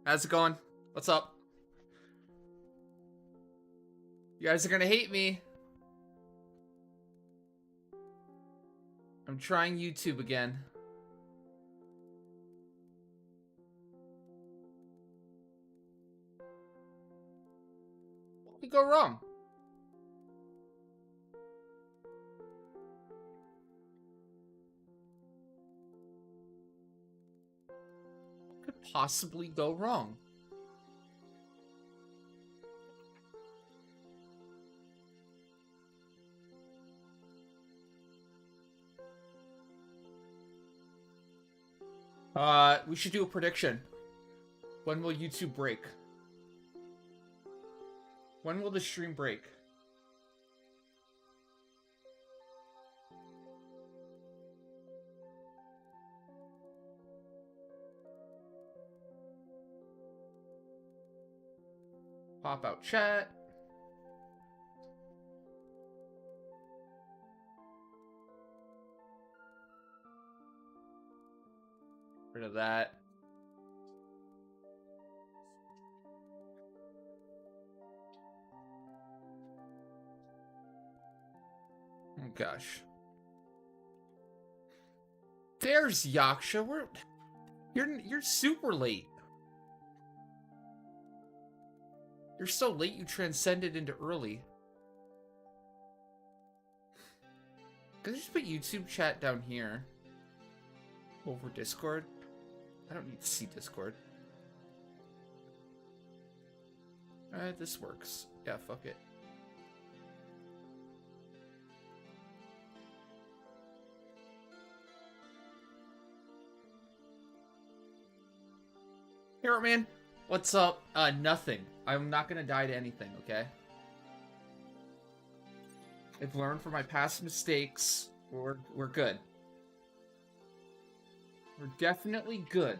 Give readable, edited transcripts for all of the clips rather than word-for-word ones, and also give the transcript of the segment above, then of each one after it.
How's it going? What's up? You guys are gonna hate me. I'm trying YouTube again. What could go wrong? What could possibly go wrong? We should do a prediction. When will YouTube break? When will the stream break? Pop out chat. Rid of that. Oh gosh. There's Yaksha. You're super late. You're so late you transcended into early. Could I just put YouTube chat down here? Over Discord? I don't need to see Discord. This works. Yeah, fuck it. Here, man. What's up? Nothing. I'm not gonna die to anything, okay? I've learned from my past mistakes. We're good. We're definitely good.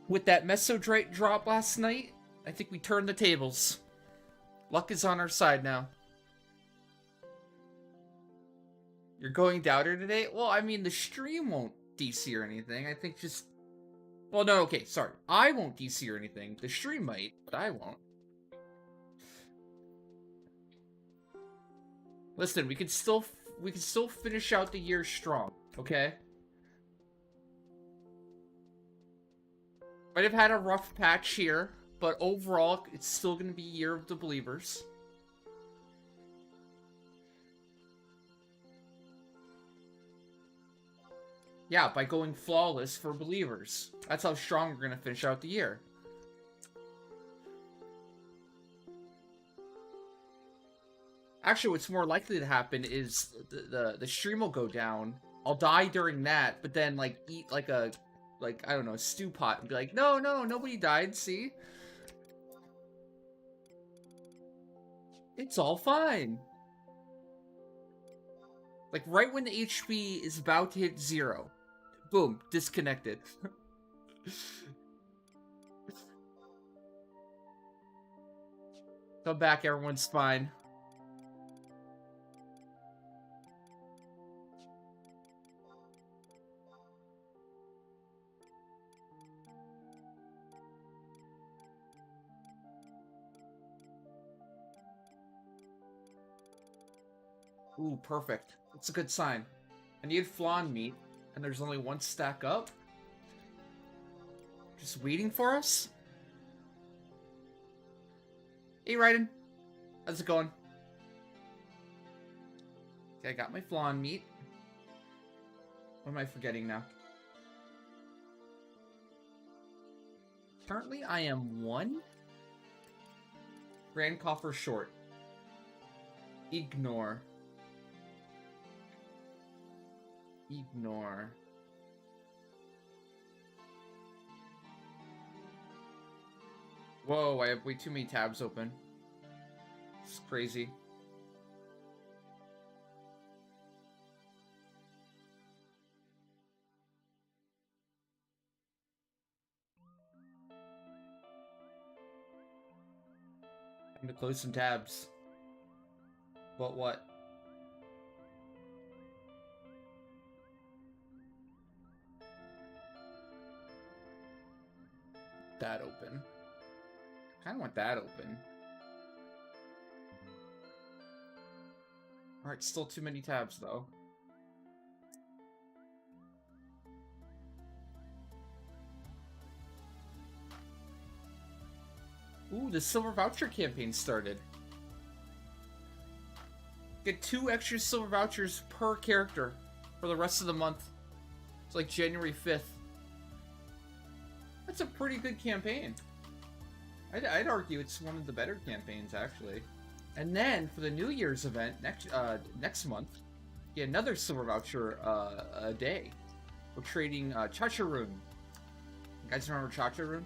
With that Meso drop last night, I think we turned the tables. Luck is on our side now. You're going doubter today? Well, I mean, the stream won't DC or anything. I think just... Well, no, okay, sorry. I won't DC or anything. The stream might, but I won't. Listen, we can still finish out the year strong, okay? Might have had a rough patch here, but overall, it's still going to be Year of the Believers. Yeah, by going flawless for Believers. That's how strong we're going to finish out the year. Actually, what's more likely to happen is the stream will go down. I'll die during that, but then, like, eat, like, I don't know, a stew pot and be like, no, nobody died, see? It's all fine. Like, right when the HP is about to hit 0. Boom, disconnected. Come back, everyone's fine. Ooh, perfect. That's a good sign. I need flan meat, and there's only one stack up. Just waiting for us? Hey, Raiden. How's it going? Okay, I got my flan meat. What am I forgetting now? Currently, I am 1 Grand Coffer short. Ignore. Ignore. Whoa, I have way too many tabs open. It's crazy. I'm gonna close some tabs. But what? that open. Kind of want that open. Alright, still too many tabs, though. Ooh, the silver voucher campaign started. Get 2 extra silver vouchers per character for the rest of the month. It's like January 5th. That's a pretty good campaign. I'd argue it's one of the better campaigns, actually. And then, for the New Year's event, next month, get another silver voucher a day. We're trading Chacharoon. You guys remember Chacharoon?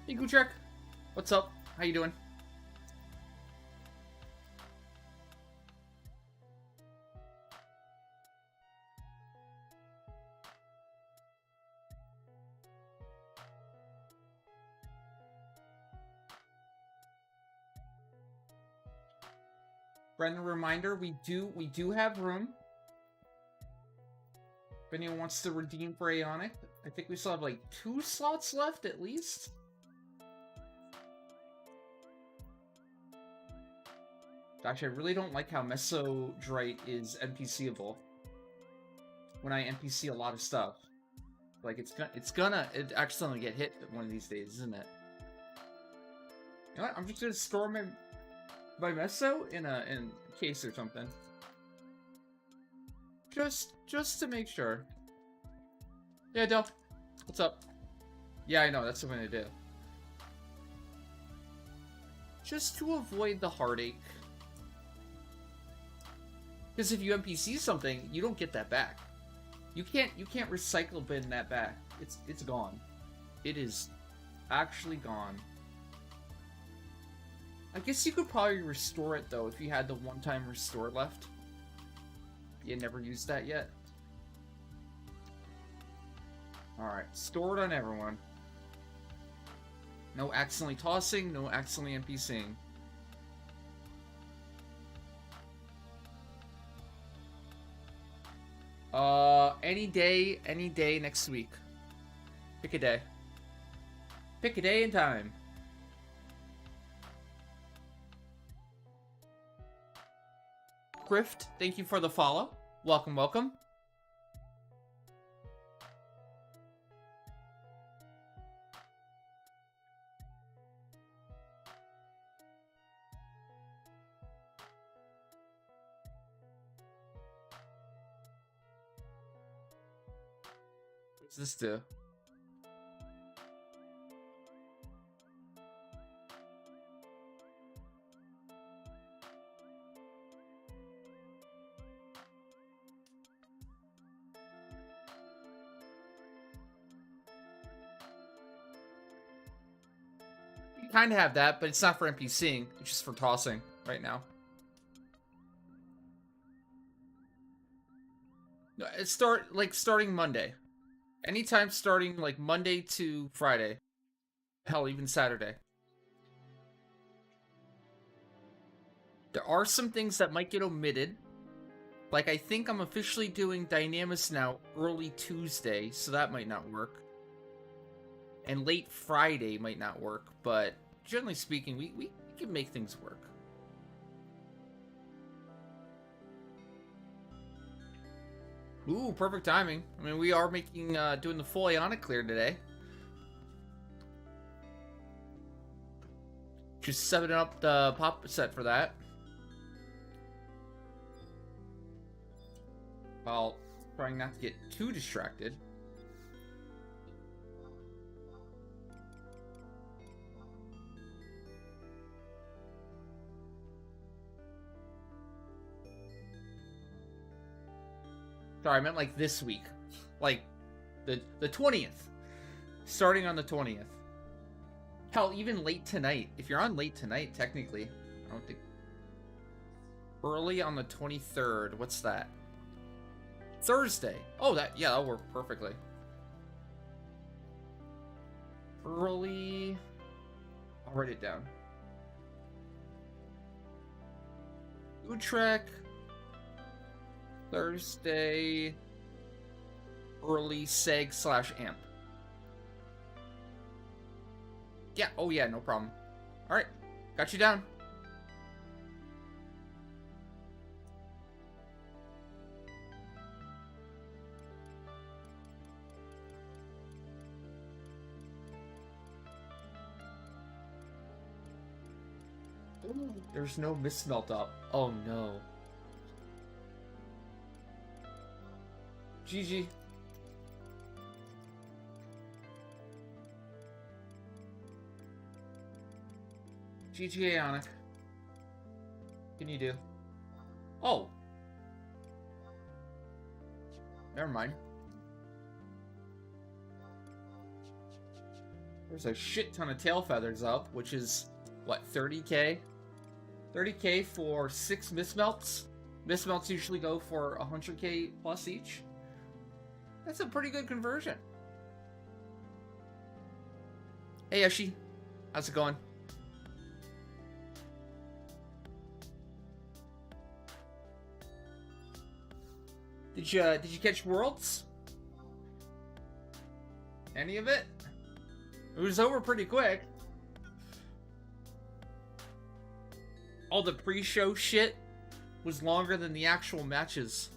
Hey, Gutrek. What's up? How you doing? Friendly reminder, we do have room. If anyone wants to redeem for Aonic, I think we still have like 2 slots left at least. Gosh, I really don't like how Meso Drite is NPCable when I NPC a lot of stuff. Like it's gonna accidentally get hit one of these days, isn't it? You know what? I'm just gonna store my Meso in a case or something. Just to make sure. Yeah, Del. What's up? Yeah, I know, that's what I'm gonna do. Just to avoid the heartache. Because if you NPC something, you don't get that back. You can't recycle bin that back. It's gone. It is actually gone. I guess you could probably restore it though if you had the one-time restore left. You never used that yet. Alright, store it on everyone. No accidentally tossing, no accidentally NPCing. Any day next week. Pick a day. Pick a day and time. Grift, thank you for the follow. Welcome, welcome. What's this do? You kind of have that, but it's not for NPCing. It's just for tossing right now. No, it's starting Monday. Anytime starting like Monday to Friday. Hell, even Saturday. There are some things that might get omitted. Like, I think I'm officially doing Dynamis now early Tuesday, so that might not work. And late Friday might not work, but generally speaking, we can make things work. Ooh, perfect timing. I mean, we are making, doing the full Aonic clear today. Just setting up the pop set for that. While trying not to get too distracted. Sorry, I meant like this week. Like, the 20th. Starting on the 20th. Hell, even late tonight. If you're on late tonight, technically. I don't think... Early on the 23rd. What's that? Thursday. Oh, yeah, that'll work perfectly. Early... I'll write it down. Utrecht. Thursday. Early seg/amp. Yeah, oh yeah, no problem. Alright, got you down. There's no mismelt up. Oh no. GG. GG Aonic. What can you do? Oh. Never mind. There's a shit ton of tail feathers up, which is, what, 30k? 30k for 6 mismelts. Mismelts usually go for 100k plus each. That's a pretty good conversion. Hey, Yoshi. How's it going? Did you catch Worlds? Any of it? It was over pretty quick. All the pre-show shit was longer than the actual matches.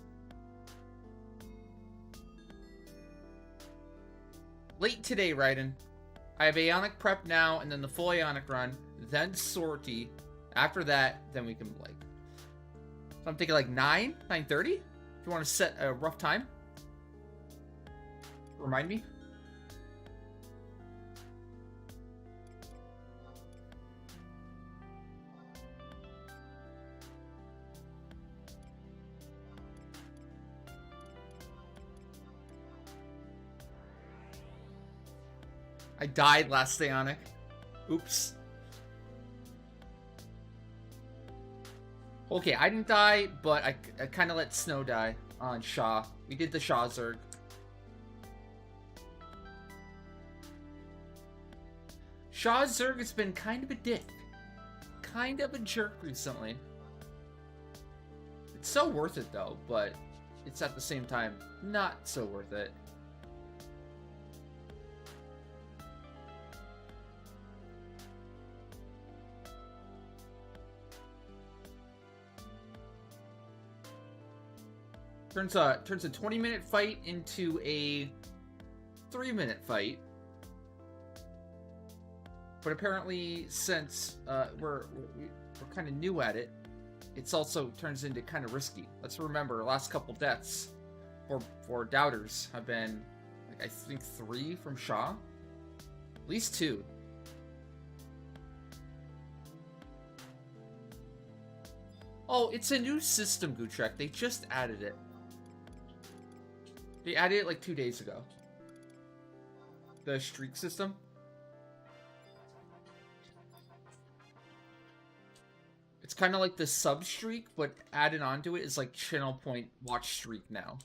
Late today, Raiden. I have Aonic prep now, and then the full Aonic run, then sortie. After that, then we can, like... So I'm thinking like 9:30? If you want to set a rough time. Remind me. I died last Aonic. Oops. Okay, I didn't die, but I kind of let Snow die on Shaw. We did the Shaw Zerg. Shaw Zerg has been kind of a dick. Kind of a jerk recently. It's so worth it though, but it's at the same time not so worth it. Turns a 20-minute fight into a 3-minute fight. But apparently, since we're kind of new at it, it's also turns into kind of risky. Let's remember, last couple deaths for doubters have been, like, I think 3 from Shaw. At least 2. Oh, it's a new system, Gutrek. They just added it. They added it like 2 days ago. The streak system. It's kind of like the sub streak, but added onto it is like channel point watch streak now.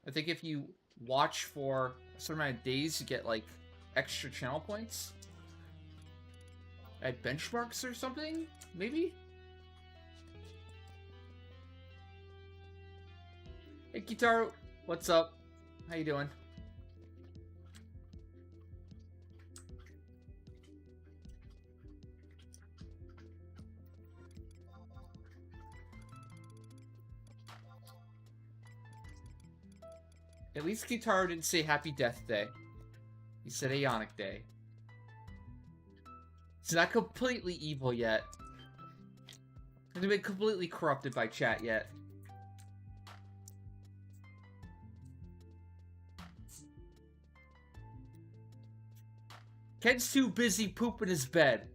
I think if you watch for a certain amount of days, you get like extra channel points. At benchmarks or something, maybe? Hey, Kitaro. What's up? How you doing? At least Kitaro didn't say Happy Death Day. He said Aonic Day. It's not completely evil yet. It hasn't been completely corrupted by chat yet. Ken's too busy pooping his bed.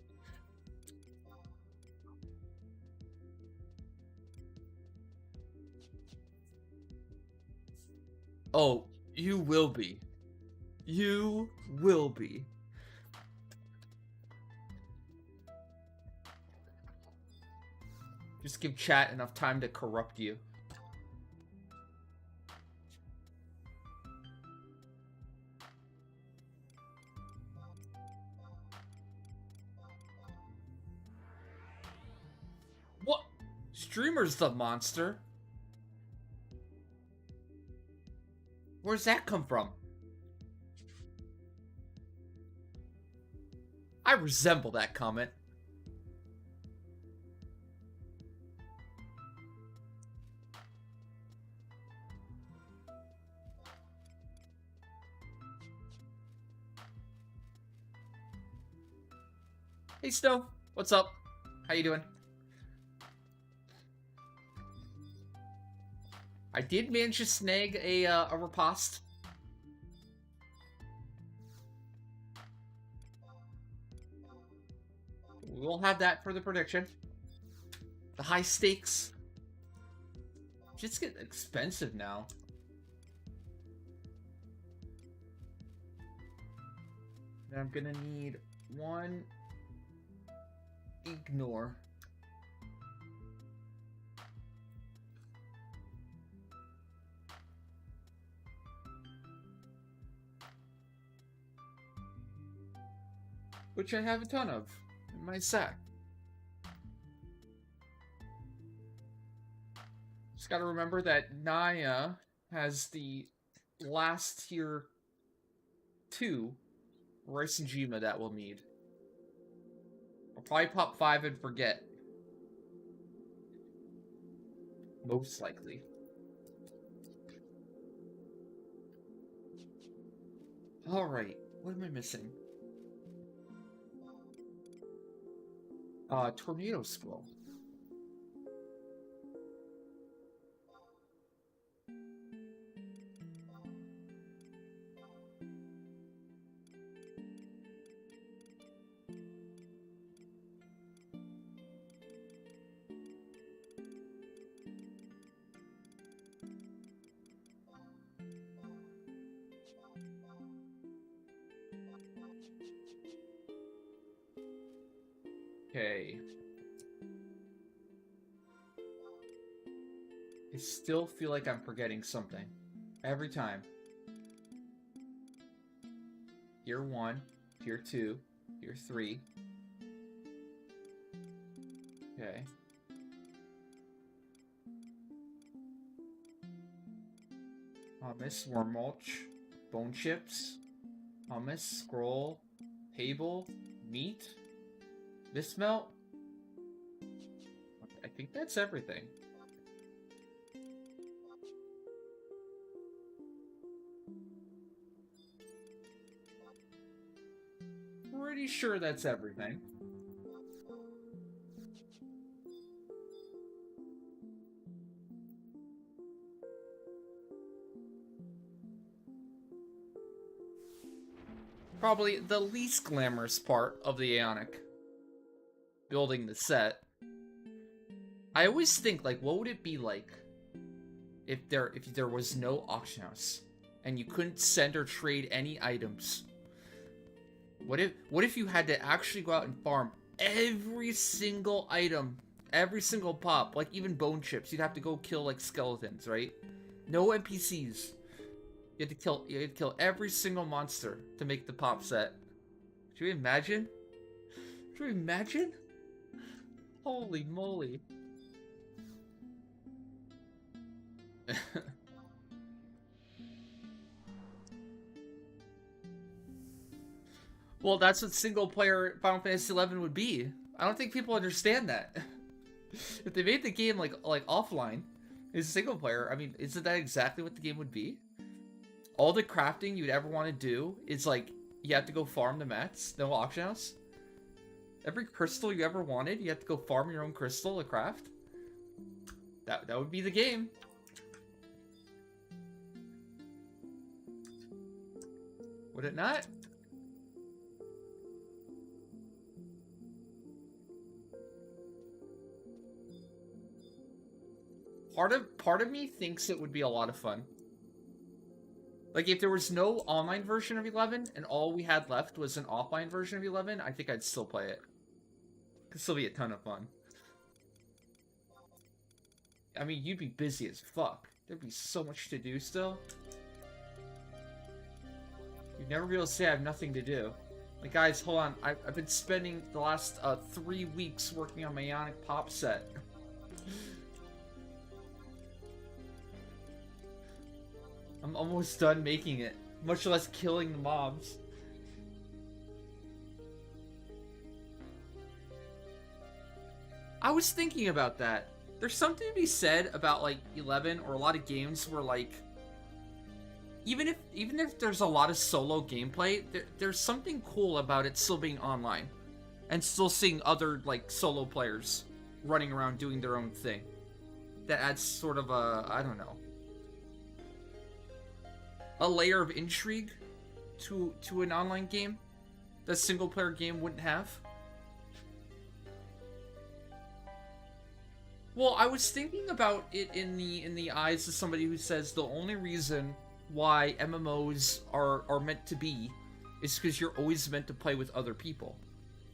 Oh, you will be. You will be. Just give chat enough time to corrupt you. streamer's the monster. Where's that come from? I resemble that comment. Hey Snow, what's up? How you doing? I did manage to snag a riposte. We'll have that for the prediction. The high stakes. Just get expensive now. And I'm gonna need one ignore. Which I have a ton of in my sack. Just gotta remember that Naya has the last tier 2 Rice and Jima that we'll need. I'll probably pop 5 and forget. Most likely. Alright, what am I missing? Tornado Scroll. Okay. I still feel like I'm forgetting something. Every time. Tier 1, Tier 2, Tier 3. Okay. Hummus, worm mulch, bone chips, hummus, scroll, table, meat. This melt? I think that's everything. Pretty sure that's everything. Probably the least glamorous part of the Aonic. Building the set. I always think, like, what would it be like if there was no auction house and you couldn't send or trade any items? What if you had to actually go out and farm every single item, every single pop, like even bone chips? You'd have to go kill like skeletons, right? No NPCs. You had to kill every single monster to make the pop set. Should we imagine? Should we imagine? Holy moly. Well, that's what single player Final Fantasy XI would be. I don't think people understand that. If they made the game like offline, is single player, I mean, isn't that exactly what the game would be? All the crafting you'd ever want to do is like you have to go farm the mats, no auction house. Every crystal you ever wanted, you have to go farm your own crystal to craft. That would be the game. Would it not? Part of me thinks it would be a lot of fun. Like, if there was no online version of 11 and all we had left was an offline version of 11, I think I'd still play it. Could still be a ton of fun. I mean, you'd be busy as fuck. There'd be so much to do still. You'd never be able to say I have nothing to do. Like, guys, hold on. I've been spending the last 3 weeks working on my Aonic pop set. I'm almost done making it, much less killing the mobs. I was thinking about that. There's something to be said about like 11 or a lot of games where like even if there's a lot of solo gameplay, there's something cool about it still being online and still seeing other like solo players running around doing their own thing. That adds sort of a, I don't know, a layer of intrigue to an online game that a single player game wouldn't have. Well, I was thinking about it in the eyes of somebody who says the only reason why MMOs are meant to be is because you're always meant to play with other people.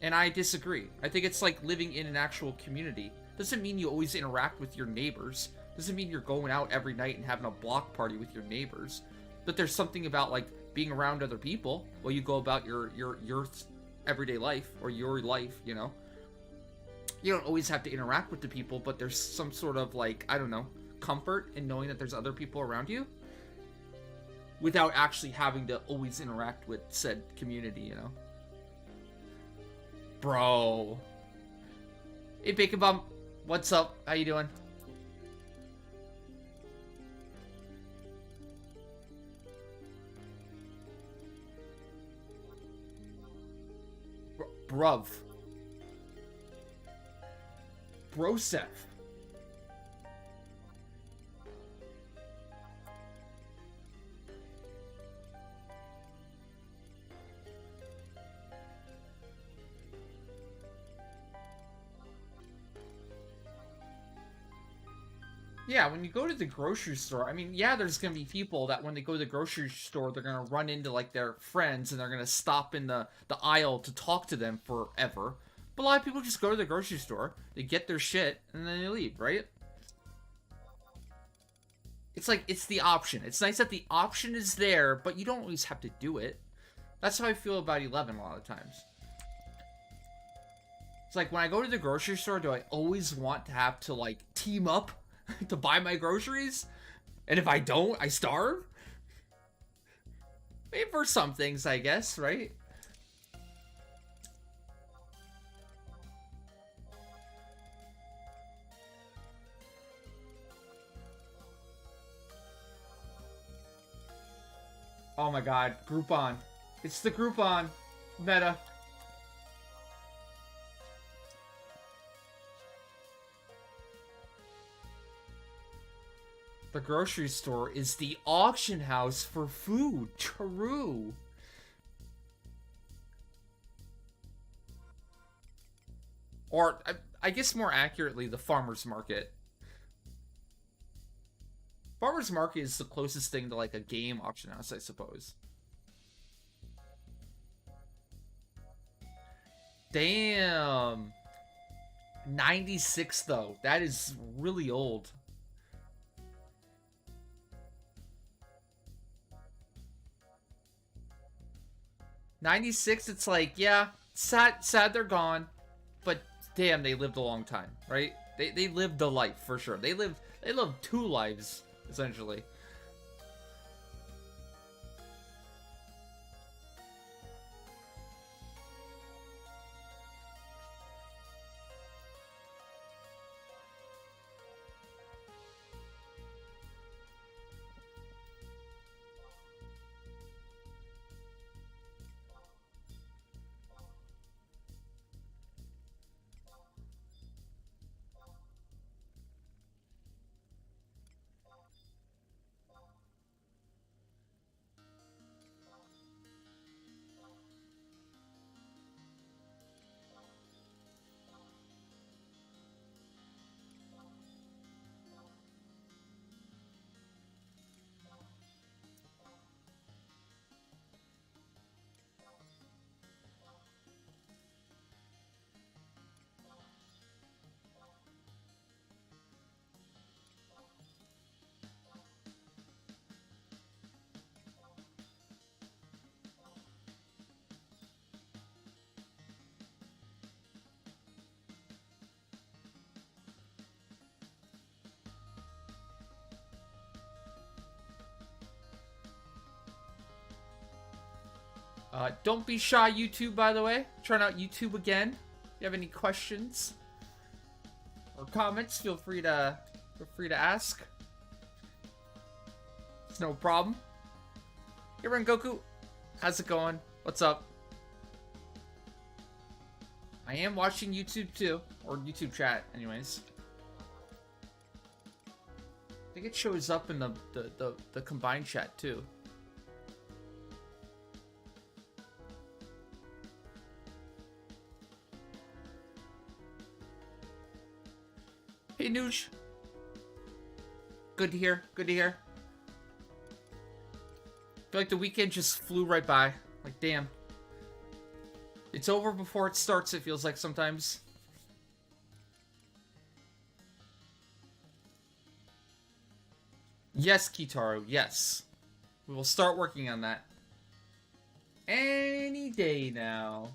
And I disagree. I think it's like living in an actual community. Doesn't mean you always interact with your neighbors. Doesn't mean you're going out every night and having a block party with your neighbors. But there's something about like being around other people while you go about your everyday life or your life, you know. You don't always have to interact with the people, but there's some sort of like, I don't know, comfort in knowing that there's other people around you without actually having to always interact with said community, you know. Bro. Hey, Bacon Bum. What's up? How you doing? Bruv. Broseph. Yeah, when you go to the grocery store, I mean, yeah, there's gonna be people that when they go to the grocery store, they're gonna run into like their friends and they're gonna stop in the aisle to talk to them forever. But a lot of people just go to the grocery store, they get their shit, and then they leave, right? It's like, it's the option. It's nice that the option is there, but you don't always have to do it. That's how I feel about 11 a lot of times. It's like, when I go to the grocery store, do I always want to have to, like, team up to buy my groceries? And if I don't, I starve? Maybe for some things, I guess, right? Oh my god, Groupon. It's the Groupon meta. The grocery store is the auction house for food. True. Or, I guess more accurately, the farmer's market. Farmer's market is the closest thing to like a game auction house, I suppose. Damn. 96 though. That is really old. 96, it's like, yeah, sad they're gone, but damn, they lived a long time, right? They lived a life for sure. They lived two lives essentially. Don't be shy, YouTube, by the way. Trying out YouTube again. If you have any questions or comments, feel free to ask. It's no problem. Hey, Rengoku. How's it going? What's up? I am watching YouTube too, or YouTube chat, anyways. I think it shows up in the combined chat too. Hey, Noosh. Good to hear. Good to hear. I feel like the weekend just flew right by. Like, damn. It's over before it starts, it feels like sometimes. Yes, Kitaro, yes. We will start working on that. Any day now.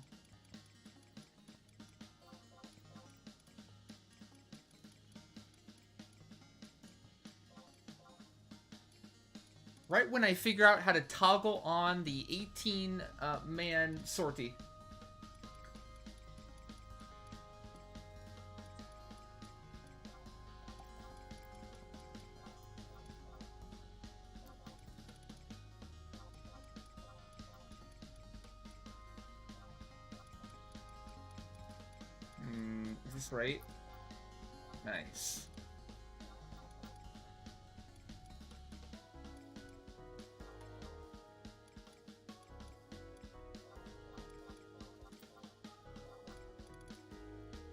Right when I figure out how to toggle on the 18-man sortie. Is this right? Nice.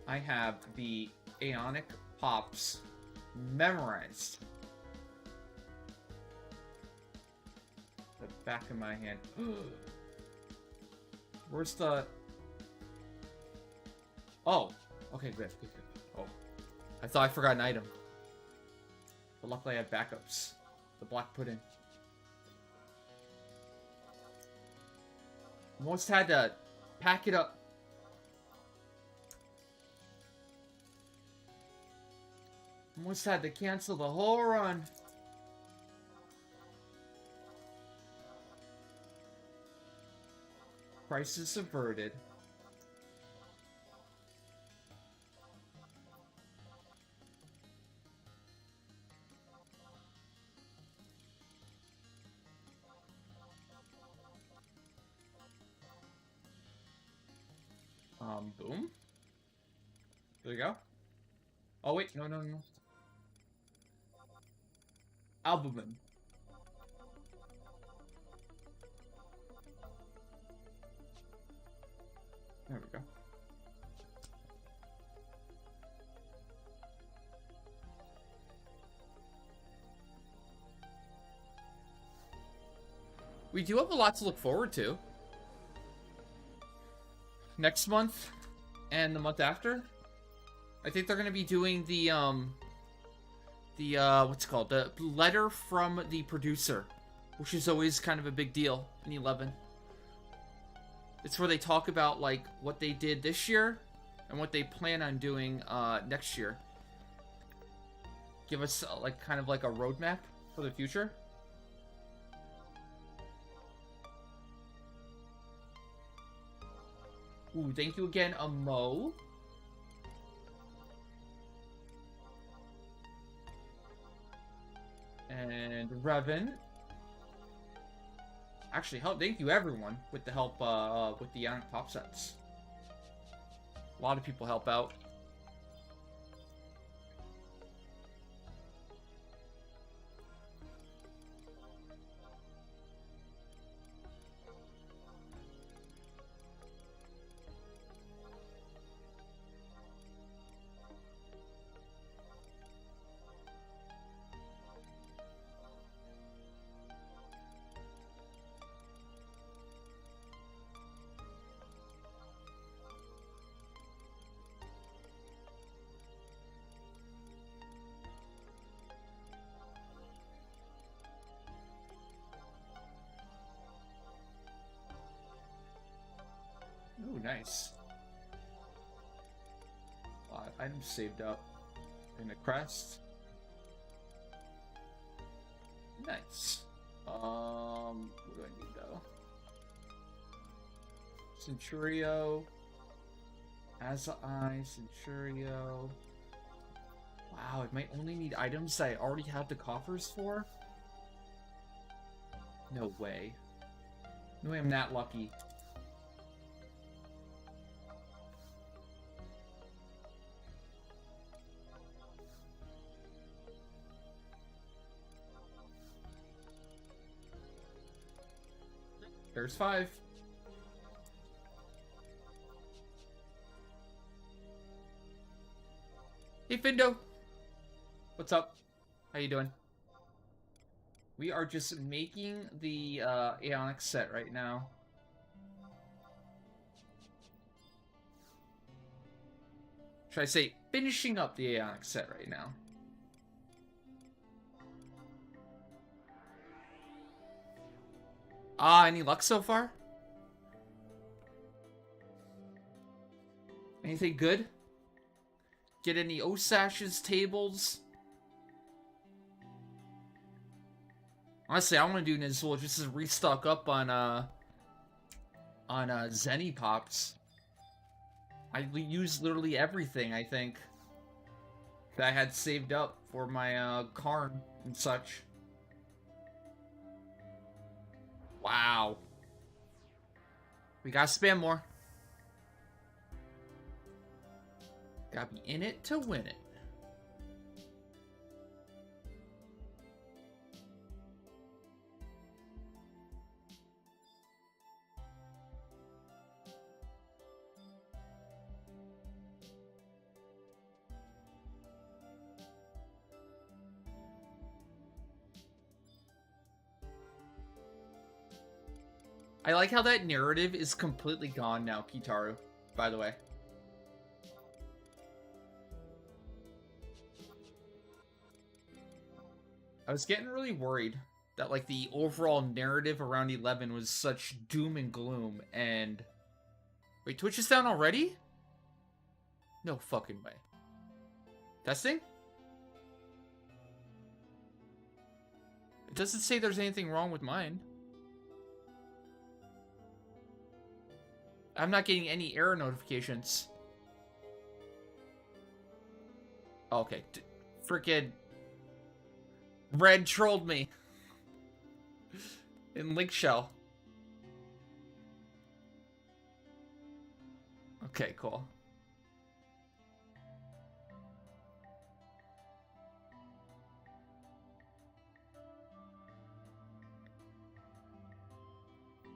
I have the Aonic pops memorized. The back of my hand. Where's the... Oh. Okay, good. Oh. I thought I forgot an item. But luckily I have backups. The black pudding. Almost had to pack it up. Almost had to cancel the whole run. Crisis averted. Boom. There you go. Oh, wait. No. Albumin. There we go. We do have a lot to look forward to. Next month and the month after. I think they're going to be doing the what's it called? The letter from the producer, which is always kind of a big deal in 11. It's where they talk about, like, what they did this year and what they plan on doing next year. Give us, like, kind of like a roadmap for the future. Ooh, thank you again, Mo. And Revan. Actually, thank you everyone with the help with the Aonic pop sets. A lot of people help out. Ooh, nice. Items saved up. And a crest. Nice. What do I need though? Centurio. Aonic, Centurio. Wow, it might only need items that I already have the coffers for? No way. No way I'm that lucky. There's 5. Hey, Findo. What's up? How you doing? We are just making the Aonic set right now. Should I say finishing up the Aonic set right now? Any luck so far? Anything good? Get any Osash's tables? Honestly, I want to do Nizul just to restock up on Zenny Pops. I use literally everything, I think, that I had saved up for my Karn and such. Wow. We gotta spam more. Gotta be in it to win it. I like how that narrative is completely gone now, Kitaru, by the way. I was getting really worried that, like, the overall narrative around 11 was such doom and gloom, and... Wait, Twitch is down already? No fucking way. Testing? It doesn't say there's anything wrong with mine. I'm not getting any error notifications. Okay. Frickin' Red trolled me. In Link Shell. Okay, cool.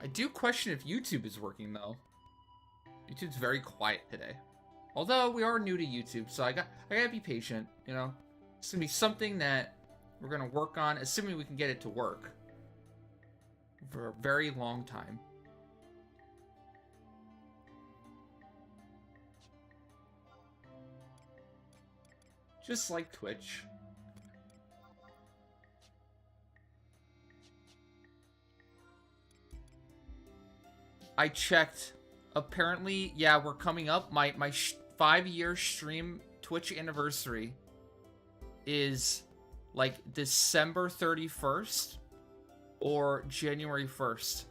I do question if YouTube is working, though. YouTube's very quiet today. Although, we are new to YouTube, so I gotta be patient, you know? It's gonna be something that we're gonna work on, assuming we can get it to work. For a very long time. Just like Twitch. I checked. Apparently, yeah, we're coming up. My 5-year stream Twitch anniversary is like December 31st or January 1st.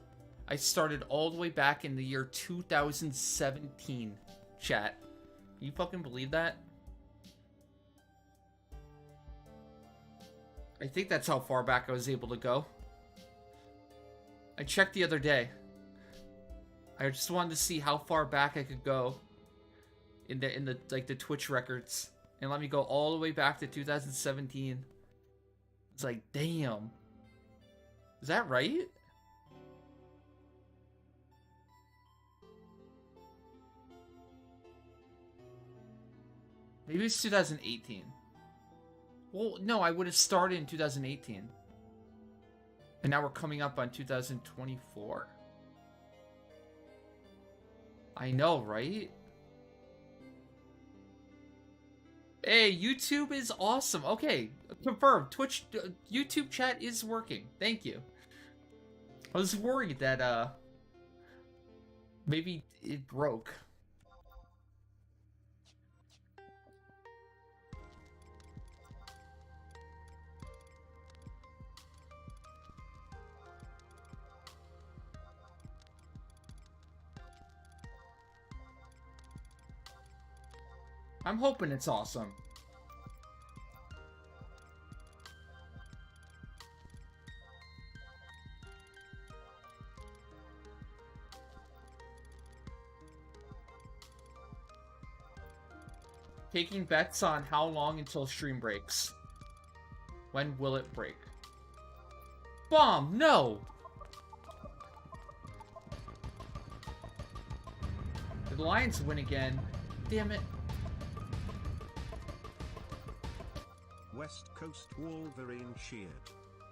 I started all the way back in the year 2017, chat. Can you fucking believe that? I think that's how far back I was able to go. I checked the other day. I just wanted to see how far back I could go in the like the Twitch records, and let me go all the way back to 2017. It's like, damn. Is that right? Maybe it's 2018. Well, no, I would have started in 2018. And now we're coming up on 2024. I know, right? Hey, YouTube is awesome. Okay, confirmed. Twitch, YouTube chat is working. Thank you. I was worried that, maybe it broke. I'm hoping it's awesome. Taking bets on how long until stream breaks. When will it break? Bomb! No! Did the Lions win again? Damn it. West Coast Wolverine cheered.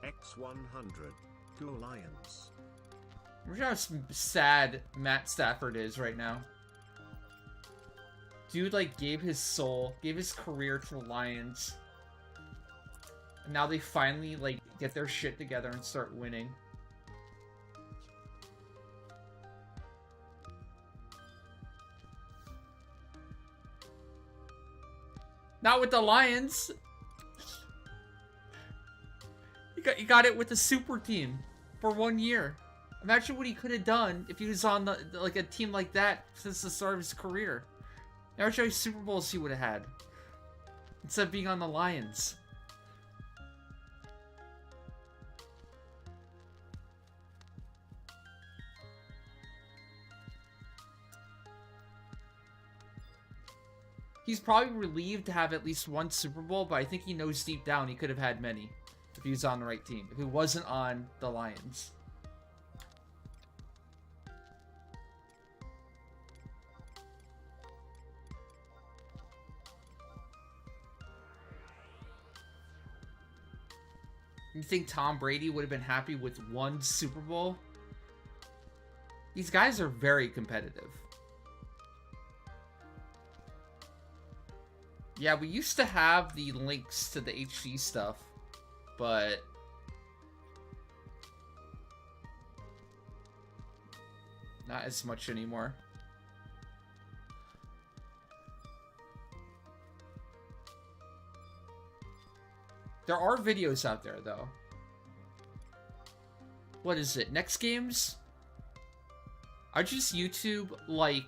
X100. Go Lions. Imagine how sad Matt Stafford is right now. Dude, like, gave his soul, gave his career to the Lions. And now they finally, like, get their shit together and start winning. Not with the Lions. You got it with the super team for 1 year. Imagine what he could have done if he was on like a team like that since the start of his career. Imagine how many Super Bowls he would have had instead of being on the Lions. He's probably relieved to have at least one Super Bowl, but I think he knows deep down he could have had many if he was on the right team, if he wasn't on the Lions. You think Tom Brady would have been happy with one Super Bowl? These guys are very competitive. Yeah, we used to have the links to the HD stuff, but not as much anymore. There are videos out there, though. What is it? Next Games? I just YouTube, like,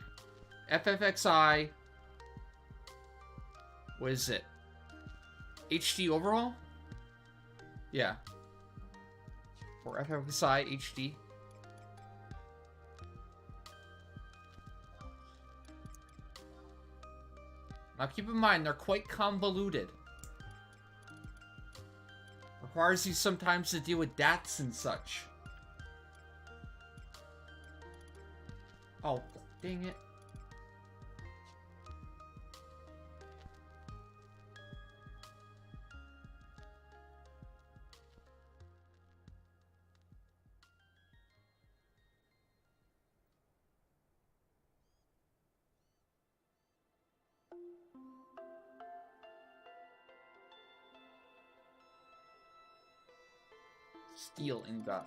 FFXI. What is it? HD overall? Yeah. Or FFXI HD. Now keep in mind, they're quite convoluted. Requires you sometimes to deal with DATs and such. Oh, dang it. Steel ingot.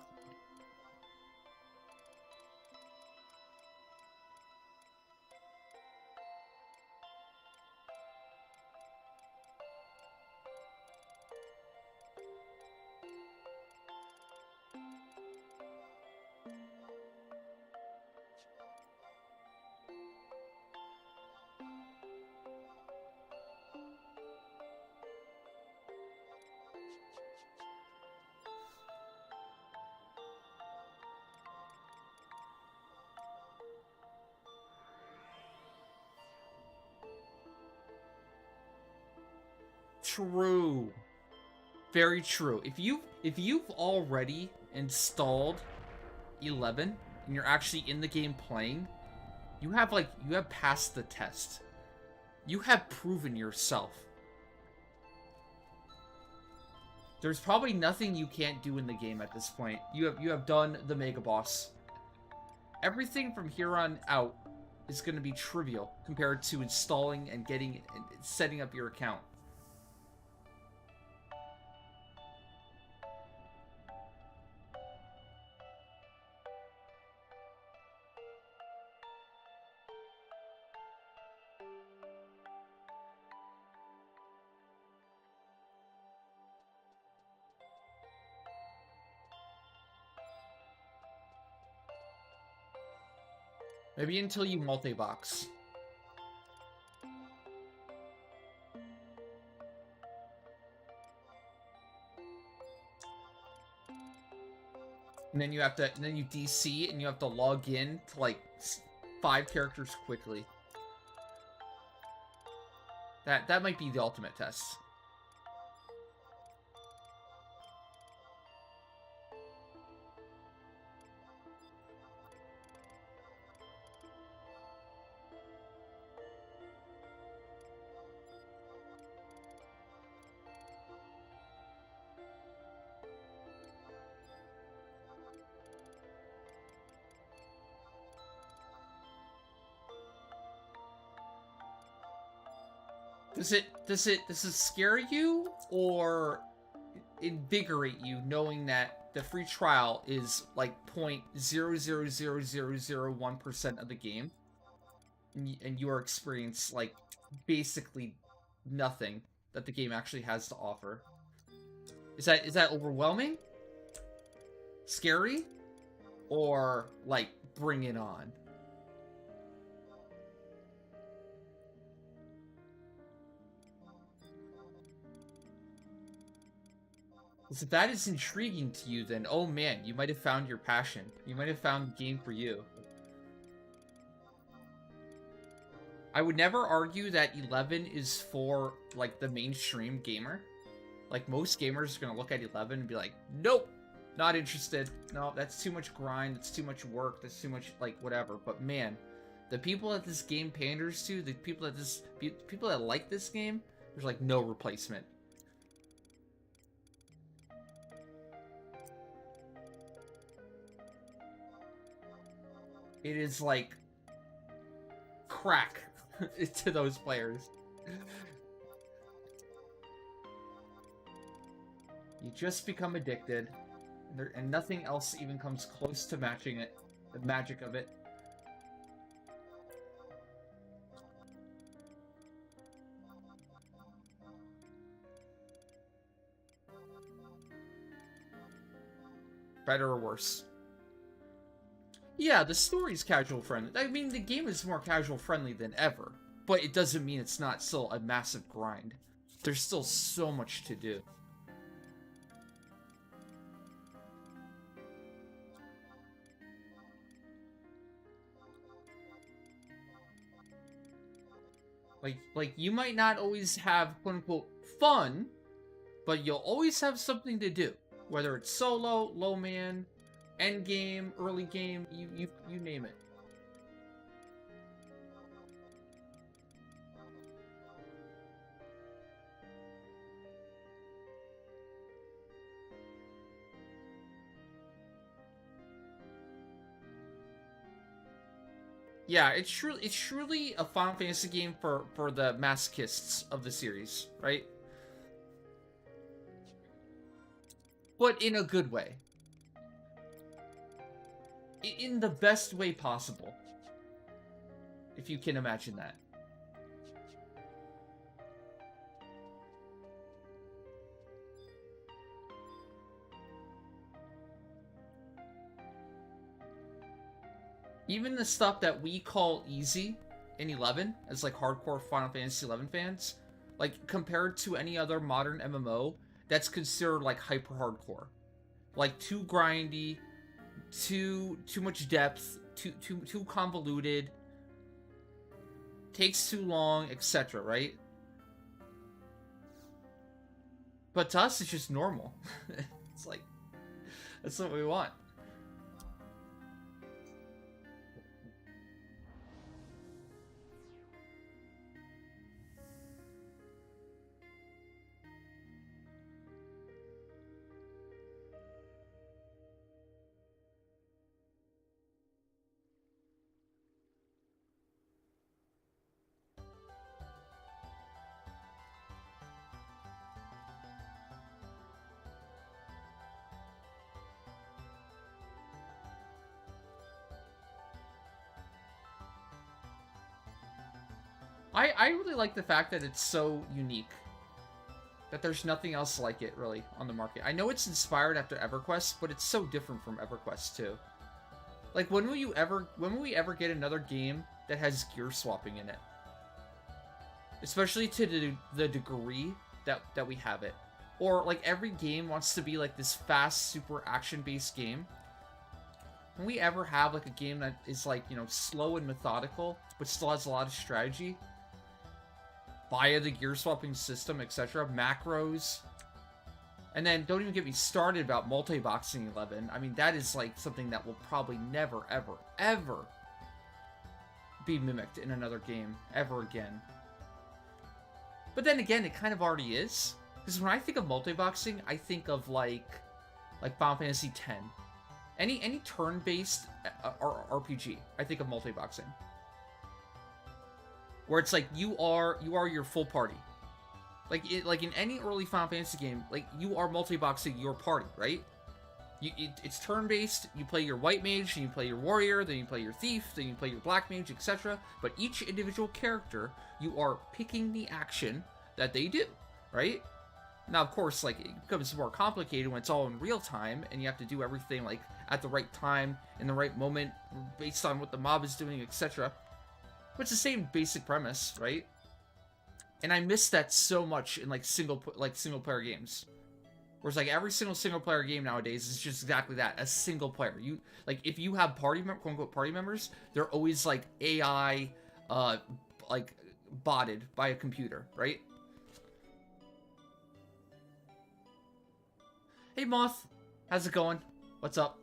True. Very true. If you've already installed 11 and you're actually in the game playing, you have passed the test. You have proven yourself. There's probably nothing you can't do in the game at this point. You have done the mega boss. Everything from here on out is going to be trivial compared to installing and getting and setting up your account. Maybe until you multi-box. And then you have to, and then you DC, and you have to log in to like 5 characters quickly. That might be the ultimate test. Does it scare you or invigorate you knowing that the free trial is like 0.00001% of the game, and you are experiencing like basically nothing that the game actually has to offer? Is that overwhelming? Scary? Or like bring it on? Because if that is intriguing to you, then oh man, you might have found your passion. You might have found the game for you. I would never argue that 11 is for like the mainstream gamer. Like most gamers are gonna look at 11 and be like, nope, not interested. No, that's too much grind. That's too much work. That's too much like whatever. But man, the people that this game panders to, the people that like this game, there's like no replacement. It is like crack to those players. You just become addicted, and nothing else even comes close to matching it, the magic of it. Better or worse? Yeah, the story's casual friendly. I mean, the game is more casual friendly than ever, but it doesn't mean it's not still a massive grind. There's still so much to do. Like you might not always have quote-unquote fun, but you'll always have something to do. Whether it's solo, low man, end game, early game, you name it. Yeah, it's truly a Final Fantasy game for the masochists of the series, right? But in a good way. In the best way possible. If you can imagine that. Even the stuff that we call easy in 11, as like hardcore Final Fantasy 11 fans, like compared to any other modern MMO, that's considered like hyper hardcore. Like too grindy, too much depth, too convoluted, takes too long, etc., right? But to us, it's just normal. It's like, that's what we want. I really like the fact that it's so unique. That there's nothing else like it, really, on the market. I know it's inspired after EverQuest, but it's so different from EverQuest, too. Like, when will we ever get another game that has gear swapping in it? Especially to the degree that we have it. Or, like, every game wants to be, like, this fast, super action-based game. Can we ever have, like, a game that is, like, you know, slow and methodical, but still has a lot of strategy? Via the gear swapping system, etc. Macros. And then, don't even get me started about multi-boxing 11. I mean, that is, like, something that will probably never, ever, ever be mimicked in another game ever again. But then again, it kind of already is. Because when I think of multi-boxing, I think of, like Final Fantasy X. Any turn-based RPG, I think of multi-boxing. Where it's like, you are your full party. Like in any early Final Fantasy game, like, you are multi-boxing your party, right? It's turn-based, you play your white mage, and you play your warrior, then you play your thief, then you play your black mage, etc. But each individual character, you are picking the action that they do, right? Now, of course, like, it becomes more complicated when it's all in real time, and you have to do everything, like, at the right time, in the right moment, based on what the mob is doing, etc. But it's the same basic premise, right? And I miss that so much in, like, single player games. Whereas, like, every single player game nowadays is just exactly that, a single player. You, like, if you have quote unquote party members, they're always, like, AI, like, botted by a computer, right? Hey, Moth. How's it going? What's up?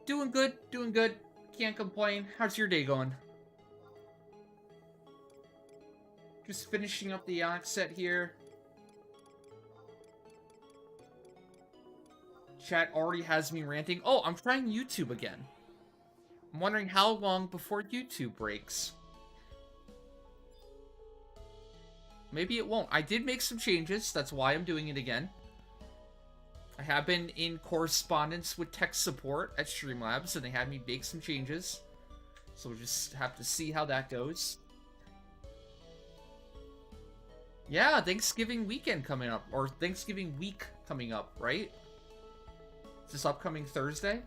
Doing good, doing good. Can't complain. How's your day going? Just finishing up the Aonic set here. Chat already has me ranting. Oh, I'm trying YouTube again. I'm wondering how long before YouTube breaks. Maybe it won't. I did make some changes. That's why I'm doing it again. I have been in correspondence with tech support at Streamlabs, and they had me make some changes. So we'll just have to see how that goes. Yeah, Thanksgiving weekend coming up. Or Thanksgiving week coming up, right? Is this upcoming Thursday?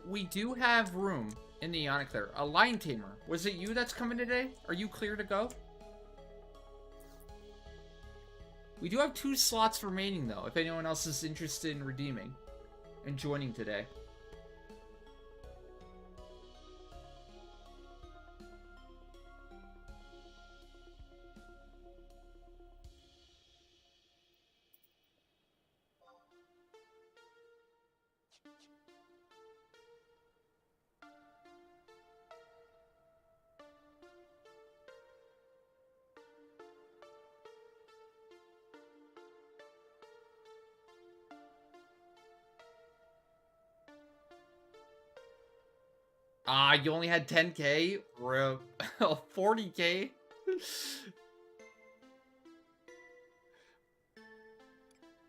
We do have room in the Aonic there. A Lion Tamer. Was it you that's coming today? Are you clear to go? We do have 2 slots remaining, though, if anyone else is interested in redeeming and joining today. Ah, you only had 10k? Or 40k?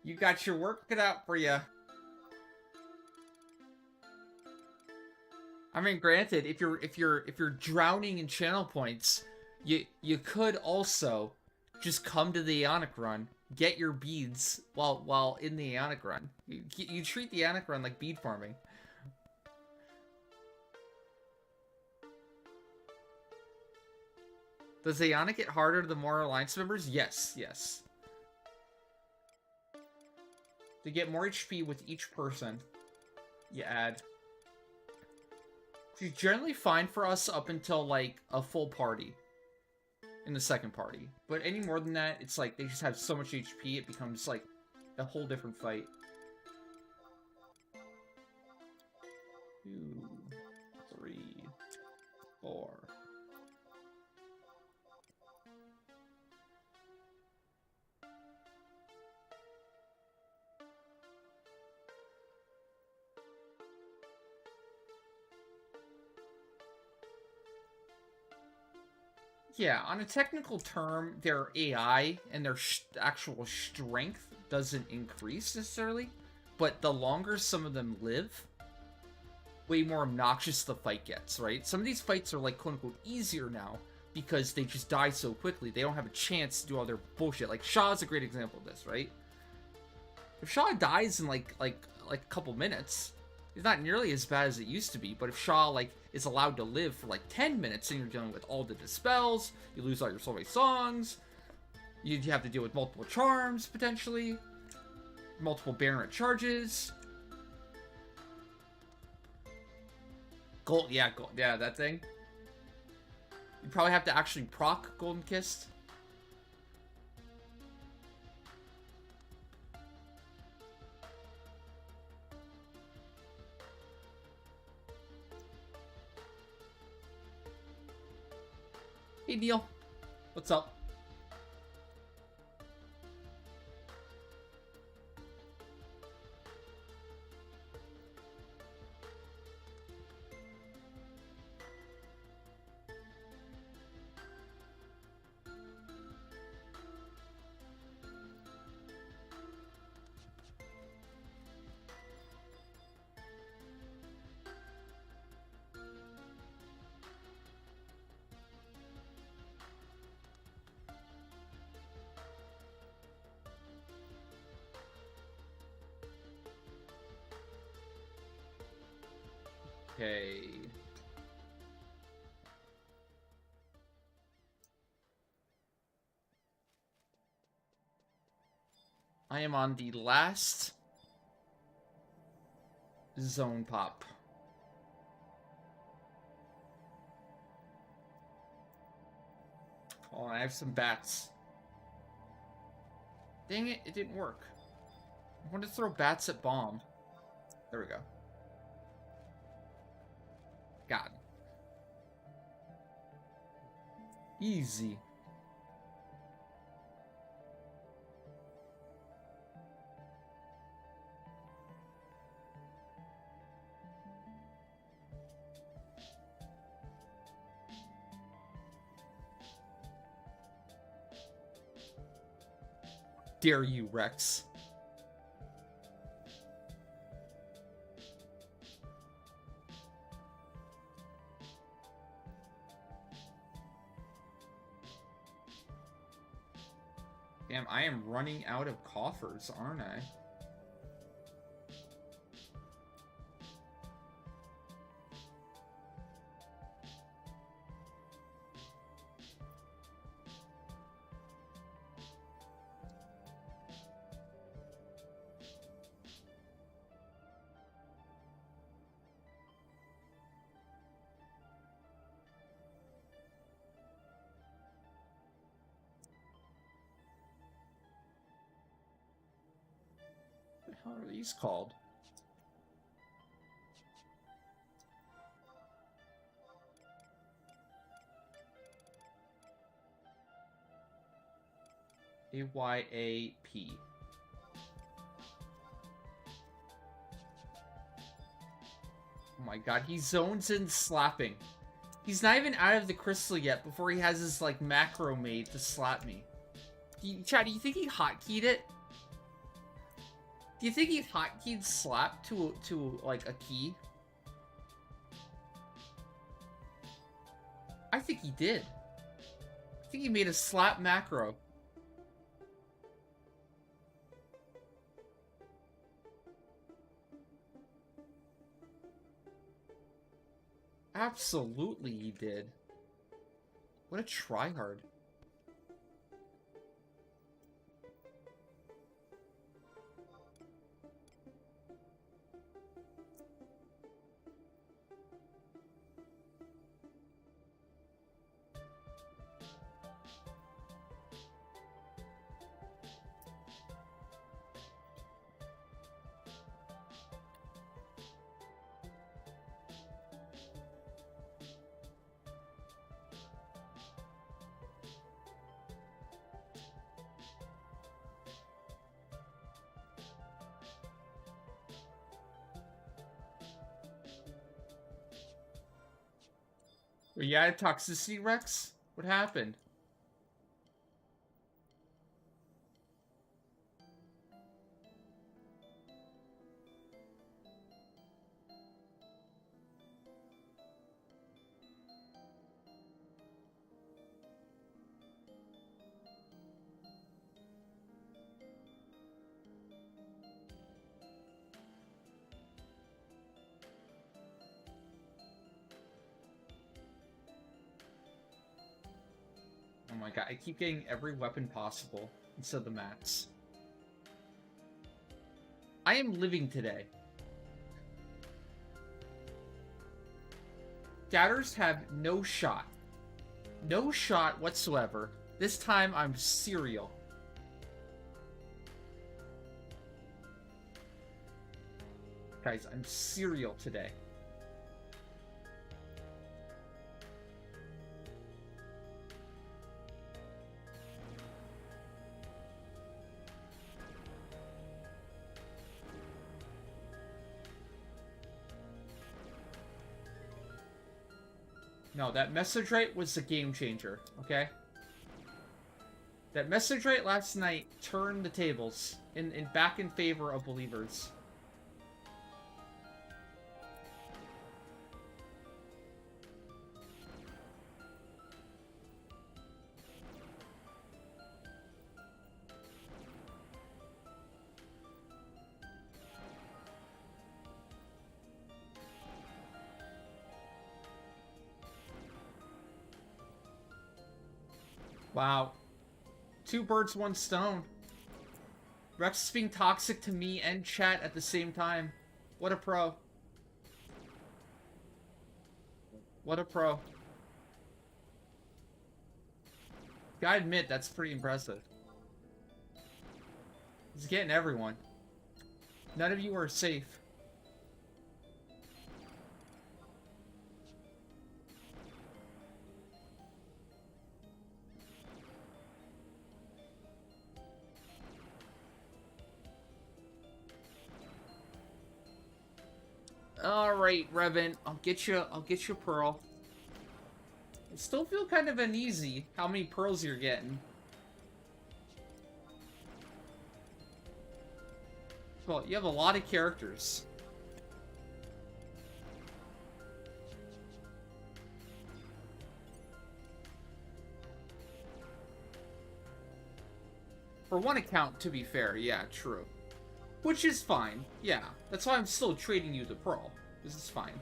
You got your work cut out for you. I mean, granted, if you're drowning in channel points, you could also just come to the Aonic run, get your beads while in the Aonic run. You treat the Aonic run like bead farming. Does the Aonic get harder the more Alliance members? Yes, yes. To get more HP with each person, you add. Which is generally fine for us up until, like, a full party. In the second party. But any more than that, it's like, they just have so much HP, it becomes, like, a whole different fight. 2, 3, 4. Yeah, on a technical term, their AI and their actual strength doesn't increase necessarily, but the longer some of them live, way more obnoxious the fight gets, right? Some of these fights are like quote-unquote easier now because they just die so quickly. They don't have a chance to do all their bullshit. Like Shaw's a great example of this, right? If Shaw dies in like a couple minutes, it's not nearly as bad as it used to be. But if Shaw like is allowed to live for like 10 minutes, and you're dealing with all the dispels, you lose all your soulmate songs, you have to deal with multiple charms potentially, multiple Baronet charges. Gold, yeah, that thing. You probably have to actually proc Golden Kissed. Hey, Neil. What's up? Okay. I am on the last zone pop. Oh, I have some bats. Dang it, it didn't work. I wanted to throw bats at bomb. There we go. Got it. Easy. Dare you, Rex. Damn, I am running out of coffers, aren't I? What the hell are these called? AYAP. Oh my god, he zones in slapping. He's not even out of the crystal yet before he has his, like, macro made to slap me. Chad, do you think he hotkeyed it? Do you think he hotkeyed slap to like, a key? I think he did. I think he made a slap macro. Absolutely he did. What a tryhard. Were you out of toxicity, Rex? What happened? Oh my god, I keep getting every weapon possible instead of the mats. I am living today. Scatters have no shot. No shot whatsoever. This time I'm cereal. Guys, I'm cereal today. No, that message rate was a game changer, okay? That message rate last night turned the tables in back in favor of believers. Wow. 2 birds, 1 stone. Rex is being toxic to me and chat at the same time. What a pro. What a pro. Gotta admit, that's pretty impressive. He's getting everyone. None of you are safe. Alright, Revan, I'll get you Pearl. I still feel kind of uneasy how many pearls you're getting. Well, you have a lot of characters. For one account, to be fair, yeah, true. Which is fine, yeah. That's why I'm still trading you the Pearl. This is fine.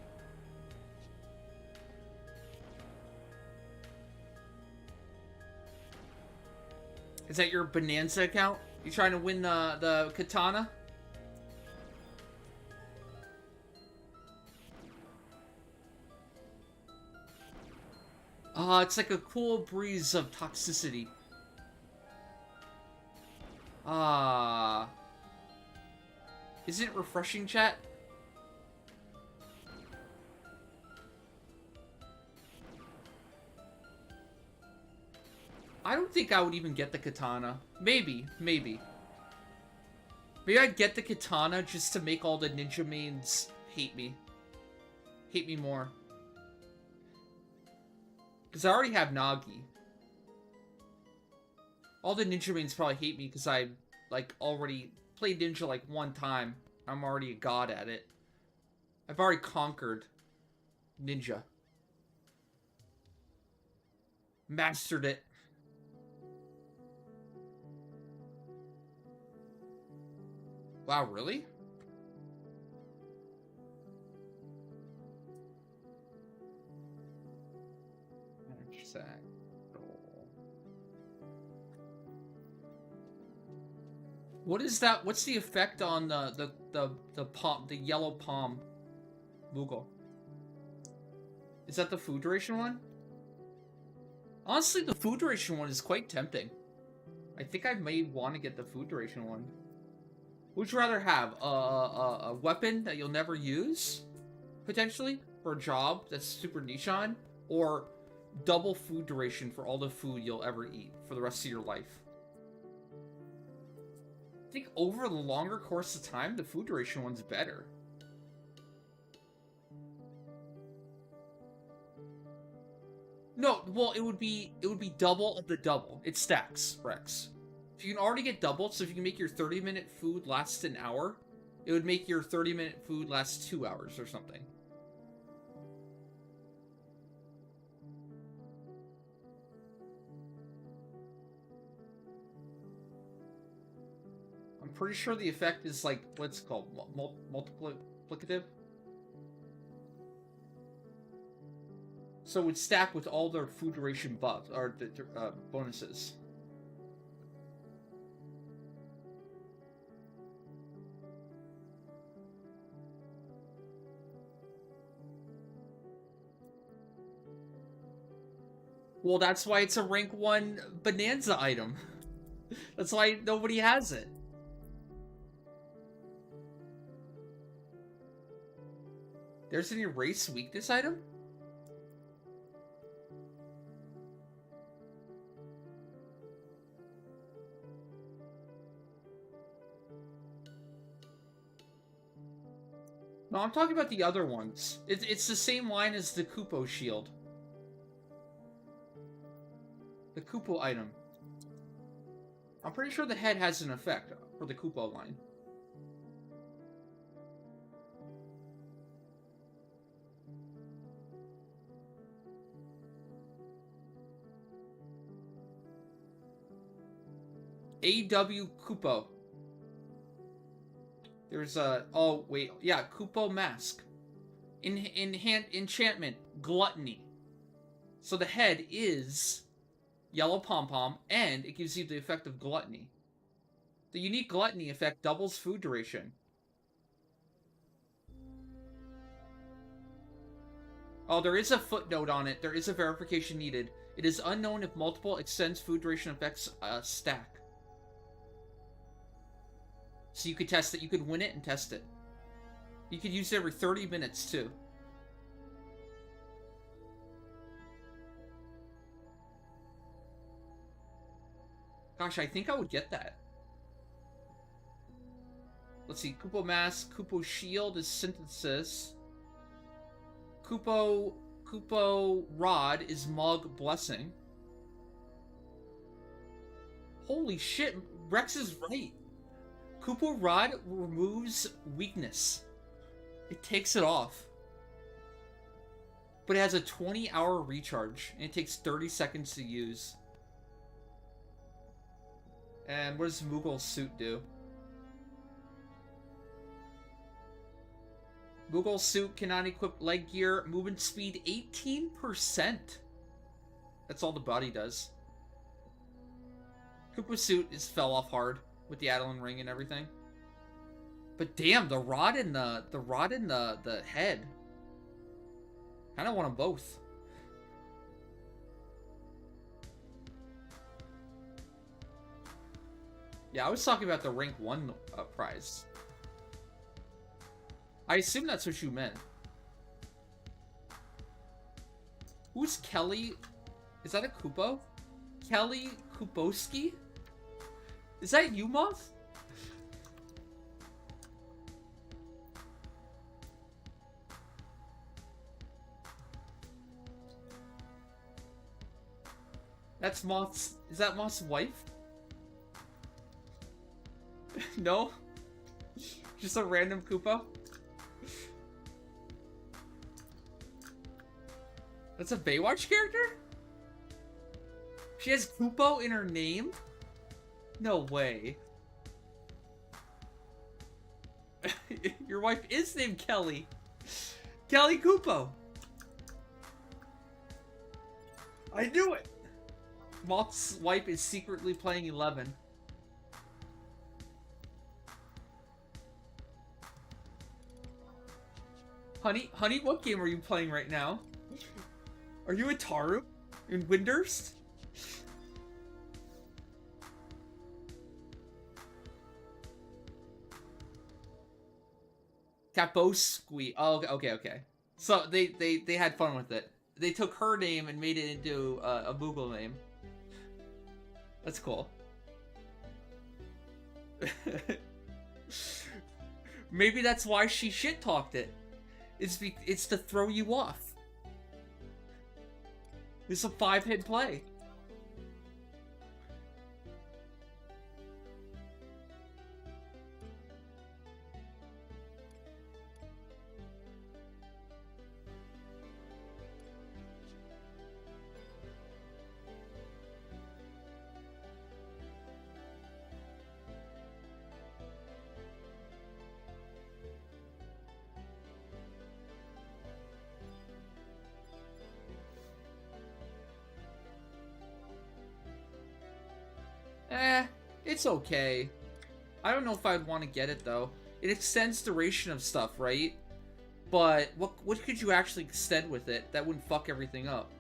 Is that your Bonanza account? You trying to win the katana? It's like a cool breeze of toxicity. Is it refreshing, chat? I don't think I would even get the katana. Maybe. Maybe I'd get the katana just to make all the ninja mains hate me. Hate me more. Because I already have Nagi. All the ninja mains probably hate me because I, like, already played ninja, like, 1 time. I'm already a god at it. I've already conquered ninja. Mastered it. Wow, really? What is that? What's the effect on the palm, the yellow palm Moogle? Is that the food duration one? Honestly, the food duration one is quite tempting. I think I may want to get the food duration one. Would you rather have a weapon that you'll never use, potentially, for a job that's super niche on, or double food duration for all the food you'll ever eat for the rest of your life? I think over the longer course of time, the food duration one's better. No, well, it would be double of the double. It stacks, Rex. If you can already get double, so if you can make your 30-minute food last an hour, it would make your 30-minute food last 2 hours or something. I'm pretty sure the effect is like, what's it called? Multiplicative? So it would stack with all their food duration buffs, or bonuses. Well, that's why it's a rank 1 Bonanza item. That's why nobody has it. There's an erase weakness item? No, I'm talking about the other ones. It's the same line as the Kupo shield. The Kupo item. I'm pretty sure the head has an effect for the Kupo line. AW Kupo. There's a... Oh, wait. Yeah, Kupo Mask. Enchantment. Gluttony. So the head is yellow pom-pom, and it gives you the effect of Gluttony. The unique Gluttony effect doubles food duration. Oh, there is a footnote on it. There is a verification needed. It is unknown if multiple extends food duration effects stack. So you could test it. You could win it and test it. You could use it every 30 minutes, too. Gosh, I think I would get that. Let's see. Kupo Mask. Kupo Shield is Synthesis. Kupo Rod is Mog Blessing. Holy shit. Rex is right. Kupo Rod removes weakness. It takes it off. But it has a 20-hour recharge, and it takes 30 seconds to use. And what does Moogle's suit do? Moogle's suit cannot equip leg gear, movement speed 18%. That's all the body does. Koopa's suit fell off hard with the Adeline ring and everything. But damn, the rod and the head. Kinda want them both. Yeah, I was talking about the rank 1 prize. I assume that's what you meant. Who's Kelly? Is that a Kupo? Kelly Kuposki? Is that you, Moth? That's Moth's... Is that Moth's wife? No? Just a random Kupo? That's a Baywatch character? She has Kupo in her name? No way. Your wife is named Kelly. Kelly Kupo. I knew it. Moth's wife is secretly playing 11. Honey, what game are you playing right now? Are you a Taru? In Windurst? Kaposqui. Oh, okay. So they had fun with it. They took her name and made it into a Google name. That's cool. Maybe that's why she shit-talked it. It's to throw you off. It's a 5-hit play. It's okay. I don't know if I'd want to get it, though. It extends duration of stuff, right? But what could you actually extend with it that wouldn't fuck everything up?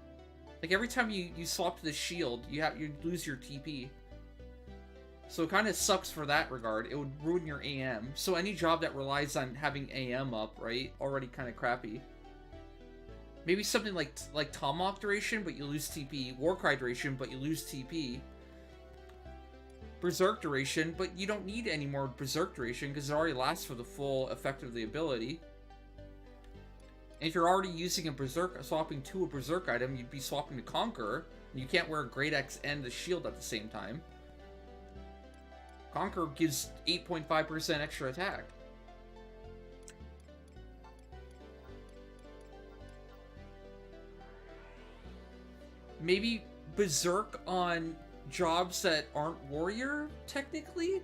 Like, every time you swap to the shield, you lose your TP. So it kind of sucks for that regard. It would ruin your AM. So any job that relies on having AM up, right? Already kind of crappy. Maybe something like Tomahawk duration, but you lose TP. Warcry duration, but you lose TP. Berserk duration, but you don't need any more Berserk duration because it already lasts for the full effect of the ability. And if you're already using a Berserk, swapping to a Berserk item, you'd be swapping to Conqueror. And you can't wear a Great Axe and the shield at the same time. Conqueror gives 8.5% extra attack. Maybe Berserk on jobs that aren't warrior, technically?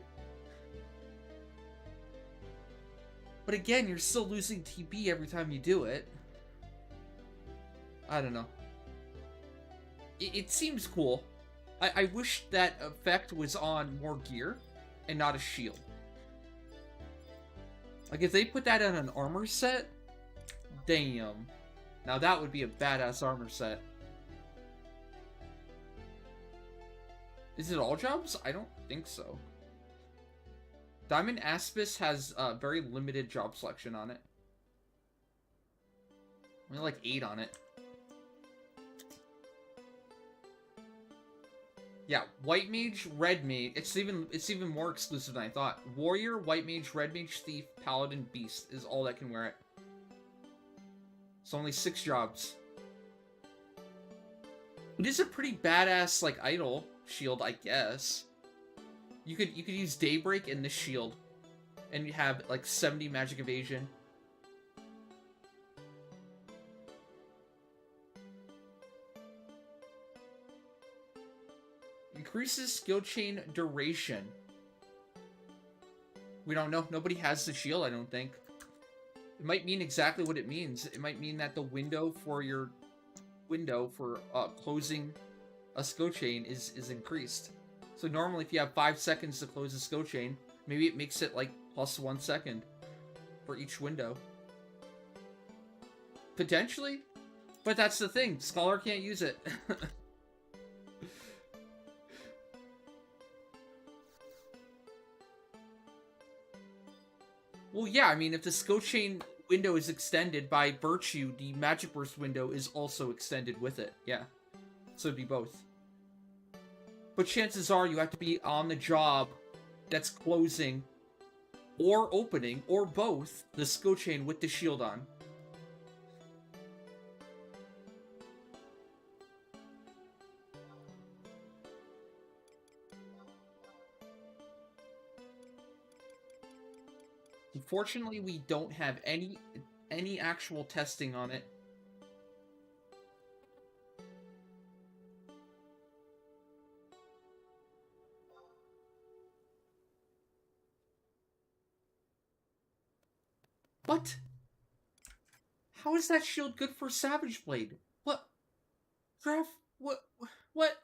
But again, you're still losing TP every time you do it. I don't know. It seems cool. I wish that effect was on more gear and not a shield. Like, if they put that on an armor set, damn. Now that would be a badass armor set. Is it all jobs? I don't think so. Diamond Aspis has very limited job selection on it. Only like 8 on it. Yeah, White Mage, Red Mage. It's even more exclusive than I thought. Warrior, White Mage, Red Mage, Thief, Paladin, Beast is all that can wear it. It's only 6 jobs. It is a pretty badass like idol shield, I guess. You could use Daybreak in this shield, and you have like 70 magic evasion. Increases skill chain duration. We don't know. Nobody has the shield, I don't think. It might mean exactly what it means. It might mean that the window for your closing a skill chain is increased. So normally if you have 5 seconds to close a skill chain, maybe it makes it like plus 1 second for each window. Potentially. But that's the thing. Scholar can't use it. Well, yeah, I mean, if the skill chain window is extended by virtue, the Magic Burst window is also extended with it. Yeah. So it'd be both. But chances are you have to be on the job that's closing or opening, or both, the skill chain with the shield on. Unfortunately, we don't have any actual testing on it. What? How is that shield good for Savage Blade? What? Graf? What? What?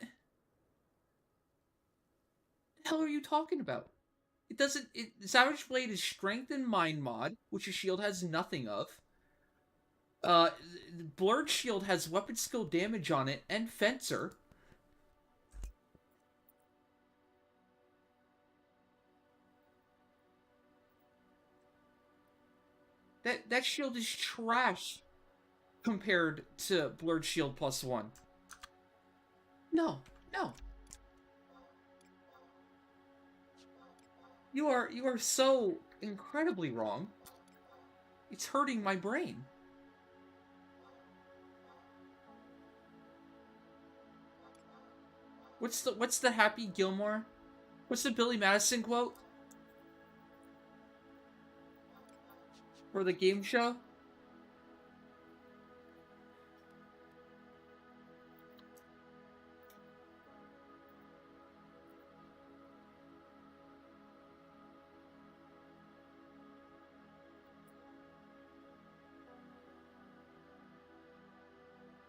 The hell are you talking about? It doesn't... Savage Blade is Strength and Mind mod, which a shield has nothing of. Blurred Shield has weapon skill damage on it, and Fencer. That shield is trash compared to Blurred Shield +1. No, no. You are so incredibly wrong. It's hurting my brain. What's the Happy Gilmore? What's the Billy Madison quote? For the game show?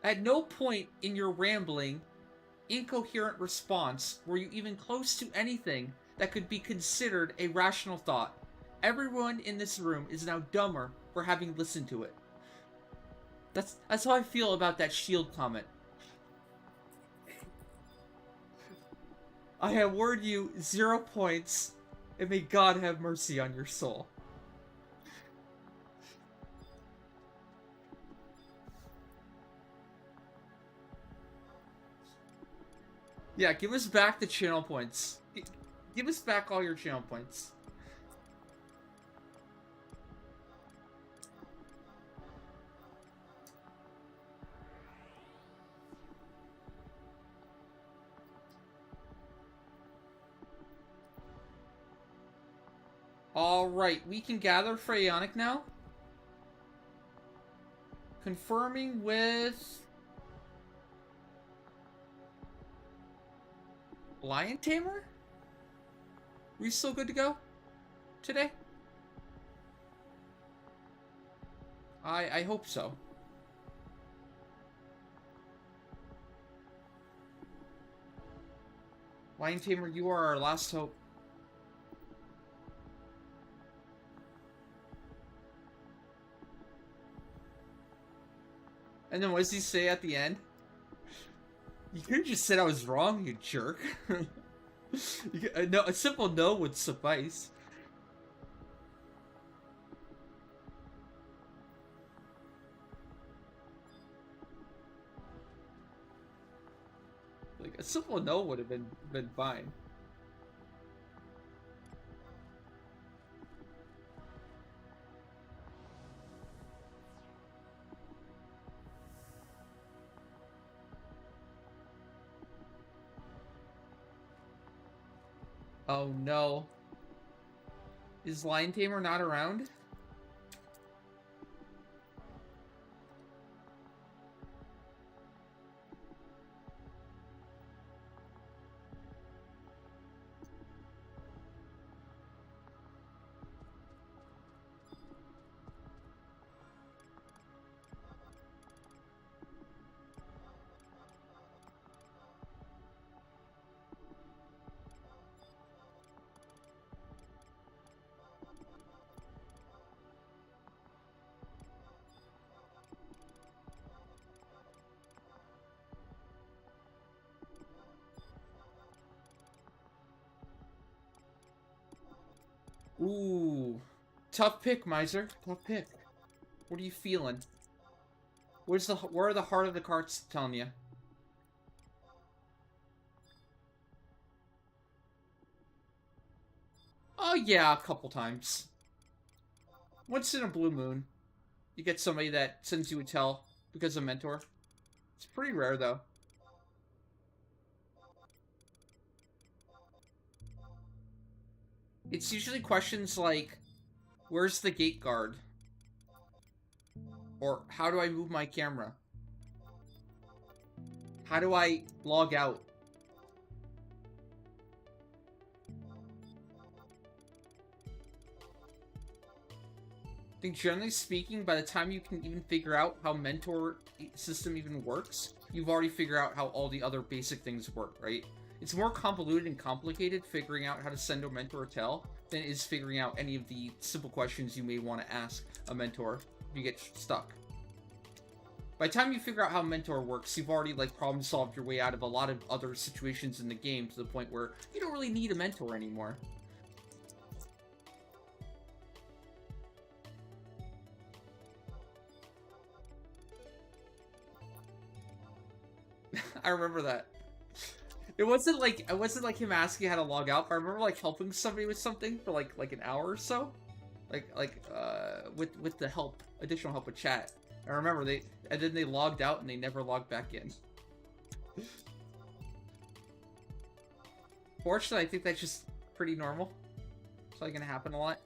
At no point in your rambling, incoherent response were you even close to anything that could be considered a rational thought. Everyone in this room is now dumber for having listened to it. That's how I feel about that shield comment. I award you 0 points, and may God have mercy on your soul. Yeah, give us back the channel points. Give us back all your channel points. Alright, we can gather for Aonic now. Confirming with... Lion Tamer? We still good to go today? I hope so. Lion Tamer, you are our last hope. And then what does he say at the end? You could have just said I was wrong, you jerk. No, a simple no would suffice. Like, a simple no would have been fine. Oh no. Is Lion Tamer not around? Ooh. Tough pick, Miser. Tough pick. What are you feeling? Where are the heart of the cards telling you? Oh yeah, a couple times. Once in a blue moon, you get somebody that sends you a tell because of mentor. It's pretty rare though. It's usually questions like, where's the gate guard? Or, how do I move my camera? How do I log out? I think generally speaking, by the time you can even figure out how mentor system even works, you've already figured out how all the other basic things work, right? It's more convoluted and complicated figuring out how to send a mentor a tell than it is figuring out any of the simple questions you may want to ask a mentor if you get stuck. By the time you figure out how mentor works, you've already like problem solved your way out of a lot of other situations in the game to the point where you don't really need a mentor anymore. I remember that. It wasn't like him asking how to log out, but I remember like helping somebody with something for like an hour or so. With the help, additional help with chat. I remember then they logged out and they never logged back in. unfortunately, I think that's just pretty normal. It's probably gonna happen a lot.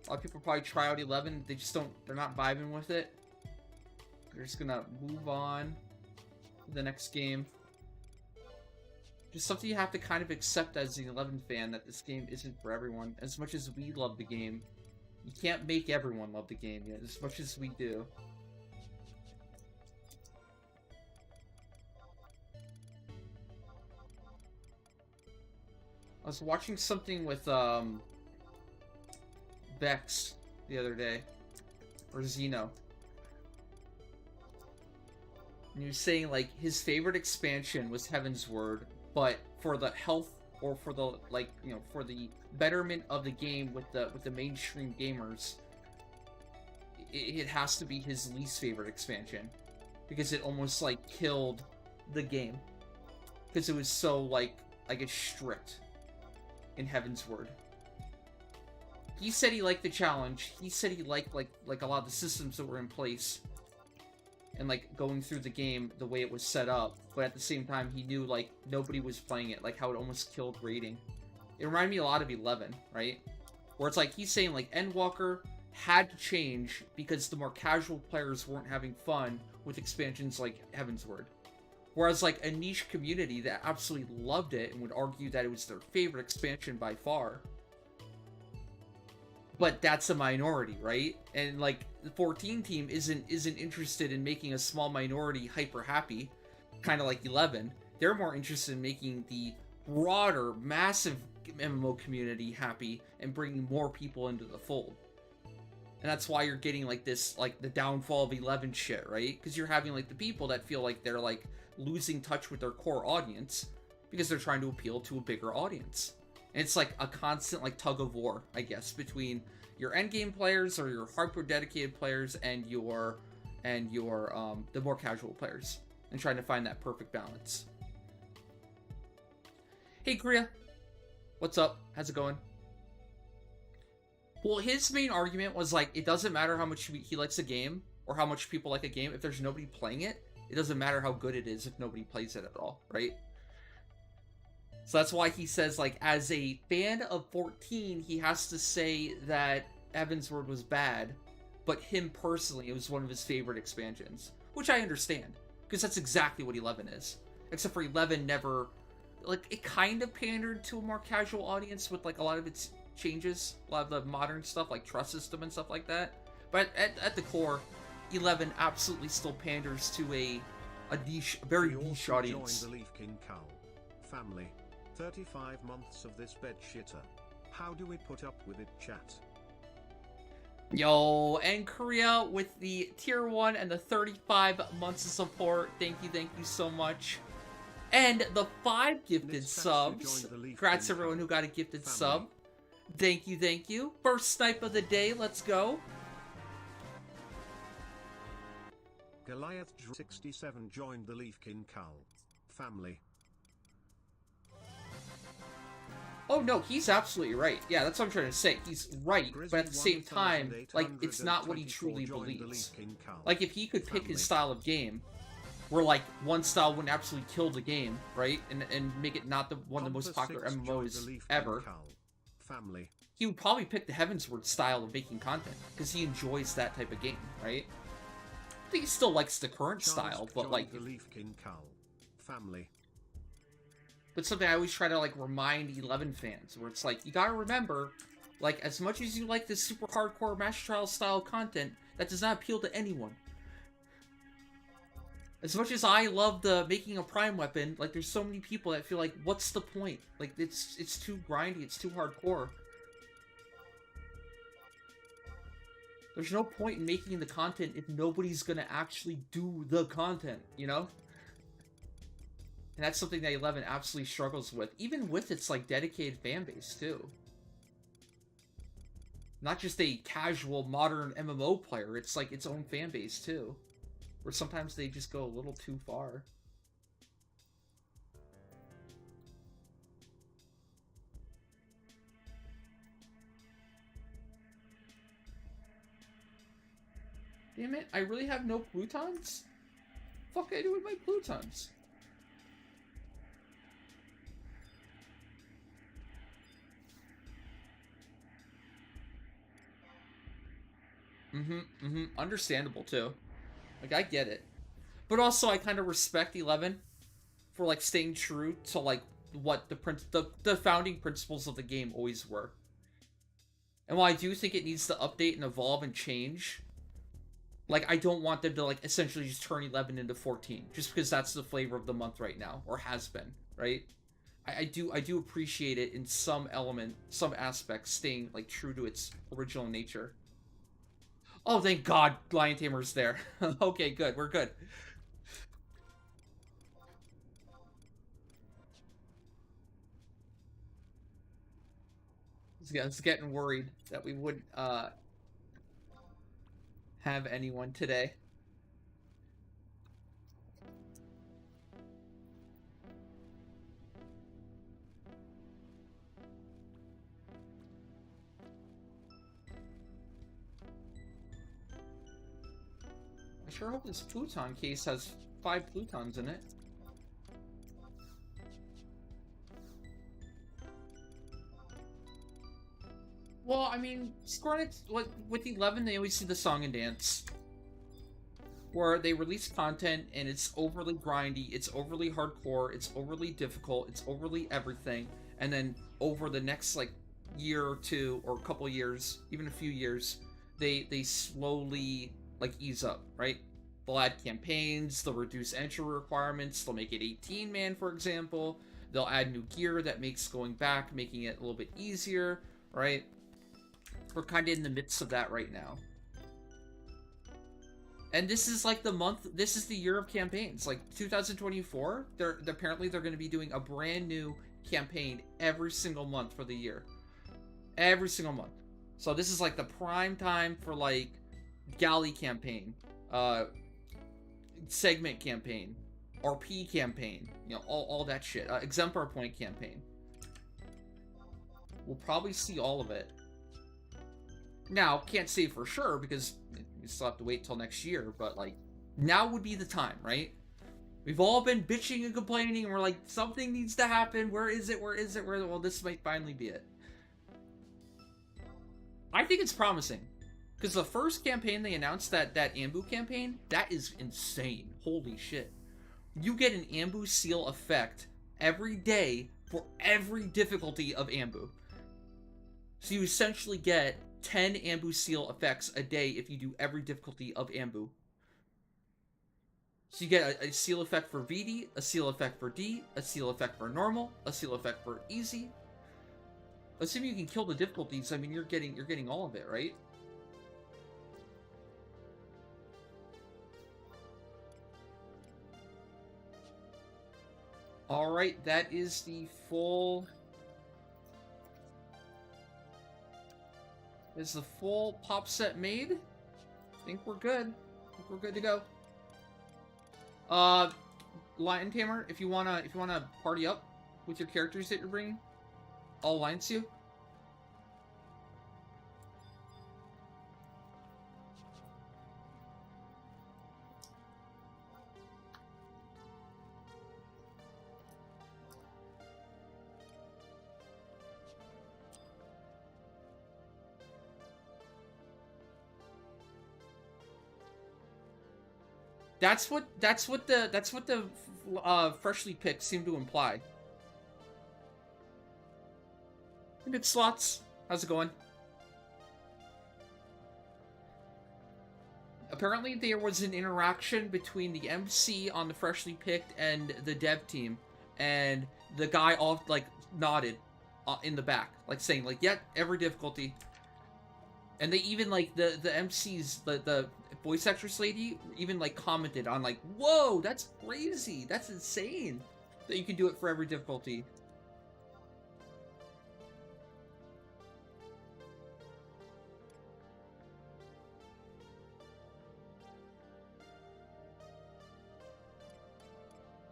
A lot of people probably try out 11. They just don't. They're not vibing with it. They're just gonna move on to the next game. Just something you have to kind of accept as an 11 fan, that this game isn't for everyone. As much as we love the game, you can't make everyone love the game yet, as much as we do. I was watching something with Vex the other day, or Xeno. And he was saying, like, his favorite expansion was Heaven's Word, but for the health, or for the, like, you know, for the betterment of the game with the mainstream gamers, it has to be his least favorite expansion, because it almost, like, killed the game, because it was so, like I guess, strict in Heaven's Word. He said he liked the challenge. He said he liked like a lot of the systems that were in place, and like going through the game the way it was set up. But at the same time, he knew like nobody was playing it, like how it almost killed raiding. It reminded me a lot of 11, right? Where it's like he's saying like Endwalker had to change because the more casual players weren't having fun with expansions like Heaven's Word. Whereas like a niche community that absolutely loved it and would argue that it was their favorite expansion by far. But that's a minority, right? And like the 14 team isn't interested in making a small minority hyper happy, kind of like 11. They're more interested in making the broader, massive MMO community happy and bringing more people into the fold. And that's why you're getting like this, like the downfall of 11 shit, right? Because you're having like the people that feel like they're like losing touch with their core audience because they're trying to appeal to a bigger audience. And it's like a constant like tug of war, I guess, between your endgame players or your hardcore dedicated players and your the more casual players, and trying to find that perfect balance. Hey Korea, what's up? How's it going? Well, his main argument was like, it doesn't matter how much he likes a game or how much people like a game. If there's nobody playing it, it doesn't matter how good it is if nobody plays it at all, right? So that's why he says, like, as a fan of 14, he has to say that Heaven's Word was bad, but him personally, it was one of his favorite expansions. Which I understand, because that's exactly what 11 is. Except for 11 never, like, it kind of pandered to a more casual audience with, like, a lot of its changes, a lot of the modern stuff, like trust system and stuff like that. But at the core, 11 absolutely still panders to a niche, a very niche audience. Join the Leaf King Cow family. 35 months of this bed shitter. How do we put up with it, chat? Yo, and Korea with the tier 1 and the 35 months of support. Thank you so much. And the 5 gifted subs. Congrats everyone who got a gifted sub. Thank you. First snipe of the day, let's go. Goliath 67 joined the Leaf King Cow family. Oh no, he's absolutely right. Yeah, that's what I'm trying to say. He's right, but at the same time, like, it's not what he truly believes. Like, if he could pick his style of game, where, like, one style wouldn't absolutely kill the game, right? And make it not one of the most popular MMOs ever, he would probably pick the Heaven's Word style of making content, because he enjoys that type of game, right? I think he still likes the current style, but, like... But something I always try to, like, remind 11 fans, where it's like, you gotta remember, like, as much as you like this super hardcore Master Trial style content, that does not appeal to anyone. As much as I love the making a prime weapon, like, there's so many people that feel like, what's the point? Like, it's too grindy, it's too hardcore. There's no point in making the content if nobody's gonna actually do the content, you know? And that's something that 11 absolutely struggles with, even with its, like, dedicated fan base, too. Not just a casual, modern MMO player, it's, like, its own fan base, too. Where sometimes they just go a little too far. Damn it, I really have no Plutons? Fuck I do with my Plutons? Understandable, too. Like, I get it. But also, I kind of respect 11 for, like, staying true to, like, what the founding principles of the game always were. And while I do think it needs to update and evolve and change, like, I don't want them to, like, essentially just turn 11 into 14, just because that's the flavor of the month right now, or has been, right? I do appreciate it in some element, some aspects, staying, like, true to its original nature. Oh, thank God, Lion Tamer's there. Okay, good, we're good. I was getting worried that we wouldn't, have anyone today. I sure hope this Pluton case has 5 Plutons in it. Well, I mean, Square Enix, like, with 11, they always see the song and dance. Where they release content, and it's overly grindy, it's overly hardcore, it's overly difficult, it's overly everything, and then over the next, like, year or two, or a couple years, even a few years, they slowly, like, ease up, right? They'll add campaigns, they'll reduce entry requirements, they'll make it 18-man, for example, they'll add new gear that makes going back, making it a little bit easier, right? We're kind of in the midst of that right now. And this is like the month, this is the year of campaigns. Like 2024, apparently they're going to be doing a brand new campaign every single month for the year. Every single month. So this is like the prime time for like galley campaign, segment campaign, RP campaign, you know, all that shit. Exemplar point campaign. We'll probably see all of it. Now, can't say for sure because you still have to wait till next year, but like, now would be the time, right? We've all been bitching and complaining, and we're like, something needs to happen. Where is it? Where is it? Well, this might finally be it. I think it's promising. Because the first campaign they announced, that Ambu campaign, that is insane. Holy shit. You get an Ambu seal effect every day for every difficulty of Ambu. So you essentially get 10 Ambu seal effects a day if you do every difficulty of Ambu. So you get a seal effect for VD, a seal effect for D, a seal effect for normal, a seal effect for easy. Assuming you can kill the difficulties, I mean you're getting all of it, right? Alright, that is the full... Is the full pop set made? I think we're good. I think we're good to go. Lion Tamer, if you wanna party up with your characters that you're bringing, I'll alliance you. That's what the freshly picked seem to imply. Mid slots, how's it going? Apparently there was an interaction between the MC on the freshly picked and the dev team, and the guy all like nodded in the back, like saying like, "Yeah, every difficulty." And they even like the MCs, the voice actress lady even like commented on like, "Whoa, that's crazy, that's insane that you can do it for every difficulty."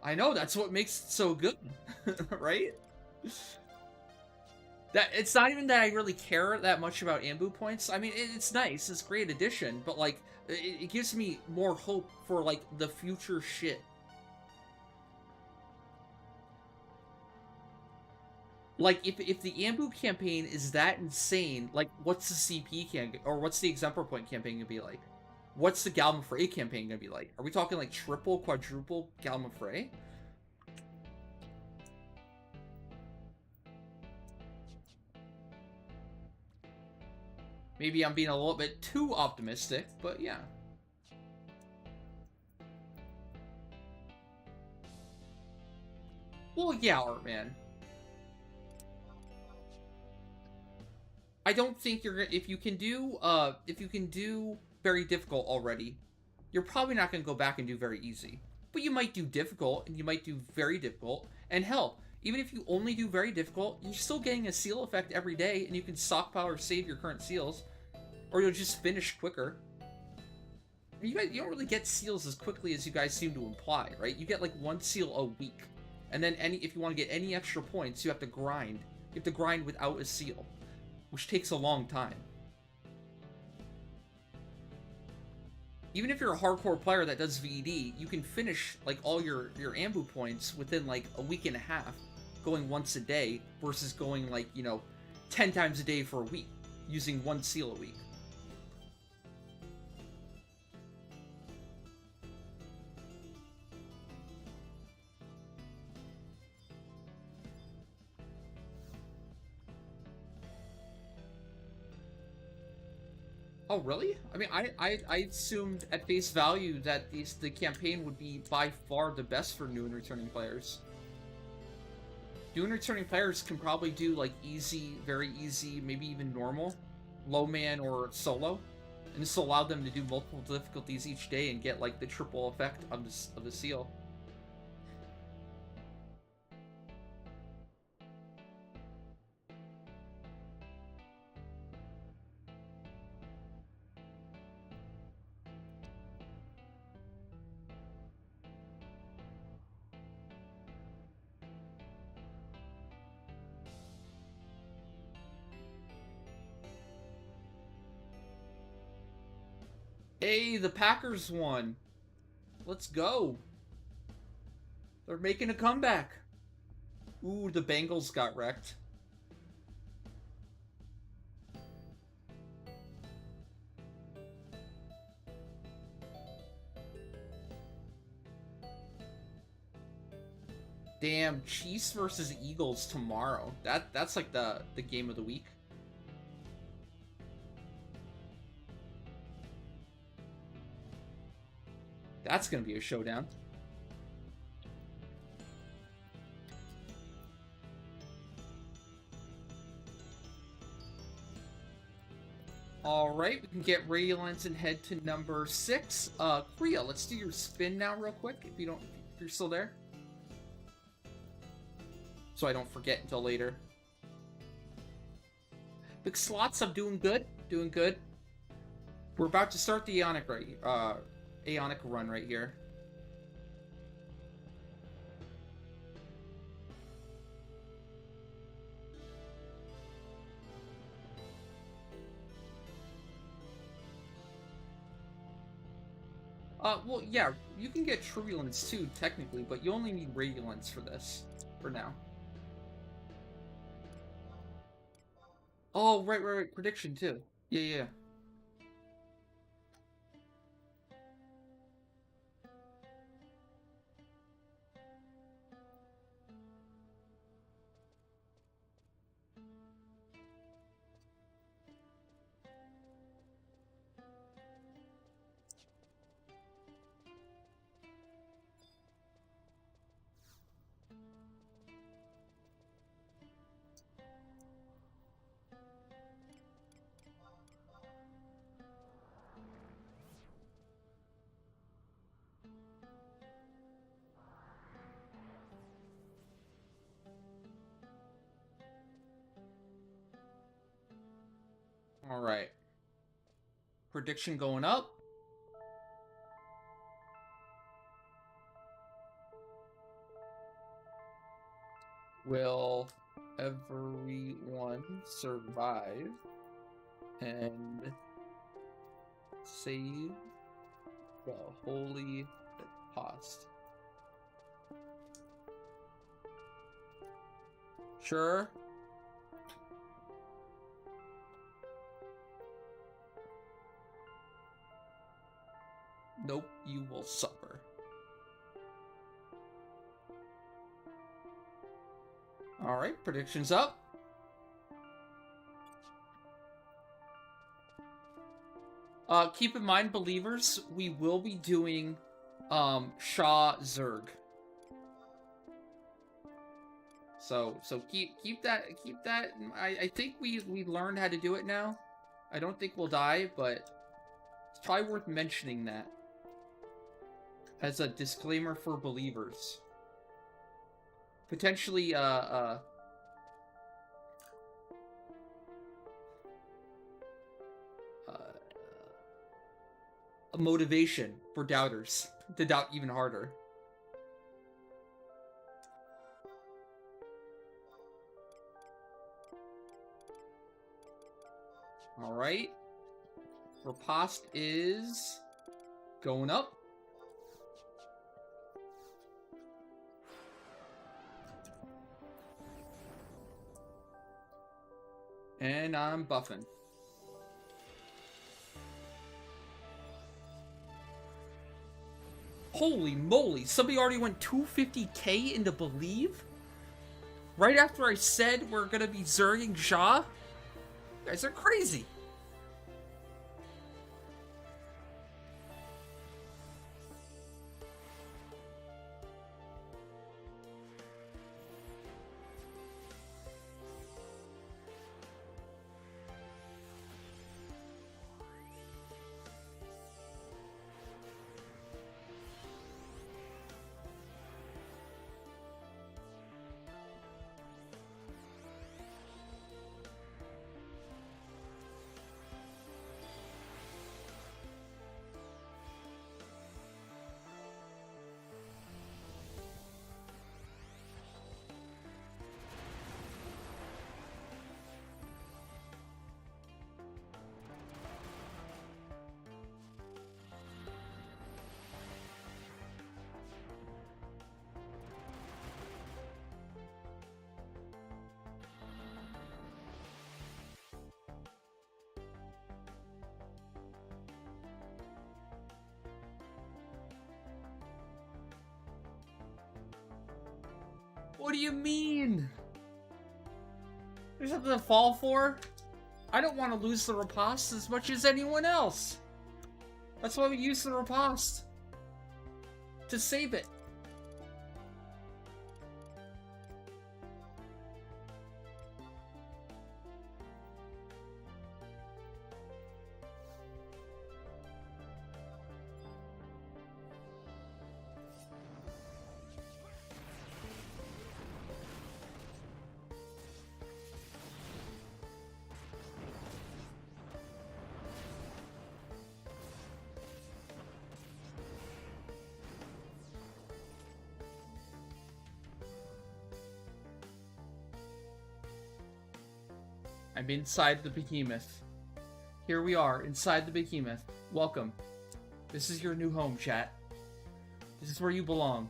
I know, that's what makes it so good, right? That it's not even that I really care that much about Ambu points. I mean, it's nice, it's a great addition, but like, it gives me more hope for like the future shit. Like, if the Ambu campaign is that insane, like, what's the CP campaign, or what's the Exemplar Point campaign gonna be like? What's the Galmafray campaign gonna be like? Are we talking, like, triple, quadruple Galmafray? Maybe I'm being a little bit too optimistic, but yeah. Well, yeah, Artman. I don't think you're gonna, if you can do very difficult already, you're probably not gonna go back and do very easy. But you might do difficult, and you might do very difficult, and hell, even if you only do very difficult, you're still getting a seal effect every day, and you can stockpile or save your current seals, or you'll just finish quicker. You don't really get seals as quickly as you guys seem to imply, right? You get like 1 seal a week, and then if you want to get any extra points, you have to grind. You have to grind without a seal, which takes a long time. Even if you're a hardcore player that does VED, you can finish like all your Ambu points within like a week and a half, going once a day versus going like, you know, 10 times a day for a week, using 1 seal a week. Oh, really? I mean, I assumed at face value that the campaign would be by far the best for new and returning players. New and returning players can probably do, like, easy, very easy, maybe even normal, low man, or solo. And this will allow them to do multiple difficulties each day and get, like, the triple effect of the seal. Hey, the Packers won. Let's go. They're making a comeback. Ooh, the Bengals got wrecked. Damn, Chiefs versus Eagles tomorrow. That's like the game of the week. That's gonna be a showdown. Alright, we can get Radiolence and head to number 6. Kriya, let's do your spin now real quick, if you're still there. So I don't forget until later. Big slots, I'm doing good. Doing good. We're about to start the Aonic run right here. Well, yeah, you can get Turbulence too, technically, but you only need Radiolence for this, for now. Oh, right, prediction too. Yeah. Alright. Prediction going up. Will everyone survive and save the holy cost? Sure. Nope, you will suffer. Alright, predictions up. Keep in mind, believers, we will be doing Shaw Zerg. So keep that I think we learned how to do it now. I don't think we'll die, but it's probably worth mentioning that as a disclaimer for believers. Potentially a motivation for doubters to doubt even harder. All right. Riposte is going up. And I'm buffing. Holy moly, somebody already went 250k into Believe? Right after I said we're gonna be zerging Shaw? You guys are crazy. What do you mean? There's something to fall for? I don't want to lose the riposte as much as anyone else. That's why we use the riposte. To save it. I'm inside the behemoth. Here we are, inside the behemoth. Welcome. This is your new home, chat. This is where you belong.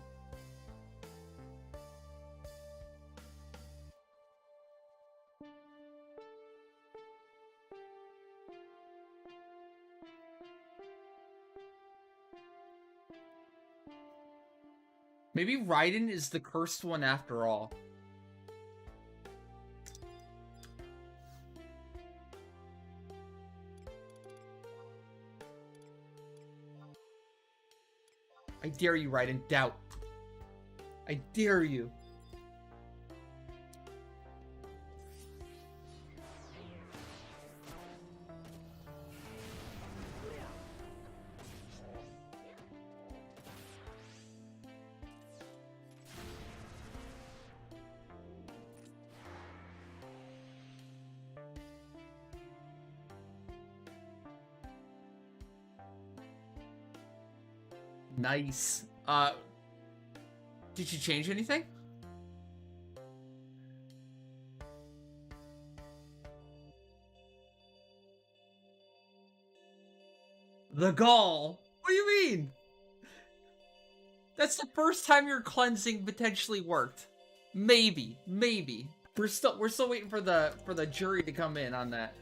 Maybe Raiden is the cursed one after all. I dare you, Raiden. Doubt. I dare you. Nice. Did you change anything? The gall? What do you mean? That's the first time your cleansing potentially worked. Maybe. We're still waiting for the jury to come in on that.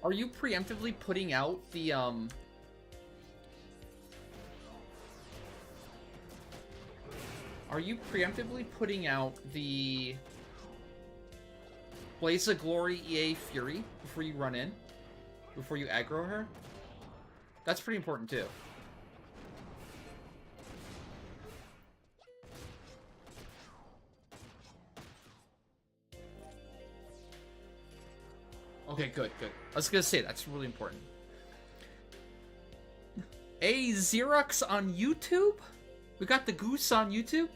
Are you preemptively putting out the, Are you preemptively putting out the Blaze of Glory EA Fury before you run in? Before you aggro her? That's pretty important too. Okay, good, good. I was gonna say, that's really important. A Xerox on YouTube? We got the goose on YouTube?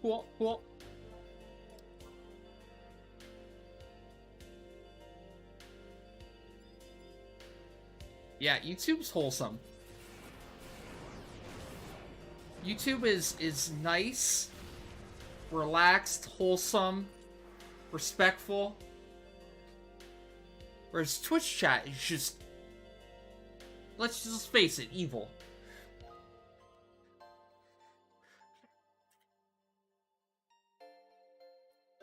Cool, cool. Yeah, YouTube's wholesome. YouTube is nice, relaxed, wholesome, respectful. Whereas Twitch chat is just, let's just face it, evil.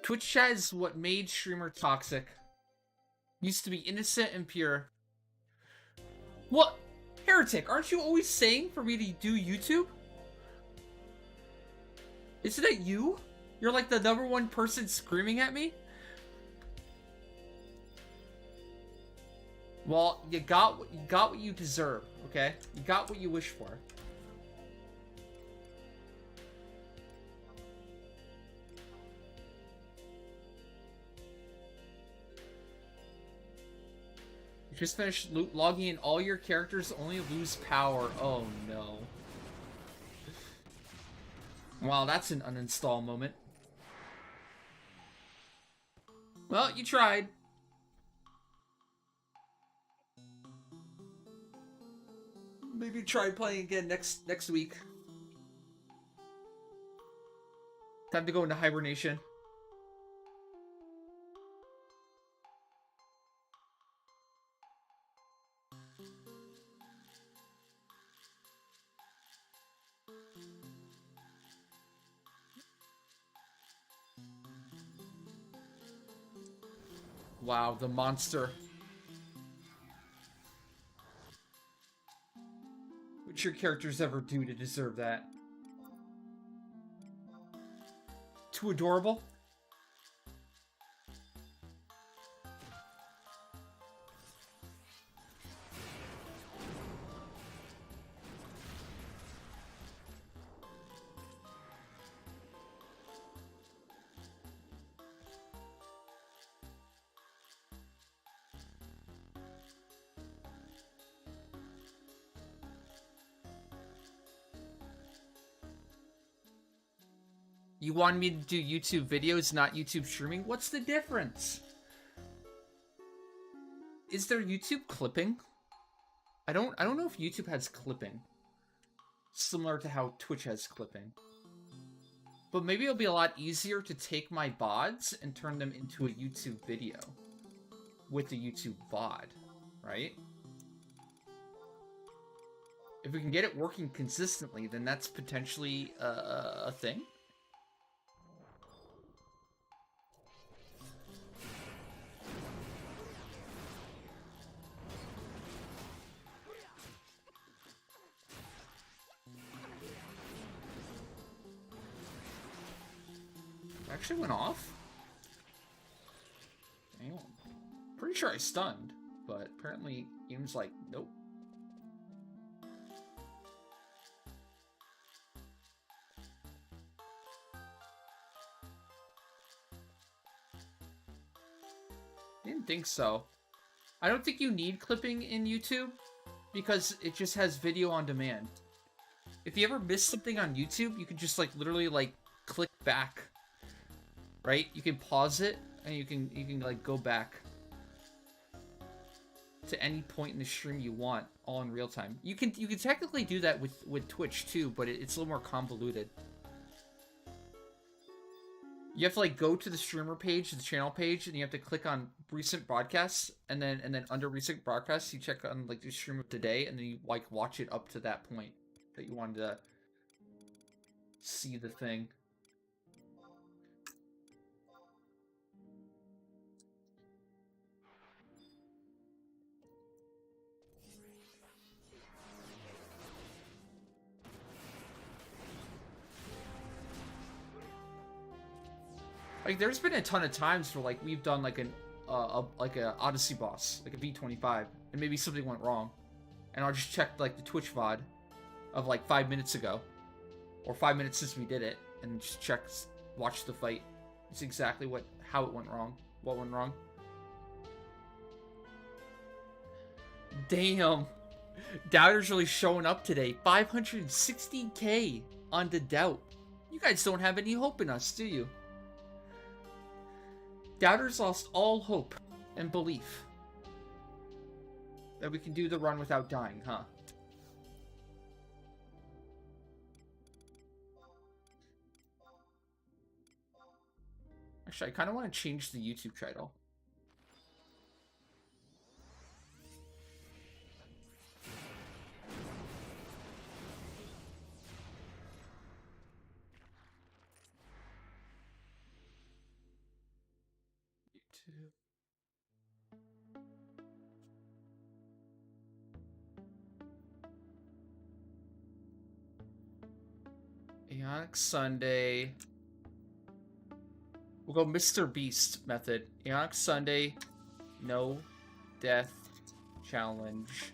Twitch chat is what made streamer toxic. Used to be innocent and pure. What? Heretic, aren't you always saying for me to do YouTube? Isn't it you? You're like the #1 person screaming at me? Well, you got what you deserve, okay? You got what you wish for. You just finished logging in all your characters, only lose power. Oh no. Wow, that's an uninstall moment. Well, you tried. Maybe try playing again next week. Time to go into hibernation. Wow, the monster. What'd your characters ever do to deserve that? Too adorable? You want me to do YouTube videos, not YouTube streaming? What's the difference? Is there YouTube clipping? I don't know if YouTube has clipping. Similar to how Twitch has clipping. But maybe it'll be a lot easier to take my VODs and turn them into a YouTube video. With the YouTube VOD, right? If we can get it working consistently, then that's potentially a thing. Actually went off? Hang on. Pretty sure I stunned, but apparently game's like, nope. Didn't think so. I don't think you need clipping in YouTube because it just has video on demand. If you ever miss something on YouTube, you can just like literally like click back. Right? You can pause it and you can like go back to any point in the stream you want, all in real time. You can technically do that with Twitch too, but it's a little more convoluted. You have to like go to the streamer page, the channel page, and you have to click on recent broadcasts, and then under recent broadcasts, you check on like the stream of today, and then you like watch it up to that point that you wanted to see the thing. Like, there's been a ton of times where, like, we've done, like, like a Odyssey boss, like a V25, and maybe something went wrong. And I'll just check, like, the Twitch VOD of, like, 5 minutes ago. Or 5 minutes since we did it, and just watch the fight. It's exactly how it went wrong. What went wrong. Damn. Doubter's really showing up today. 560k on the Doubt. You guys don't have any hope in us, do you? Doubters lost all hope and belief that we can do the run without dying, huh? Actually, I kind of want to change the YouTube title. Aonic Sunday. We'll go Mr. Beast method. Aonic Sunday, no death challenge.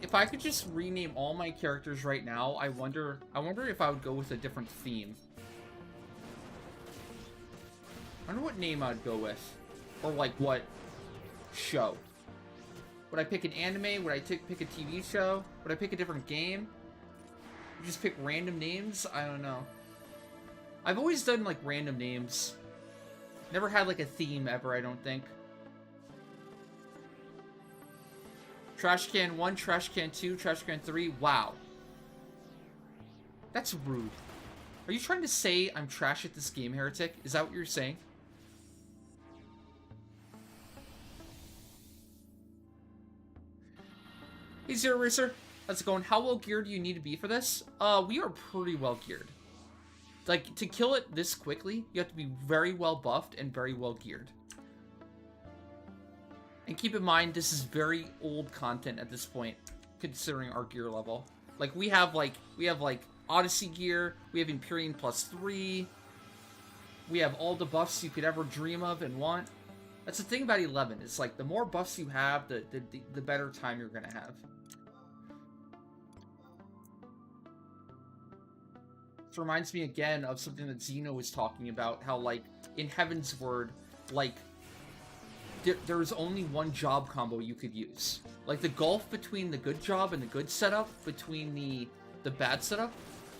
If I could just rename all my characters right now, I wonder if I would go with a different theme. I wonder what name I'd go with. Or like what show. Would I pick an anime? Would I pick a TV show? Would I pick a different game? Just pick random names? I don't know. I've always done like random names. Never had like a theme ever, I don't think. Trash can 1, trash can 2, trash can 3. Wow. That's rude. Are you trying to say I'm trash at this game, Heretic? Is that what you're saying? Hey, Zero Racer. How's it going? How well geared do you need to be for this? We are pretty well geared. Like, to kill it this quickly, you have to be very well buffed and very well geared. And keep in mind, this is very old content at this point, considering our gear level. Like, we have Odyssey gear, we have Empyrean +3, we have all the buffs you could ever dream of and want. That's the thing about 11, it's like, the more buffs you have, the better time you're gonna have. This reminds me again of something that Xeno was talking about, how, like, in Heaven's Word, like, there's only one job combo you could use. Like, the gulf between the good job and the good setup, between the bad setup,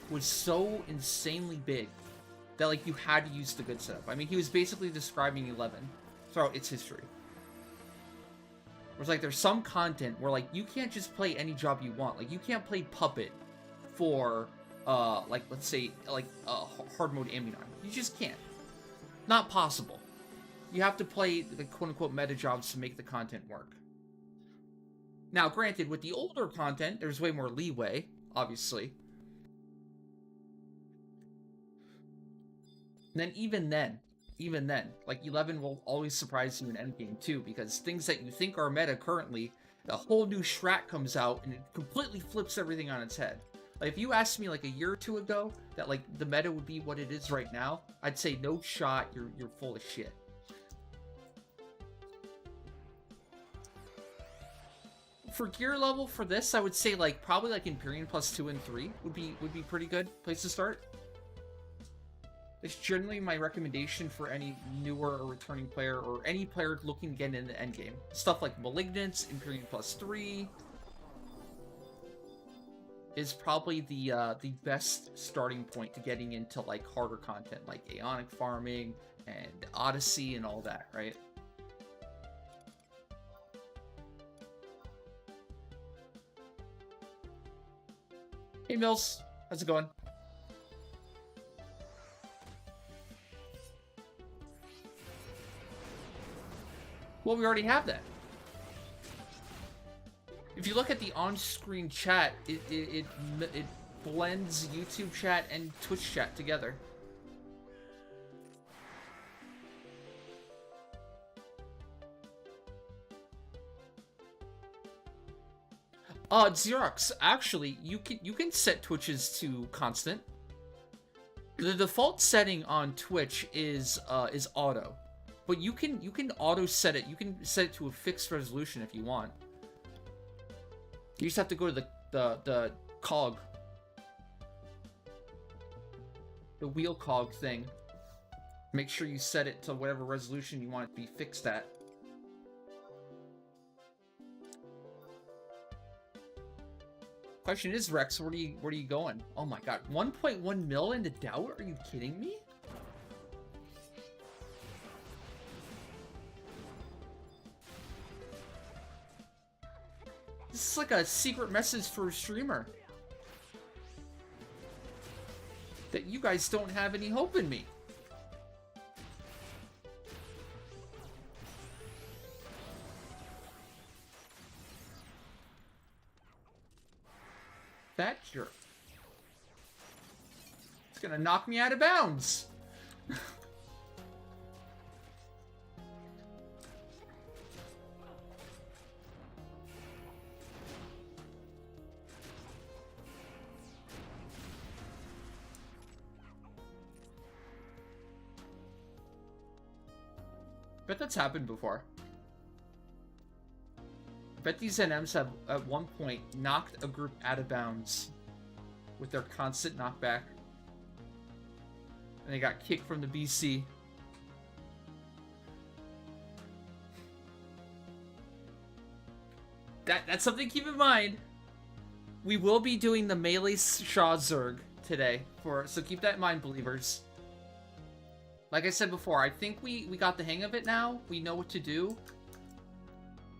was so insanely big that, like, you had to use the good setup. I mean, he was basically describing 11 throughout its history. Whereas, like, there's some content where, like, you can't just play any job you want. Like, you can't play Puppet for, like, let's say, like, hard mode Ambunon. You just can't. Not possible. You have to play the quote-unquote meta jobs to make the content work. Now, granted, with the older content, there's way more leeway, obviously. And then, even then, like, 11 will always surprise you in endgame, too, because things that you think are meta currently, a whole new strat comes out, and it completely flips everything on its head. Like, if you asked me like a year or two ago that like the meta would be what it is right now, I'd say no shot, you're full of shit. For gear level for this, I would say like probably like Empyrean +2 and 3 would be pretty good place to start. It's generally my recommendation for any newer or returning player or any player looking to get into the endgame. Stuff like Malignance, Empyrean +3 is probably the best starting point to getting into like harder content like Aonic farming and Odyssey and all that, right? Hey Mills, how's it going? Well, we already have that. If you look at the on-screen chat, it blends YouTube chat and Twitch chat together. Xerox, actually, you can set Twitches to constant. The default setting on Twitch is auto. But you can auto set it. You can set it to a fixed resolution if you want. You just have to go to the cog. The wheel cog thing. Make sure you set it to whatever resolution you want it to be fixed at. Question is, Rex, where are you going? Oh my god, 1.1 mil into doubt? Are you kidding me? This is like a secret message for a streamer. That you guys don't have any hope in me. That jerk. It's gonna knock me out of bounds. Bet that's happened before. Bet these NMs have, at one point, knocked a group out of bounds with their constant knockback. And they got kicked from the BC. That's something to keep in mind. We will be doing the melee Shaw Zerg today, so keep that in mind, believers. Like I said before, I think we got the hang of it now. We know what to do.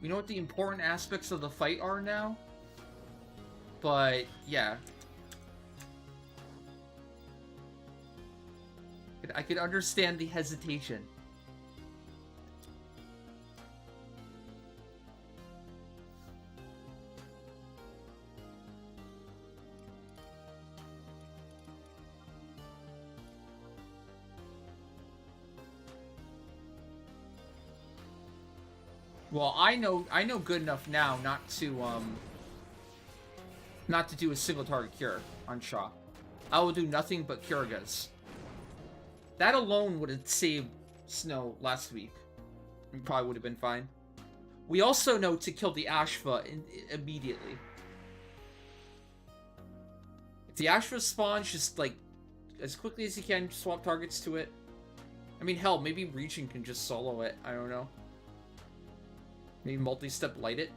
We know what the important aspects of the fight are now. But, yeah. I could understand the hesitation. Well, I know good enough now not to do a single target cure on Shaw. I will do nothing but Kiragas. That alone would have saved Snow last week. It probably would have been fine. We also know to kill the Ashva immediately. If the Ashva spawns, just like as quickly as you can, swap targets to it. I mean, hell, maybe Region can just solo it. I don't know. Maybe multi-step light it.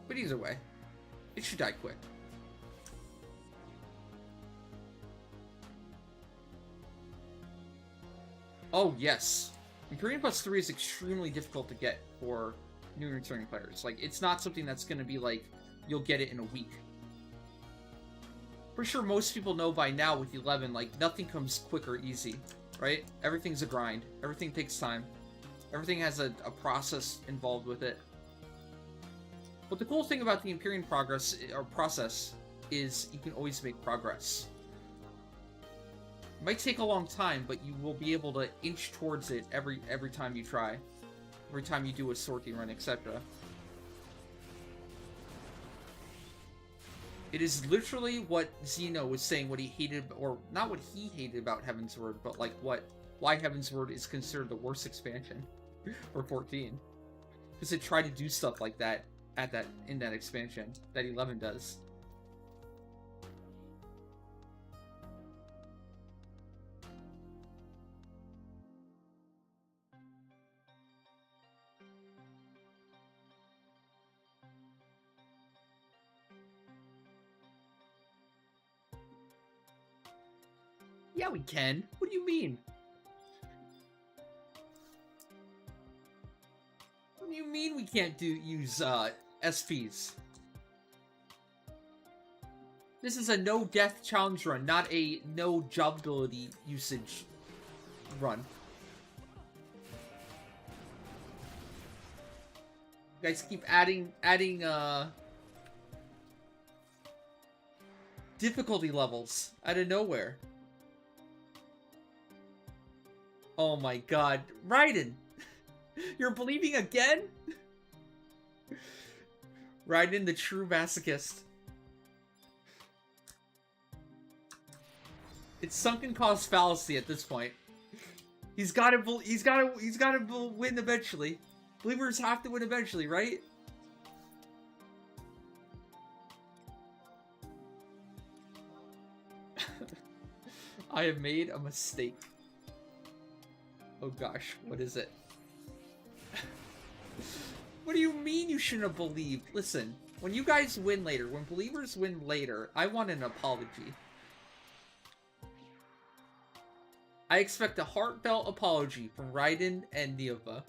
But either way, it should die quick. Oh, yes. Empyrean +3 is extremely difficult to get for new returning players. Like, it's not something that's going to be like, you'll get it in a week. For sure most people know by now with 11, like, nothing comes quick or easy, right? Everything's a grind. Everything takes time. Everything has a process involved with it. But the cool thing about the Empyrean process is you can always make progress. It might take a long time, but you will be able to inch towards it every time you try. every time you do a sortie run, etc. It is literally what Xeno was saying, what he hated, or not what he hated about Heaven's Word, but like why Heaven's Word is considered the worst expansion for 14. Because it tried to do stuff like that in that expansion that 11 does. Yeah, we can. What do you mean? What do you mean we can't use SPs? This is a no-death challenge run, not a no job ability usage run. You guys keep adding difficulty levels out of nowhere. Oh my god. Raiden! You're believing again? Raiden, the true masochist. It's sunken cost fallacy at this point. He's gotta win eventually. Believers have to win eventually, right? I have made a mistake. Oh gosh, what is it? What do you mean you shouldn't have believed? Listen, when you guys win later, when believers win later, I want an apology. I expect a heartfelt apology from Raiden and Neva.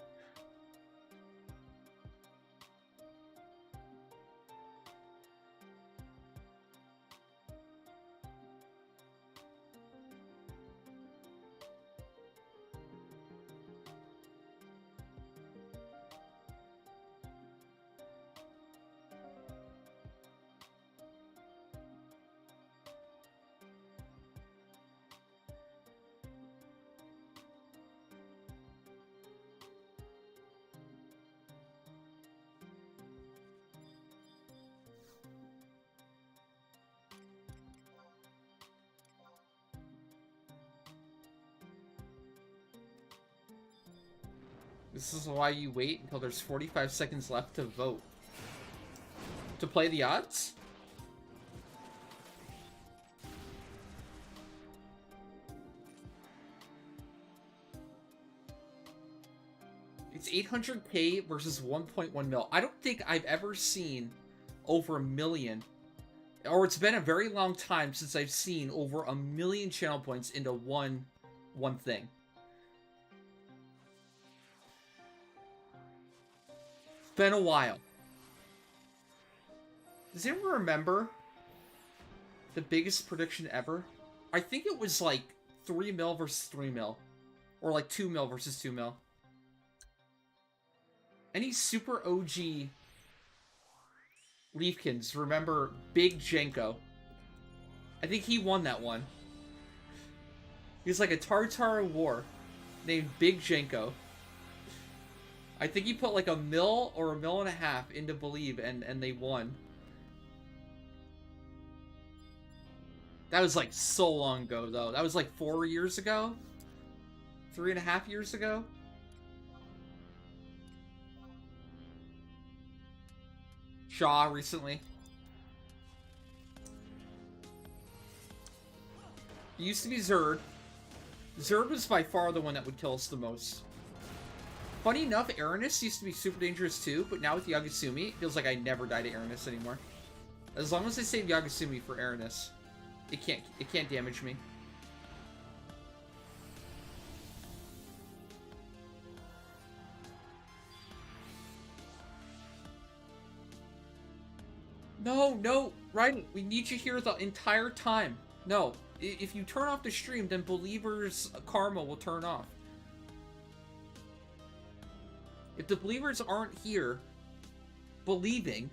This is why you wait until there's 45 seconds left to vote. To play the odds? It's 800k versus 1.1 mil. I don't think I've ever seen over 1 million. Or it's been a very long time since I've seen over 1 million channel points into one thing. Been a while. Does anyone remember the biggest prediction ever? I think it was like 3 mil versus 3 mil. Or like 2 mil versus 2 mil. Any super OG Leafkins remember Big Jenko? I think he won that one. He was like a Tartar war named Big Jenko. I think he put like 1 mil or 1.5 mil into Believe and they won. That was like so long ago though. That was like 4 years ago? 3.5 years ago? Shaw recently. It used to be Zerd. Zerd was by far the one that would kill us the most. Funny enough, Aranis used to be super dangerous too, but now with Yagasumi, it feels like I never die to Aranis anymore. As long as I save Yagasumi for Aranis, it can't damage me. No, Raiden, we need you here the entire time. No, if you turn off the stream, then Believer's karma will turn off. If the believers aren't here believing,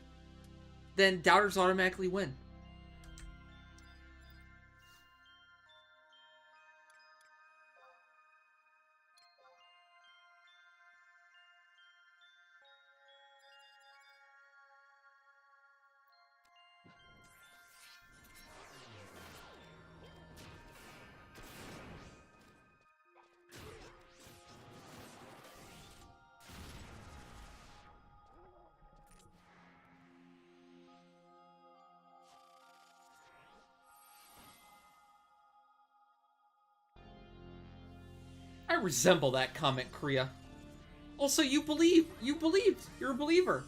then doubters automatically win. I resemble that comment, Kriya. Also, you believe. You believed. You're a believer.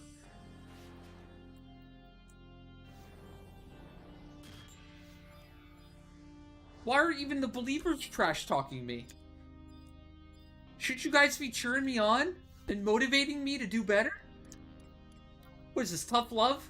Why are even the believers trash-talking me? Should you guys be cheering me on and motivating me to do better? What is this, tough love?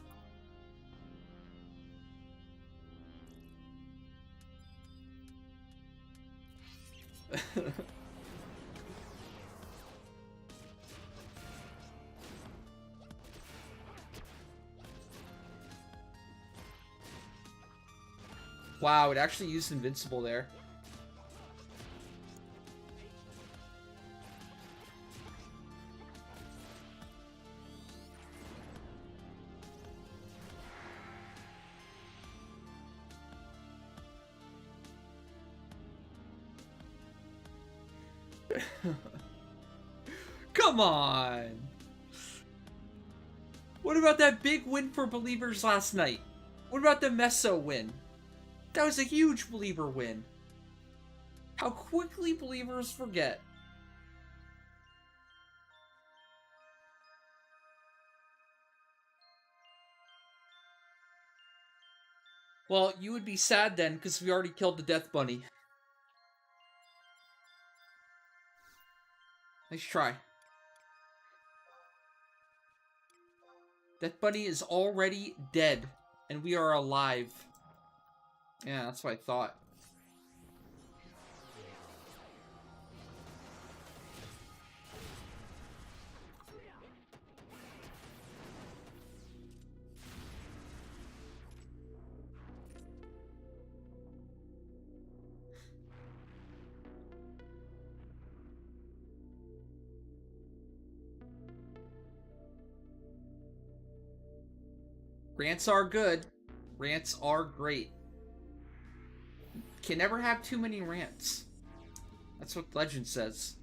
Wow, it actually used Invincible there. Come on! What about that big win for believers last night? What about the Meso win? That was a huge believer win. How quickly believers forget. Well, you would be sad then, because we already killed the Death Bunny. Nice try. Death Bunny is already dead, and we are alive. Yeah, that's what I thought. Rants are good. Rants are great. Can never have too many rants. That's what legend says.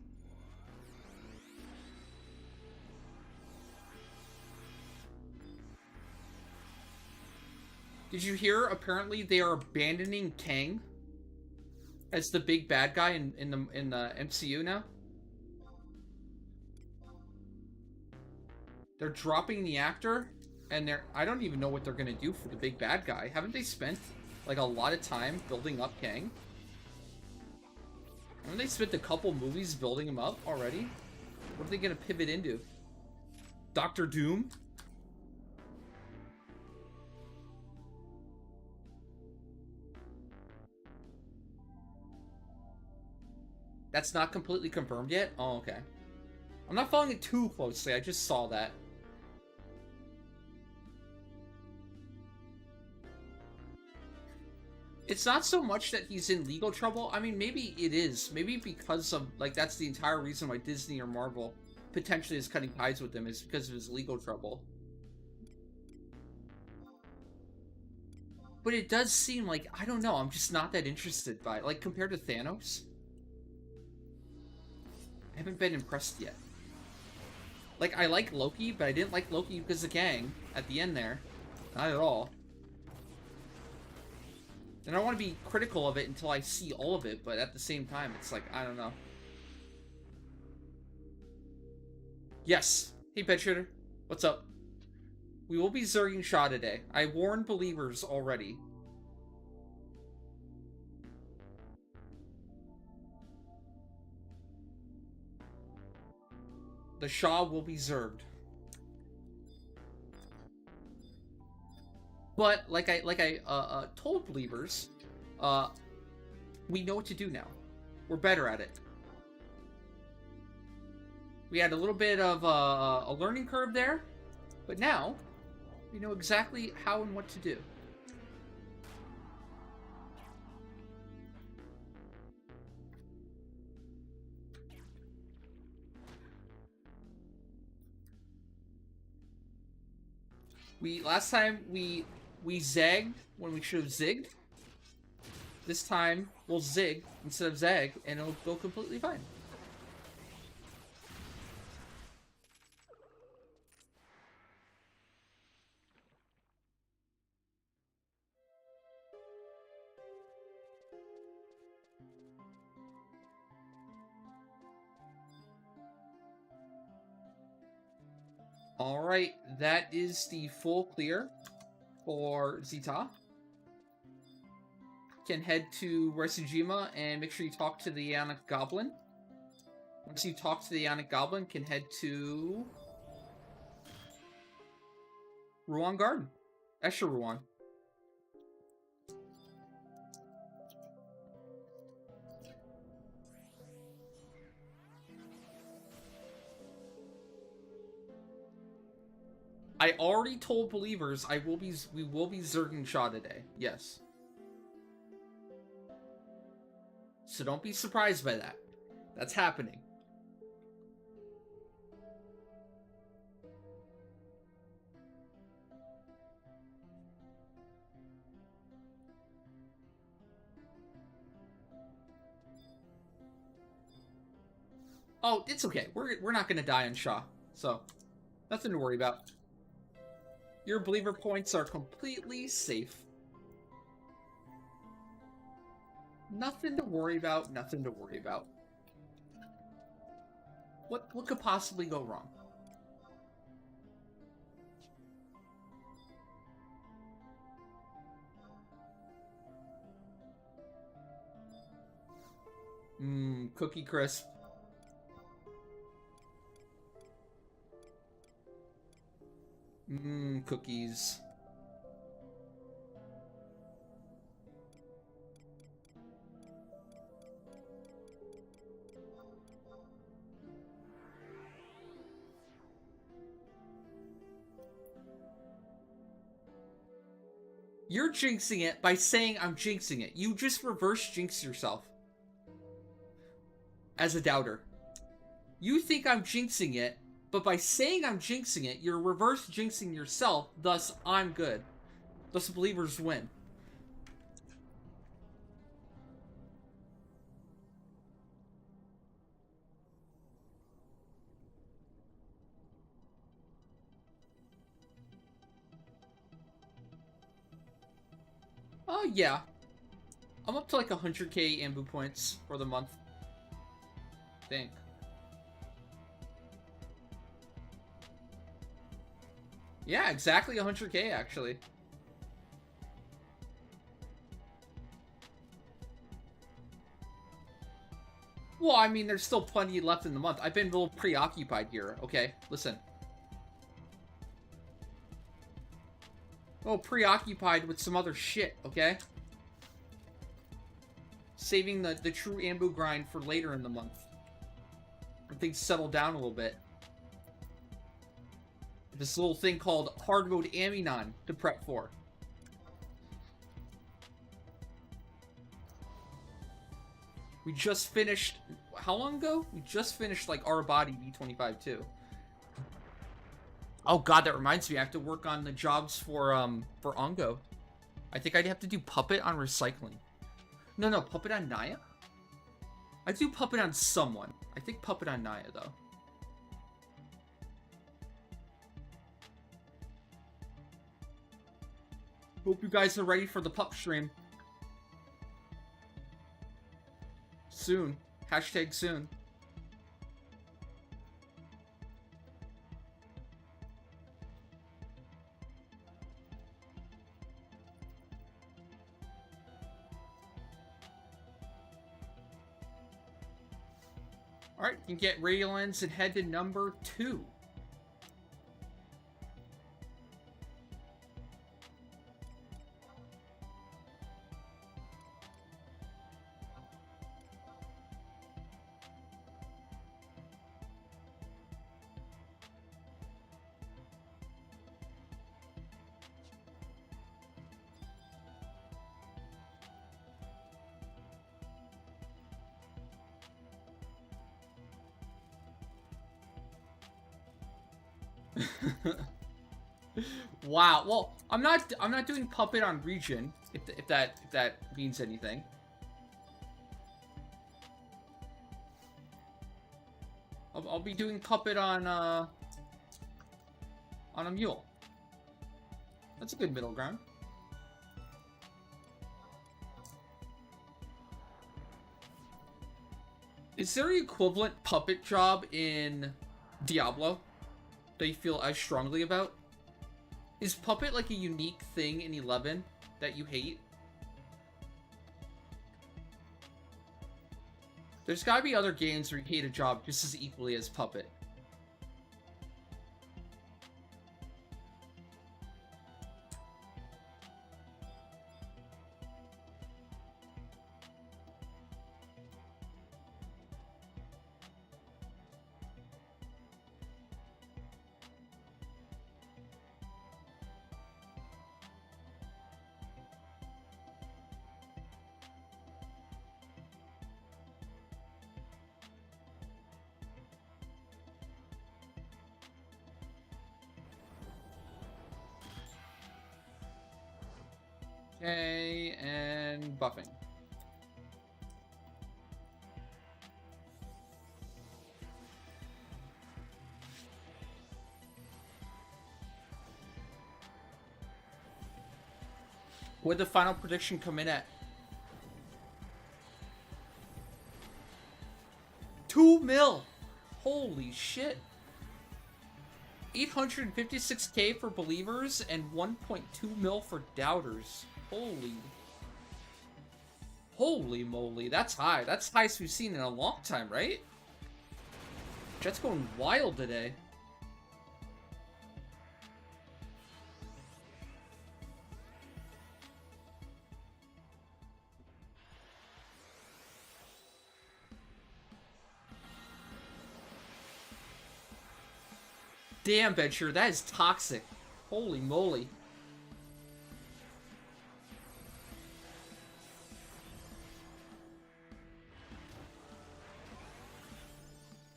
Did you hear? Apparently they are abandoning Kang as the big bad guy in the MCU now. They're dropping the actor, and I don't even know what they're gonna do for the big bad guy. Haven't they spent like a lot of time building up Kang? Haven't they spent a couple movies building him up already? What are they gonna pivot into? Doctor Doom? That's not completely confirmed yet? Oh, okay. I'm not following it too closely, I just saw that. It's not so much that he's in legal trouble. I mean, maybe it is. Maybe because of, like, that's the entire reason why Disney or Marvel potentially is cutting ties with him, is because of his legal trouble. But it does seem like, I don't know, I'm just not that interested by it. Like, compared to Thanos, I haven't been impressed yet. Like, I like Loki, but I didn't like Loki because of Kang at the end there. Not at all. And I don't want to be critical of it until I see all of it, but at the same time, it's like, I don't know. Yes. Hey, Pet Shooter. What's up? We will be zerging Shaw today. I warned believers already. The Shaw will be zerged. But like I told believers, we know what to do now. We're better at it. We had a little bit of a learning curve there, but now we know exactly how and what to do. Last time we zagged when we should have zigged. This time we'll zig instead of zag, and it'll go completely fine. Alright, that is the full clear for Zita. Can head to Resujima and make sure you talk to the Aonic Goblin. Once you talk to the Aonic Goblin, can head to Ruan Garden. Escher Ruan. I already told believers we will be Zerging Shaw today. Yes. So don't be surprised by that. That's happening. Oh, it's okay. We're not gonna die on Shaw, so nothing to worry about. Your believer points are completely safe. Nothing to worry about. Nothing to worry about. What could possibly go wrong? Cookie Crisp. Cookies. You're jinxing it by saying I'm jinxing it. You just reverse jinx yourself. As a doubter. You think I'm jinxing it, but by saying I'm jinxing it, you're reverse jinxing yourself, thus I'm good. Thus believers win. Oh, yeah. I'm up to like 100k Ambu points for the month. I think. Yeah, exactly 100k actually. Well, I mean, there's still plenty left in the month. I've been a little preoccupied here, okay? Listen. A little preoccupied with some other shit, okay? Saving the true Ambu grind for later in the month. When things settle down a little bit. This little thing called hard mode Aminon to prep for. We just finished... How long ago? We just finished, like, our body V25 too. Oh god, that reminds me. I have to work on the jobs for Ongo. I think I'd have to do Puppet on Recycling. No, Puppet on Naya? I do Puppet on someone. I think Puppet on Naya, though. Hope you guys are ready for the pup stream. Soon. Hashtag soon. Alright, you can get Radio Lens and head to number 2. Wow. Well, I'm not doing Puppet on region if that means anything. I'll be doing Puppet on a mule. That's a good middle ground. Is there an equivalent Puppet job in Diablo? that you feel as strongly about? Is Puppet like a unique thing in 11 that you hate? There's gotta be other games where you hate a job just as equally as Puppet. Okay, and buffing. What'd the final prediction come in at? 2 mil! Holy shit. 856k for believers and 1.2 mil for doubters. Holy moly, that's high. That's the highest we've seen in a long time, right? Jet's going wild today. Damn, Bencher, that is toxic. Holy moly.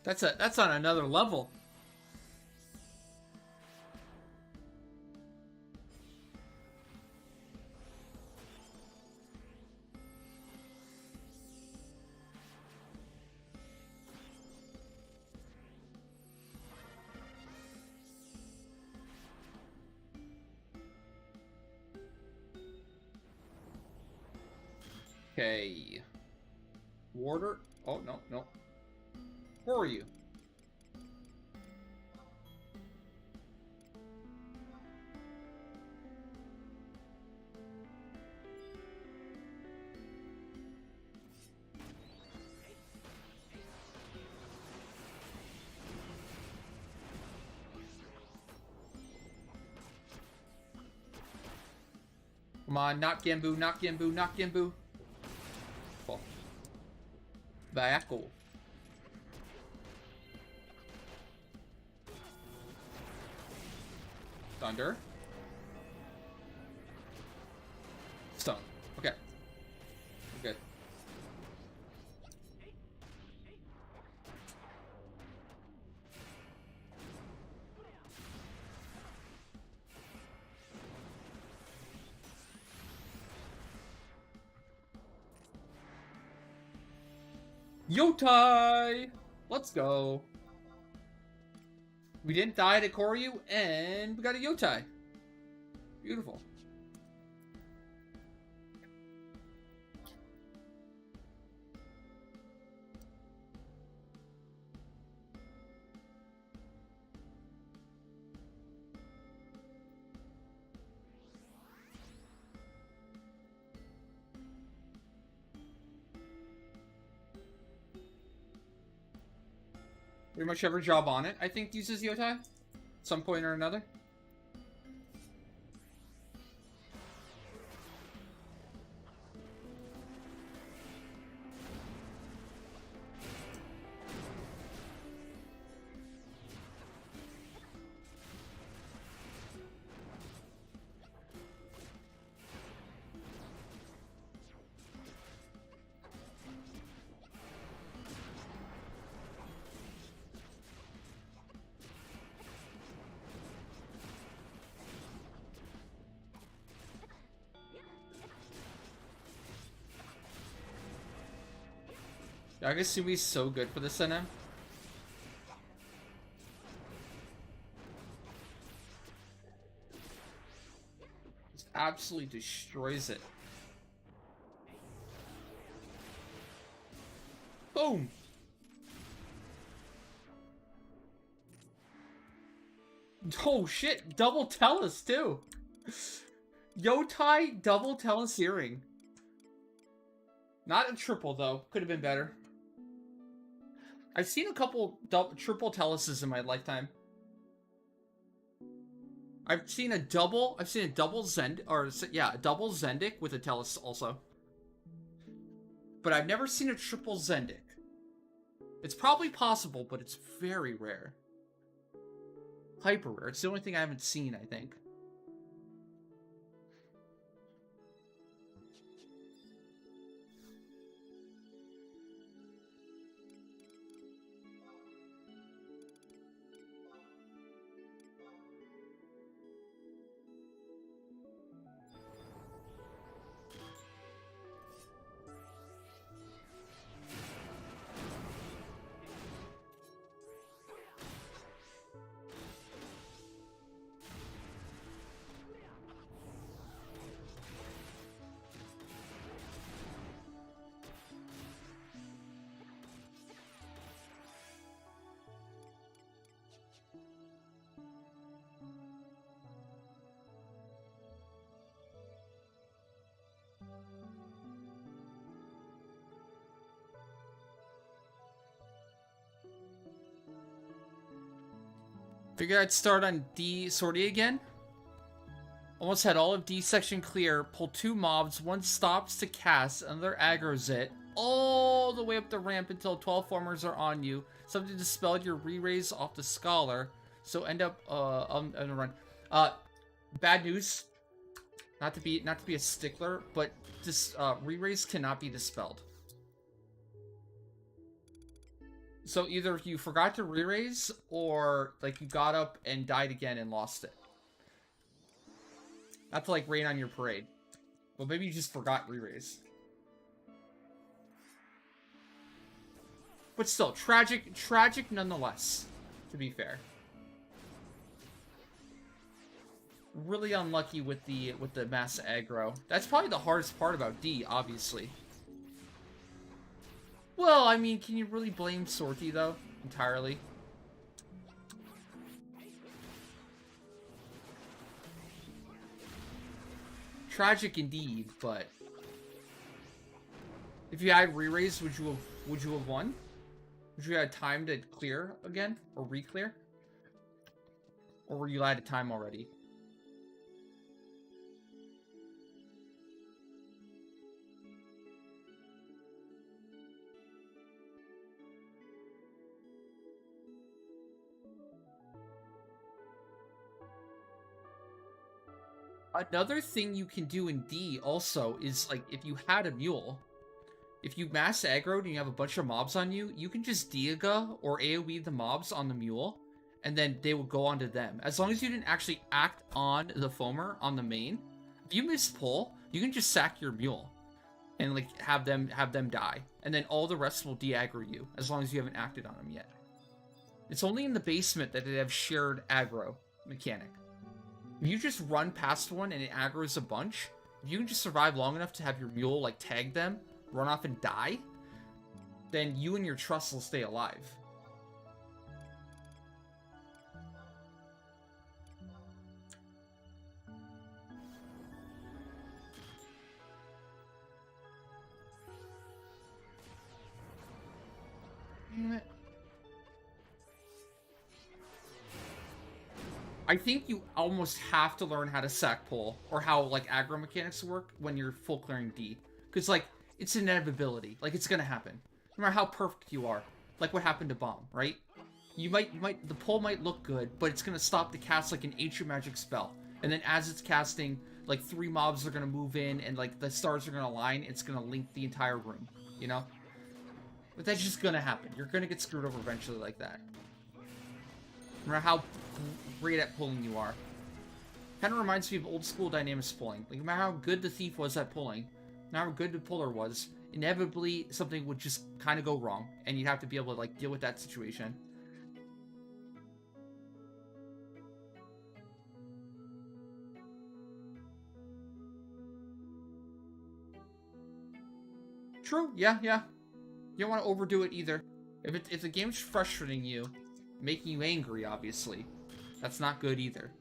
That's on another level. Okay. Warder? Oh, no, no. Who are you? Come on, not Genbu, not Genbu, not Genbu. Oh. Bayako. Thunder. Stone. Okay. We're good. Yotai! Let's go. We didn't die to Koryu, and we got a Yotai. Beautiful. Pretty much every job on it, I think, uses Yotai at some point or another. Yagasumi's so good for this NM. Just absolutely destroys it. Boom! Oh shit, double Tellus too. Yotai double Tellus earring. Not a triple though, could have been better. I've seen a couple triple Telluses in my lifetime. I've seen a double Zend, or yeah, a double Zendik with a Tellus also. But I've never seen a triple Zendik. It's probably possible, but it's very rare. Hyper rare. It's the only thing I haven't seen, I think. Figured I'd start on D sortie again. Almost had all of D section clear. Pull 2 mobs. One stops to cast. Another aggroes it. All the way up the ramp until 12 farmers are on you. Something dispelled your re-raise off the scholar. So end up on the run. Bad news. Not to be a stickler, but this re-raise cannot be dispelled. So either you forgot to re-raise, or like you got up and died again and lost it. Not to like rain on your parade. Well, maybe you just forgot re-raise. But still, tragic nonetheless, to be fair. Really unlucky with the mass aggro. That's probably the hardest part about D, obviously. Well, I mean, can you really blame Sortie, though, entirely? Tragic indeed, but if you had re-raise, would you have won? Would you have time to clear again, or re-clear? Or were you out of time already? Another thing you can do in D also is, like, if you had a mule, if you mass aggroed and you have a bunch of mobs on you, you can just Diaga or AoE the mobs on the mule, and then they will go onto them. As long as you didn't actually act on the foamer on the main, if you miss pull, you can just sack your mule and like have them die, and then all the rest will de-aggro you as long as you haven't acted on them yet. It's only in the basement that they have shared aggro mechanic. If you just run past one and it aggroes a bunch, if you can just survive long enough to have your mule, like, tag them, run off and die, then you and your trust will stay alive. Damn it. I think you almost have to learn how to sack pull, or how, like, aggro mechanics work when you're full clearing D. Because, like, it's an inevitability. Like, it's gonna happen. No matter how perfect you are. Like what happened to Bomb, right? The pull might look good, but it's gonna stop the cast like an ancient magic spell. And then as it's casting, like, 3 mobs are gonna move in, and, like, the stars are gonna align, it's gonna link the entire room, you know? But that's just gonna happen. You're gonna get screwed over eventually like that. No matter how great at pulling you are. Kind of reminds me of old school dynamics pulling. Like, no matter how good the thief was at pulling, no matter how good the puller was, inevitably something would just kind of go wrong, and you'd have to be able to, like, deal with that situation. True, yeah. You don't want to overdo it either. If the game's frustrating you, making you angry, obviously, That's not good either.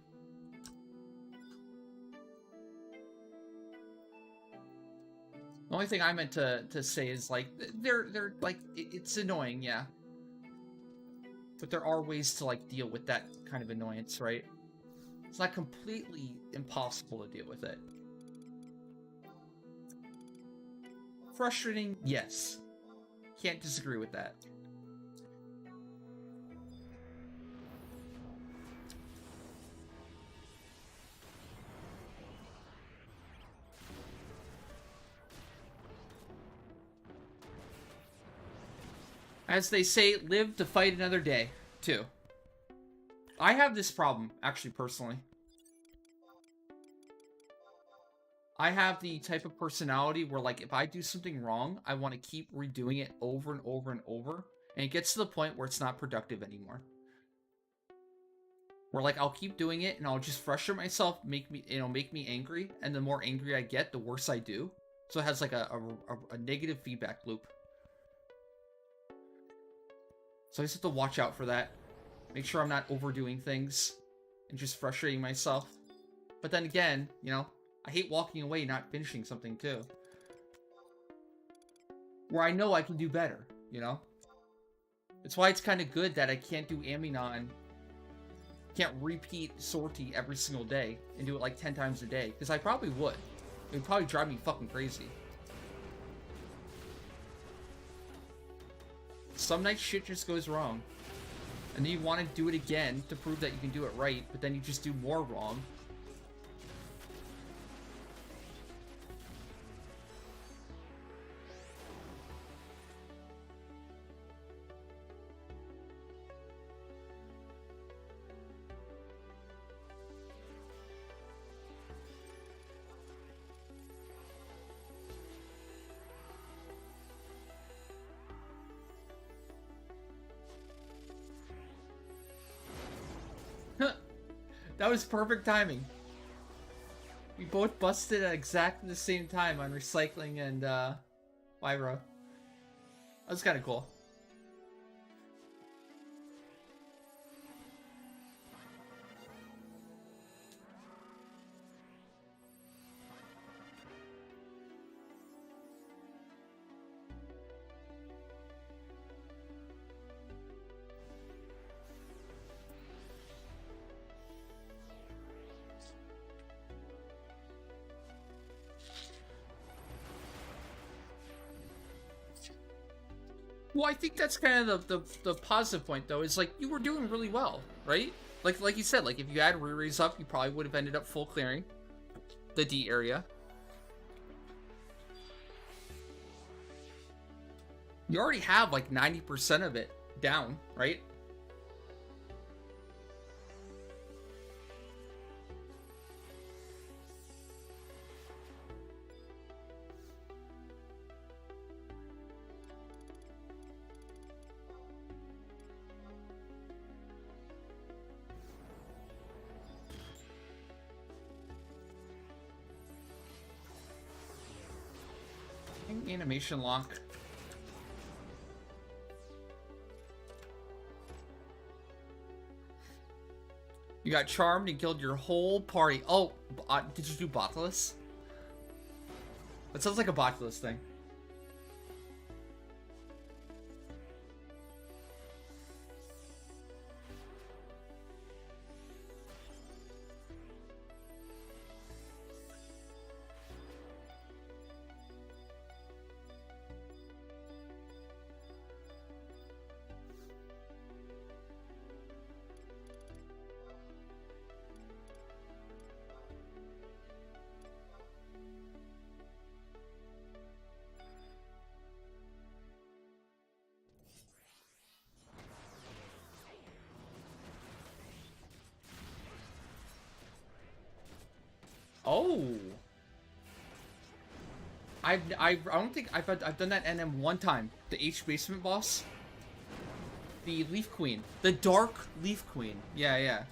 The only thing I meant to say is, like, they're like, it's annoying, yeah. But there are ways to, like, deal with that kind of annoyance, right? It's not completely impossible to deal with it. Frustrating, yes. Can't disagree with that. As they say, live to fight another day, too. I have this problem, actually, personally. I have the type of personality where, like, if I do something wrong, I want to keep redoing it over and over and over. And it gets to the point where it's not productive anymore. Where, like, I'll keep doing it and I'll just frustrate myself, make me angry. And the more angry I get, the worse I do. So it has, like, a negative feedback loop. So I just have to watch out for that. Make sure I'm not overdoing things and just frustrating myself. But then again, you know, I hate walking away not finishing something too. Where I know I can do better, you know? It's why it's kind of good that I can't do Aminon. Can't repeat Sortie every single day and do it like 10 times a day. Because I probably would. It would probably drive me fucking crazy. Some nights shit just goes wrong. And then you want to do it again to prove that you can do it right, but then you just do more wrong. That was perfect timing. We both busted at exactly the same time on recycling and Pyro. That was kind of cool. Well, I think that's kind of the positive point, though, is, like, you were doing really well, right? Like you said, like, if you had Riri's up, you probably would have ended up full clearing the D area. You already have, like, 90% of it down, right? Animation lock. You got charmed and killed your whole party. Oh, did you do Botless? That sounds like a Botless thing. Oh, I don't think I've done that NM one time. The H basement boss, the Leaf Queen, the Dark Leaf Queen. Yeah, yeah.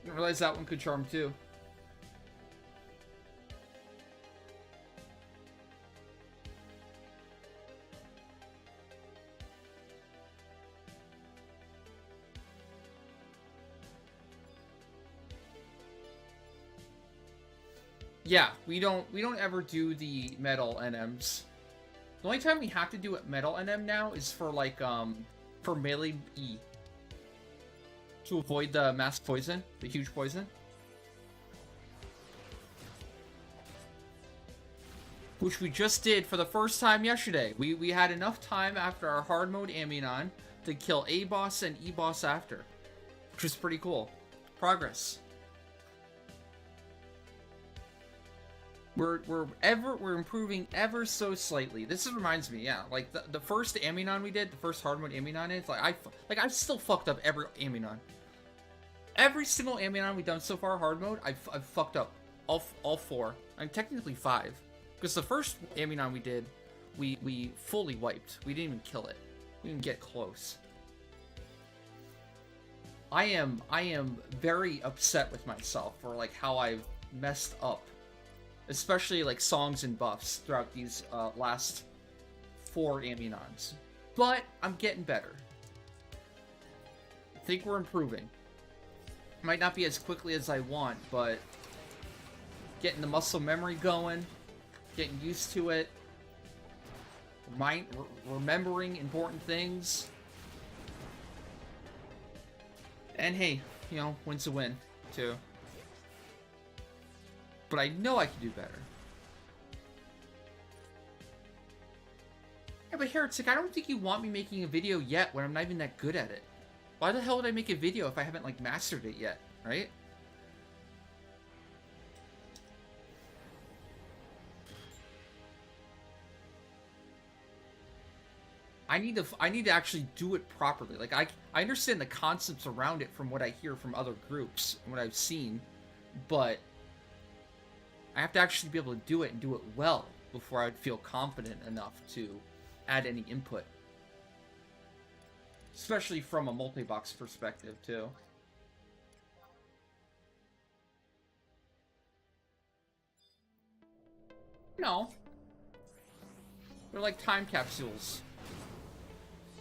Didn't realize that one could charm too. Yeah, we don't ever do the metal NMs. The only time we have to do it metal NM now is for like for melee E. To avoid the mass poison, the huge poison. Which we just did for the first time yesterday. We had enough time after our hard mode Ambinon to kill A boss and E boss after. Which was pretty cool. Progress. We're improving ever so slightly. This reminds me, yeah, like the first Ambinon we did, the first hard mode Ambinon is I've still fucked up every Ambinon. Every single Ambinon we've done so far, hard mode, I've fucked up all 4. I'm technically 5, because the first Ambinon we did, we fully wiped. We didn't even kill it. We didn't get close. I am very upset with myself for like how I've messed up. Especially like songs and buffs throughout these last 4 Ambinons. But I'm getting better. I think we're improving. Might not be as quickly as I want, but getting the muscle memory going, getting used to it, remembering important things. And hey, you know, win's a win, too. But I know I can do better. Yeah, but Heretic, I don't think you want me making a video yet when I'm not even that good at it. Why the hell would I make a video if I haven't, like, mastered it yet, right? I need to actually do it properly. Like, I understand the concepts around it from what I hear from other groups and what I've seen, but I have to actually be able to do it and do it well before I'd feel confident enough to add any input. Especially from a multi-box perspective, too. No. They're like time capsules.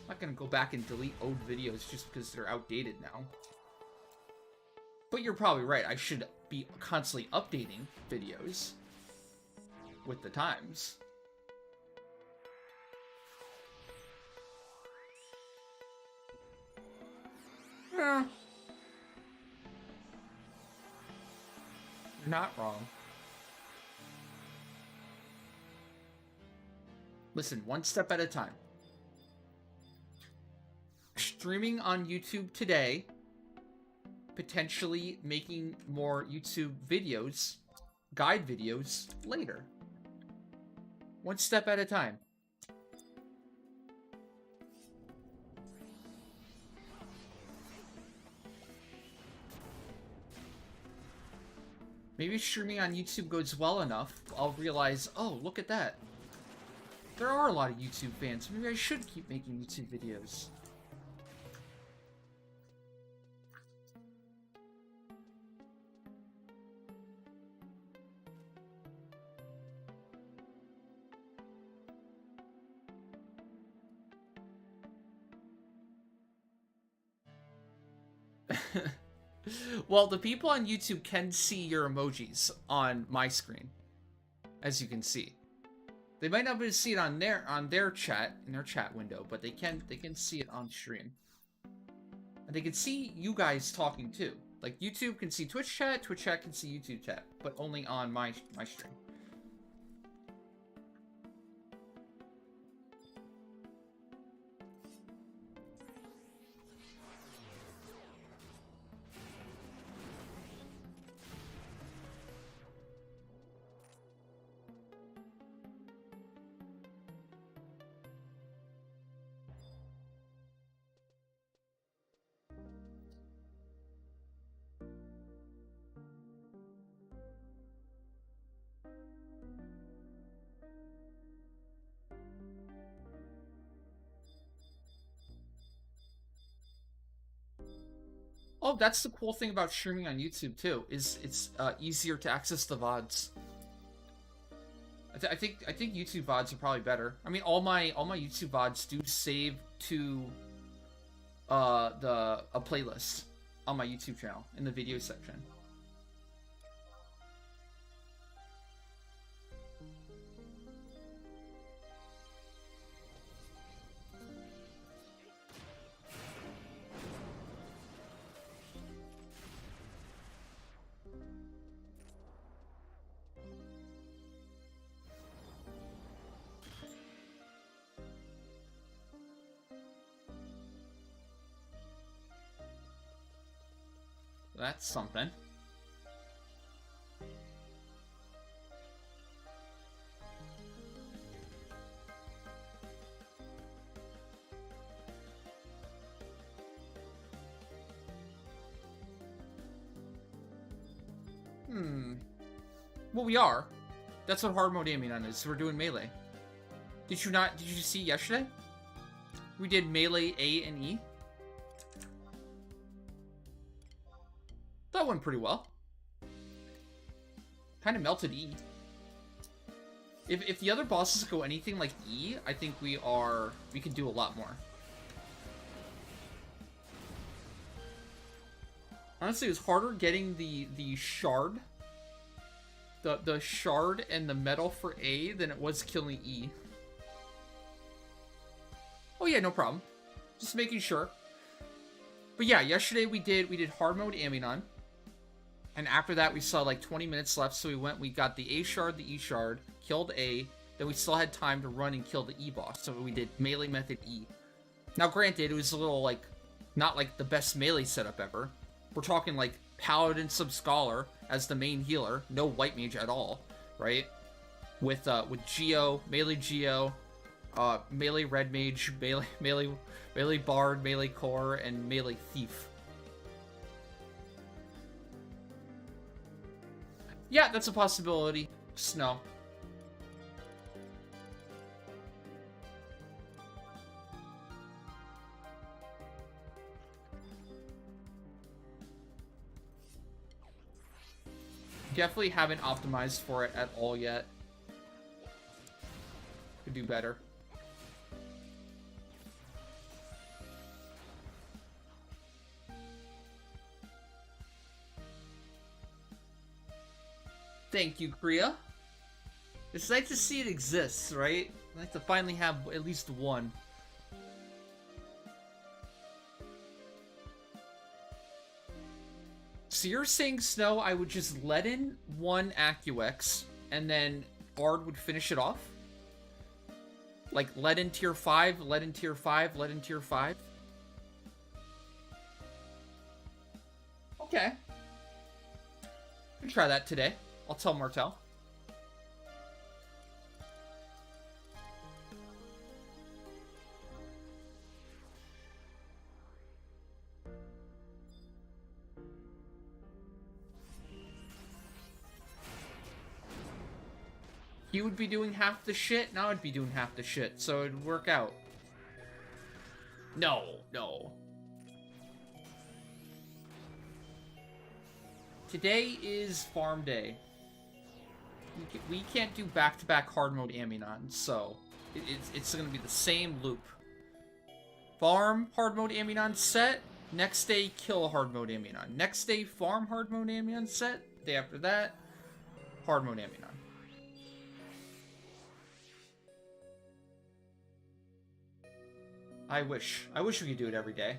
I'm not gonna go back and delete old videos just because they're outdated now. But you're probably right. I should be constantly updating videos with the times. You're not wrong. Listen, one step at a time. Streaming on YouTube today, potentially making more YouTube videos, guide videos, later. One step at a time. Maybe streaming on YouTube goes well enough, I'll realize, oh, look at that. There are a lot of YouTube fans. Maybe I should keep making YouTube videos. Well, the people on YouTube can see your emojis on my screen, as you can see. They might not be able to see it on their chat, in their chat window, but they can see it on stream. And they can see you guys talking too. Like YouTube can see Twitch chat can see YouTube chat, but only on my stream. Oh, that's the cool thing about streaming on YouTube too. Is it's easier to access the VODs. I think YouTube VODs are probably better. I mean, all my YouTube VODs do save to a playlist on my YouTube channel in the video section. That's something. Well, we are. That's what hard mode aiming on is. So we're doing melee. Did you see yesterday? We did melee A and E. That went pretty well. Kind of melted E. If the other bosses go anything like E, I think we can do a lot more. Honestly, it was harder getting the shard. The shard and the medal for A than it was killing E. Oh yeah, no problem. Just making sure. But yeah, yesterday we did hard mode Aminon. And after that we saw like 20 minutes left, so we got the A shard, the E shard, killed A, then we still had time to run and kill the E boss. So we did melee method E. Now granted, it was a little like not like the best melee setup ever. We're talking like Paladin sub Scholar as the main healer, no white mage at all, right? With Geo, melee Geo, melee red mage, melee bard, melee core, and melee thief. Yeah, that's a possibility. Snow. Definitely haven't optimized for it at all yet. Could do better. Thank you, Kriya. It's nice to see it exists, right? I like to finally have at least one. So you're saying, Snow, I would just let in one AccuX, and then Bard would finish it off? Like, let in tier 5, let in tier 5, let in tier 5? Okay. I'll try that today. I'll tell Martel. He would be doing half the shit, and I would be doing half the shit, so it'd work out. No. Today is farm day. We can't do back-to-back hard mode Aminon, so it's gonna be the same loop. Farm hard mode Aminon set, next day kill hard mode Aminon. Next day farm hard mode Aminon set, day after that, hard mode Aminon. I wish we could do it every day.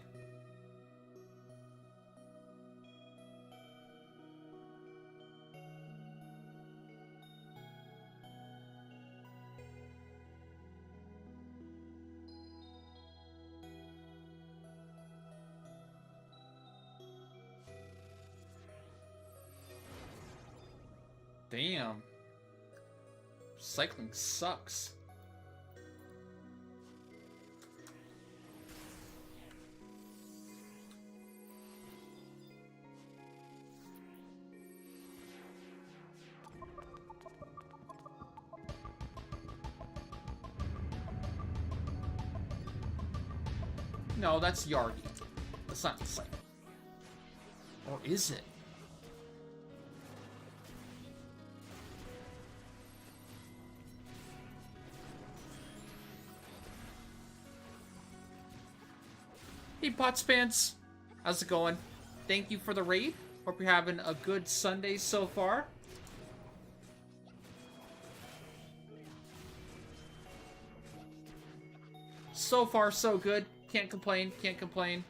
Damn. Cycling sucks. No, that's Yargi. That's not the same. Or is it? Hey, Potspants. How's it going? Thank you for the raid. Hope you're having a good Sunday so far. So far, so good. Can't complain, can't complain.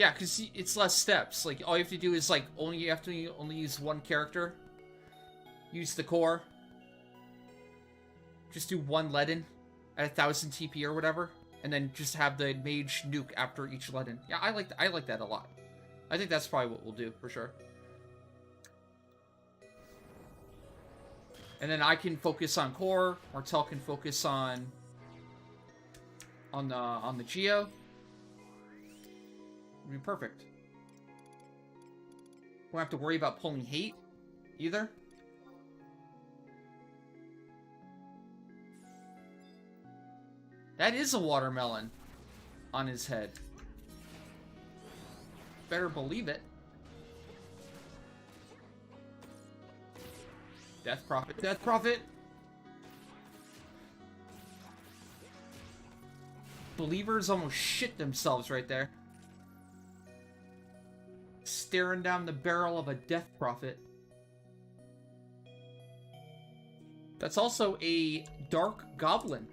Yeah, because it's less steps. Like, all you have to do is, like, only use one character. Use the core. Just do one Leaden at 1,000 TP or whatever. And then just have the mage nuke after each Leaden. Yeah, I like that a lot. I think that's probably what we'll do, for sure. And then I can focus on core. Martel can focus on the Geo. I mean, perfect. Won't have to worry about pulling hate either. That is a watermelon on his head. Better believe it. Death Prophet, Death Prophet! Believers almost shit themselves right there. Staring down the barrel of a Death Prophet. That's also a Dark Goblin.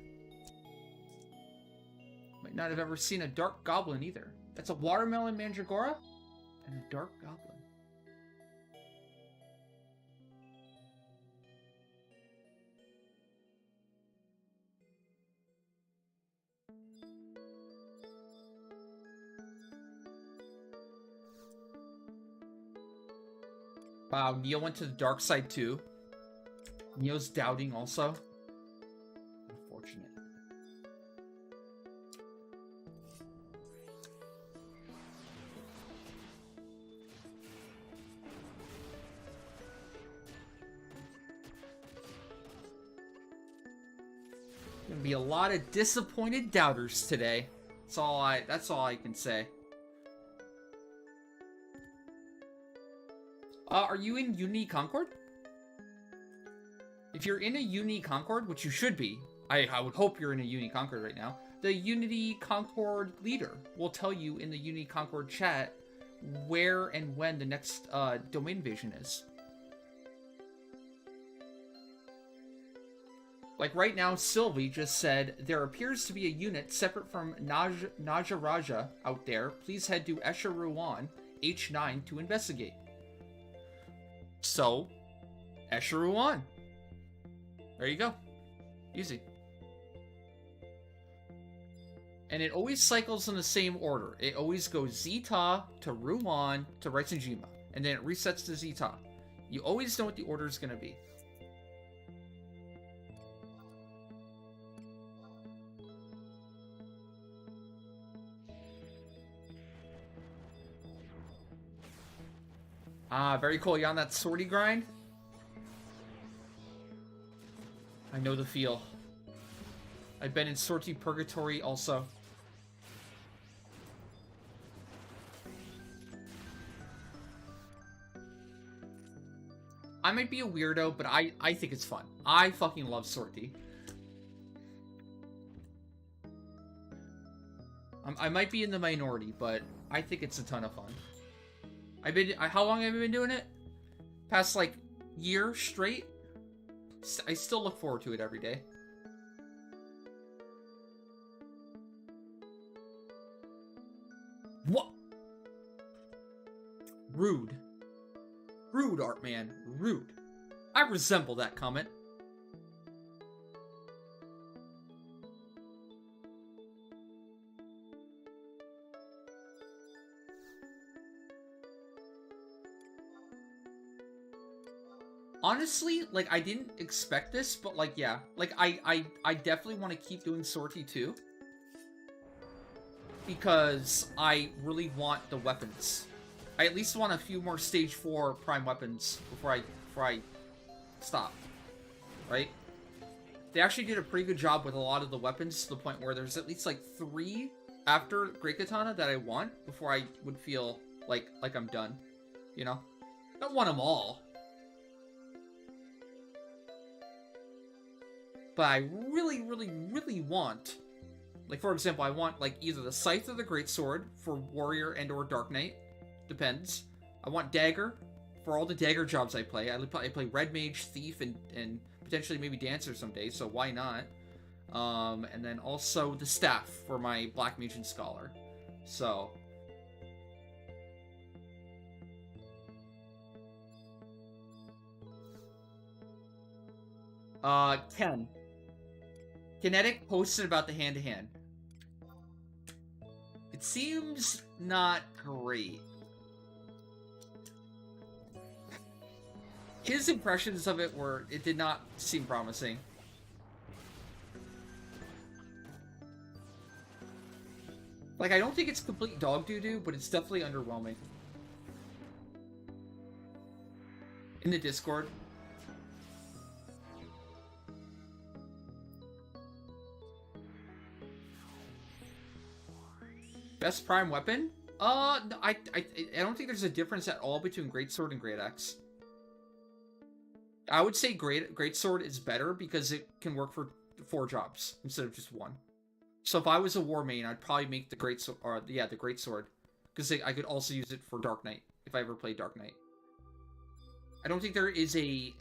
Might not have ever seen a Dark Goblin either. That's a Watermelon Mandragora and a Dark Goblin. Wow, Neo went to the dark side too. Neo's doubting also. Unfortunate. Gonna be a lot of disappointed doubters today. That's all I can say. Are you in Uni Concord? If you're in a Uni Concord, which you should be, I would hope you're in a Uni Concord right now, the Unity Concord leader will tell you in the Uni Concord chat where and when the next domain invasion is. Like right now, Sylvie just said, there appears to be a unit separate from Naja Raja out there. Please head to Escher-Ruan, H9 to investigate. So, Escher-Ruan. There you go. Easy. And it always cycles in the same order. It always goes Zeta to Ruan to Reisenjima. And then it resets to Zeta. You always know what the order is going to be. Ah, very cool. You on that sortie grind? I know the feel. I've been in sortie purgatory also. I might be a weirdo, but I think it's fun. I fucking love sortie. I might be in the minority, but I think it's a ton of fun. How long have I been doing it? Past, like, year straight? I still look forward to it every day. What? Rude. Rude, Artman. Rude. I resemble that comment. Honestly, like, I didn't expect this, but, like, yeah. Like, I definitely want to keep doing sortie, too. Because I really want the weapons. I at least want a few more stage 4 prime weapons before I stop. Right? They actually did a pretty good job with a lot of the weapons to the point where there's at least, like, 3 after Great Katana that I want before I would feel like I'm done. You know? I don't want them all. But I really, really, really want, like, for example, I want, like, either the Scythe or the Greatsword for Warrior and or Dark Knight. Depends. I want Dagger for all the Dagger jobs I play. I play Red Mage, Thief, and potentially maybe Dancer someday, so why not? And then also the Staff for my Black Mage and Scholar. So, Ken. Kinetic posted about the hand-to-hand. It seems not great. His impressions of it it did not seem promising. Like, I don't think it's complete dog doo-doo, but it's definitely underwhelming. In the Discord. Best prime weapon? No, I don't think there's a difference at all between Greatsword and Great Axe. I would say Greatsword is better because it can work for 4 jobs instead of just 1. So if I was a war main, I'd probably make the Greatsword, or yeah, the Greatsword, because I could also use it for Dark Knight if I ever played Dark Knight. I don't think there is a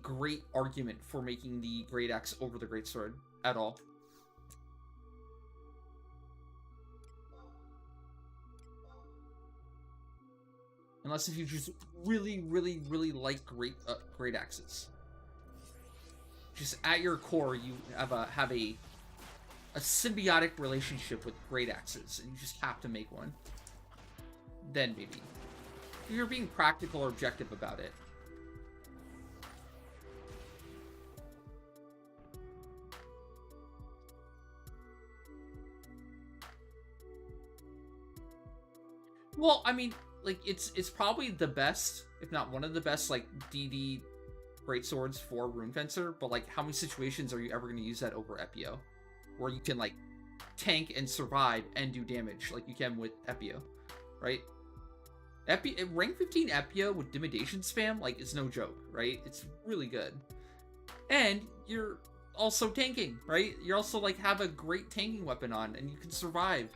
great argument for making the Great Axe over the Greatsword at all. Unless if you just really, really, really like great axes. Just at your core, you have a symbiotic relationship with great axes, and you just have to make one. Then maybe. If you're being practical or objective about it. Well, I mean, like, it's probably the best, if not one of the best, like, DD greatswords for Rune Fencer, but, like, how many situations are you ever going to use that over Epio? Where you can, like, tank and survive and do damage, like you can with Epio, right? Rank 15 Epio with Dimidation spam, like, is no joke, right? It's really good. And you're also tanking, right? You also, like, have a great tanking weapon on, and you can survive.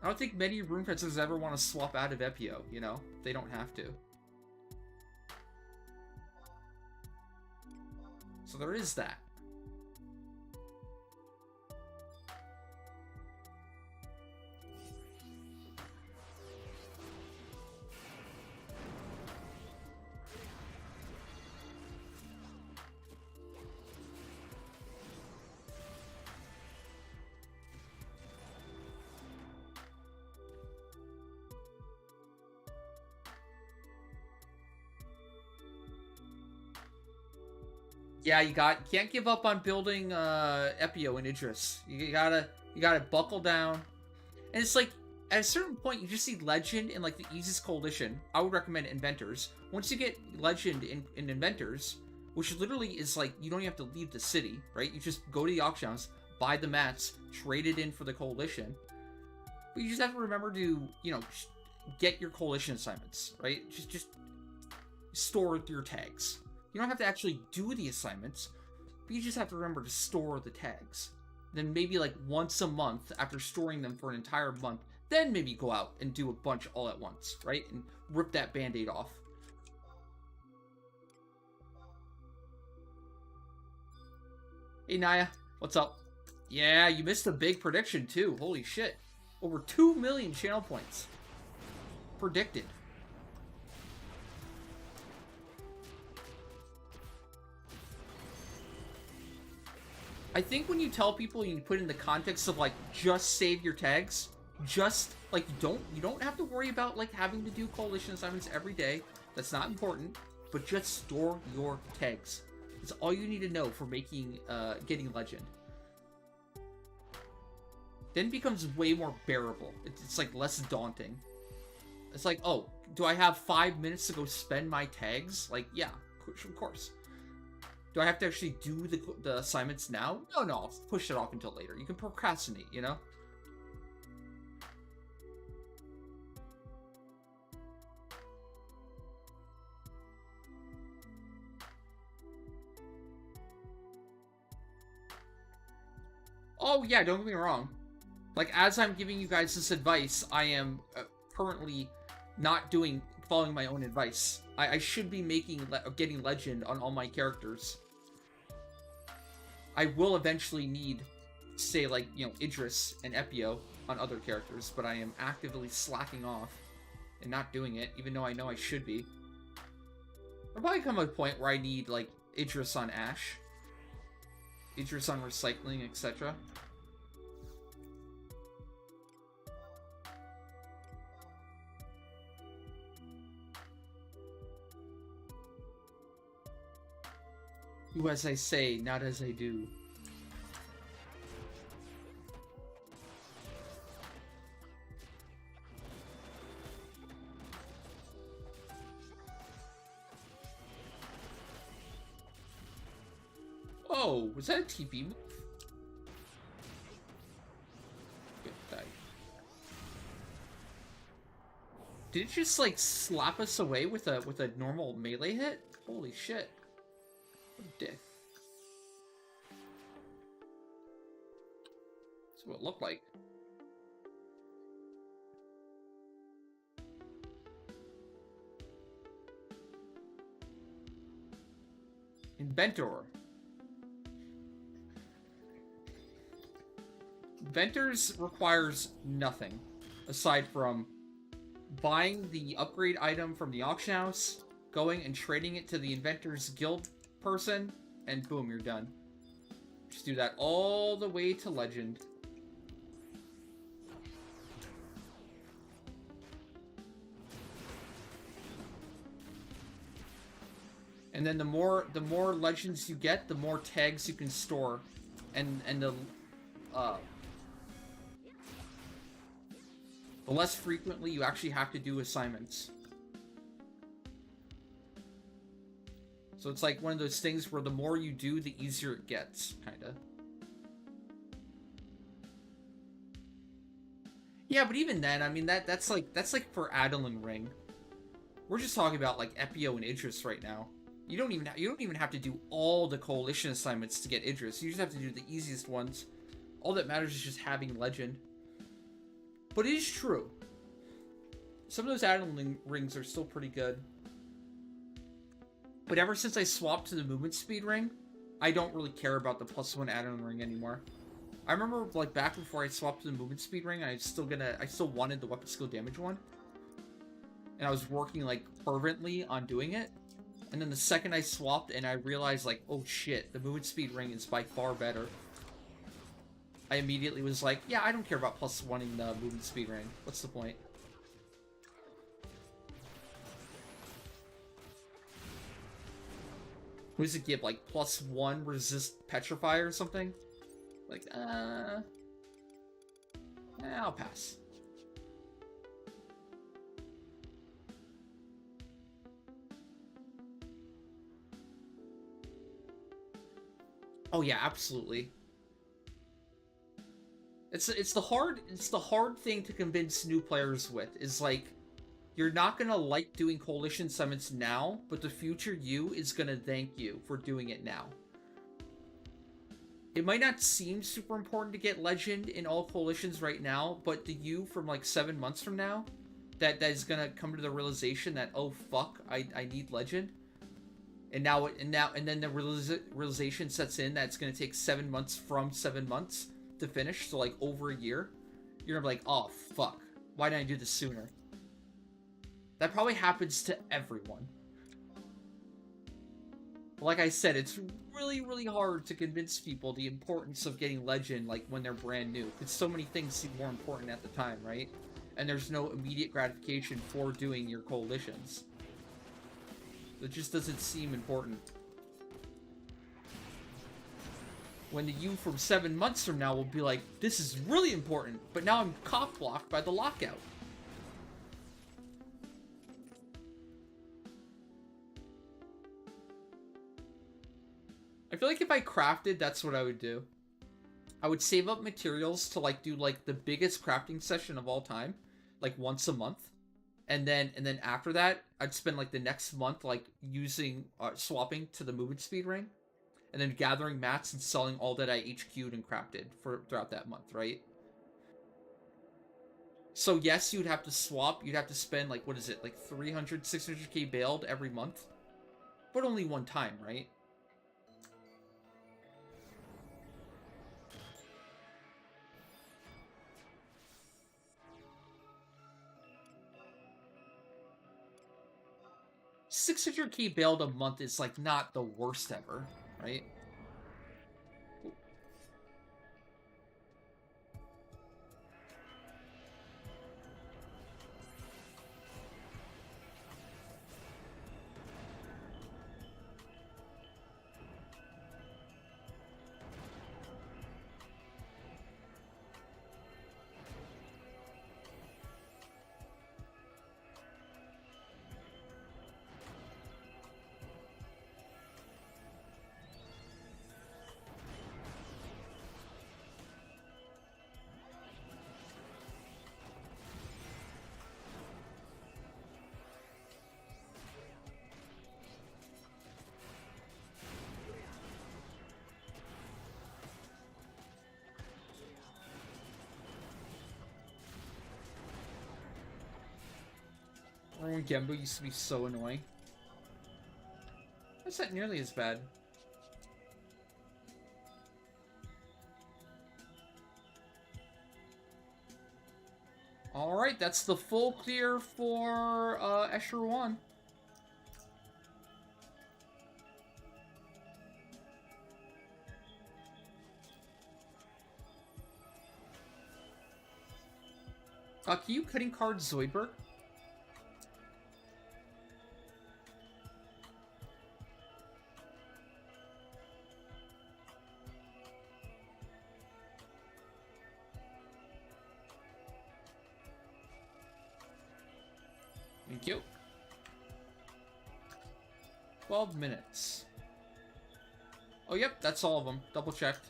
I don't think many Rune Fencers ever want to swap out of Epio, you know? They don't have to. So there is that. Yeah, you can't give up on building Epio and Idris. You gotta buckle down. And it's like, at a certain point, you just need Legend in, like, the easiest coalition. I would recommend Inventors. Once you get Legend in Inventors, which literally is like, you don't even have to leave the city, right? You just go to the auction house, buy the mats, trade it in for the coalition. But you just have to remember to, you know, get your coalition assignments, right? Just store your tags. You don't have to actually do the assignments, but you just have to remember to store the tags. Then maybe, like, once a month, after storing them for an entire month, then maybe go out and do a bunch all at once, right? And rip that band-aid off. Hey, Naya. What's up? Yeah, you missed a big prediction, too. Holy shit. Over 2 million channel points. Predicted. I think when you tell people, you put in the context of, like, just save your tags, just, like, you don't have to worry about, like, having to do coalition assignments every day. That's not important, but just store your tags. It's all you need to know for making, getting Legend. Then it becomes way more bearable. It's like, less daunting. It's like, oh, do I have 5 minutes to go spend my tags? Like, yeah, of course. Do I have to actually do the assignments now? No, I'll push it off until later. You can procrastinate, you know? Oh, yeah, don't get me wrong. Like, as I'm giving you guys this advice, I am currently not following my own advice. I should be getting Legend on all my characters. I will eventually need, say, like, you know, Idris and Epio on other characters, but I am actively slacking off and not doing it, even though I know I should be. There'll probably come a point where I need, like, Idris on Ash. Idris on recycling, etc. Do as I say, not as I do. Oh, was that a TP move? Good die. Did it just like slap us away with a normal melee hit? Holy shit. What a dick. That's what it looked like. Inventor. Inventors requires nothing aside from buying the upgrade item from the auction house, going and trading it to the inventor's guild person, and boom, you're done. Just do that all the way to legend. And then the more legends you get, the more tags you can store, and the less frequently you actually have to do assignments. So it's like one of those things where the more you do, the easier it gets, kinda. Yeah, but even then, I mean that's like for Adeline Ring. We're just talking about like Epio and Idris right now. You don't even have to do all the coalition assignments to get Idris. You just have to do the easiest ones. All that matters is just having legend. But it is true. Some of those Adeline rings are still pretty good. But ever since I swapped to the movement speed ring, I don't really care about the +1 Adeline ring anymore. I remember like back before I swapped to the movement speed ring, I still wanted the weapon skill damage one. And I was working like fervently on doing it. And then the second I swapped and I realized like, oh shit, the movement speed ring is by far better. I immediately was like, yeah, I don't care about +1ing the movement speed ring. What's the point? What does it give? Like +1 resist petrify or something? Like, I'll pass. Oh yeah, absolutely. It's the hard thing to convince new players with, is like, you're not gonna like doing coalition summons now, but the future you is gonna thank you for doing it now. It might not seem super important to get legend in all coalitions right now, but the you from like 7 months from now, that is gonna come to the realization that, oh fuck, I need legend. And then the realization sets in that it's gonna take 7 months from 7 months to finish, so like over a year. You're gonna be like, oh fuck, why didn't I do this sooner? That probably happens to everyone. Like I said, it's really, really hard to convince people the importance of getting legend like when they're brand new, because so many things seem more important at the time, right? And there's no immediate gratification for doing your coalitions. It just doesn't seem important. When the you from 7 months from now will be like, this is really important, but now I'm cock-blocked by the lockout. I feel like if I crafted, that's what I would do. I would save up materials to like do like the biggest crafting session of all time, like once a month. And then after that, I'd spend like the next month like using swapping to the movement speed ring, and then gathering mats and selling all that I HQ'd and crafted throughout that month, right? So yes, you'd have to swap. You'd have to spend like, what is it, like 300, 600k bailed every month, but only one time, right? 600k bailed a month is like not the worst ever, right? When Gembo used to be so annoying. That's not nearly as bad. Alright, that's the full clear for Escher 1. Can you cutting card Zoidberg? Thank you. 12 minutes. Oh, yep, that's all of them. Double checked.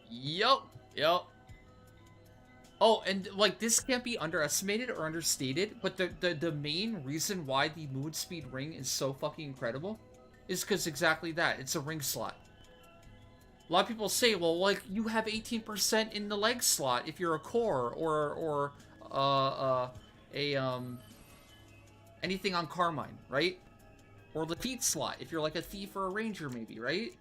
Yup. Oh, and like this can't be underestimated or understated, but the main reason why the movement speed ring is so fucking incredible is because exactly that. It's a ring slot. A lot of people say, well, like you have 18% in the leg slot if you're a core or anything on Carmine, right? Or the feet slot if you're like a thief or a ranger, maybe, right?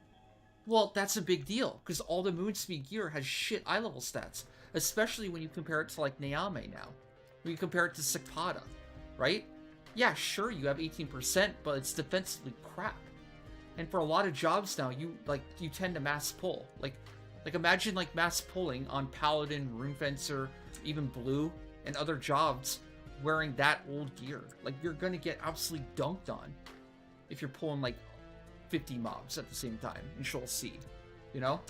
Well, that's a big deal, because all the moon speed gear has shit eye level stats, especially when you compare it to, like, Neame now. When you compare it to Sekpada, right? Yeah, sure, you have 18%, but it's defensively crap. And for a lot of jobs now, you tend to mass pull. Like imagine, like, mass pulling on Paladin, Rune Fencer, even Blue, and other jobs wearing that old gear. Like, you're gonna get absolutely dunked on if you're pulling, like, 50 mobs at the same time in Shoal C, you know?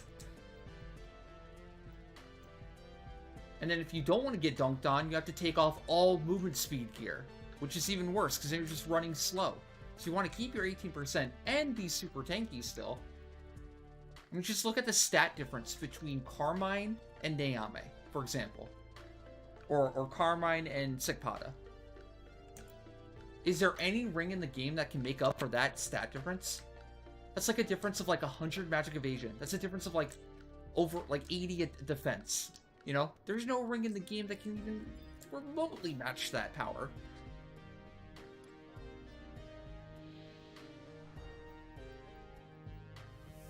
And then if you don't want to get dunked on, you have to take off all movement speed gear, which is even worse, because then you're just running slow. So you want to keep your 18% and be super tanky still. I mean, just look at the stat difference between Carmine and Neame, for example. Or Carmine and Sekpada. Is there any ring in the game that can make up for that stat difference? That's like a difference of like 100 magic evasion. That's a difference of like over like 80 defense. You know, there's no ring in the game that can even remotely match that power.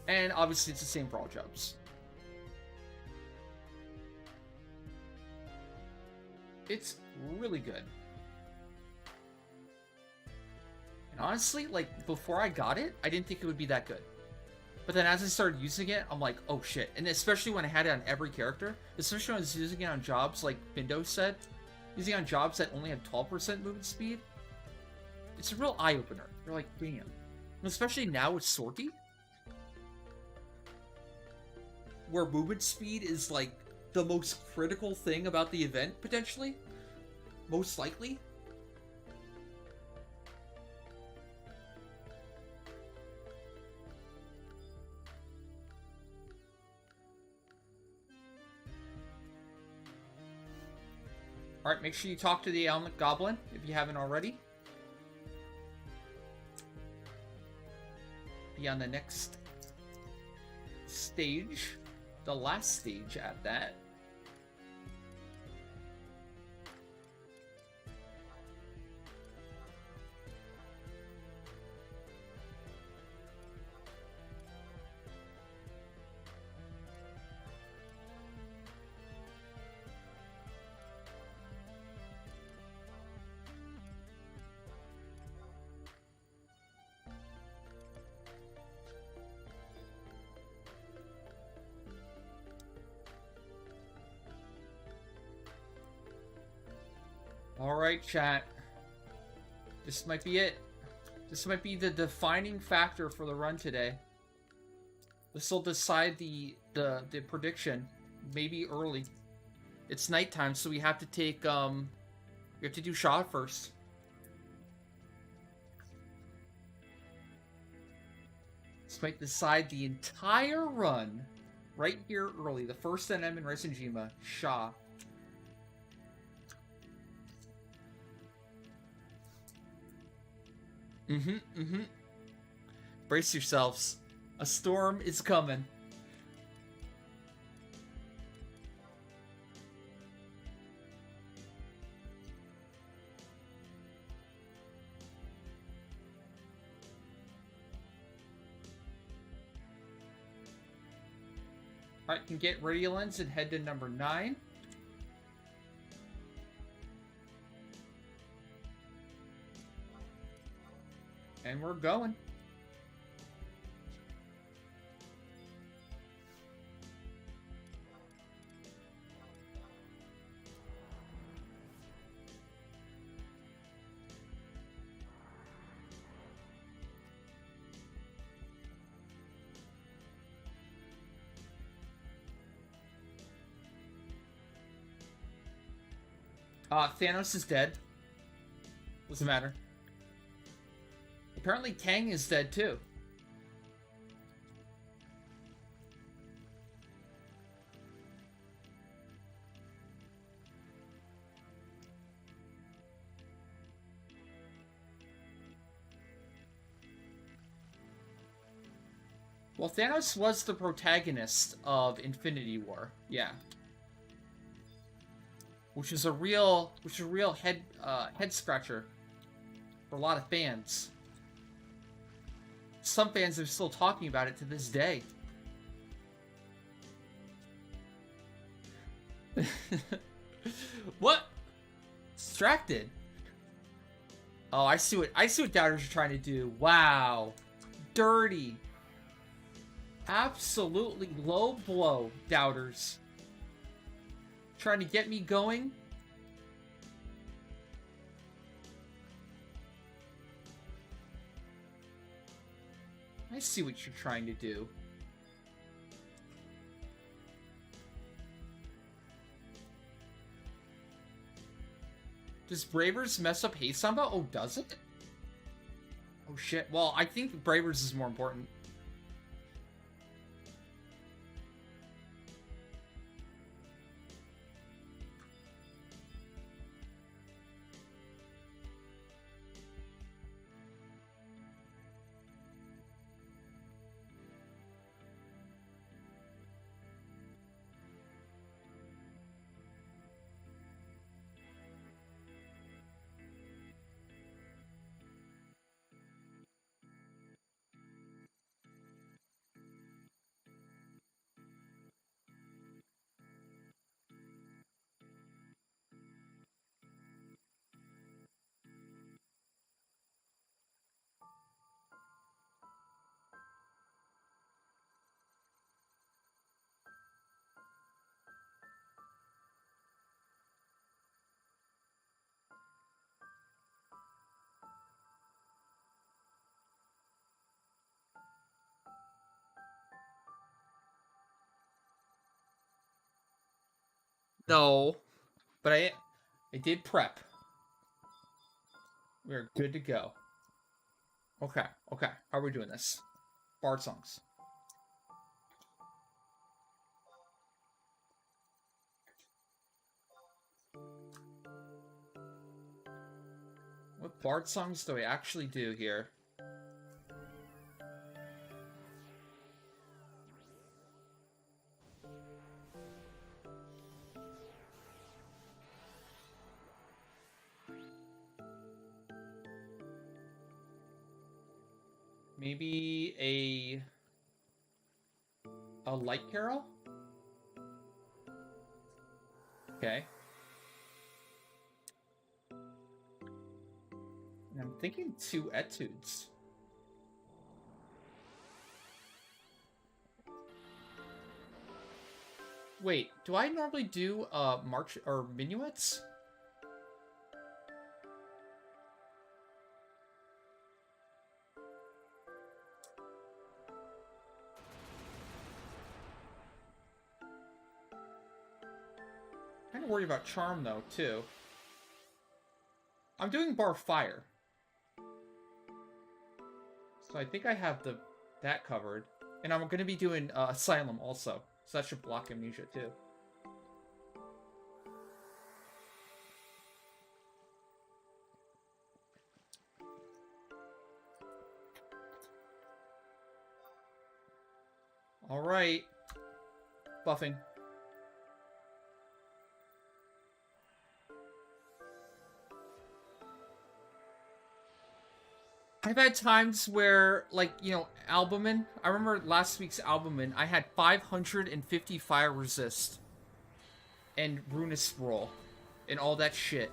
And obviously it's the same for all jobs. It's really good. And honestly, like, before I got it, I didn't think it would be that good. But then as I started using it, I'm like, oh shit. And especially when I had it on every character, especially when I was using it on jobs like Bindo said, using it on jobs that only have 12% movement speed, it's a real eye-opener. You're like, damn. And especially now with Sortie, where movement speed is like the most critical thing about the event, potentially. Most likely. Alright, make sure you talk to the Aonic Goblin, if you haven't already. Be on the next stage. The last stage at that. Alright, chat. This might be it. This might be the defining factor for the run today. This will decide the prediction. Maybe early. It's nighttime, so we have to take, we have to do Shaw first. This might decide the entire run. Right here early. The first NM in Resenjima. Shaw. Brace yourselves. A storm is coming. Alright, can get radio lens and head to number 9. And we're going. Thanos is dead. What's the matter? Apparently Kang is dead too. Well, Thanos was the protagonist of Infinity War. Yeah. Which is a real head scratcher for a lot of fans. Some fans are still talking about it to this day. What? Distracted. Oh, I see what doubters are trying to do. Wow. Dirty. Absolutely low blow, doubters. Trying to get me going. I see what you're trying to do. Does Bravers mess up Hey Samba? Oh, does it? Oh shit. Well, I think Bravers is more important. No, but I did prep. We're good to go. Okay, okay. How are we doing this? Bard songs. What Bard songs do I actually do here? Maybe a light carol? Okay. And I'm thinking 2 etudes. Wait, do I normally do march or minuets? Kind of worried about Charm, though, too. I'm doing Bar Fire. So I think I have that covered. And I'm going to be doing Asylum also. So that should block Amnesia, too. Alright. Buffing. I've had times where, like, you know, Albumin. I remember last week's Albumin, I had 550 fire resist. And Runus roll. And all that shit.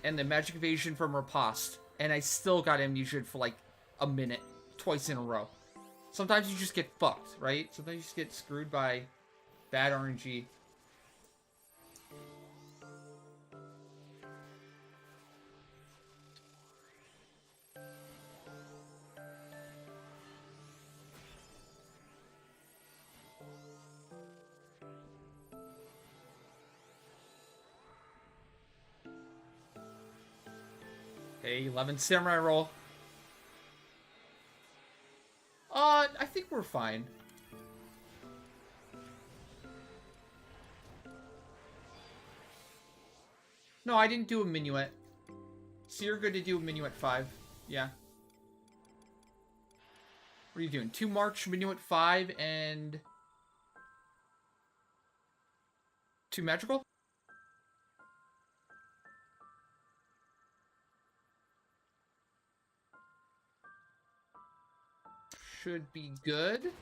And the magic evasion from Riposte. And I still got amnesia for, like, a minute. Twice in a row. Sometimes you just get fucked, right? Sometimes you just get screwed by bad RNG. Okay, 11 Samurai roll. I think we're fine. No, I didn't do a minuet. So you're good to do a minuet 5. Yeah. What are you doing? 2 March, minuet 5, and 2 magical? Should be good.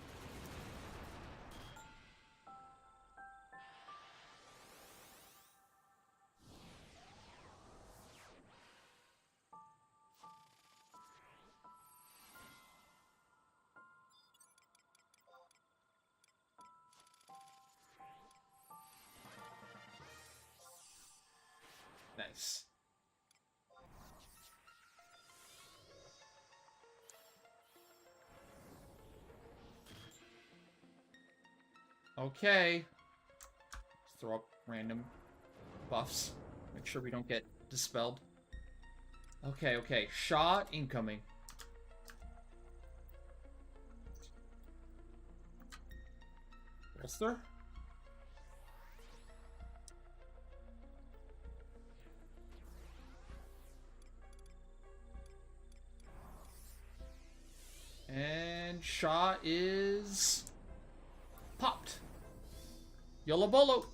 Nice. Okay. Let's throw up random buffs. Make sure we don't get dispelled. Okay, okay. Shot incoming. Holster? And shot is popped. Yola Bolo.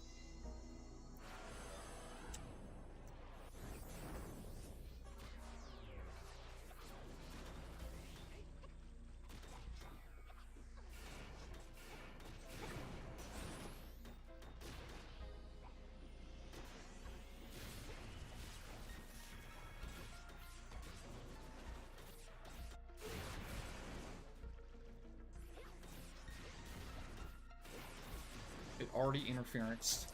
It already interferenced.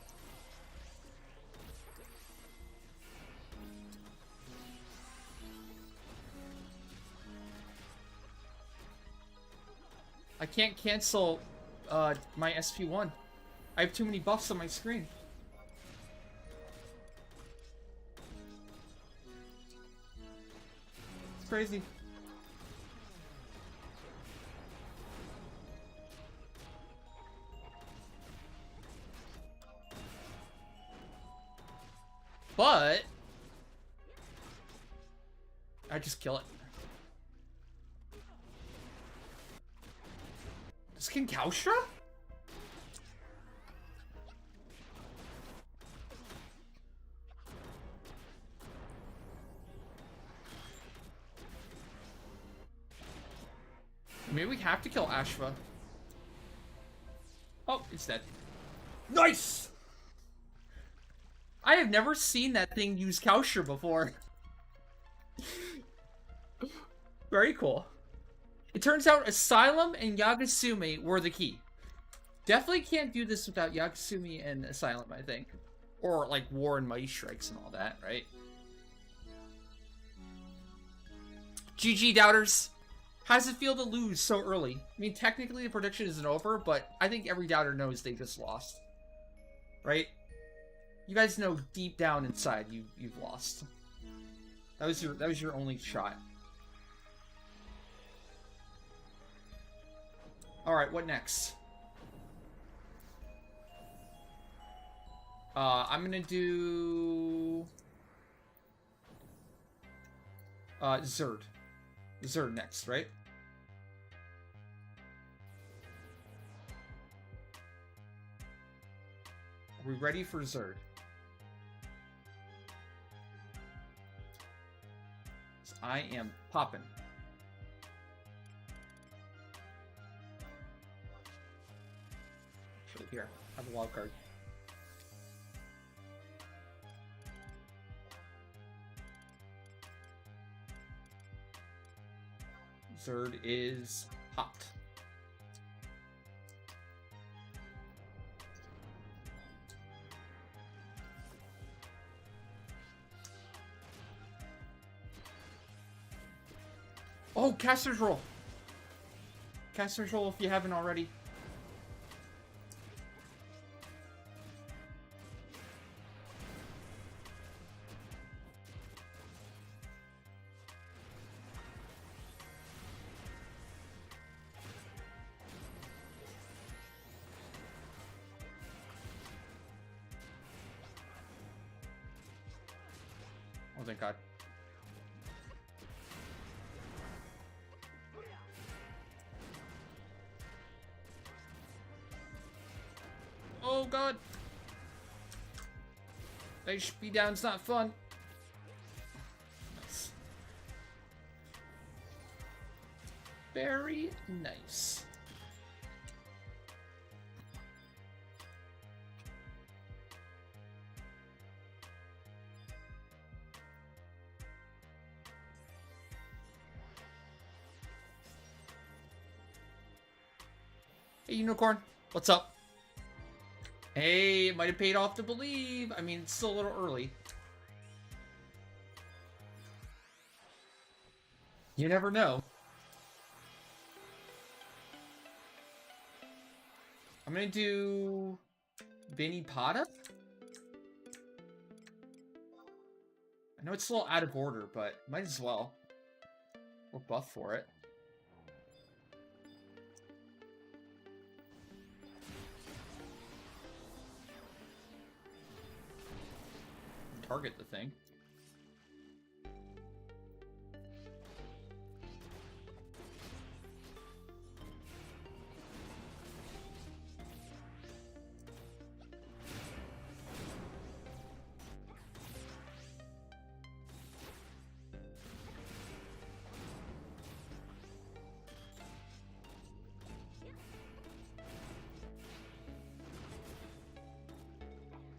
I can't cancel my SP1. I have too many buffs on my screen. It's crazy. But I just kill it. Does King Kaustra? Maybe we have to kill Ashva. Oh, it's dead. Nice! I have never seen that thing use Kaustra before. Very cool. It turns out Asylum and Yagasume were the key. Definitely can't do this without Yagasume and Asylum, I think. Or, like, War and Mighty Strikes and all that, right? GG, doubters. How does it feel to lose so early? I mean, technically the prediction isn't over, but I think every doubter knows they just lost. Right? You guys know deep down inside you've lost. That was your only shot. All right, what next? I'm gonna do Zerd. Zerd next, right? Are we ready for Zerd? I am popping. Actually, here, I have a wild card. Zerd is popped. Oh, caster's roll. Caster's roll if you haven't already. Oh, thank God. Oh, God. HP down's not fun. Nice. Very nice. Hey, Unicorn. What's up? Hey, it might have paid off to believe. I mean, it's still a little early. You never know. I'm gonna do Vinny Pata. I know it's a little out of order, but might as well. We're buff for it. Target the thing.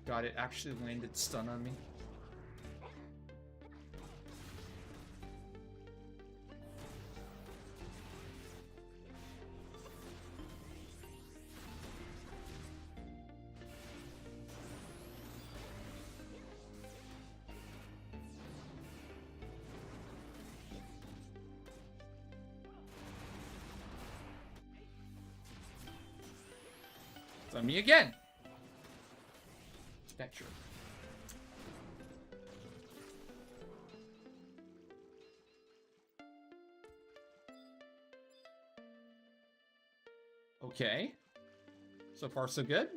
God, it actually landed stun on me. It's on me again. Spectre. Okay. So far, so good.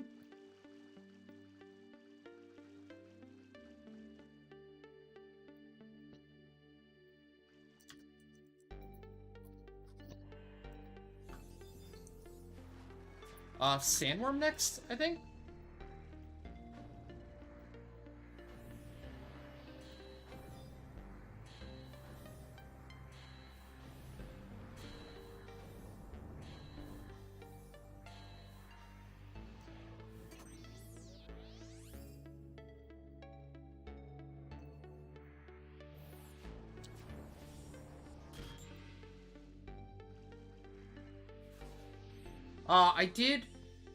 Sandworm next, I think?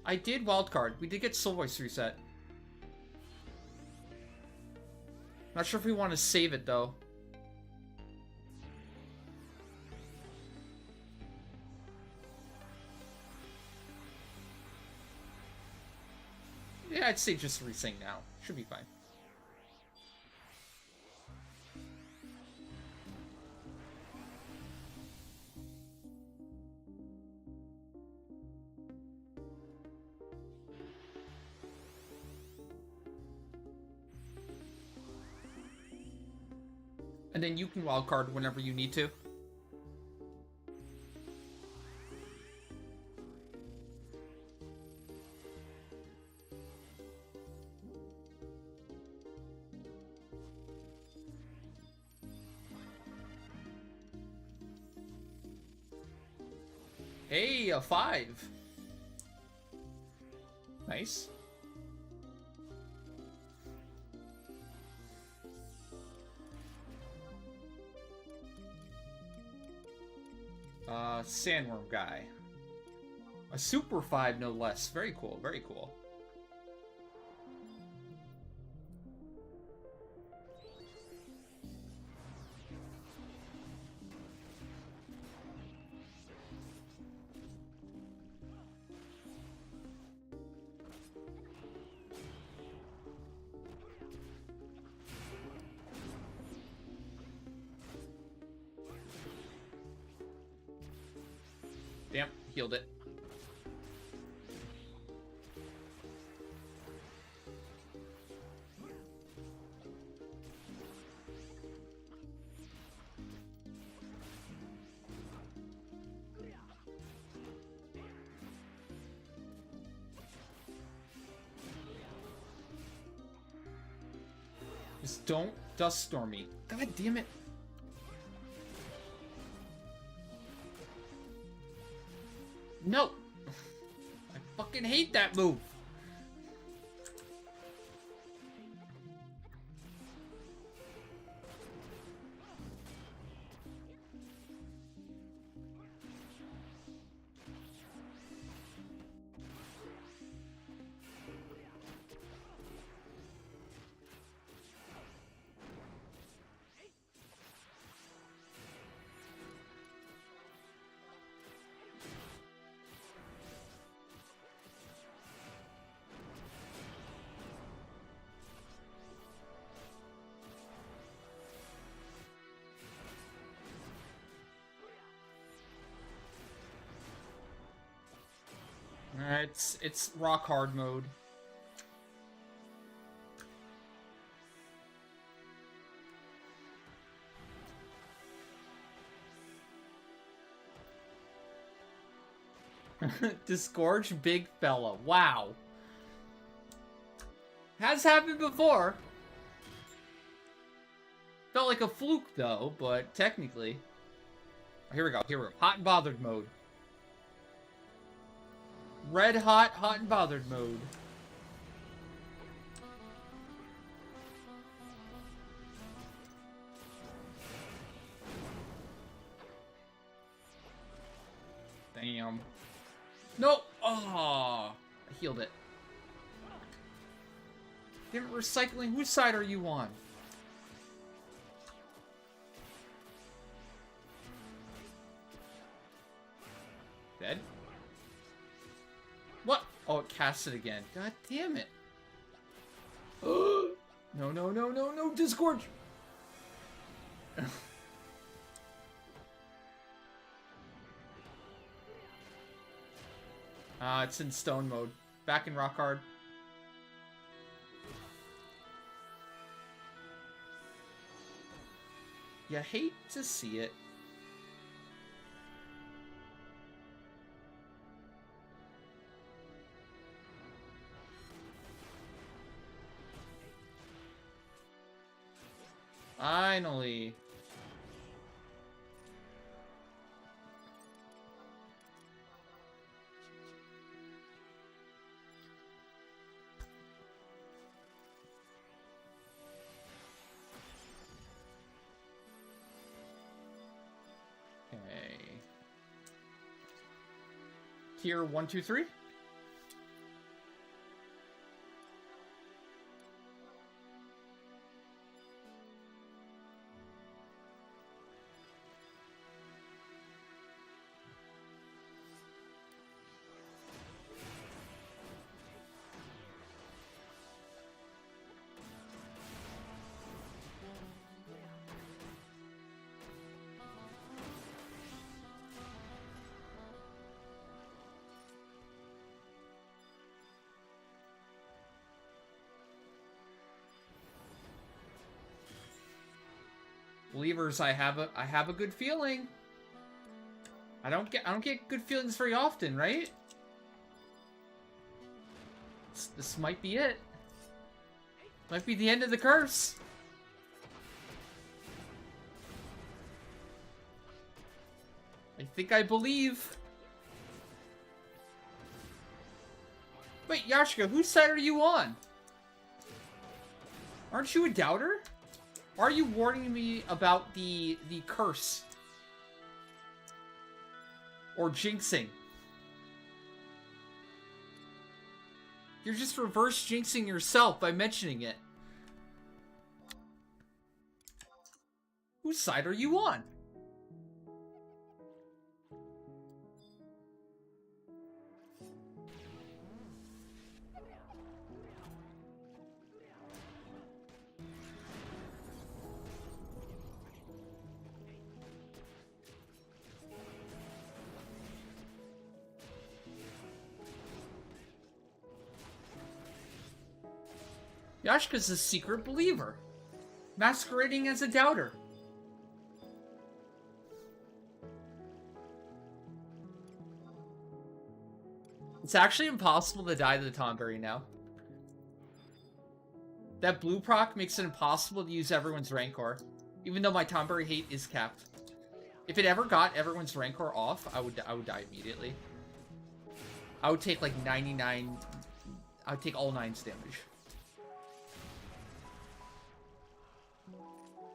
I did wildcard. We did get Soul Voice reset. Not sure if we want to save it, though. Yeah, I'd say just resync now. Should be fine. And then you can wildcard whenever you need to. Hey, a 5. Nice. Sandworm guy. A super 5, no less. Very cool, very cool. Damn, healed it. Just don't dust storm me. God damn it. No! I fucking hate that move! It's rock hard mode. Disgorge big fella. Wow. Has happened before. Felt like a fluke though, but technically. Here we go. Here we go. Hot and bothered mode. Red hot, hot and bothered mode. Damn. No! Oh, I healed it. Damn it, recycling. Whose side are you on? Dead? What? Oh, it cast it again. God damn it. No, no, no, no, no. Disgorge. It's in stone mode. Back in rock hard. You hate to see it. Finally. Okay. Tier 1, 2, 3. Believers, I have a good feeling. I don't get good feelings very often, right? This might be it. Might be the end of the curse. I think I believe. Wait, Yashika, whose side are you on? Aren't you a doubter? Why are you warning me about the curse? Or jinxing? You're just reverse jinxing yourself by mentioning it. Whose side are you on? Yashika's a secret believer, masquerading as a doubter. It's actually impossible to die to the Tonberry now. That blue proc makes it impossible to use everyone's Rancor, even though my Tonberry hate is capped. If it ever got everyone's Rancor off, I would die immediately. I would take like 99. I would take all 9's damage.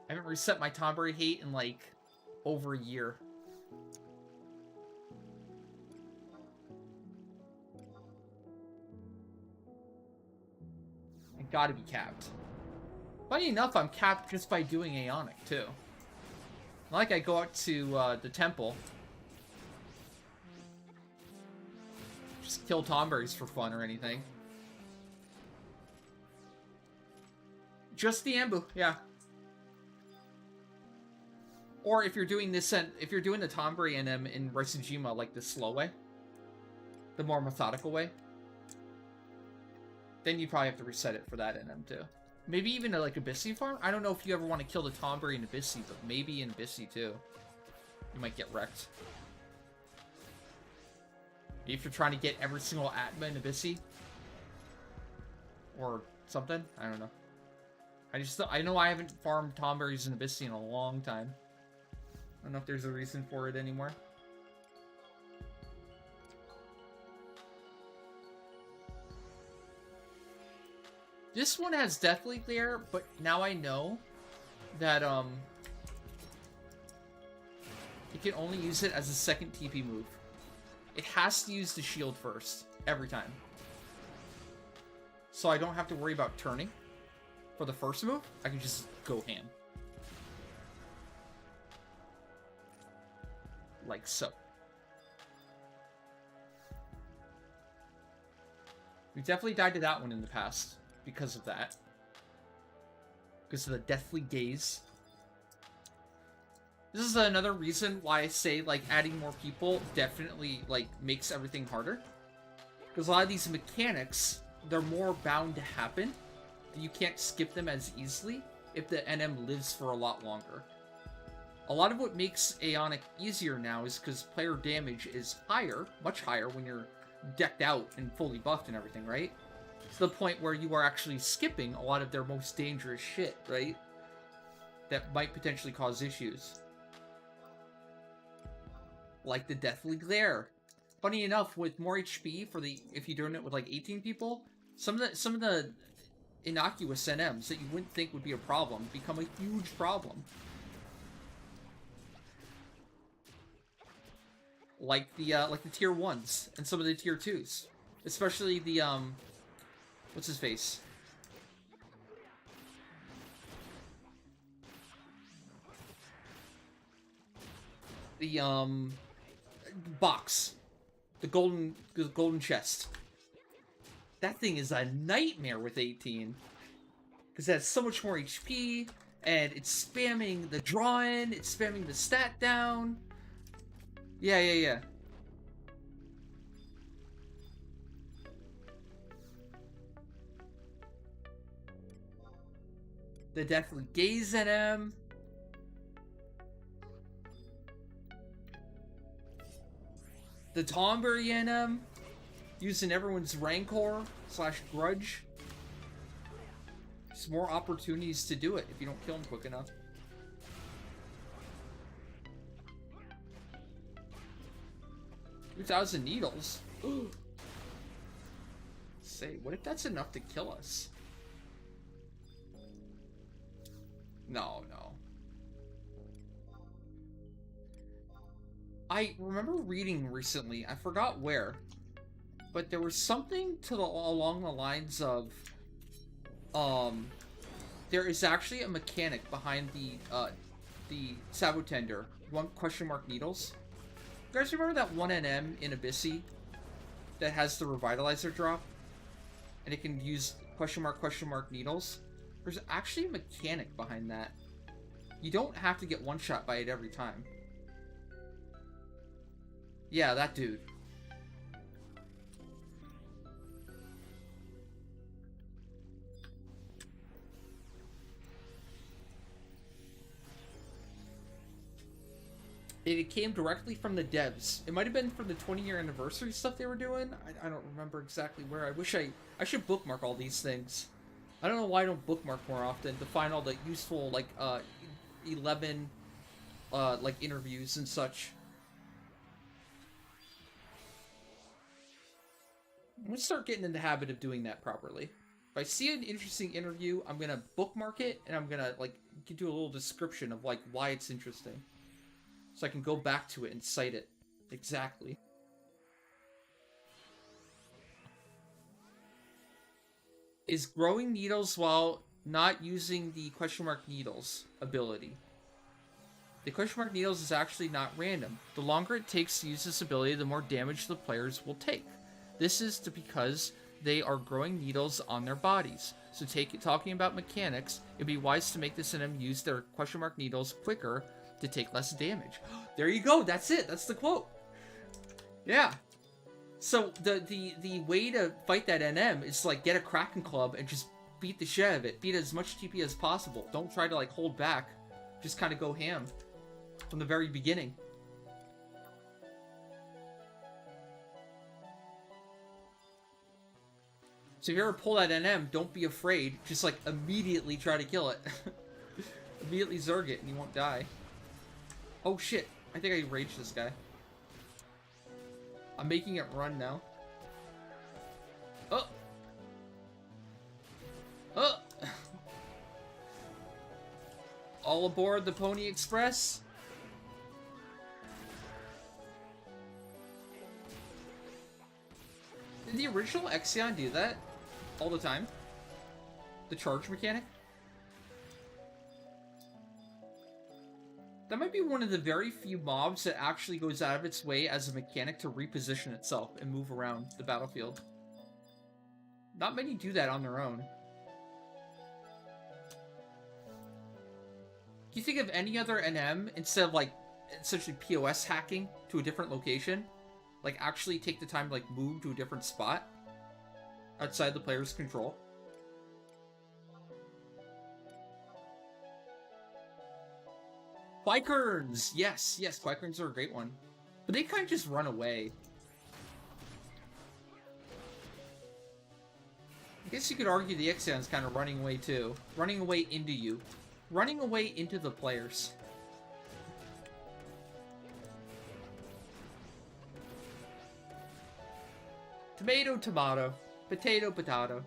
I haven't reset my Tonberry hate in like over a year. I gotta be capped. Funny enough, I'm capped just by doing Aonic too. Not like I go out to the temple. Just kill Tonberries for fun or anything. Just the Ambu, yeah. Or if you're doing this, if you're doing the Tonberry NM in Raisujima, like the slow way, the more methodical way, then you probably have to reset it for that NM too. Maybe even like Abyssi farm? I don't know if you ever want to kill the Tonberry in Abyssi, but maybe in Abyssi too. You might get wrecked. If you're trying to get every single Atma in Abyssi. Or something. I don't know. I know I haven't farmed Tonberries in Abyssi in a long time. I don't know if there's a reason for it anymore. This one has Deathly Glare, but now I know that you can only use it as a second TP move. It has to use the shield first, every time. So I don't have to worry about turning for the first move. I can just go ham. Like so. We definitely died to that one in the past because of that. Because of the Deathly Gaze. This is another reason why I say, like, adding more people definitely, like, makes everything harder. Because a lot of these mechanics, they're more bound to happen. You can't skip them as easily if the NM lives for a lot longer. A lot of what makes Aonic easier now is because player damage is higher, much higher, when you're decked out and fully buffed and everything, right? To the point where you are actually skipping a lot of their most dangerous shit, right? That might potentially cause issues. Like the Deathly Glare. Funny enough, with more HP for the if you're doing it with like 18 people, some of the innocuous NMs that you wouldn't think would be a problem become a huge problem. Like the tier 1s and some of the tier 2s. Especially the what's his face? The box. The golden chest. That thing is a nightmare with 18. Because it has so much more HP, and it's spamming the draw-in, it's spamming the stat down. Yeah. The Deathly Gaze NM. The Tomberry NM, using everyone's Rancor / Grudge. There's more opportunities to do it if you don't kill him quick enough. $2,000 needles. Say, what if that's enough to kill us? No. I remember reading recently, I forgot where, but there was something along the lines of, there is actually a mechanic behind the Sabotender, !mark needles. You guys remember that 1NM in Abyssy that has the Revitalizer drop? And it can use !mark needles? There's actually a mechanic behind that. You don't have to get one-shot by it every time. Yeah, that dude. It came directly from the devs. It might have been from the 20-year anniversary stuff they were doing. I don't remember exactly where. I should bookmark all these things. I don't know why I don't bookmark more often to find all the useful, like, 11, like, interviews and such. I'm gonna start getting in the habit of doing that properly. If I see an interesting interview, I'm gonna bookmark it, and I'm gonna, like, do a little description of, like, why it's interesting. So I can go back to it and cite it. Exactly. Is growing needles while not using the !mark needles ability. The !mark needles is actually not random. The longer it takes to use this ability, the more damage the players will take. This is because they are growing needles on their bodies. So talking about mechanics, it'd be wise to make this NM use their !mark needles quicker to take less damage. There you go, that's it, that's the quote. Yeah. So the way to fight that NM is like get a Kraken Club and just beat the shit out of it. Beat as much TP as possible. Don't try to like hold back. Just kind of go ham from the very beginning. So if you ever pull that NM, don't be afraid. Just like immediately try to kill it. Immediately Zerg it and you won't die. Oh shit, I think I raged this guy. I'm making it run now. Oh! Oh! All aboard the Pony Express? Did the original Exion do that? All the time? The charge mechanic? That might be one of the very few mobs that actually goes out of its way as a mechanic to reposition itself and move around the battlefield. Not many do that on their own. Can you think of any other NM instead of like essentially POS hacking to a different location? Like actually take the time to like move to a different spot outside the player's control? Quakerns! Yes, Quakerns are a great one. But they kind of just run away. I guess you could argue the Ixion's kind of running away too. Running away into you. Running away into the players. Tomato, tomato. Potato, potato.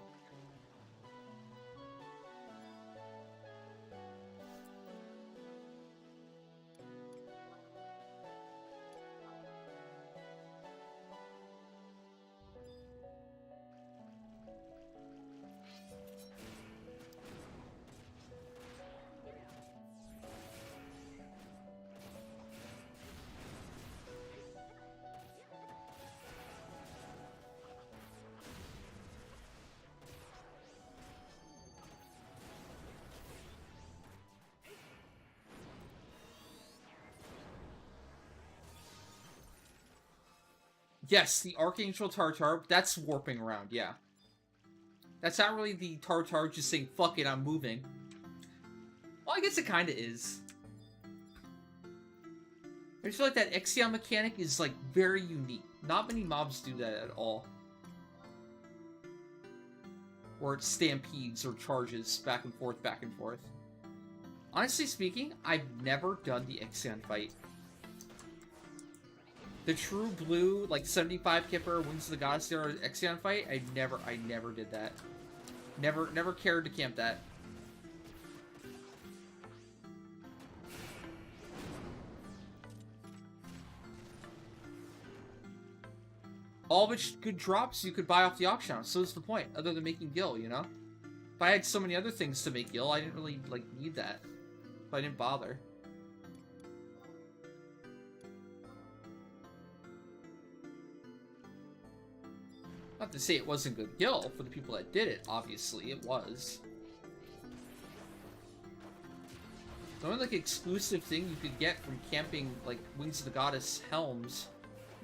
Yes, the Archangel Tartar, that's warping around, yeah. That's not really the Tartar just saying, fuck it, I'm moving. Well, I guess it kinda is. I just feel like that Exion mechanic is, like, very unique. Not many mobs do that at all. Or it stampedes or charges back and forth, back and forth. Honestly speaking, I've never done the Ixion fight. The true blue, like 75 Kipper, Wings of the Goddess Zero Ixion fight, I never did that. Never cared to camp that. All which good drops you could buy off the auction house. So what's the point, other than making gil, you know? If I had so many other things to make gil, I didn't really, like, need that. So I didn't bother. Not to say it wasn't good gil for the people that did it, obviously, it was. The only, like, exclusive thing you could get from camping, like, Wings of the Goddess helms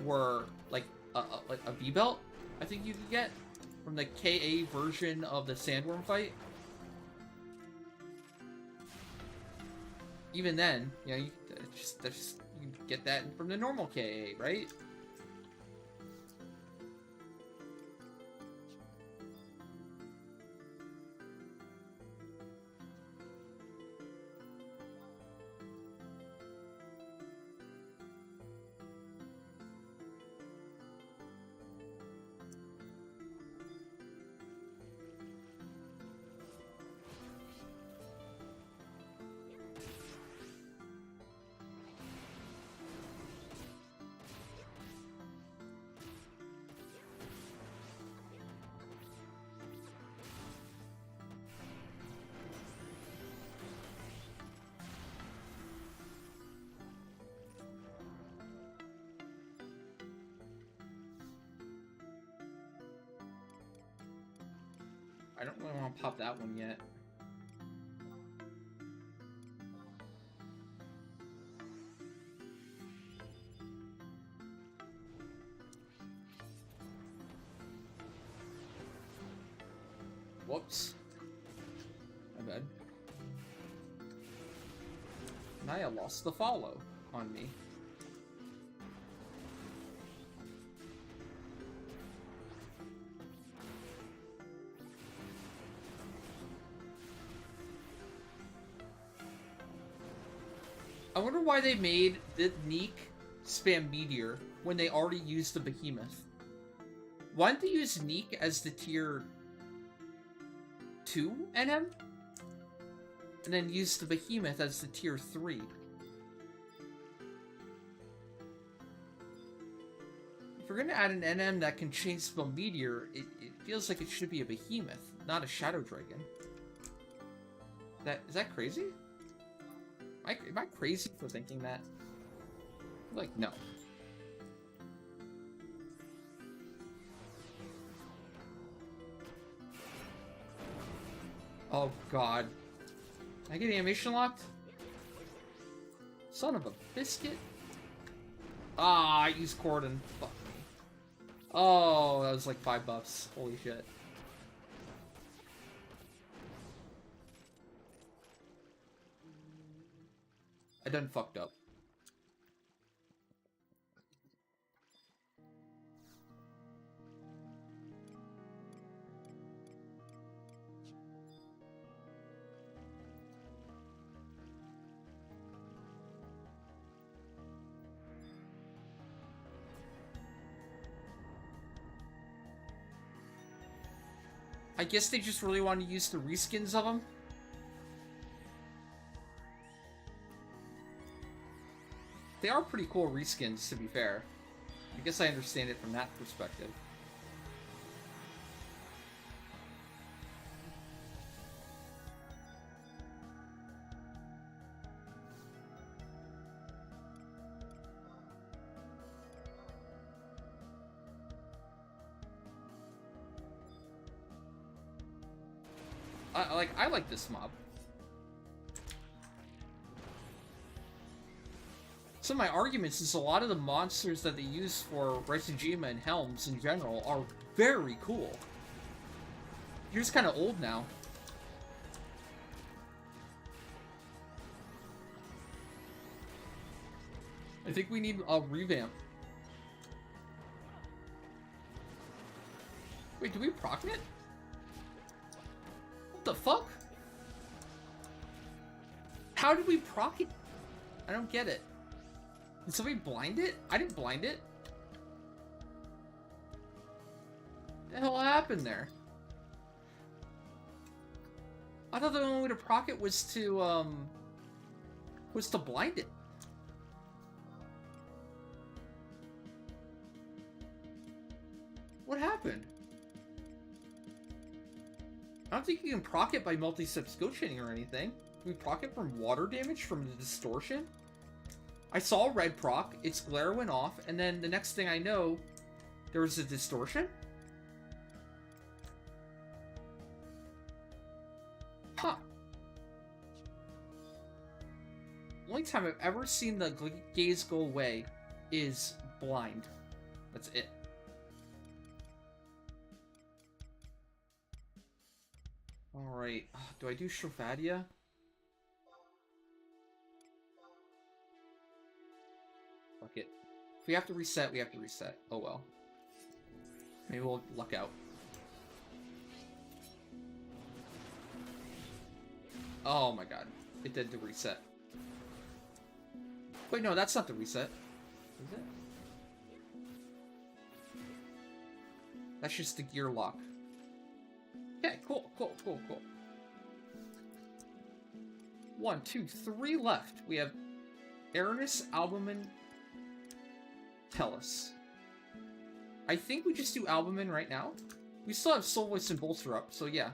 were, like a V-belt, I think you could get from the KA version of the Sandworm fight. Even then, you know, you can get that from the normal KA, right? I don't really want to pop that one yet. Whoops. My bad. Naya lost the follow on me. I wonder why they made the Neek spam Meteor when they already used the Behemoth. Why didn't they use Neek as the tier 2 NM? And then use the Behemoth as the tier 3? If we're gonna add an NM that can chain spell Meteor, it feels like it should be a Behemoth, not a Shadow Dragon. Is that crazy? Am I crazy for thinking that? Like, no. Oh, God. Can I get animation locked? Son of a biscuit. Ah, I used Corden. Fuck me. Oh, that was like 5 buffs. Holy shit. I done fucked up. I guess they just really want to use the reskins of them. They are pretty cool reskins, to be fair. I guess I understand it from that perspective. I like this mob. Some of my arguments is a lot of the monsters that they use for Raijima and Helms in general are very cool. You're just kind of old now. I think we need a revamp. Wait, do we proc it? What the fuck? How did we proc it? I don't get it. Did somebody blind it? I didn't blind it. What the hell happened there? I thought the only way to proc it was to blind it. What happened? I don't think you can proc it by multi-step skill chaining or anything. Can we proc it from water damage from the distortion? I saw red proc, its glare went off, and then the next thing I know, there was a distortion? Huh. The only time I've ever seen the gaze go away is blind. That's it. Alright, do I do Shravadia? Fuck it. If we have to reset, we have to reset. Oh well. Maybe we'll luck out. Oh my god. It did the reset. Wait, no, that's not the reset. Is it? That's just the gear lock. Okay, cool. 1, 2, 3 left. We have Aranis, Albumin, Tellus. I think we just do Albumin right now. We still have Soul Voice and Bolster up, so yeah.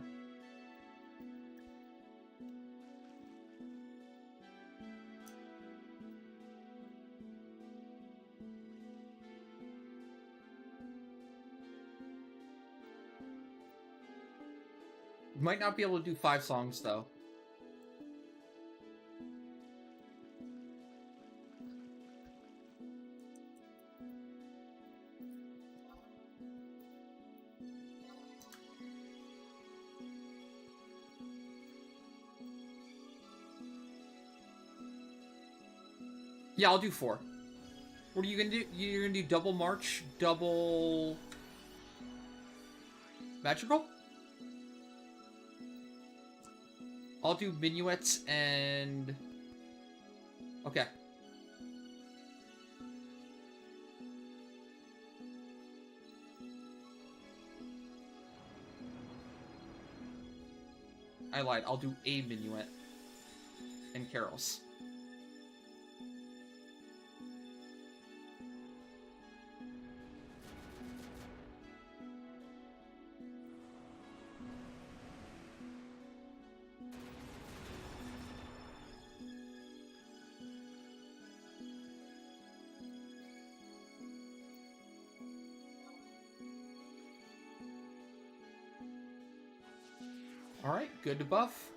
Might not be able to do 5 songs, though. Yeah, I'll do 4. What are you gonna do? You're gonna do double March, double... Magical? I'll do minuets and... Okay. I lied. I'll do a minuet and carols. Alright, good to buff.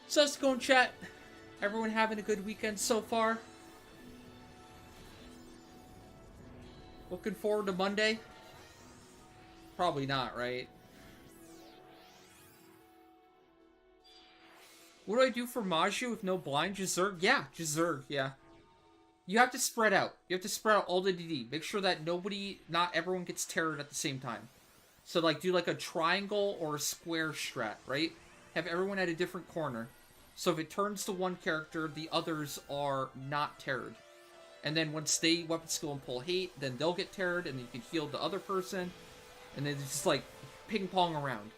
So let's go and chat. Everyone having a good weekend so far? Looking forward to Monday? Probably not, right? What do I do for Maju with no blind? Just Zerg? Yeah, just Zerg, yeah. You have to spread out. You have to spread out all the DD. Make sure that not everyone gets terrored at the same time. So, like, do like a triangle or a square strat, right? Have everyone at a different corner. So if it turns to one character, the others are not terrored. And then once they weapon skill and pull hate, then they'll get terrored, and then you can heal the other person. And then it's just like ping-pong around.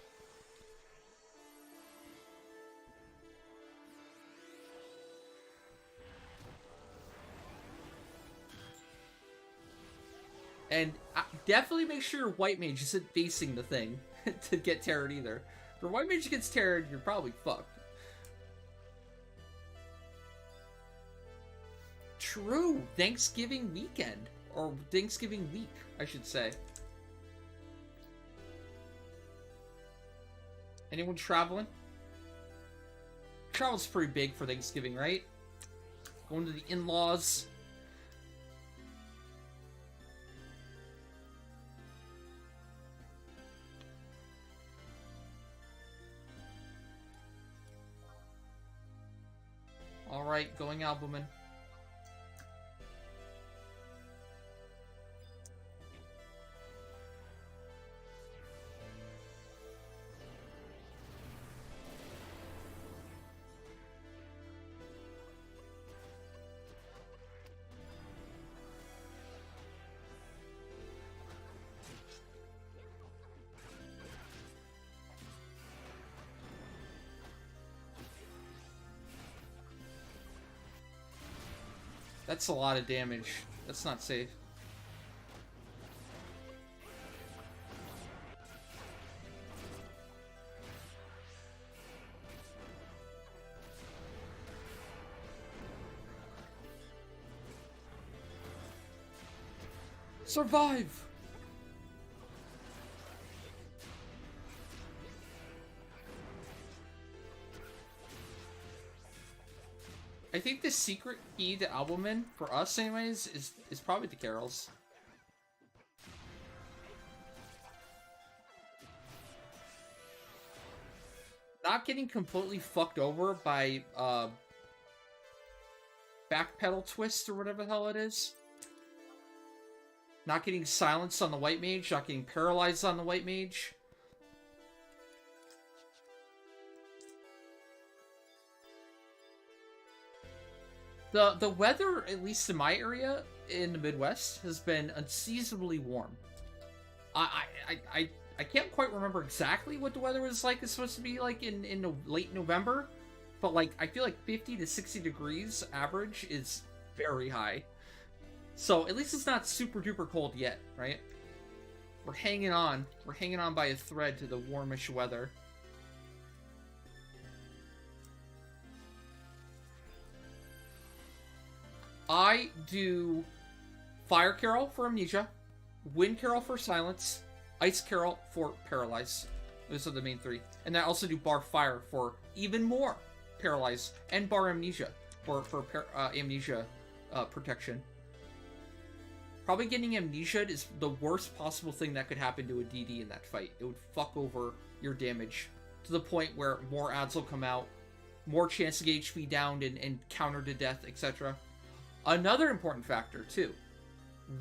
And definitely make sure your white mage isn't facing the thing to get terrored either. If your white mage gets terrored, you're probably fucked. True. Thanksgiving weekend. Or Thanksgiving week, I should say. Anyone traveling? Travel's pretty big for Thanksgiving, right? Going to the in-laws. Alright, going albumin. That's a lot of damage. That's not safe. Survive! I think the secret key to albumin, for us anyways, is probably the carols. Not getting completely fucked over by backpedal twist or whatever the hell it is. Not getting silenced on the white mage, not getting paralyzed on the white mage. The weather, at least in my area, in the Midwest, has been unseasonably warm. I can't quite remember exactly what the weather was like. It's supposed to be like in late November, but like I feel like 50 to 60 degrees average is very high. So at least it's not super duper cold yet, right? We're hanging on. We're hanging on by a thread to the warmish weather. I do Fire Carol for Amnesia, Wind Carol for Silence, Ice Carol for Paralyze. Those are the main three. And I also do Bar Fire for even more Paralyze, and Bar Amnesia for Amnesia protection. Probably getting Amnesia is the worst possible thing that could happen to a DD in that fight. It would fuck over your damage to the point where more ads will come out, more chance to get HP down and counter to death, etc. Another important factor, too,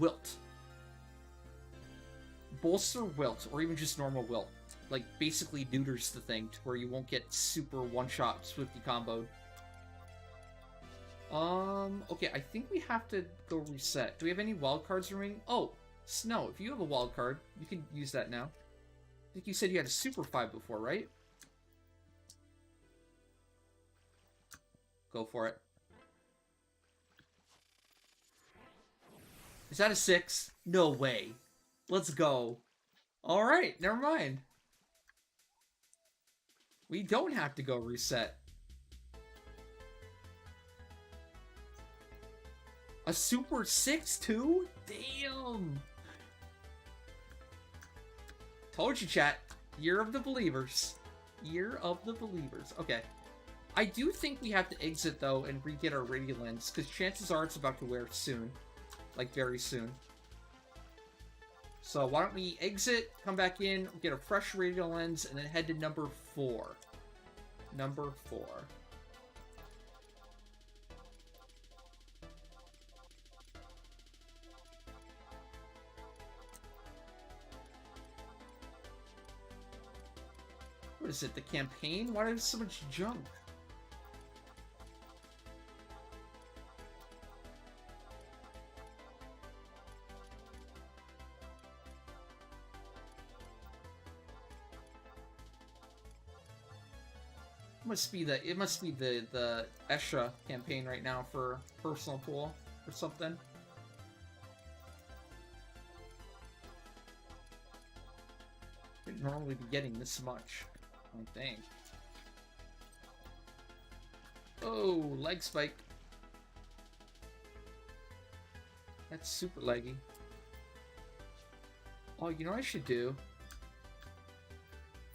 wilt. Bolster wilt, or even just normal wilt. Like, basically neuters the thing to where you won't get super one-shot Swifty comboed. Okay, I think we have to go reset. Do we have any wild cards remaining? Oh, Snow, if you have a wild card, you can use that now. I think you said you had a Super 5 before, right? Go for it. Is that a 6? No way. Let's go. Alright, never mind. We don't have to go reset. A Super 6 too? Damn. Told you, chat. Year of the Believers. Year of the Believers. Okay. I do think we have to exit, though, and re-get our radial lens, because chances are it's about to wear soon. Like, very soon. So, why don't we exit, come back in, get a fresh radial lens, and then head to number 4. Number 4. What is it, the campaign? Why is so much junk? It must be the Esha campaign right now for personal pool or something. Wouldn't normally be getting this much, I don't think. Oh, leg spike. That's super leggy. Oh, you know what I should do?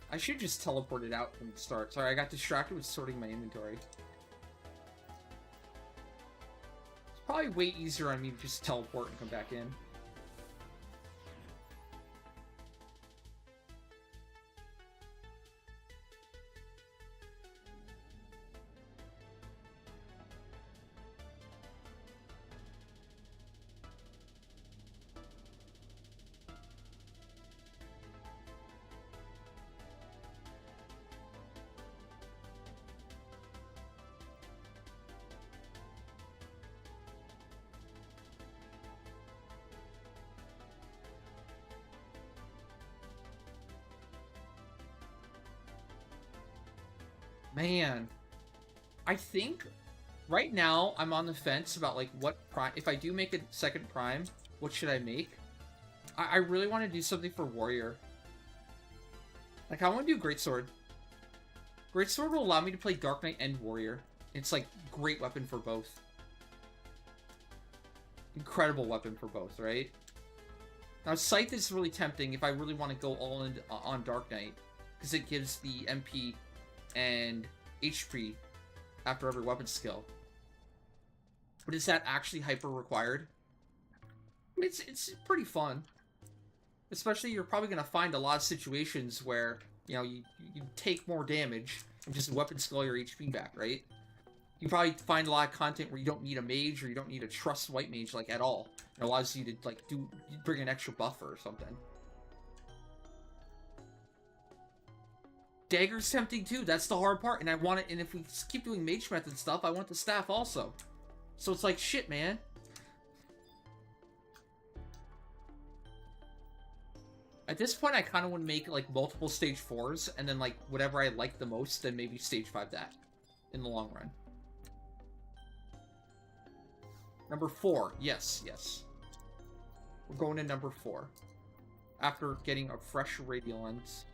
I should just teleport it out from the start. Sorry, I got distracted with sorting my inventory. It's probably way easier on me to just teleport and come back in. Man, I think right now I'm on the fence about like what prime. If I do make a second prime, what should I make? I really want to do something for warrior. Like I want to do greatsword. Greatsword will allow me to play Dark Knight and warrior. It's like great weapon for both. Incredible weapon for both, right? Now Scythe is really tempting if I really want to go all in on Dark Knight, because it gives the MP and HP after every weapon skill. But is that actually hyper required? I mean, it's pretty fun. Especially, you're probably going to find a lot of situations where, you know, you take more damage and just weapon skill your HP back, right? You probably find a lot of content where you don't need a mage or you don't need a trust white mage, like, at all. It allows you to, like, bring an extra buffer or something. Dagger's tempting too, that's the hard part, and I want it, and if we keep doing mage method stuff, I want the staff also. So it's like, shit, man. At this point, I kind of want to make, like, multiple stage 4s, and then, like, whatever I like the most, then maybe stage 5 that, in the long run. Number 4, yes, yes. We're going to number 4. After getting a fresh radial lens.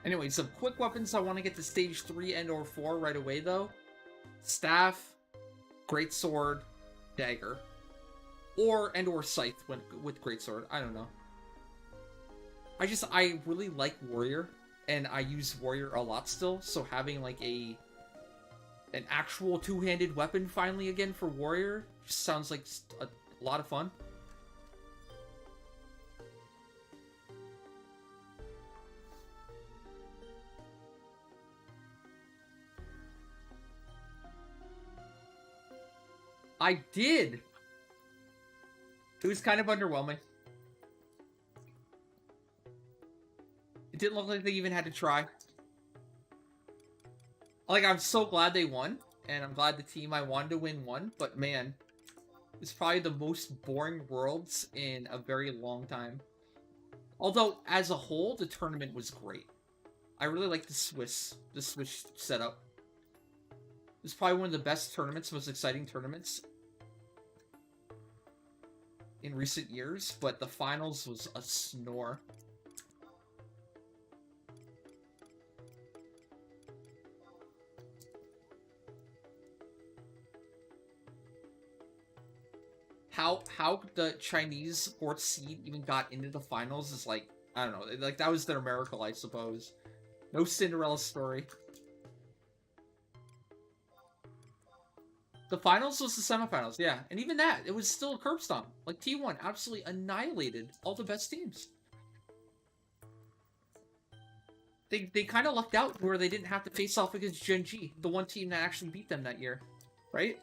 Anyway, some quick weapons I want to get to stage 3 and or 4 right away, though. Staff, greatsword, dagger. Or scythe with greatsword. I don't know. I really like warrior, and I use warrior a lot still, so having like an actual two-handed weapon finally again for warrior just sounds like a lot of fun. I did! It was kind of underwhelming. It didn't look like they even had to try. Like, I'm so glad they won, and I'm glad the team I wanted to win won, but man, it's probably the most boring Worlds in a very long time. Although, as a whole, the tournament was great. I really like the Swiss setup. It's probably one of the best tournaments, most exciting tournaments in recent years, but the finals was a snore. How the Chinese 4th seed even got into the finals is like, I don't know, like that was their miracle, I suppose. No Cinderella story. The finals was the semifinals, yeah. And even that, it was still a curb stomp. Like, T1 absolutely annihilated all the best teams. They kind of lucked out where they didn't have to face off against Gen G, the one team that actually beat them that year. Right?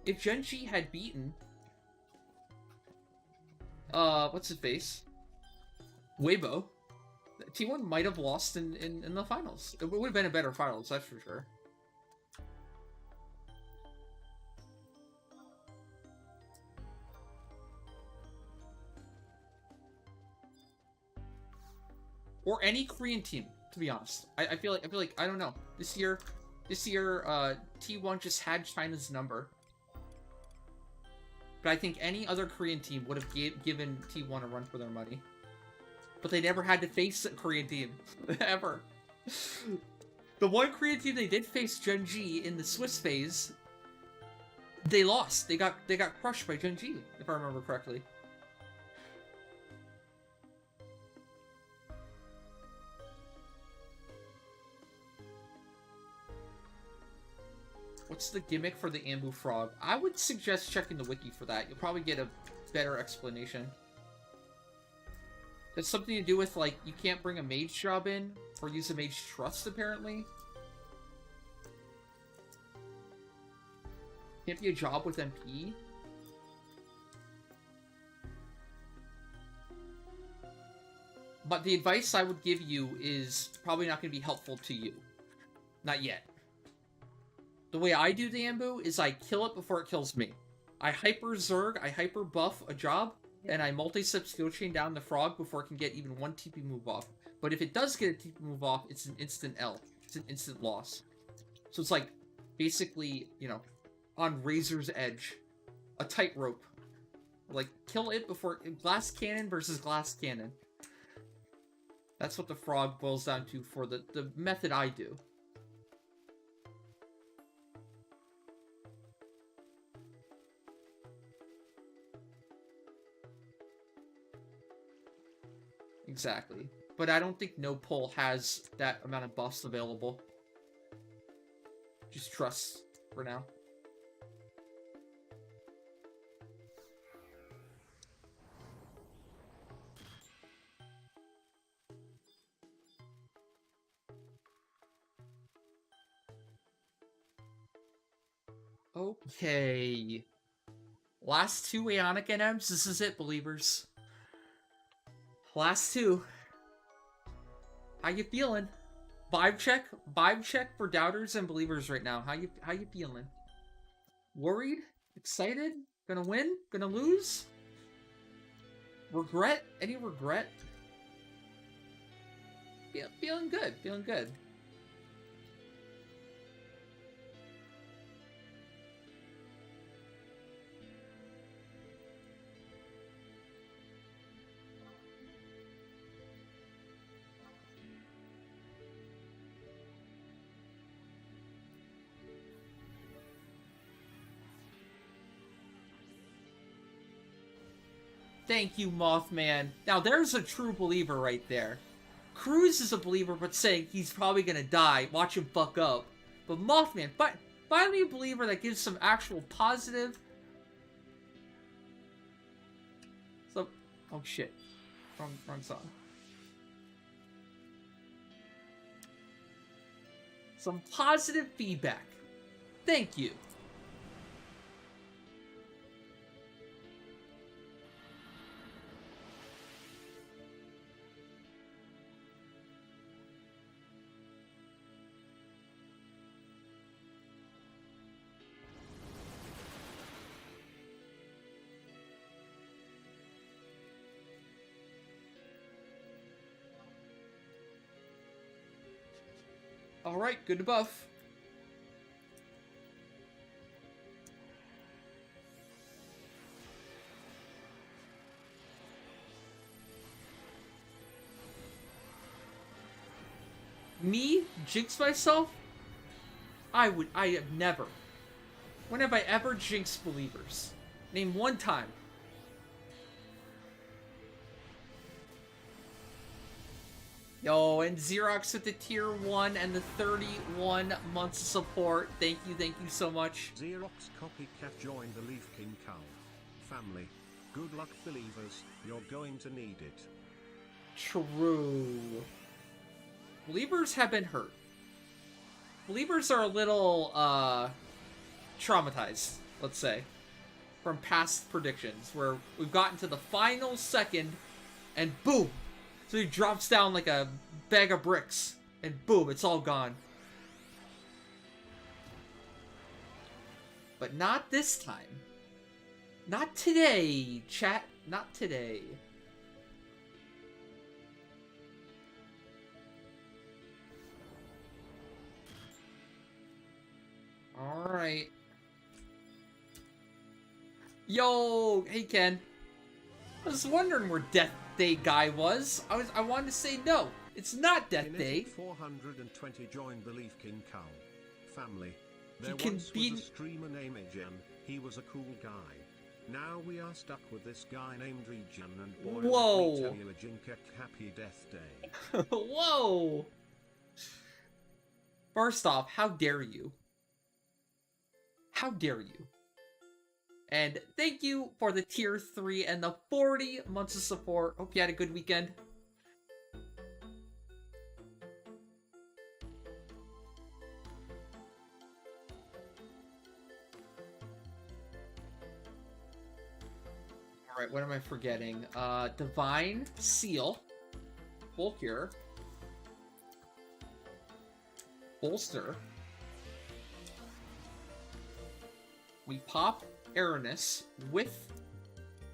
If Gen G had beaten... what's his face? Weibo, T1 might have lost in the finals. It would have been a better finals, that's for sure. Or any Korean team, to be honest. I feel like I don't know. This year T1 just had China's number. But I think any other Korean team would have given T1 a run for their money. But they never had to face a Korean team. Ever. The one Korean team they did face, Gen G, in the Swiss phase, they lost. They got crushed by Gen G, if I remember correctly. What's the gimmick for the Ambu Frog? I would suggest checking the wiki for that. You'll probably get a better explanation. That's something to do with, like, you can't bring a mage job in, or use a mage trust, apparently. Can't be a job with MP. But the advice I would give you is probably not going to be helpful to you. Not yet. The way I do the Ambu is I kill it before it kills me. I hyper Zerg, I hyper buff a job, and I multi-step skill chain down the frog before it can get even one TP move off. But if it does get a TP move off, it's an instant L. It's an instant loss. So it's like, basically, you know, on razor's edge. A tightrope. Like, kill it before... Glass cannon versus glass cannon. That's what the frog boils down to for the method I do. Exactly. But I don't think no pull has that amount of buffs available. Just trust for now. Okay. Last two Aonic NMs. This is it, believers. Last two. How you feeling? Vibe check for doubters and believers right now. How you feeling? Worried? Excited? Gonna win? Gonna lose? Regret? Any regret? Feeling good. Feeling good. Thank you, Mothman. Now, there's a true believer right there. Cruz is a believer, but saying he's probably gonna die. Watch him fuck up. But Mothman, finally a believer that gives some actual positive... So, oh shit. Wrong song. Some positive feedback. Thank you. Alright, good to buff. Me? Jinx myself? I have never. When have I ever jinxed believers? Name one time. Yo, and Xerox with the tier 1 and the 31 months of support. Thank you so much. Xerox copycat joined the Leaf King Cow family. Good luck, believers. You're going to need it. True. Believers have been hurt. Believers are a little, traumatized, let's say, from past predictions, where we've gotten to the final second, and boom! So he drops down like a bag of bricks, and boom, it's all gone. But not this time. Not today, chat. Not today. Alright. Yo! Hey, Ken. I was wondering where Death Day guy was. I wanted to say no. It's not Death Day. 420 joined the Leaf King Cow family. There He once can was be... a streamer named Regen. He was a cool guy. Now we are stuck with this guy named Regen, and boy, whoa! let me tell you, a Jinkek happy Death Day. Whoa! First off, how dare you? How dare you? And thank you for the tier 3 and the 40 months of support. Hope you had a good weekend. Alright, what am I forgetting? Divine Seal. Full Cure. We pop Aranus with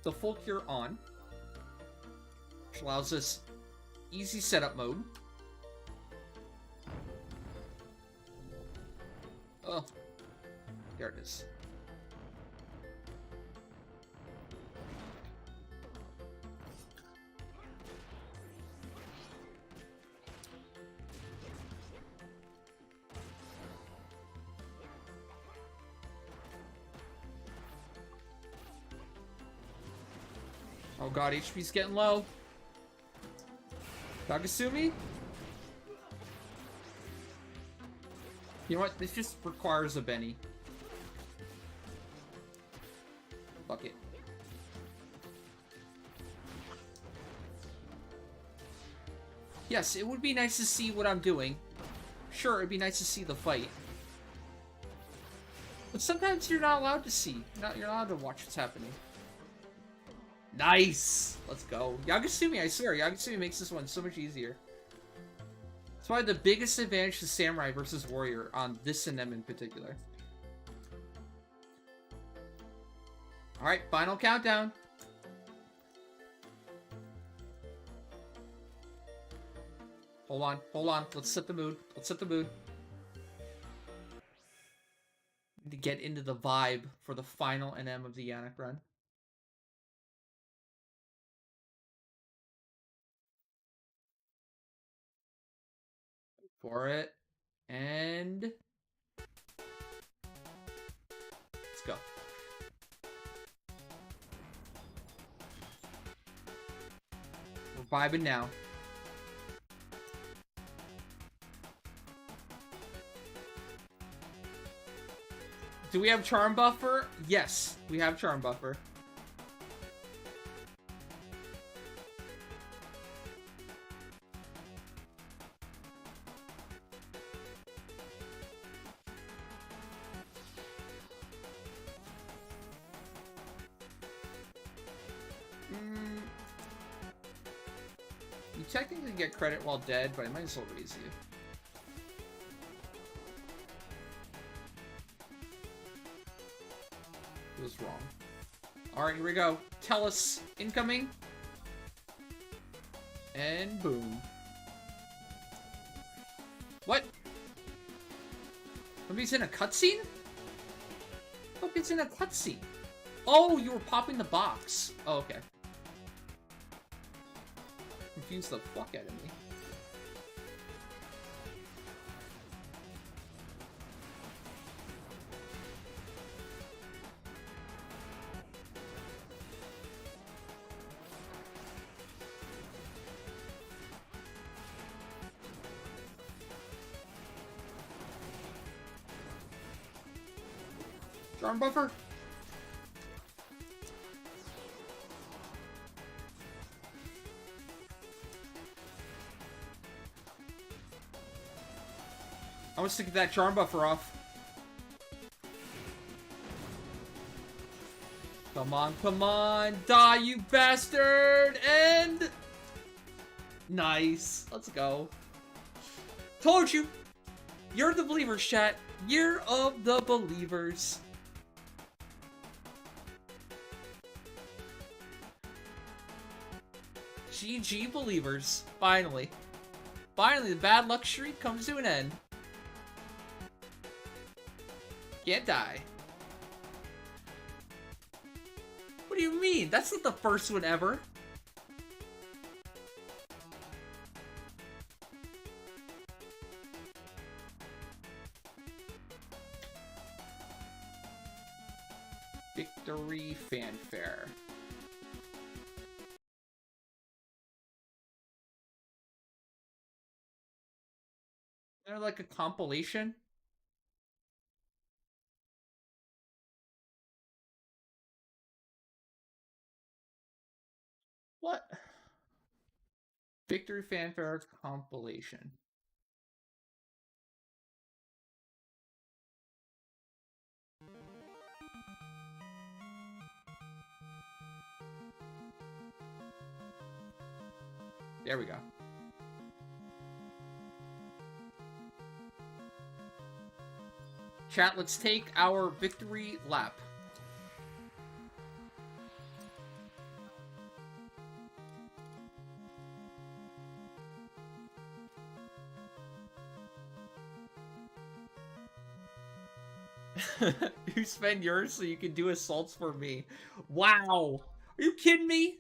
the full cure on, which allows us easy setup mode. Oh, there it is. Oh god, HP's getting low. Tagasumi? You know what? This just requires a Benny. Fuck it. Yes, it would be nice to see what I'm doing. Sure, it'd be nice to see the fight. But sometimes you're not allowed to see. You're not allowed to watch what's happening. Nice! Let's go. Yagasumi, I swear, Yagasumi makes this one so much easier. That's why the biggest advantage to Samurai versus Warrior on this NM in particular. Alright, final countdown. Hold on, hold on. Let's set the mood. Let's set the mood. Need to get into the vibe for the final NM of the Aonic run. For it. And let's go. We're vibing now. Do we have Charm Buffer? Yes, we have Charm Buffer. You technically get credit while dead, but I might as well raise you. It was wrong. Alright, here we go. Tell us. Incoming. And boom. What? Somebody's in a cutscene? Look, it's in a cutscene. Oh, you were popping the box. Oh, okay. Confused the fuck out of me. Charm Buffer. I want to get that Charm Buffer off. Come on, die, you bastard! And nice. Let's go. Told you. You're the believers, chat. Year of the believers. GG believers. Finally. Finally, the bad luck streak comes to an end. Can't die. What do you mean? That's not the first one ever. Victory fanfare. They're like a compilation. What? Victory fanfare compilation. There we go. Chat, let's take our victory lap. You spend yours so you can do assaults for me. Wow. Are you kidding me?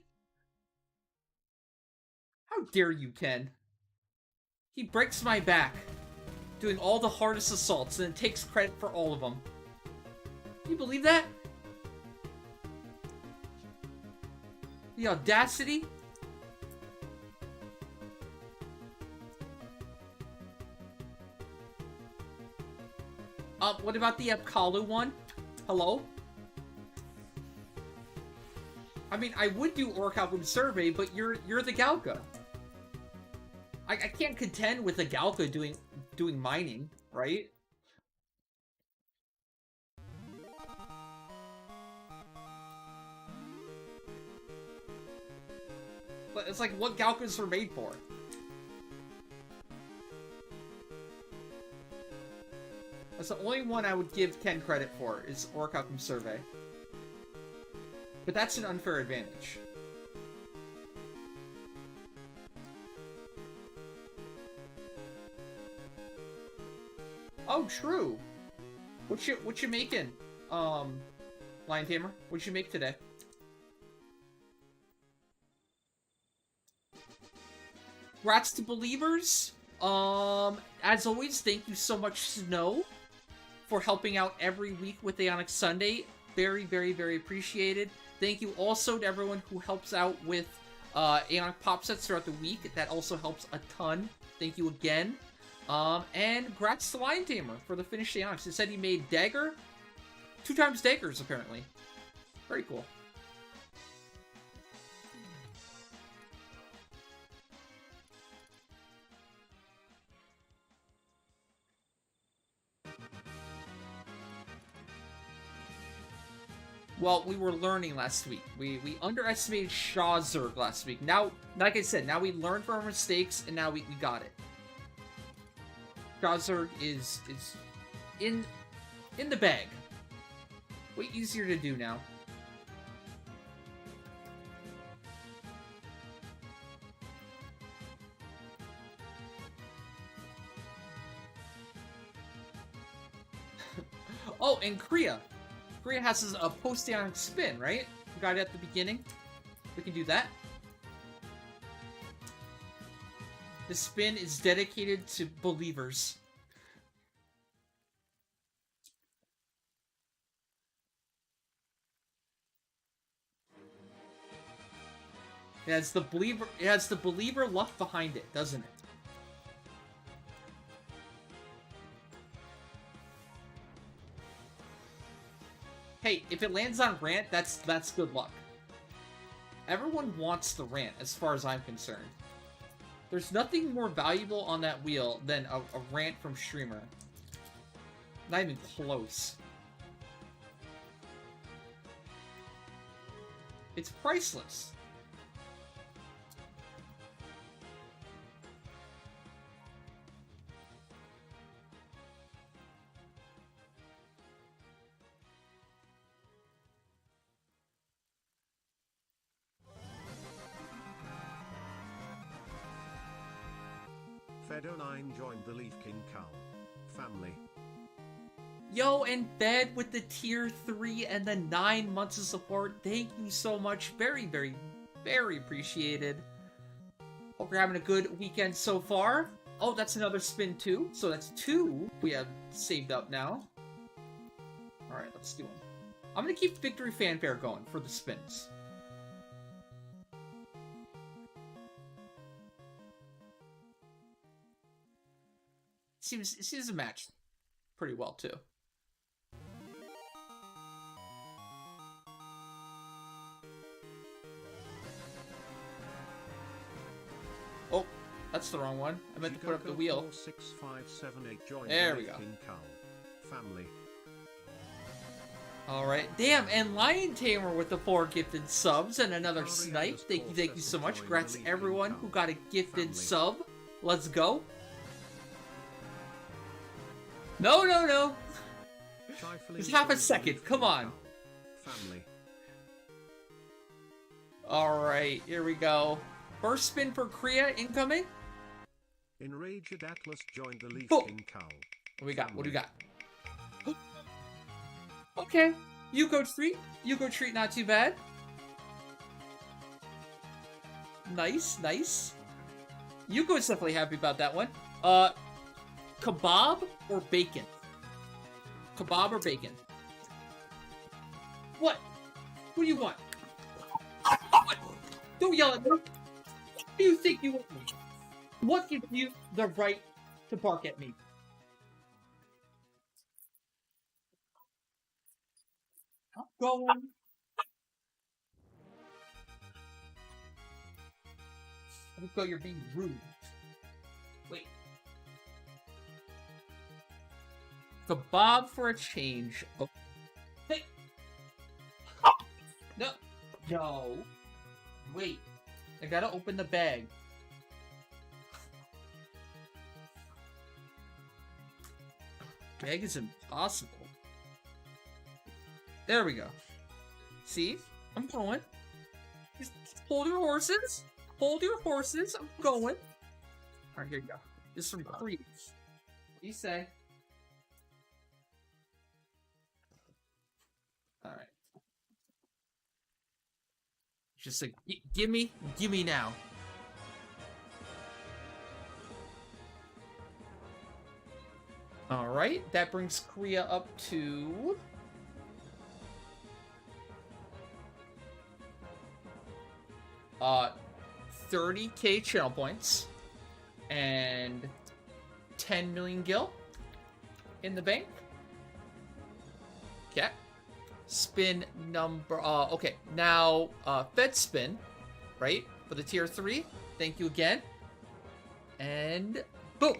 How dare you, Ken? He breaks my back, doing all the hardest assaults, and then takes credit for all of them. Can you believe that? The audacity? What about the Epkalu one? Hello? I mean, I would do Orichalcum Survey, but you're the Galka. I can't contend with a Galka doing mining, right? But it's like what Galkas are made for. That's the only one I would give Ken credit for, is Orichalcum Survey. But that's an unfair advantage. Oh, true. What you making? Lion Tamer? What'd you make today? Congrats to believers. As always, thank you so much, Snow, for helping out every week with Aonic Sunday. Very, very, very appreciated. Thank you also to everyone who helps out with Aonic pop sets throughout the week. That also helps a ton. Thank you again. And congrats to Lion Tamer for the finished Aonics. It said he made Dagger. 2 times Daggers, apparently. Very cool. Well, we were learning last week. We underestimated Shawzerg last week. Now, like I said, now we learned from our mistakes, and now we got it. Shawzerg is in the bag. Way easier to do now. Oh, and Kriya. Kriya has a post-Aonic spin, right? We got it at the beginning. We can do that. The spin is dedicated to believers. It has the believer luck behind it, doesn't it? Hey, if it lands on Rant, that's good luck. Everyone wants the Rant, as far as I'm concerned. There's nothing more valuable on that wheel than a Rant from Streamer. Not even close. It's priceless. Fedo9 joined the Leaf King Cow family. Yo, and Bed with the tier 3 and the 9 months of support. Thank you so much. Very, very, very appreciated. Hope you're having a good weekend so far. Oh, that's another spin too. So that's 2 we have saved up now. Alright, let's do them. I'm going to keep Victory Fanfare going for the spins. It seems a match pretty well too. Oh, that's the wrong one. I meant to put up the wheel. 46578 there we go. King Cow family. Alright, damn, and Lion Tamer with the 4 gifted subs and another snipe. Thank you so much. Congrats to everyone who got a gifted sub. Let's go. No, no, no. Just half a second. Come on. Family. Alright, here we go. First spin for Kriya incoming. Enraged Atlas joined the Leaf Boom. King Cowl. What do we got? What do we got? Okay. Yuko treat. Yuko treat, not too bad. Nice, nice. Yuko's definitely happy about that one. Kebab or bacon? Kebab or bacon? What? What do you want? What? Don't yell at me. What do you think you want me? What gives you the right to bark at me? I'm going. Yuko, you're being rude. Wait. Kebab for a change. Oh. Hey. No. No. Wait. I gotta open the bag. Bag is impossible. There we go. See? I'm going. Just hold your horses. Hold your horses. I'm going. Alright, here you go. This is from Creed. What do you say? Alright. Just like, gimme now. Alright, that brings Kriya up to... $30K channel points and 10 million gil in the bank. Okay. Spin number, okay, now, Fed spin, right, for the tier 3. Thank you again. And, boom.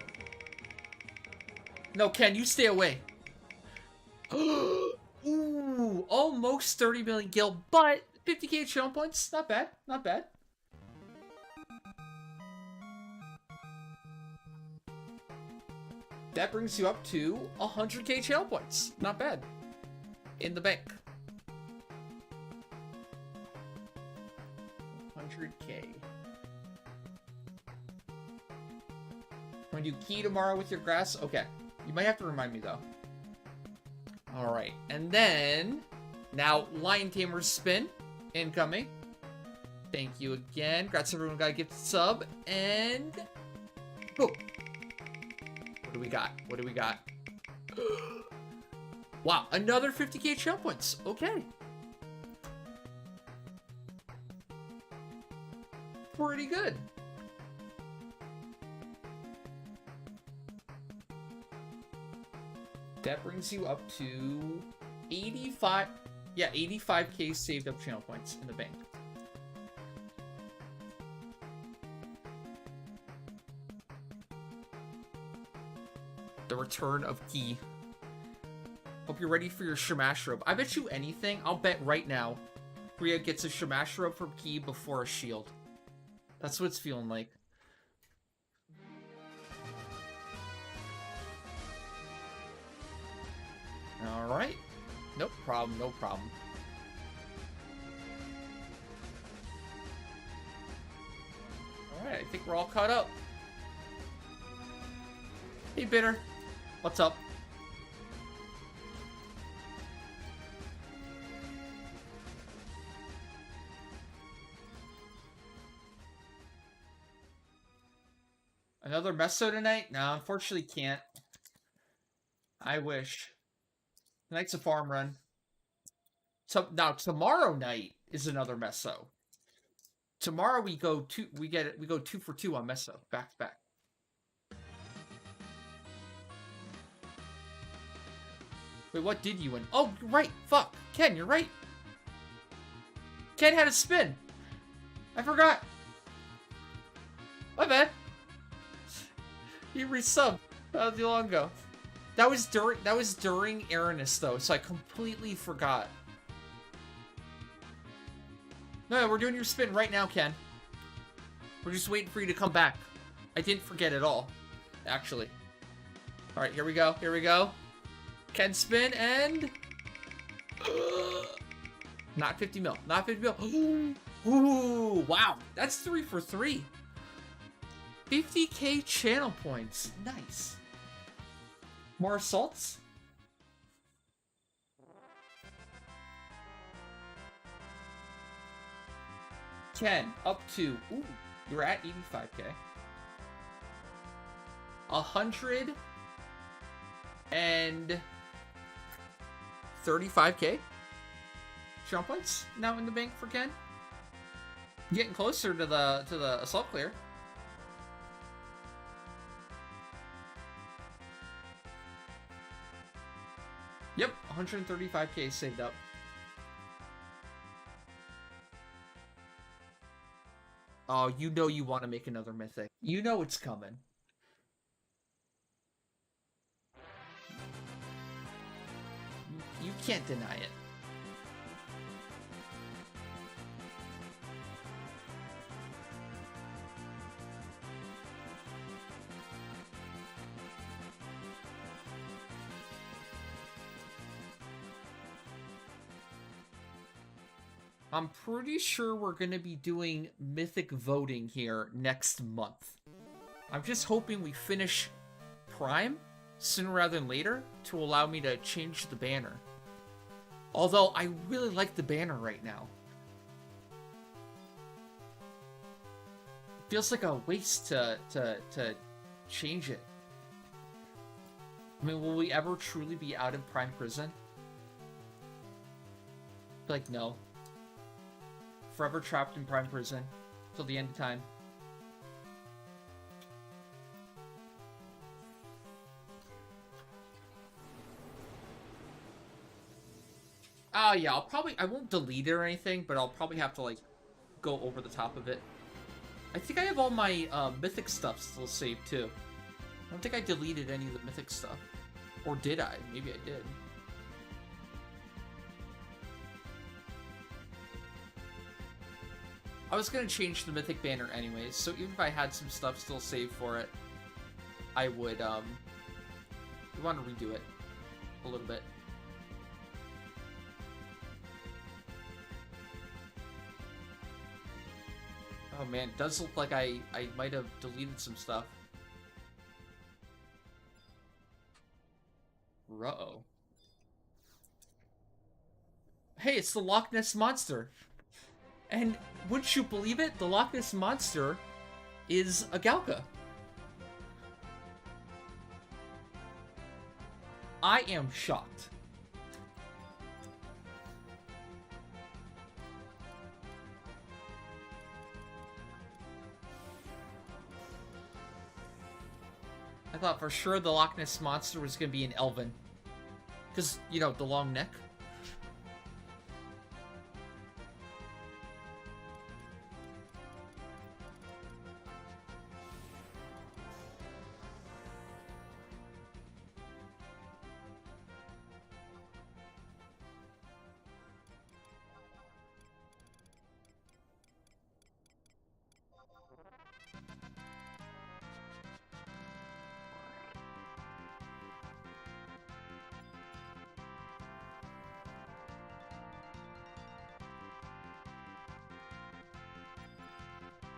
No, Ken, you stay away. Ooh, almost 30 million gil, but 50K channel points, not bad, not bad. That brings you up to 100K channel points. Not bad. In the bank. 100K. Want to do key tomorrow with your grass? Okay. You might have to remind me, though. Alright. And then... Now, Lion Tamer's spin. Incoming. Thank you again. Congrats everyone got a gift sub. And... Boom. What do we got? What do we got? Wow, another 50K channel points. Okay. Pretty good. That brings you up to 85. Yeah, 85K saved up channel points in the bank. The return of Key. Hope you're ready for your Shamash robe. I bet you anything, I'll bet right now, Kriya gets a Shamash robe from Key before a shield. That's what it's feeling like. Alright. No problem, no problem. Alright, I think we're all caught up. Hey, Bitter. What's up? Another Meso tonight? No, unfortunately can't. I wish. Tonight's a farm run. So now tomorrow night is another Meso. Tomorrow we go 2 for 2 on Meso, back to back. Wait, what did you win? Oh, you're right. Fuck. Ken, you're right. Ken had a spin. I forgot. My bad. He resubbed. That was too long ago. That was during Aranus though, so I completely forgot. No, we're doing your spin right now, Ken. We're just waiting for you to come back. I didn't forget at all, actually. All right, here we go. Here we go. Can spin and... not 50 mil. Not 50 mil. Ooh, wow. That's 3 for 3. 50k channel points. Nice. More assaults? Up to... Ooh, you're at 85k. 135k channel points now in the bank for Ken. Getting closer to the assault clear. Yep, 135k saved up. Oh, you know you want to make another mythic. You know it's coming. You can't deny it. I'm pretty sure we're going to be doing mythic voting here next month. I'm just hoping we finish Prime sooner rather than later to allow me to change the banner. Although I really like the banner right now. It feels like a waste to change it. I mean, will we ever truly be out of Prime Prison? Like, no. Forever trapped in Prime Prison till the end of time. Oh yeah, I won't delete it or anything, but I'll probably have to like go over the top of it. I think I have all my mythic stuff still saved too. I don't think I deleted any of the mythic stuff. Or did I? Maybe I did. I was gonna change the mythic banner anyways, so even if I had some stuff still saved for it, I would want to redo it a little bit. Oh man, it does look like I might have deleted some stuff. Uh-oh. Hey, it's the Loch Ness Monster. And wouldn't you believe it? The Loch Ness Monster is a Galka. I am shocked. I thought for sure the Loch Ness Monster was going to be an Elven. Because, you know, the long neck.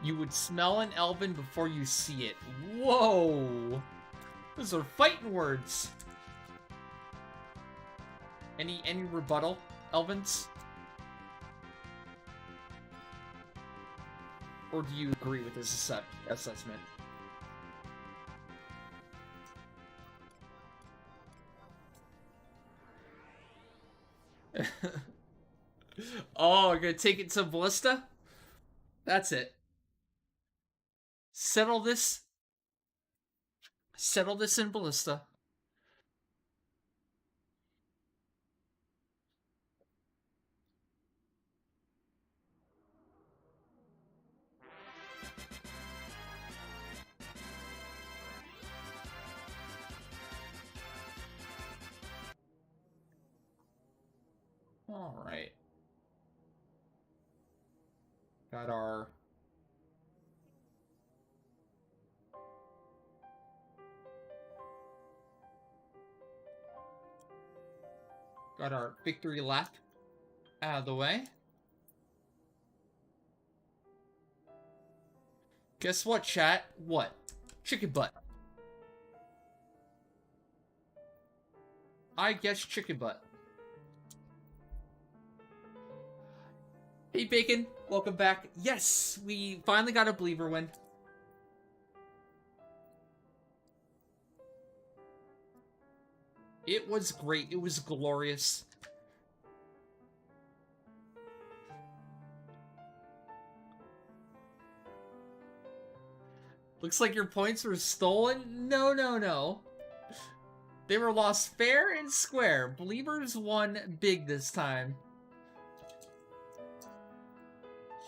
You would smell an Elven before you see it. Whoa! Those are fighting words. Any rebuttal, Elvins? Or do you agree with this assessment? Oh, you're gonna take it to Ballista? That's it. Settle this in Ballista. All right. Got our Got our victory lap out of the way. Guess what, chat? What? Chicken butt. I guess chicken butt. Hey, Bacon. Welcome back. Yes, we finally got a believer win. It was great. It was glorious. Looks like your points were stolen? No, no, no. They were lost fair and square. Believers won big this time.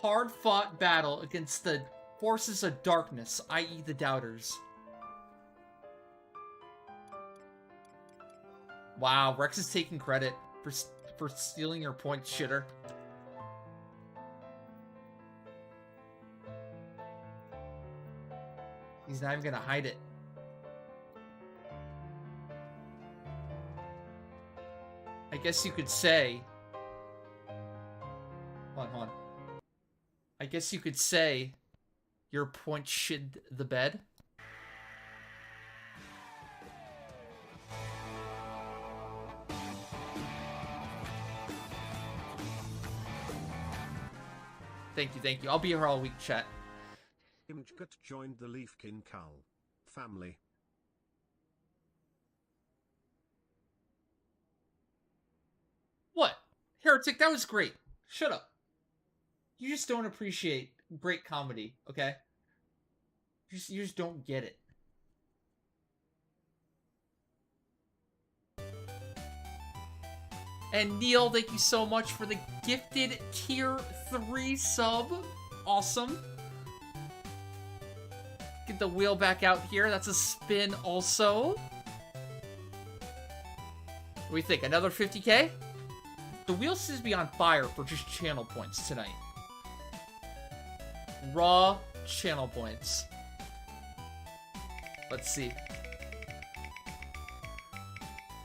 Hard-fought battle against the forces of darkness, i.e. the doubters. Wow, Rex is taking credit for stealing your points, shitter. He's not even gonna hide it. I guess you could say... Hold on. I guess you could say your point shit the bed. Thank you, thank you. I'll be here all week, chat. Imjgut joined the Leafkin Cull family. What? Heretic, that was great. Shut up. You just don't appreciate great comedy, okay? You just don't get it. And Neil, thank you so much for the gifted tier 3 sub. Awesome. Get the wheel back out here. That's a spin also. What do we think? Another 50k? The wheel seems to be on fire for just channel points tonight. Raw channel points. Let's see.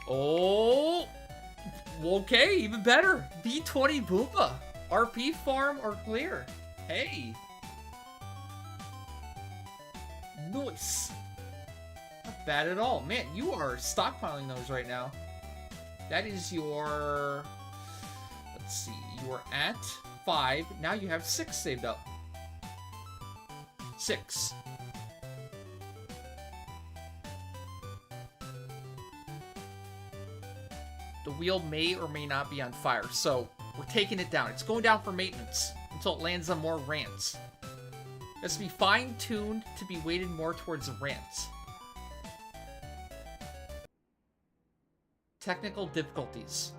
Oh! Okay, even better. B20 Booba. RP farm or clear. Hey. Nice. Not bad at all. Man, you are stockpiling those right now. That is your... Let's see. You are at 5. Now you have 6 saved up. 6. The wheel may or may not be on fire, so we're taking it down. It's going down for maintenance until it lands on more rants. It has to be fine-tuned to be weighted more towards rants. Technical difficulties.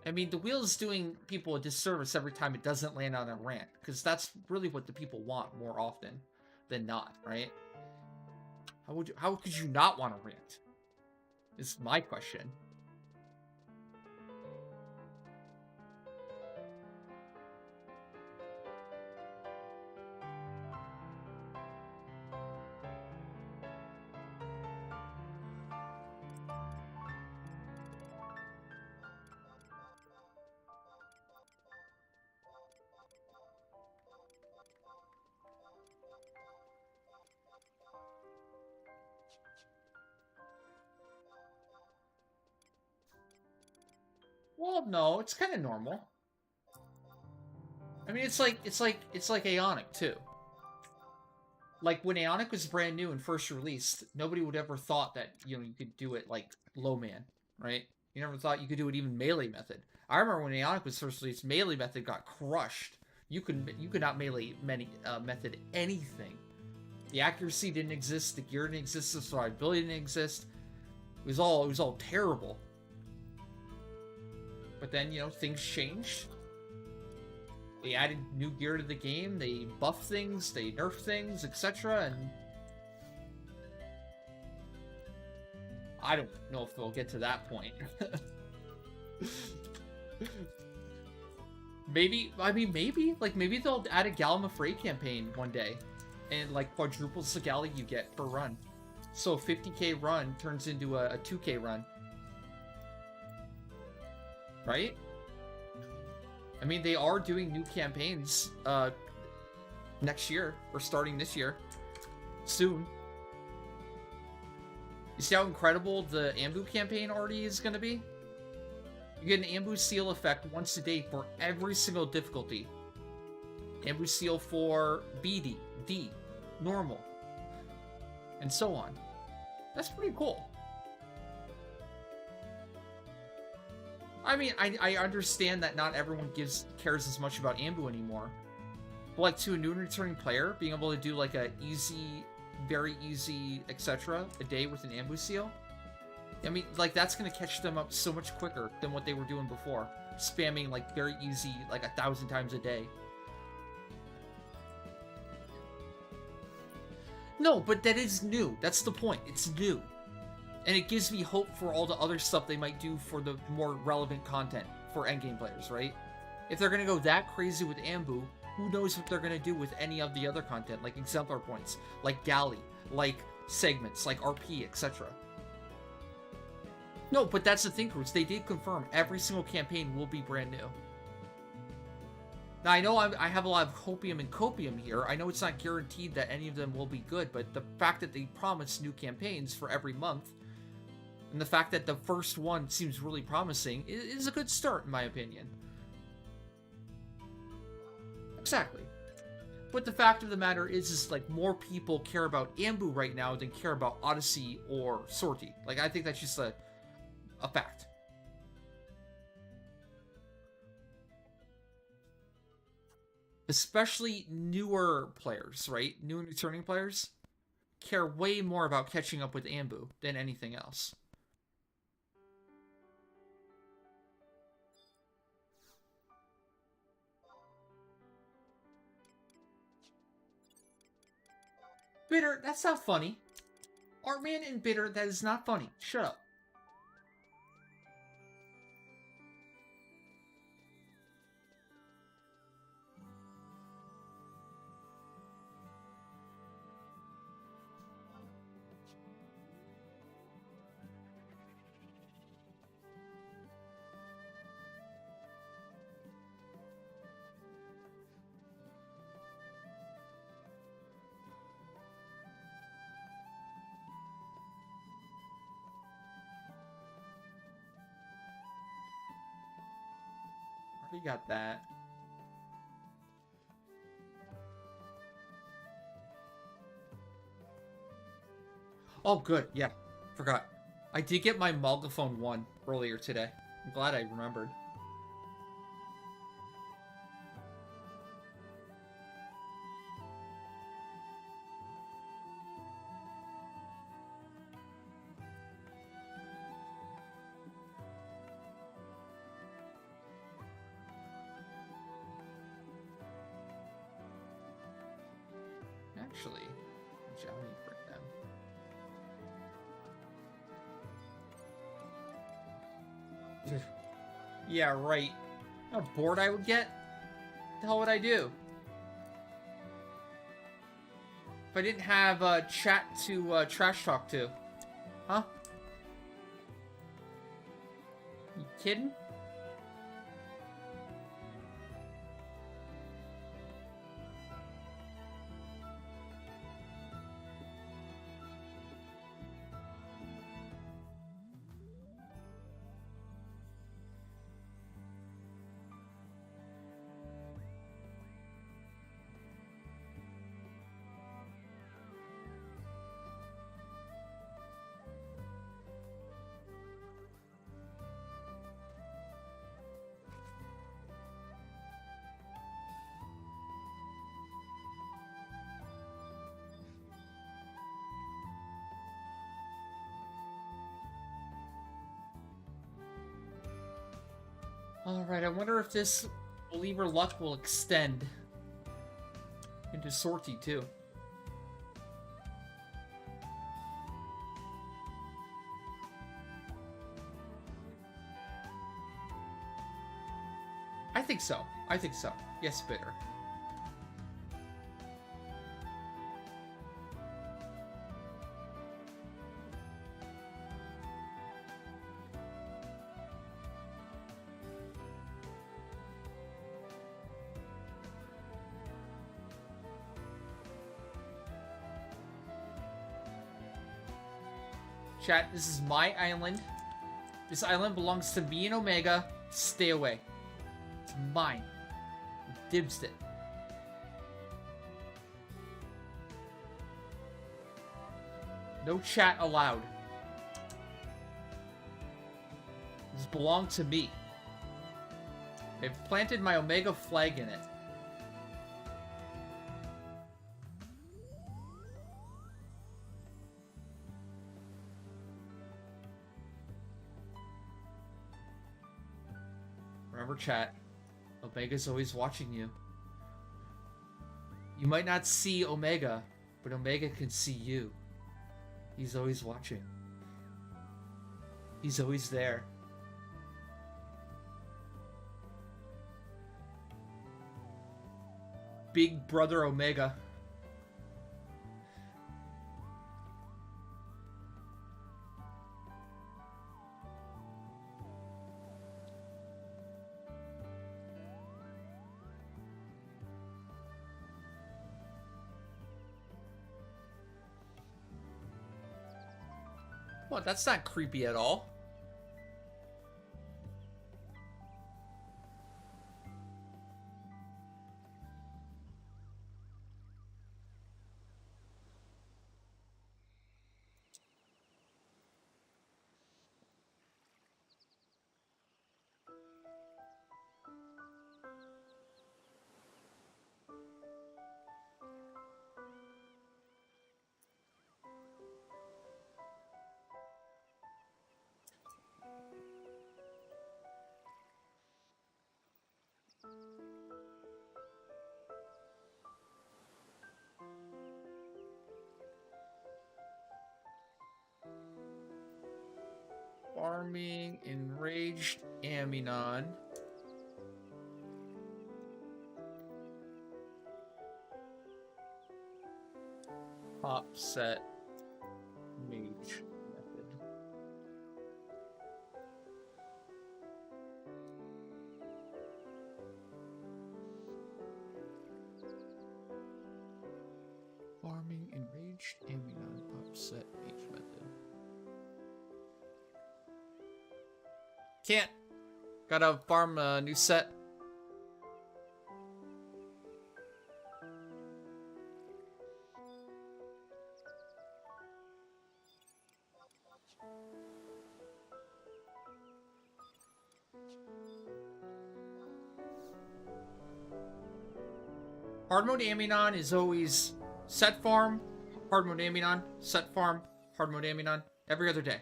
I mean, the wheel is doing people a disservice every time it doesn't land on a rant, because that's really what the people want more often than not, right? How could you not want to rant? Is my question. Well, no, it's kind of normal. I mean, it's like Aonic too. Like when Aonic was brand new and first released, nobody would ever thought that, you know, you could do it like low man, right? You never thought you could do it even melee method. I remember when Aonic was first released, melee method got crushed. You could not melee method anything. The accuracy didn't exist, the gear didn't exist, the survivability didn't exist. It was all terrible. But then, you know, things changed. They added new gear to the game, they buffed things, they nerfed things, etc. And I don't know if they'll get to that point. Maybe, I mean, maybe they'll add a Gallimafray campaign one day and like quadruples the galley you get per run. So a 50k run turns into a 2k run. Right? I mean, they are doing new campaigns next year, or starting this year. Soon. You see how incredible the Ambu campaign already is going to be? You get an Ambu Seal effect once a day for every single difficulty. Ambu Seal for BD, D, normal, and so on. That's pretty cool. I mean, I understand that not everyone cares as much about Ambu anymore. But like to a new and returning player, being able to do like a easy, very easy, etc. a day with an Ambu Seal, I mean, like that's gonna catch them up so much quicker than what they were doing before, spamming like very easy, like 1,000 times a day. No, but that is new. That's the point. It's new. And it gives me hope for all the other stuff they might do for the more relevant content for endgame players, right? If they're going to go that crazy with Ambu, who knows what they're going to do with any of the other content, like exemplar points, like Galley, like segments, like RP, etc. No, but that's the thing, Cruz. They did confirm every single campaign will be brand new. Now, I know I have a lot of hopium and copium here. I know it's not guaranteed that any of them will be good, but the fact that they promise new campaigns for every month, and the fact that the first one seems really promising, is a good start, in my opinion. Exactly. But the fact of the matter is like, more people care about Ambu right now than care about Odyssey or Sortie. Like, I think that's just a fact. Especially newer players, right? New and returning players care way more about catching up with Ambu than anything else. Bitter, that's not funny. Artman and Bitter, that is not funny. Shut up. We got that. Oh, good. Yeah, forgot. I did get my Mulgaphone 1 earlier today. I'm glad I remembered. Actually, shall we bring them? Yeah, right. How bored I would get? What the hell would I do? If I didn't have chat to trash talk to. Huh? You kidding? Alright, I wonder if this Believer luck will extend into Sortie too. I think so. I think so. Yes, Bitter. Chat, this is my island. This island belongs to me and Omega. Stay away. It's mine. Dibsed it. No chat allowed. This belongs to me. I've planted my Omega flag in it. Remember, chat, Omega's always watching you. You might not see Omega, but Omega can see you. He's always watching. He's always there. Big brother Omega. Well, that's not creepy at all. Farming enraged Aminon. Pop set mage method. Farming enraged Aminon pop set mage method. Can't. Gotta farm a new set. Hard mode Aminon is always set farm, hard mode Aminon, set farm, hard mode Aminon, every other day.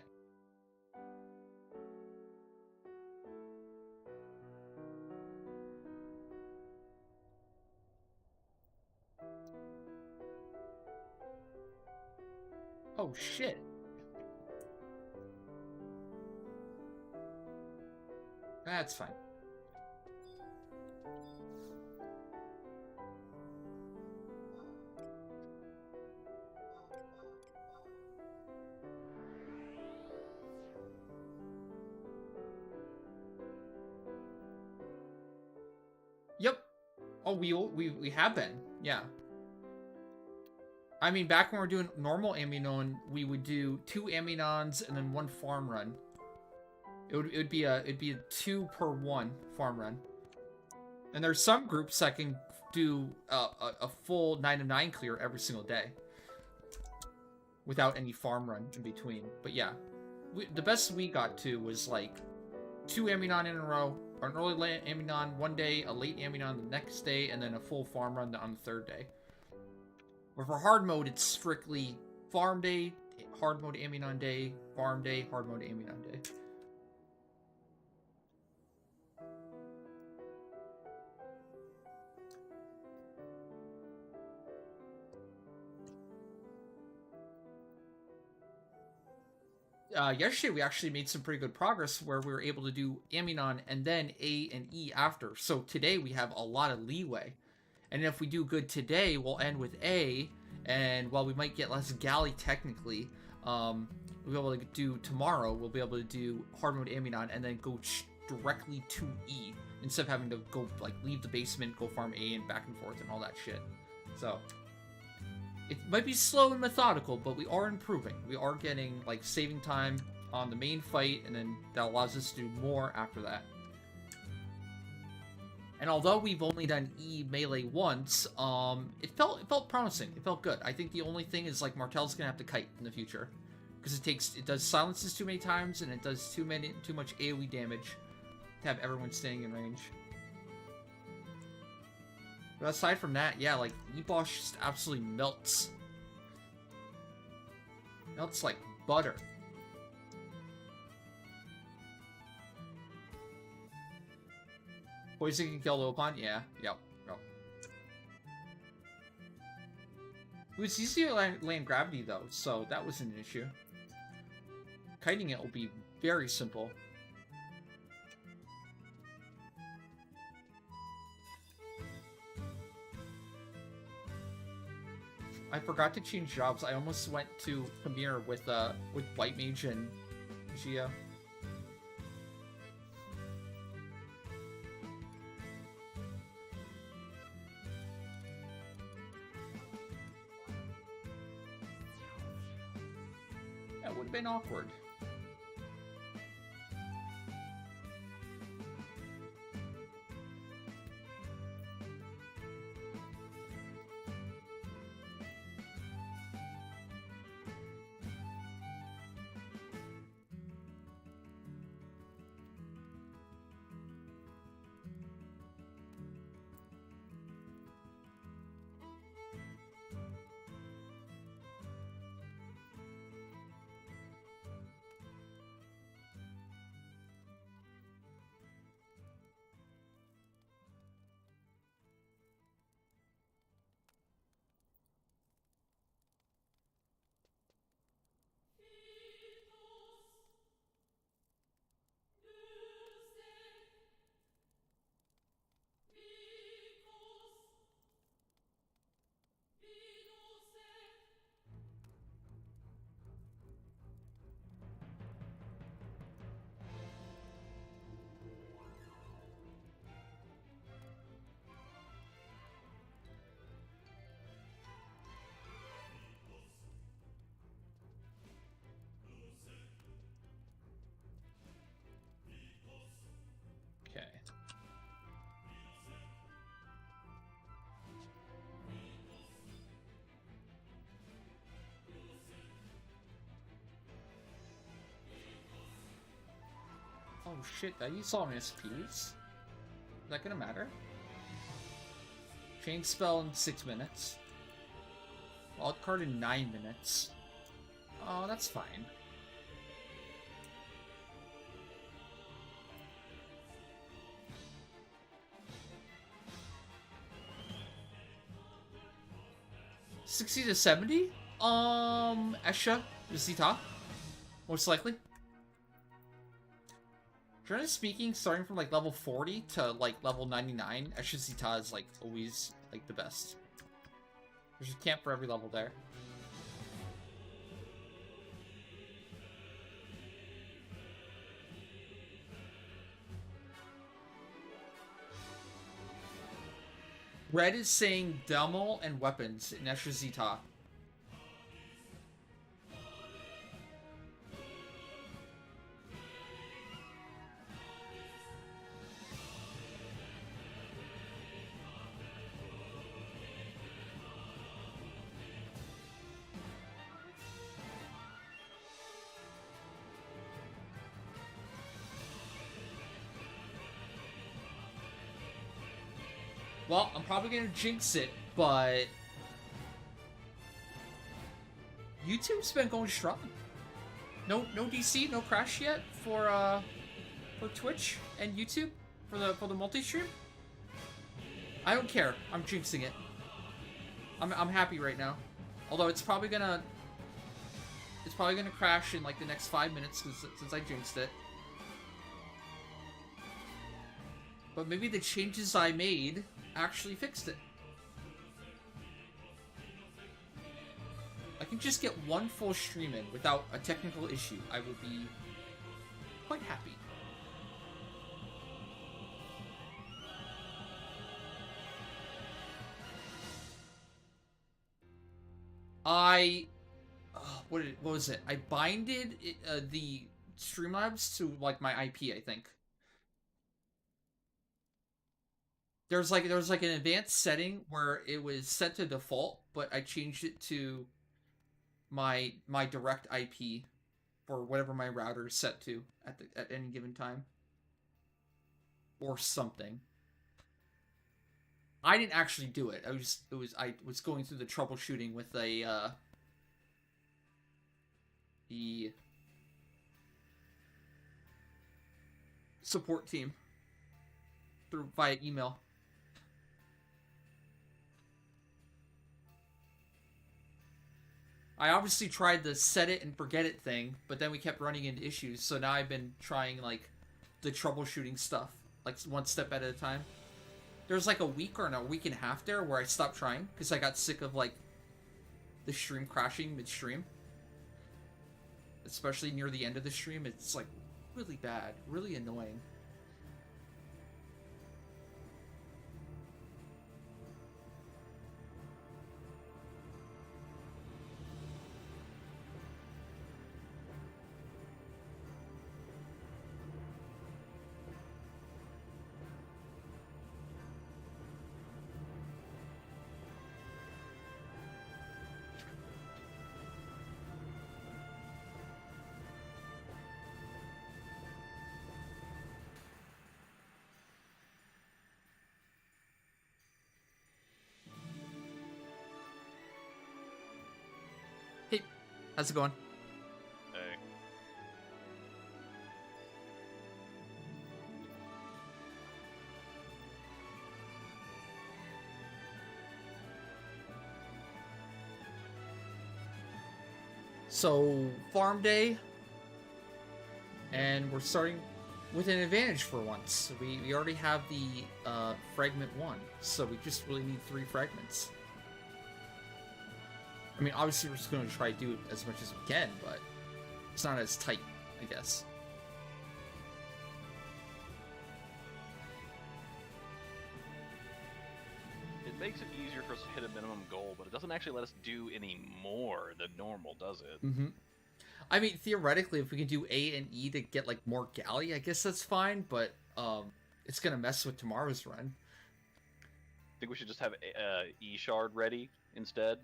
Oh shit. That's fine. Yep. Oh, we have been. Yeah. I mean, back when we were doing normal Aminon, we would do 2 Aminons and then 1 farm run. It'd be a 2 per 1 farm run. And there's some groups that can do a full 9-9 clear every single day without any farm run in between. But yeah, the best we got to was like 2 Aminon in a row, or an early Aminon one day, a late Aminon the next day, and then a full farm run on the 3rd day. But for hard mode, it's strictly farm day, hard mode Aminon day, farm day, hard mode Aminon day. Yesterday we actually made some pretty good progress where we were able to do Aminon and then A and E after. So today we have a lot of leeway. And if we do good today, we'll end with A, and while we might get less galley technically, we'll be able to do tomorrow, we'll be able to do hard mode Aminon and then go directly to E, instead of having to go, like, leave the basement, go farm A and back and forth and all that shit. So, It might be slow and methodical, but we are improving. We are getting, like, saving time on the main fight, and then that allows us to do more after that. And although we've only done E melee once, it felt promising. It felt good. I think the only thing is, like, Martel's gonna have to kite in the future, because it does silences too many times, and it does too much AoE damage to have everyone staying in range. But aside from that, yeah, like, E-Boss just absolutely melts. Melts like butter. Poison can kill Lopon? Yeah. Yep. It was easy to land gravity, though, so that wasn't an issue. Kiting it will be very simple. I forgot to change jobs. I almost went to Premier with White Mage and Gia. That would have been awkward. Okay. Oh shit, I used all my SPs? Is that gonna matter? Chain spell in 6 minutes. Wild card in 9 minutes. Oh, that's fine. $60 to $70? Esha Zita, most likely. Generally speaking, starting from like level 40 to like level 99, Esha Zita is like always like the best. There's a camp for every level there. Red is saying Demo and weapons in Esha Zita. Well, I'm probably gonna jinx it, but YouTube's been going strong. No DC, no crash yet for Twitch and YouTube for the multi-stream. I don't care. I'm jinxing it. I'm happy right now. Although it's probably gonna crash in like the next 5 minutes since I jinxed it. But maybe the changes I made actually fixed it. I can just get one full stream in without a technical issue. I will be quite happy. What was it? I binded the Streamlabs to like my IP, I think. There was like an advanced setting where it was set to default, but I changed it to my direct IP for whatever my router is set to at any given time, or something. I didn't actually do it. I was going through the troubleshooting with the support team through via email. I obviously tried the set it and forget it thing, but then we kept running into issues, so now I've been trying, like, the troubleshooting stuff, like, one step at a time. There's, like, a week or a week and a half there where I stopped trying, because I got sick of, like, the stream crashing midstream. Especially near the end of the stream, it's, like, really bad, really annoying. Hey, how's it going? Hey. So, farm day, and we're starting with an advantage for once. We already have the fragment 1, so we just really need 3 fragments. I mean, obviously we're just going to try to do as much as we can, but it's not as tight, I guess. It makes it easier for us to hit a minimum goal, but it doesn't actually let us do any more than normal, does it? Mm-hmm. I mean, theoretically, if we can do A and E to get, like, more galley, I guess that's fine, but it's going to mess with tomorrow's run. I think we should just have E shard ready instead.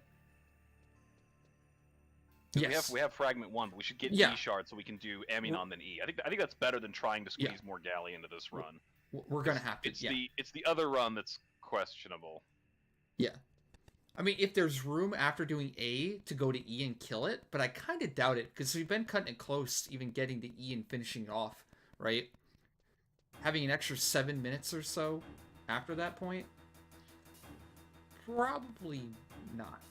Yes. We have fragment 1, but we should get Yeah. E shard so we can do Aminon then E. I think that's better than trying to squeeze more galley into this run. We're going to have to, It's the other run that's questionable. Yeah. I mean, if there's room after doing A to go to E and kill it, but I kind of doubt it, because we've been cutting it close, even getting to E and finishing it off, right? Having an extra 7 minutes or so after that point? Probably not.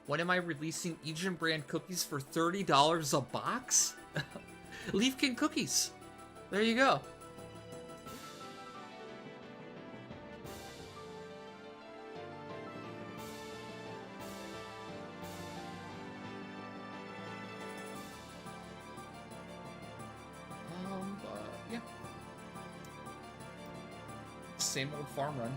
When am I releasing Egyptian brand cookies for $30 a box? Leafkin cookies. There you go. Yeah. Same old farm run.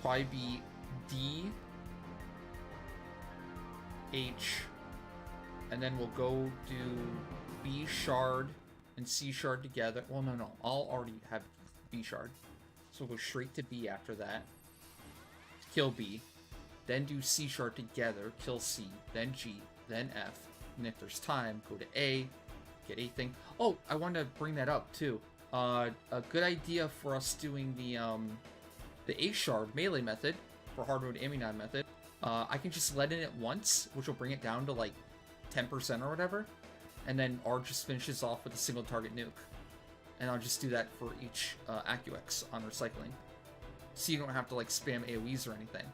Probably be D, H, and then we'll go do B shard and C shard together. Well, no, I'll already have B shard. So we'll go straight to B after that. Kill B. Then do C shard together, kill C, then G, then F. And if there's time, go to A, get a thing. Oh, I wanted to bring that up too. A good idea for us doing the A shard melee method for hard mode Aminon method. I can just let in it once, which will bring it down to like 10% or whatever, and then R just finishes off with a single target nuke. And I'll just do that for each AccuX on recycling, so you don't have to like spam AoEs or anything.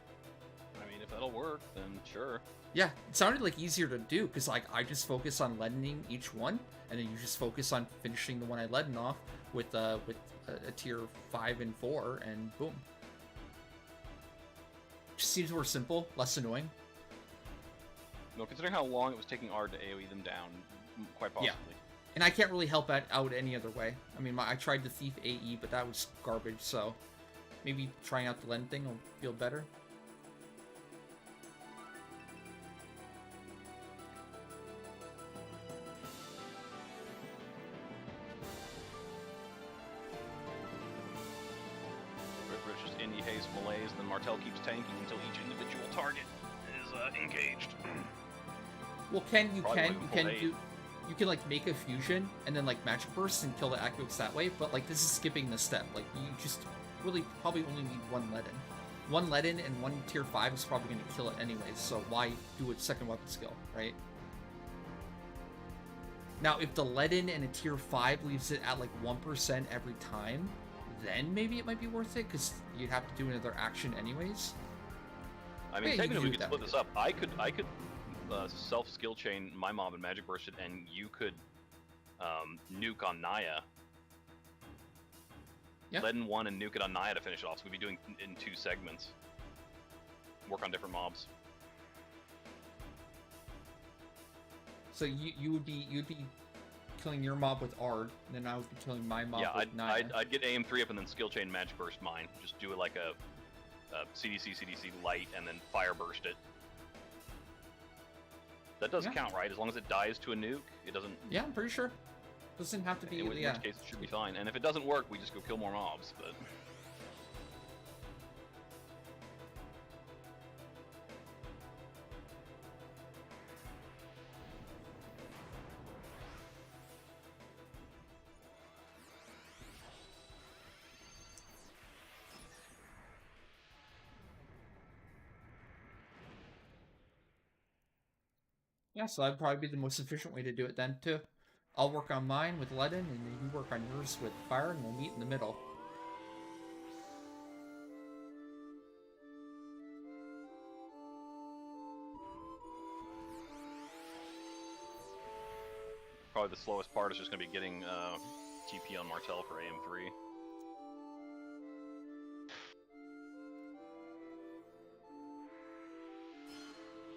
I mean, if that'll work, then sure. Yeah, it sounded like easier to do, because like I just focus on leadening each one, and then you just focus on finishing the one I leaden off with a tier 5 and 4, and boom. Just seems more simple, less annoying. No, considering how long it was taking Ard to AoE them down, quite possibly. Yeah. And I can't really help out any other way. I mean, I tried the Thief AE, but that was garbage, so maybe trying out the Lend thing will feel better. It's just indie haste malaise, then Martel keeps tanking until each individual target is engaged. Well, you can like make a fusion and then like magic burst and kill the activates that way, but like this is skipping the step. Like you just really probably only need one leaden. One leaden and one tier 5 is probably going to kill it anyways, so why do a second weapon skill, right? Now, if the leaden and a tier 5 leaves it at like 1% every time, then maybe it might be worth it, because you'd have to do another action anyways. I mean, Yeah, technically we could split this up. I could self skill chain my mob and magic burst it, and you could nuke on Naya. Yeah. Leaden one and nuke it on Naya to finish it off. So we'd be doing in 2 segments. Work on different mobs. So you'd be killing your mob with Ard, and then I would be killing my mob with Naya. I'd get AM3 up and then skill chain magic burst mine. Just do it like a CDC light and then fire burst it. That does count, right? As long as it dies to a nuke, it doesn't... Yeah, I'm pretty sure. Doesn't have to be... In which case it should be fine. And if it doesn't work, we just go kill more mobs, but... Yeah, so that'd probably be the most efficient way to do it then, too. I'll work on mine with leaden, and then you work on yours with fire, and we'll meet in the middle. Probably the slowest part is just going to be getting TP on Martel for AM3.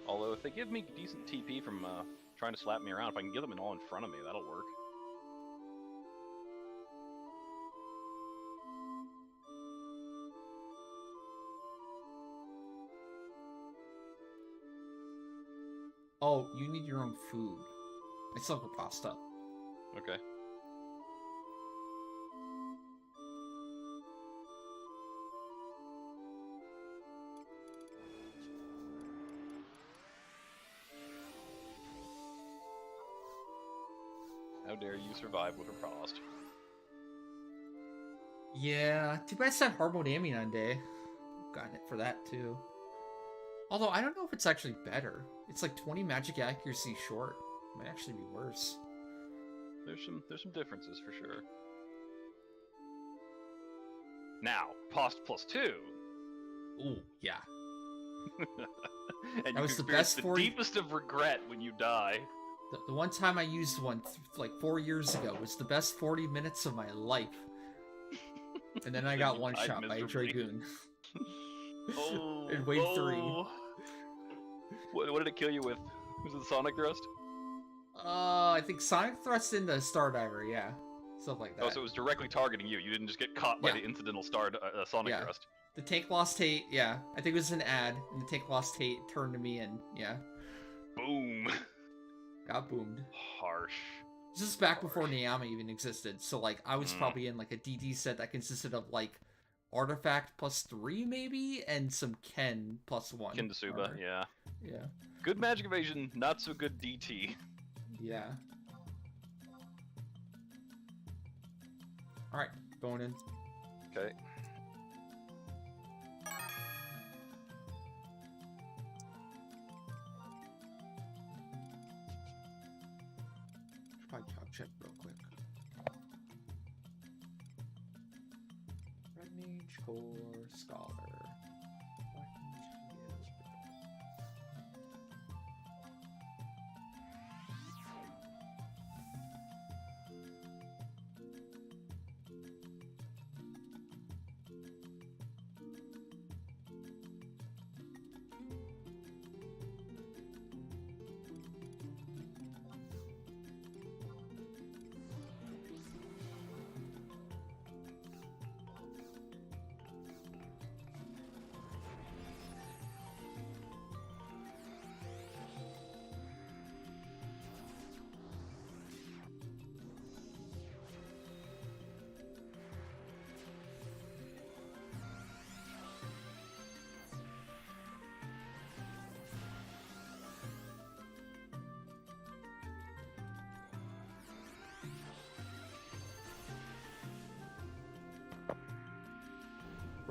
Although, if they give me decent TP from trying to slap me around, if I can get them all in front of me, that'll work. Oh, you need your own food. I still have a pasta. Okay. How dare you survive with riposte? Yeah, too bad it's not Harmodamine day. Gotten it for that, too. Although, I don't know if it's actually better. It's like 20 magic accuracy short. It might actually be worse. There's some differences for sure. Now, Post +2. Ooh, yeah. And that was you the best the deepest of regret when you die. The one time I used one, like 4 years ago, was the best 40 minutes of my life. And then I got one shot by a Dragoon. Oh, in wave 3. What did it kill you with? Was it the Sonic Thrust? I think Sonic Thrust into Stardiver, yeah. Stuff like that. Oh, so it was directly targeting you. You didn't just get caught by the incidental Sonic Thrust. The tank lost hate, yeah. I think it was an ad, and the tank lost hate turned to me, and yeah. Boom. Got boomed. Harsh. This is back before Niyama even existed, so like I was probably in like a DD set that consisted of like Artifact +3 maybe, and some Ken +1. Ken Tsuba, yeah. Yeah. Good magic evasion, not so good DT. Yeah. Alright, going in. Okay. Probably job check real quick. Red Mage, Core, Scholar.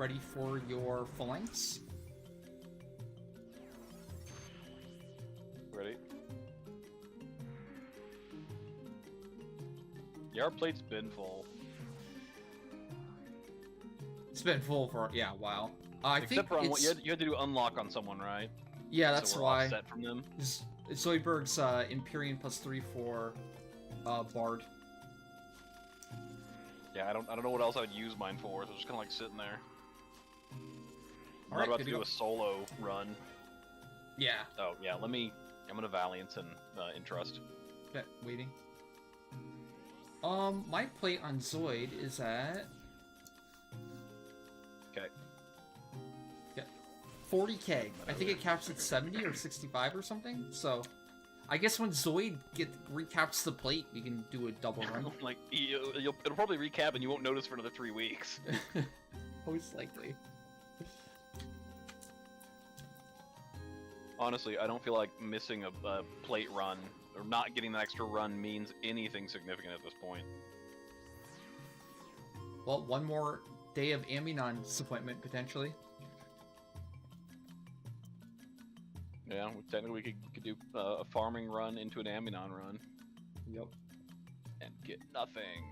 ready for your phalanx. Ready? Yeah, our plate's been full. It's been full for a while. I Except think for you had to do unlock on someone, right? Yeah, that's so we're why. Offset from them. Zoidberg's Empyrean +3 for Bard. Yeah, I don't know what else I would use mine for. So it's just kind of like sitting there. I'm Alright, about good to to do go. a solo run. Yeah. Oh yeah, I'm gonna Valiant and Entrust. Okay, waiting. My plate on Zoid is at... Okay. 40k. I think it caps at 70 or 65 or something. So, I guess when Zoid recaps the plate, we can do a double run. Like it'll probably recap and you won't notice for another 3 weeks. Most likely. Honestly, I don't feel like missing a plate run or not getting that extra run means anything significant at this point. Well, one more day of Ambinon disappointment potentially. Yeah, technically we could do a farming run into an Ambinon run. Yep. And get nothing.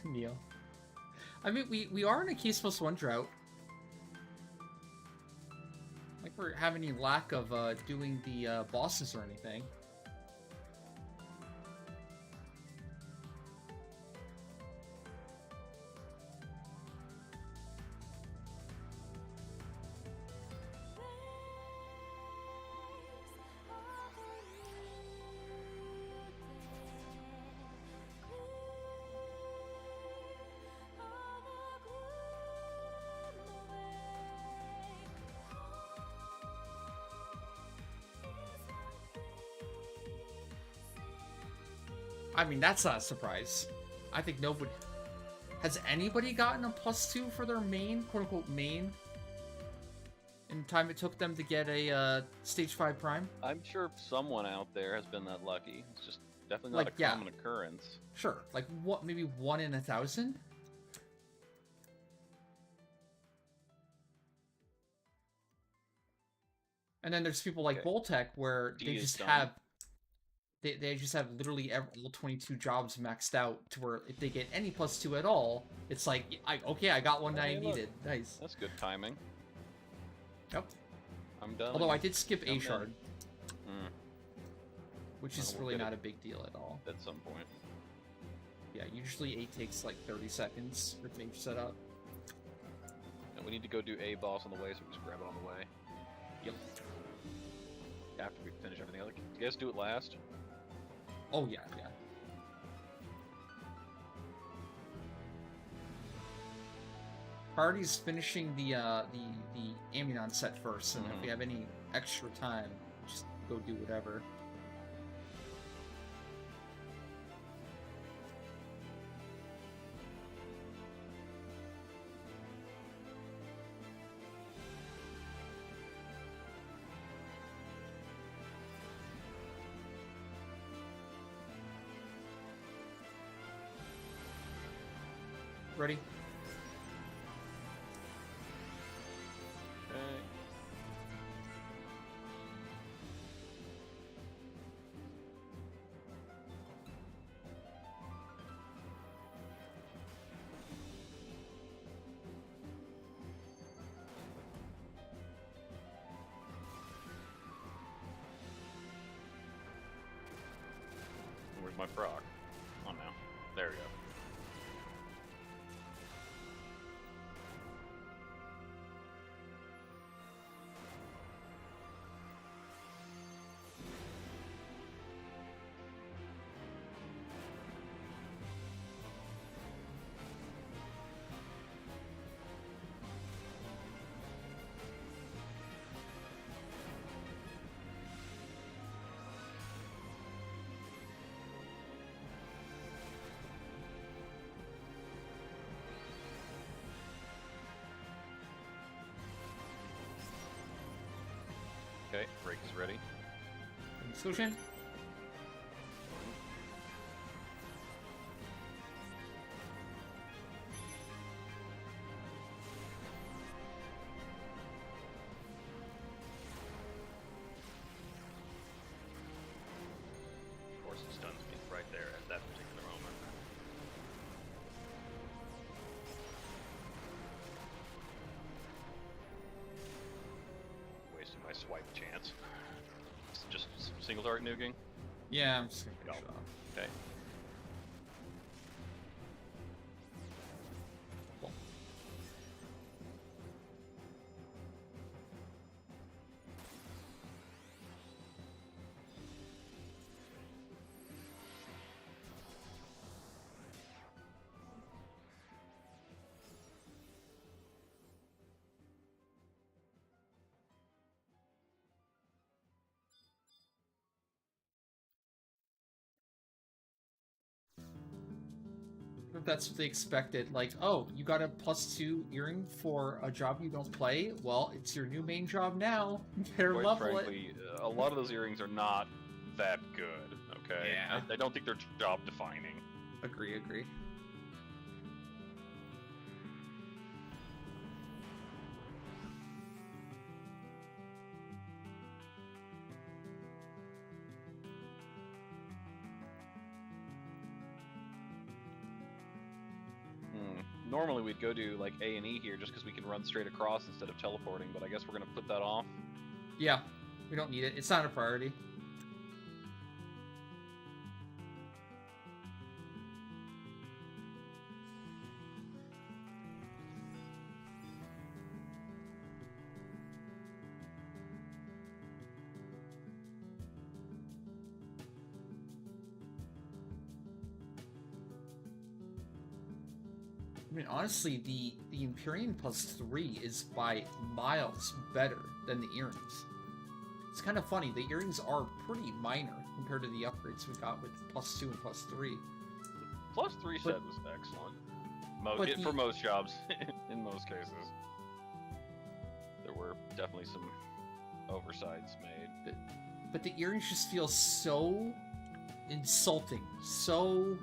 Neil. I mean, we are in a case +1 drought. Like we're having any lack of doing the bosses or anything. I mean, that's not a surprise. I think nobody... Has anybody gotten a +2 for their main, quote-unquote main, in the time it took them to get a Stage 5 Prime? I'm sure someone out there has been that lucky. It's just definitely not Like, a common occurrence. Sure. Like, what, maybe 1 in 1,000? And then there's people like Okay. Voltec where D they is just done. have... They just have literally all 22 jobs maxed out to where if they get any +2 at all, it's like, okay, I got one that I Hey, look. needed. Nice. That's good timing. Yep. I'm done. Although I did skip I'm A in. shard, Mm, which is We'll really get not it. a big deal at all. at some point. Yeah, usually A takes like 30 seconds with mage setup. And we need to go do A boss on the way, so we just grab it on the way. Yep. After we finish everything else. You guys do it last? Oh yeah, yeah. Priority's finishing the Amnion set first, and if we have any extra time, just go do whatever. Ready? Okay. Where's my proc? Oh no. There we go. Okay, Rake is ready. Solution. Of course, it stuns me right there at that particular moment. Wasting my swipe chance. It's just single target nuking. Yeah, I'm just gonna finish Go. it off. Okay. Cool. If that's what they expected, like, oh, you got a +2 earring for a job you don't play? Well, it's your new main job now. Better Quite level it. frankly, a lot of those earrings are not that good, okay? Yeah. I don't think they're job defining. Agree, agree. Normally we'd go do like A and E here just because we can run straight across instead of teleporting, but I guess we're gonna put that off. Yeah, we don't need it. It's not a priority. I mean, honestly, the Empyrean +3 is by miles better than the earrings. It's kind of funny. The earrings are pretty minor compared to the upgrades we got with +2 and +3. +3 set was excellent. For most jobs, in most cases. There were definitely some oversights made. But the earrings just feel so insulting, so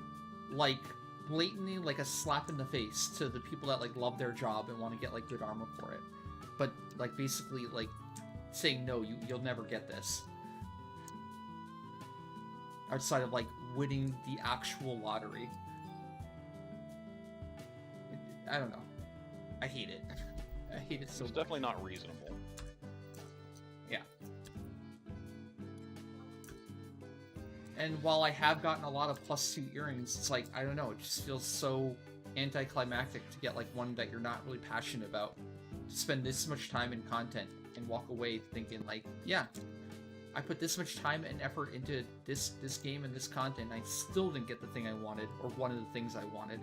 like blatantly like a slap in the face to the people that like love their job and want to get like good armor for it. But like basically like saying no, you'll never get this. Outside of like winning the actual lottery. I don't know. I hate it. I hate it so much. It's definitely not reasonable. Yeah. And while I have gotten a lot of +2 earrings, it's like, I don't know, it just feels so anticlimactic to get like one that you're not really passionate about. To spend this much time in content and walk away thinking like, yeah, I put this much time and effort into this game and this content, and I still didn't get the thing I wanted, or one of the things I wanted.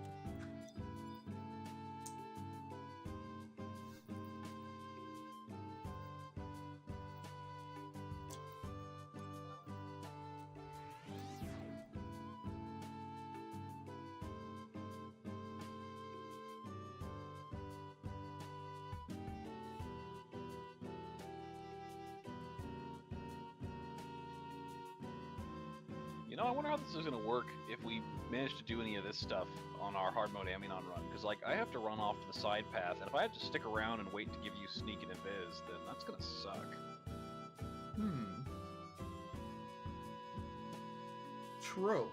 You know, I wonder how this is going to work if we manage to do any of this stuff on our hard mode Aminon run. Because, like, I have to run off to the side path, and if I have to stick around and wait to give you sneak and invis, then that's going to suck. True.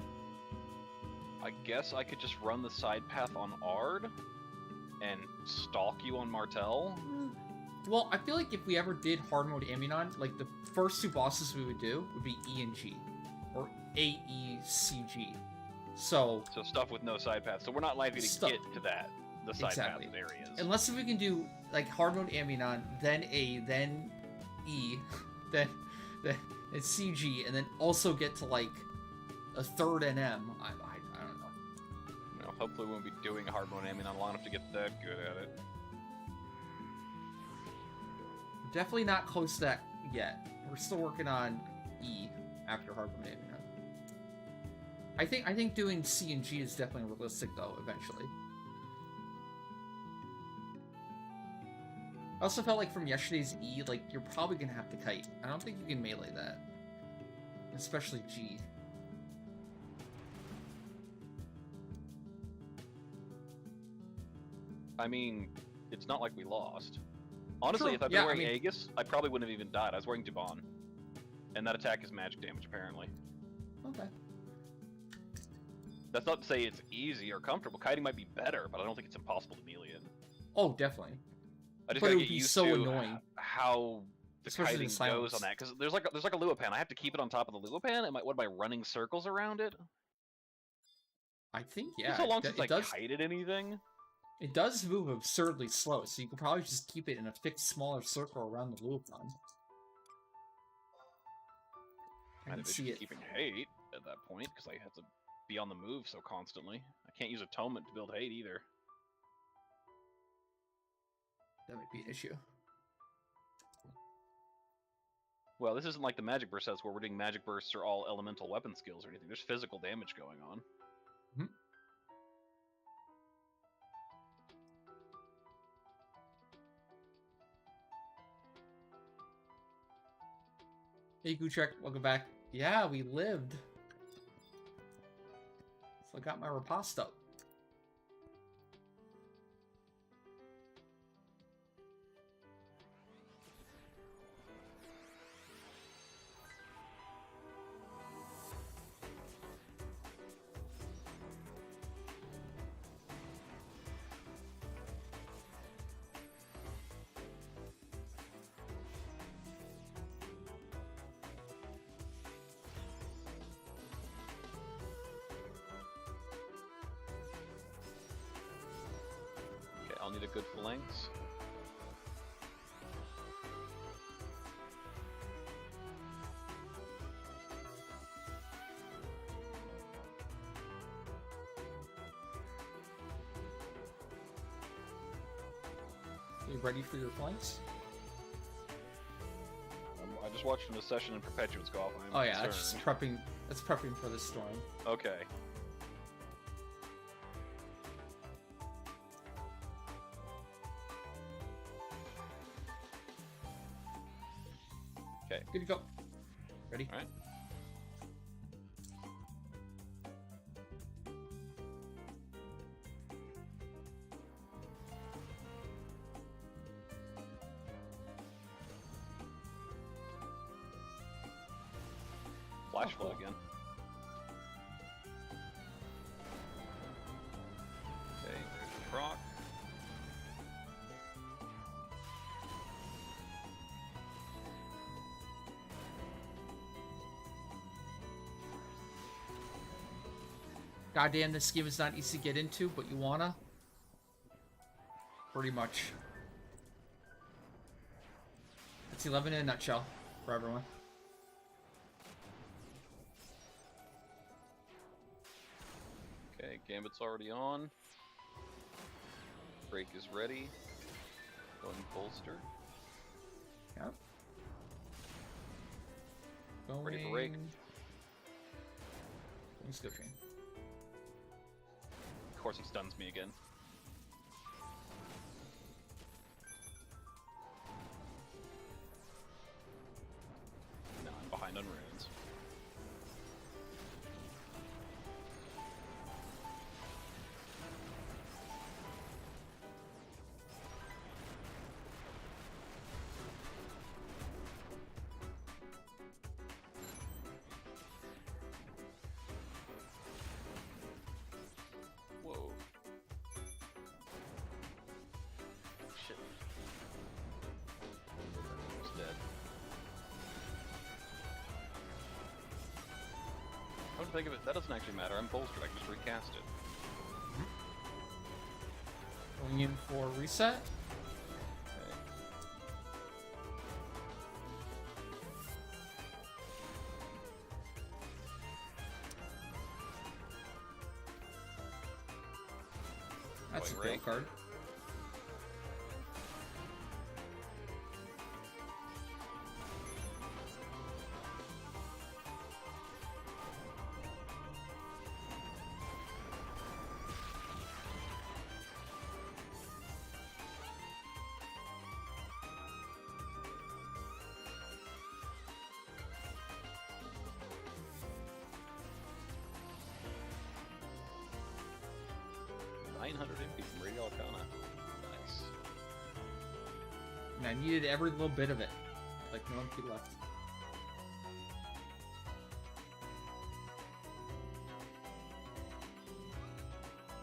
I guess I could just run the side path on Ard and stalk you on Martel. Well, I feel like if we ever did hard mode Aminon, like the first two bosses we would do would be E and G. Or AECG. So stuff with no side path. So we're not likely to get to the side path areas. Unless if we can do like hard mode Aminon, then A, then E, then CG, and then also get to like a third NM. I don't know. Well, hopefully we won't be doing hard mode Aminon long enough to get that good at it. Definitely not close to that yet. We're still working on E after hard mode Aminon. I think doing C and G is definitely realistic though, eventually. I also felt like from yesterday's E, like, you're probably gonna have to kite. I don't think you can melee that. Especially G. I mean, it's not like we lost. Honestly, True. if I'd been wearing Aegis, I probably wouldn't have even died. I was wearing Dubon. And that attack is magic damage, apparently. Okay. That's not to say it's easy or comfortable. Kiting might be better, but I don't think it's impossible to melee it. Oh, definitely. I just But gotta it would get be used so to annoying. How the Especially kiting goes on that, because there's like a Luopan. I have to keep it on top of the Luopan. What am I running circles around it? I think, yeah. It's so long since I kited anything. It does move absurdly slow, so you can probably just keep it in a fixed smaller circle around the Luopan. I can see it. Keeping hate at that point, because I have to be on the move so constantly. I can't use atonement to build hate either. That might be an issue. Well, this isn't like the magic burst sets where we're doing magic bursts or all elemental weapon skills or anything. There's physical damage going on. Mm-hmm. Hey, Gutrek, welcome back. Yeah, we lived. So I got my riposto. I'll need a good phalanx. Are you ready for your flanks? I just watching the session in Perpetuance go off. Oh yeah, that's just prepping. That's prepping for the storm. Okay. Okay. Good to go. Ready? All right. Flash flood again. Okay, there's the proc. Goddamn, this game is not easy to get into, but you wanna? Pretty much. It's 11 in a nutshell for everyone. Okay, Gambit's already on. Break is ready. Going bolster. Yep. Going... Ready for rake. Let's go train. Of course he stuns me again. No, I'm behind on runes. Whoa. Shit. Almost dead. Come to think of it, that doesn't actually matter. I'm bolstered, I can just recast it. Going in for reset. Okay. That's a Going fail rake. card. MP from Radial Arcana. Nice. And I needed every little bit of it. Like no MP left.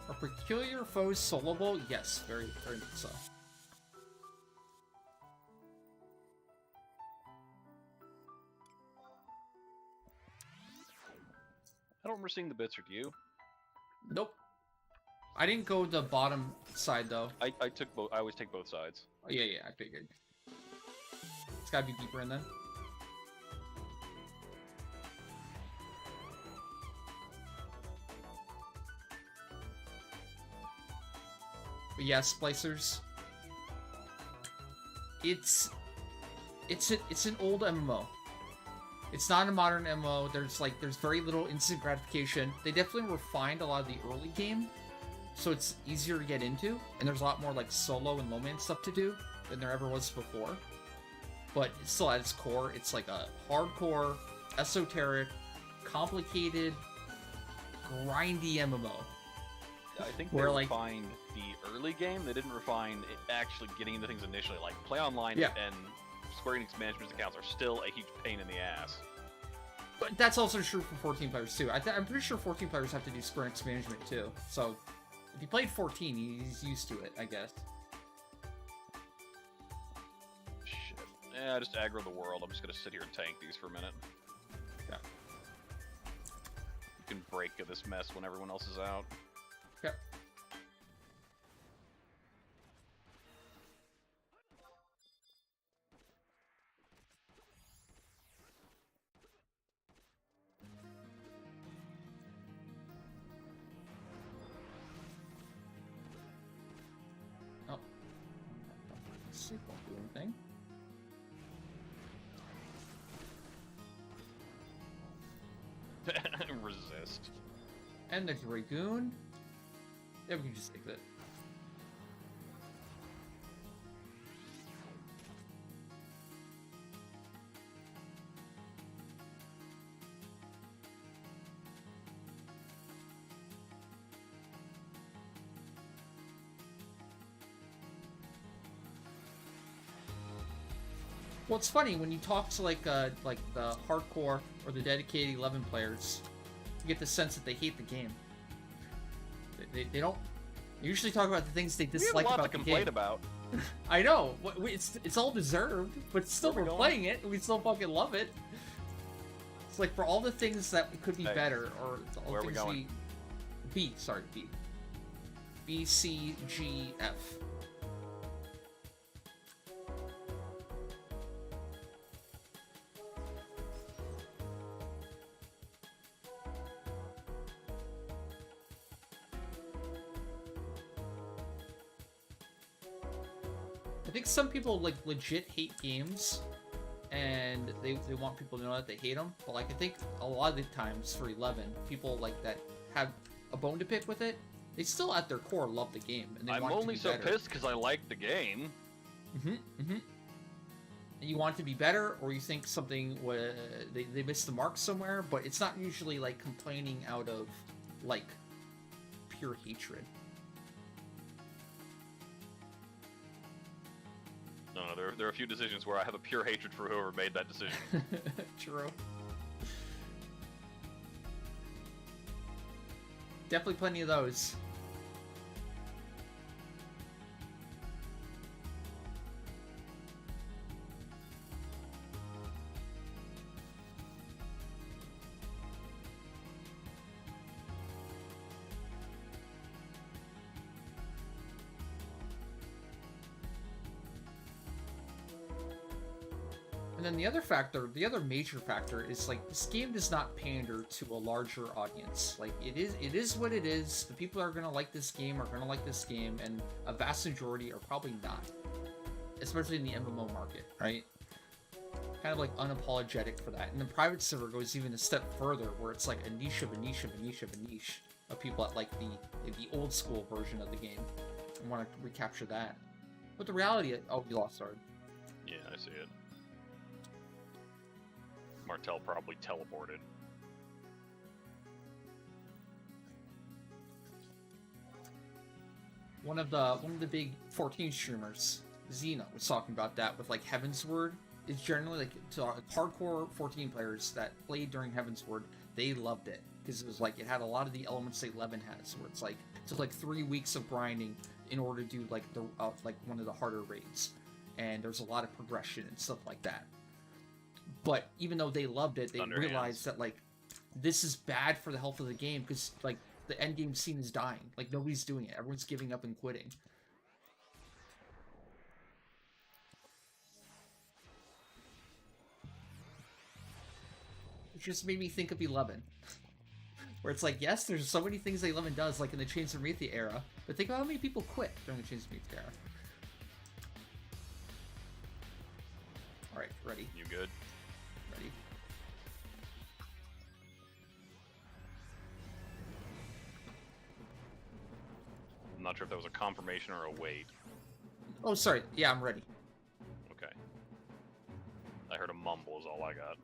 Are peculiar foes soloable? Yes, very, very much so. I don't remember seeing the bits, or do you? Nope. I didn't go the bottom side though. I took both. I always take both sides. Oh, yeah, I figured. It's gotta be deeper in then. But yeah, splicers. It's an old MMO. It's not a modern MMO. There's very little instant gratification. They definitely refined a lot of the early game, so it's easier to get into, and there's a lot more like solo and low-man stuff to do than there ever was before. But still, at its core, it's like a hardcore, esoteric, complicated, grindy MMO. I think they Where, like- refined the early game. They didn't refine it actually getting into things initially. Like Play Online Yeah. and Square Enix management accounts are still a huge pain in the ass. But that's also true for 14 players too. I'm pretty sure 14 players have to do Square Enix management too. So if he played 14, he's used to it, I guess. Shit. Yeah, just aggro the world. I'm just gonna sit here and tank these for a minute. Yeah. You can break this mess when everyone else is out. Okay. Oh. This won't do anything. masochist. And the Dragoon. Yeah, we can just take that. Well, it's funny when you talk to like the hardcore or the dedicated 11 players, you get the sense that they hate the game. They don't usually talk about the things they dislike about the game. We have a lot to complain about. I know. It's all deserved, but still we're playing it. We still fucking love it. It's like for all the things that could be better, or all where things are we going? B. B, C, G, F. I think some people like legit hate games, and they want people to know that they hate them. But like I think a lot of the times for 11, people like that have a bone to pick with it, they still at their core love the game, and they I'm want it to only be so better. pissed because I like the game. And you want it to be better, or you think something they missed the mark somewhere, but it's not usually like complaining out of like pure hatred. No, there are a few decisions where I have a pure hatred for whoever made that decision. True. Definitely plenty of those. And then the other major factor is like this game does not pander to a larger audience. Like it is what it is. The people that are gonna like this game are gonna like this game, and a vast majority are probably not. Especially in the MMO market, right? Kind of like unapologetic for that. And the private server goes even a step further, where it's like a niche of a niche of a niche of a niche of people that like the old school version of the game and want to recapture that. But the reality, oh, we lost our. Yeah, I see it. Martel probably teleported. One of the big 14 streamers, Xena, was talking about that with like Heaven's Word. It's generally like to hardcore 14 players that played during Heaven's Word, they loved it because it was like it had a lot of the elements that 11 has, where it's like it took like 3 weeks of grinding in order to do like the like one of the harder raids, and there's a lot of progression and stuff like that. But even though they loved it, they realized that like this is bad for the health of the game because like the end game scene is dying. Like nobody's doing it. Everyone's giving up and quitting. It just made me think of 11. Where it's like, yes, there's so many things that 11 does, like in the Chains of Meathia era, but think about how many people quit during the Chains of Meathia era. Alright, ready. You good? Ready. I'm not sure if that was a confirmation or a wait. Oh, sorry. Yeah, I'm ready. Okay. I heard a mumble is all I got.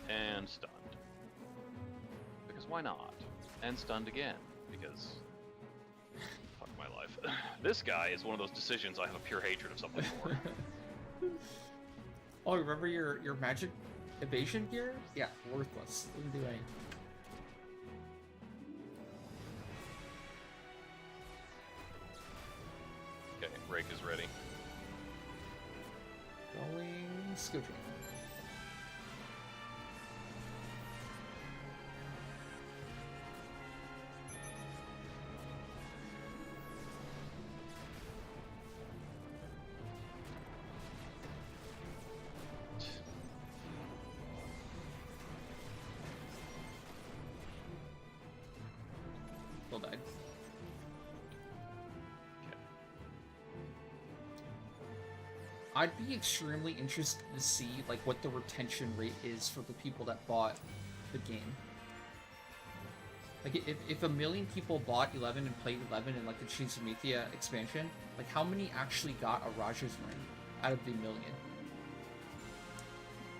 And stunned. Because why not? And stunned again. Because... fuck my life. This guy is one of those decisions I have a pure hatred of something for. Oh, remember your magic evasion gear? Yeah, worthless. Didn't do anything. Okay, Rake is ready. Going scooching. Still died. I'd be extremely interested to see like what the retention rate is for the people that bought the game. Like if a million people bought 11 and played 11 and like the Chains of Mythia expansion, like how many actually got a Raja's Ring out of the million?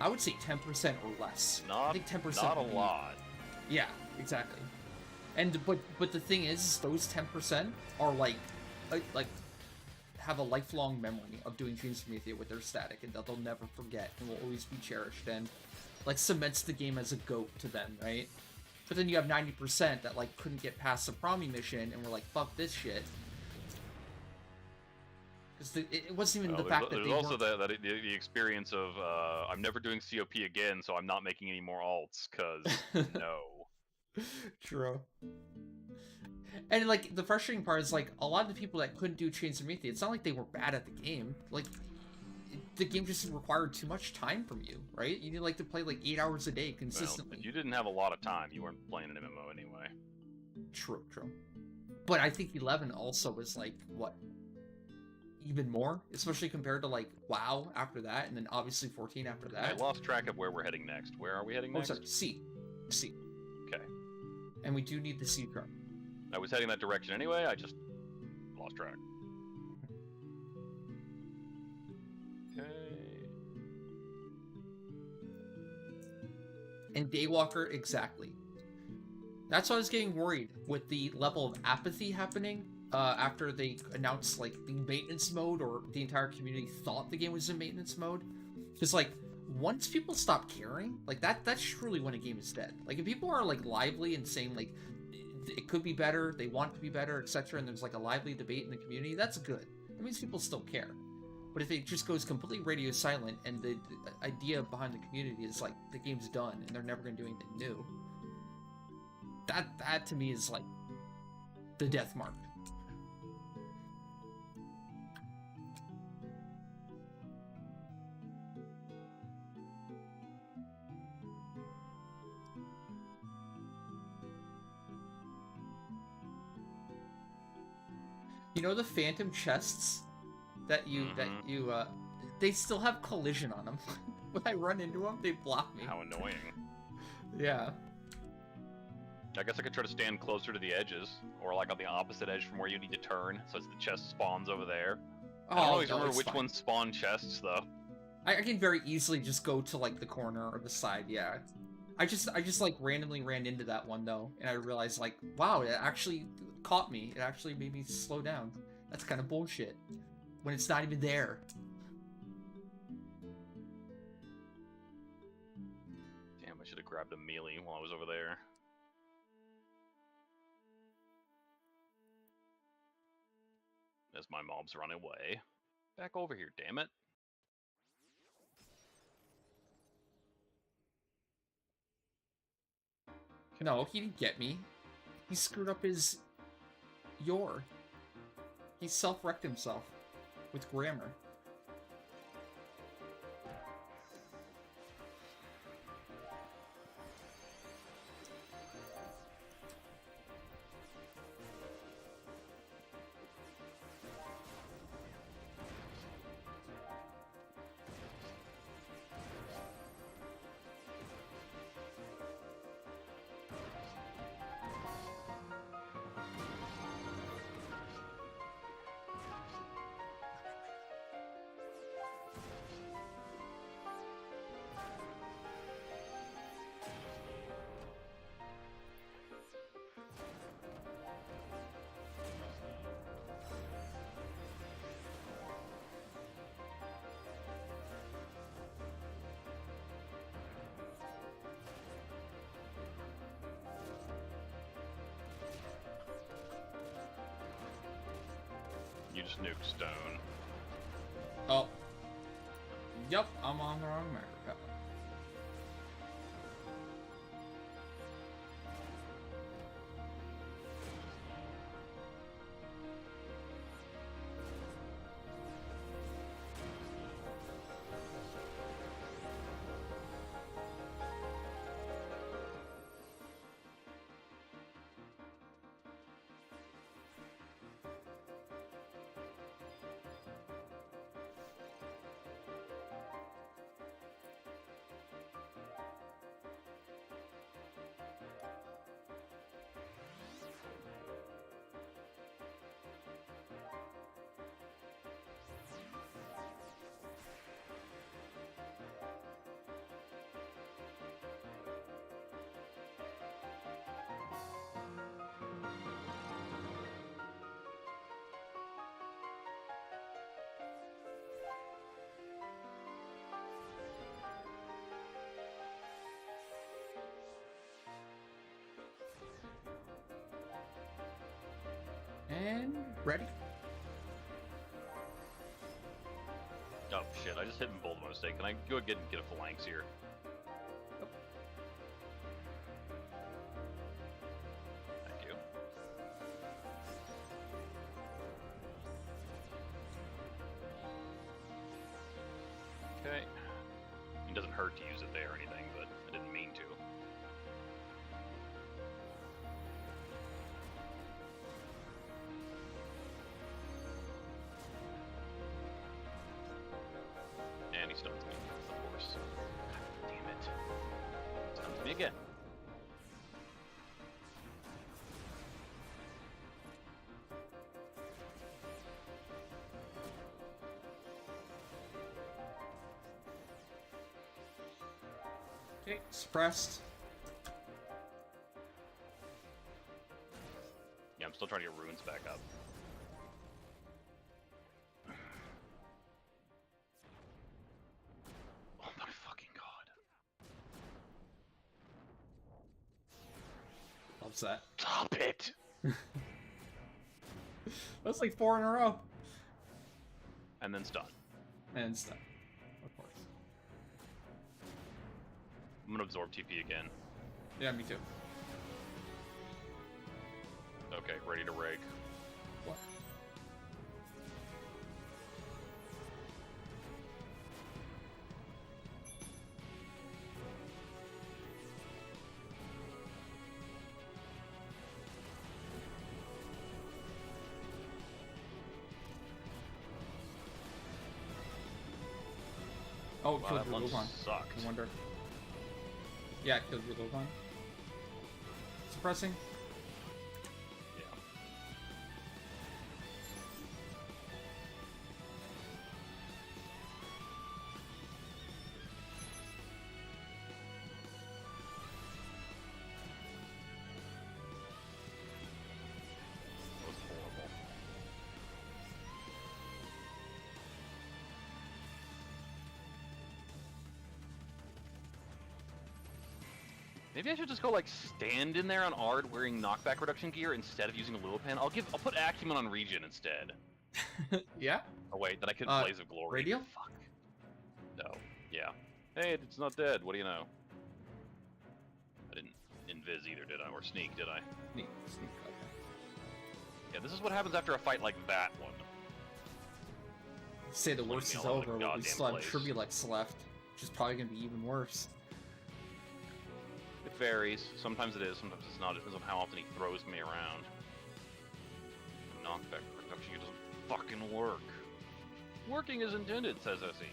I would say 10% or less. I think 10%. Not a lot. Yeah, exactly. And but the thing is those 10% are like have a lifelong memory of doing Chains of Mythia with their static, and that they'll never forget and will always be cherished, and like cements the game as a GOAT to them, right? But then you have 90% that like couldn't get past the Promi mission and were like, fuck this shit. Because it wasn't even the fact that they there's also weren't... the experience of I'm never doing COP again, so I'm not making any more alts, cause no. True. And like the frustrating part is like a lot of the people that couldn't do Chains of Mythia, it's not like they were bad at the game. Like the game just required too much time from you, right? You need like to play like 8 hours a day consistently. Well, if you didn't have a lot of time, you weren't playing an MMO anyway. True. But I think 11 also was like what, even more, especially compared to like WoW after that, and then obviously 14 after that. I lost track of where we're heading next. Where are we heading next? Oh, sorry, C. Okay. And we do need the C card. I was heading that direction anyway, I just lost track. Okay. And Daywalker, exactly. That's why I was getting worried with the level of apathy happening after they announced like the maintenance mode, or the entire community thought the game was in maintenance mode. Because like once people stop caring, like that's truly when a game is dead. Like if people are like lively and saying like it could be better, they want it to be better, etc., and there's like a lively debate in the community, that's good. That means people still care. But if it just goes completely radio silent and the idea behind the community is like the game's done and they're never going to do anything new, that to me is like the death mark. You know the phantom chests that they still have collision on them. When I run into them, they block me. How annoying. Yeah. I guess I could try to stand closer to the edges, or like on the opposite edge from where you need to turn, so the chest spawns over there. I don't always remember which ones spawn chests, though. I can very easily just go to like the corner or the side, yeah. I just like randomly ran into that one though, and I realized like, wow, it actually caught me. It actually made me slow down. That's kind of bullshit when it's not even there. Damn, I should have grabbed a melee while I was over there. As my mobs run away. Back over here, damn it. No, he didn't get me. He screwed up his Yor. He self-wrecked himself with grammar. You just nuked stone. Oh. Yep, I'm on the wrong marker. And ready. Oh shit, I just hit them both by mistake. Can I go ahead and get a phalanx here? Yep. Thank you. Okay. It doesn't hurt to use it there or anything, but I didn't mean to. And he stuns me, of course. God damn it. Stuns me again. Okay, suppressed. Yeah, I'm still trying to get runes back up. Oh my fucking god. Loves that. Stop it! That's like 4 in a row. And then stun. And stuff. Of course. I'm gonna absorb TP again. Yeah, me too. Okay, ready to rake. What? Oh, Wow, killed that your one Lobon. sucked. I wonder. Yeah, it killed your Lobon. Suppressing. Yeah. That was horrible. Maybe I should just go like stand in there on Ard wearing knockback reduction gear instead of using a Lil Pen. I'll put Acumen on Regen instead. Yeah. Oh wait, then I could Blaze of Glory. Radio? Fuck. No. Yeah. Hey, it's not dead. What do you know? I didn't invis either, did I? Or sneak, did I? Sneak, sneak. Okay. Yeah, this is what happens after a fight like that one. Say the Leave worst me is alone in over, the but we goddamn still have place. Tribulex left, which is probably gonna be even worse. It varies. Sometimes it is, sometimes it's not. It depends on how often he throws me around. Knockback reduction gear doesn't fucking work. Working as intended, says SE.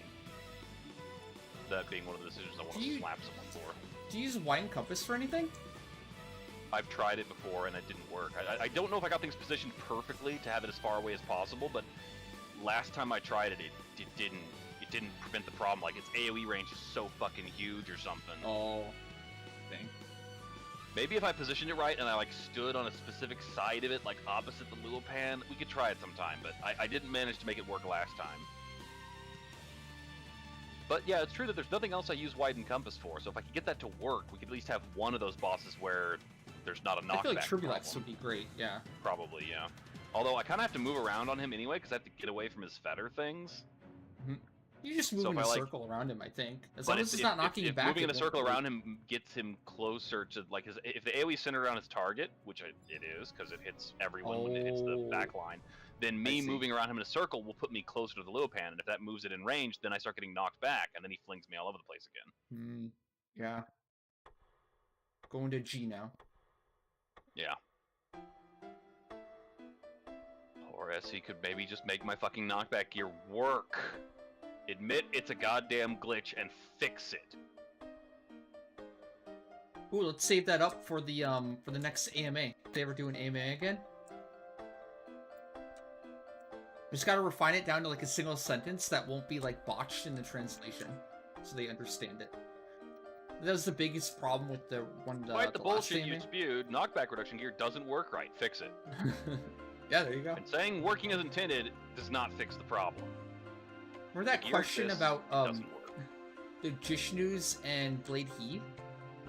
That being one of the decisions I want to slap someone for. Do you use Wine Compass for anything? I've tried it before and it didn't work. I don't know if I got things positioned perfectly to have it as far away as possible, but last time I tried it, it didn't prevent the problem. Like its AoE range is so fucking huge or something. Oh, dang. Maybe if I positioned it right and I like stood on a specific side of it, like opposite the Luopan, we could try it sometime, but I didn't manage to make it work last time. But yeah, it's true that there's nothing else I use Widen Compass for, so if I could get that to work, we could at least have one of those bosses where there's not a knockback I feel like Tribulex problem. would be great, yeah. Probably, yeah. Although I kind of have to move around on him anyway, because I have to get away from his fetter things. You just move So in if a I, like- circle around him, I think. As But long as it's not knocking you if back. moving in it a won't circle really- around him gets him closer to, like, if the AoE is centered around his target, which it is, because it hits everyone when it hits the Oh. back line, then me see. moving around him in a circle will put me closer to the Luopan, and if that moves it in range, then I start getting knocked back, and then he flings me all over the place again. Yeah. Going to G now. Yeah. Or SE could maybe just make my fucking knockback gear work. Admit it's a goddamn glitch and fix it. Ooh, let's save that up for the next AMA. If they ever do an AMA again. Just gotta refine it down to like a single sentence that won't be like botched in the translation, so they understand it. That was the biggest problem with the one. Despite the last bullshit you AMA. spewed, knockback reduction gear doesn't work right. Fix it. Yeah, there you go. And saying working as intended does not fix the problem. Remember that Gear question exists, about doesn't work. the Jishnus and Blade Heat?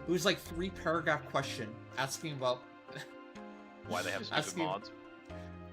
It was like 3-paragraph question asking about Why they have stupid asking- mods?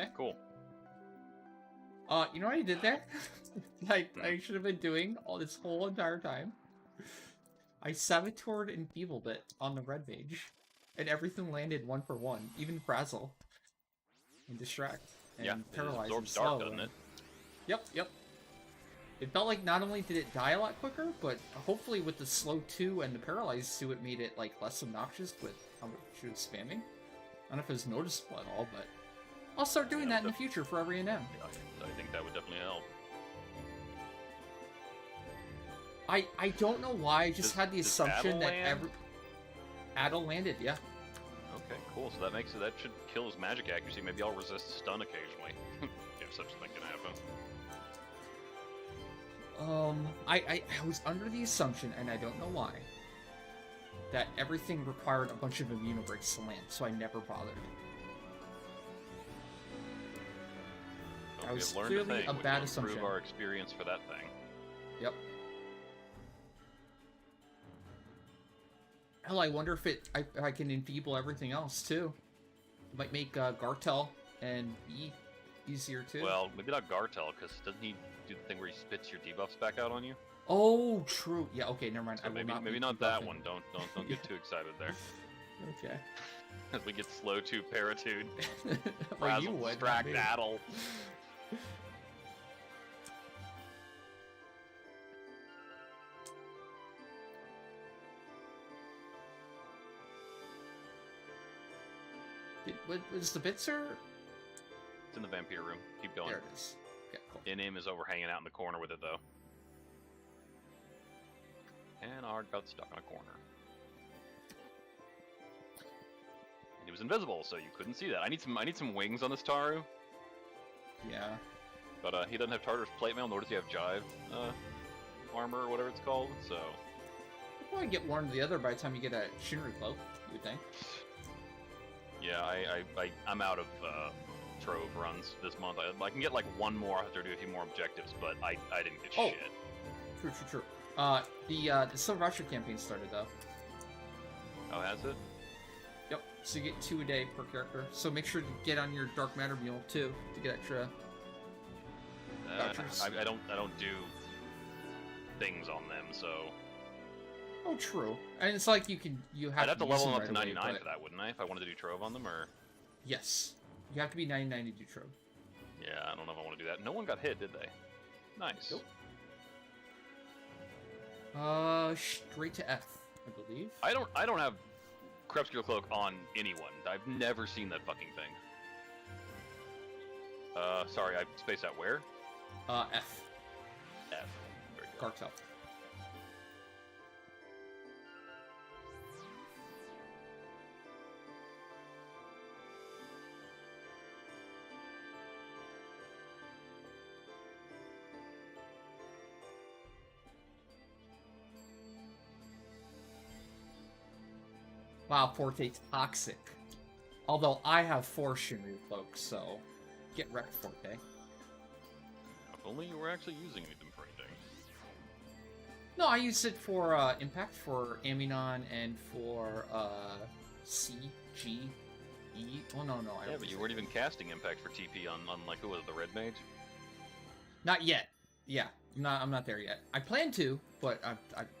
Okay. Cool. You know what I did there? I should have been doing all this whole entire time. I Saboteured and Enfeebled it on the red mage, and everything landed 1 for 1, even Frazzle, and Distract, and Yeah, Paralyze it and absorbs dark, Slow. doesn't it? Yep. It felt like not only did it die a lot quicker, but hopefully with the Slow 2 and the Paralyze 2, it made it like less obnoxious with how much she was spamming. I don't know if it was noticeable at all, but I'll start doing that in the future for every NM. Yeah, I think that would definitely help. I don't know why, I just had the assumption that Addle land? Addle landed, yeah. Okay, cool. So that makes it, that should kill his magic accuracy. Maybe I'll resist stun occasionally, if such a thing can happen. I was under the assumption, and I don't know why, that everything required a bunch of immunobreaks to land, so I never bothered. Well, I we was have learned clearly thing. a We bad will assumption. improve our experience for that thing. Yep. Hell, I wonder if I can enfeeble everything else too. It might make Gartel and E easier too. Well, maybe not Gartel, because doesn't he do the thing where he spits your debuffs back out on you? Oh, true. Yeah. Okay. Never mind. So I will maybe not. maybe be not that debuffing. one. Don't get too excited there. Okay. As we get slow to Paratude, Well, you Frazzle, would, not Distract, me. Addle. Was the Bitzer? It's in the vampire room. Keep going. There it is. Okay, cool. In-aim is over hanging out in the corner with it, though. And Ard got stuck in a corner. And he was invisible, so you couldn't see that. I need some wings on this Taru, Yeah. but he doesn't have Tartarus plate mail, nor does he have Jive armor or whatever it's called. So You'll probably get one or the other by the time you get a Shinri cloak. You would think. yeah, I'm out of Trove runs this month. I can get like one more after I do a few more objectives, but I didn't get shit. True. The Celebratory campaign started though. Oh, has it? Yep. So you get 2 a day per character. So make sure to get on your Dark Matter mule too to get extra. Vouchers. I don't do things on them, so Oh, true. And it's like you have. I'd have to use level them them up to right away, 99 but- for that, wouldn't I? If I wanted to do Trove on them, or Yes. You have to be 99 to do Trove. yeah, I don't know if I want to do that. No one got hit, did they? Nice. Nope. Straight to F, I believe. I don't have Crepuscular Cloak on anyone. I've never seen that fucking thing. Sorry, I spaced out where? F. F. Very good. Cartel. Wow, Forte's toxic. Although I have 4 Shinryu cloaks, so get wrecked, Forte. If only you were actually using them for anything. No, I used it for Impact, for Aminon, and for C, G, E. Oh no, I Yeah, don't but you use weren't it. even casting Impact for TP on like who was it, the Red Mage? Not yet. Yeah, I'm not there yet. I plan to, but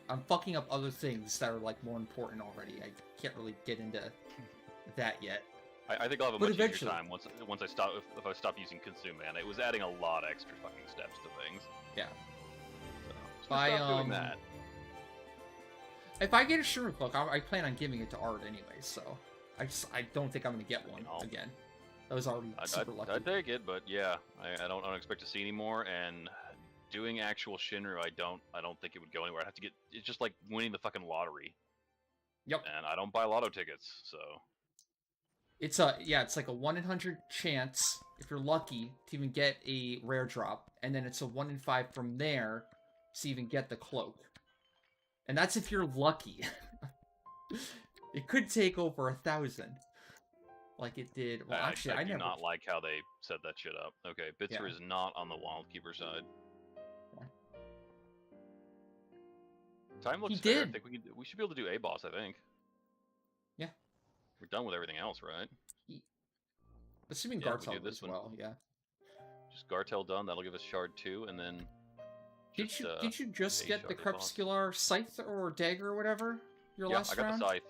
I'm fucking up other things that are like more important already. I can't really get into that yet. I think I'll have a But much easier eventually. time once I stop if I stop using Consume Man. It was adding a lot of extra fucking steps to things. Yeah. So By, stop doing that. If I get a Shinryu cloak, I plan on giving it to Art anyway. So I don't think I'm gonna get one know. again. That was already super lucky. I'd take it, but yeah, I don't expect to see any more. And doing actual Shinru, I don't think it would go anywhere. I have to get. It's just like winning the fucking lottery. Yep. And I don't buy lotto tickets, so. It's like a 1 in 100 chance if you're lucky to even get a rare drop, and then it's a 1 in 5 from there to even get the cloak. And that's if you're lucky. It could take over 1,000, like it did. Well, actually, I do never. not like how they set that shit up. Okay, Bitzer Yeah. is not on the Wildkeeper side. Yeah. Time looks He fair. did. I think we should be able to do a boss. I think. Yeah. We're done with everything else, right? Assuming Yeah, we do Gartel this as one. well, yeah. Just Gartel done. That'll give us Shard 2, and then. Did you just get the Shard boss. Crepuscular Scythe or Dagger or whatever? Your Yeah, last I got round? the Scythe.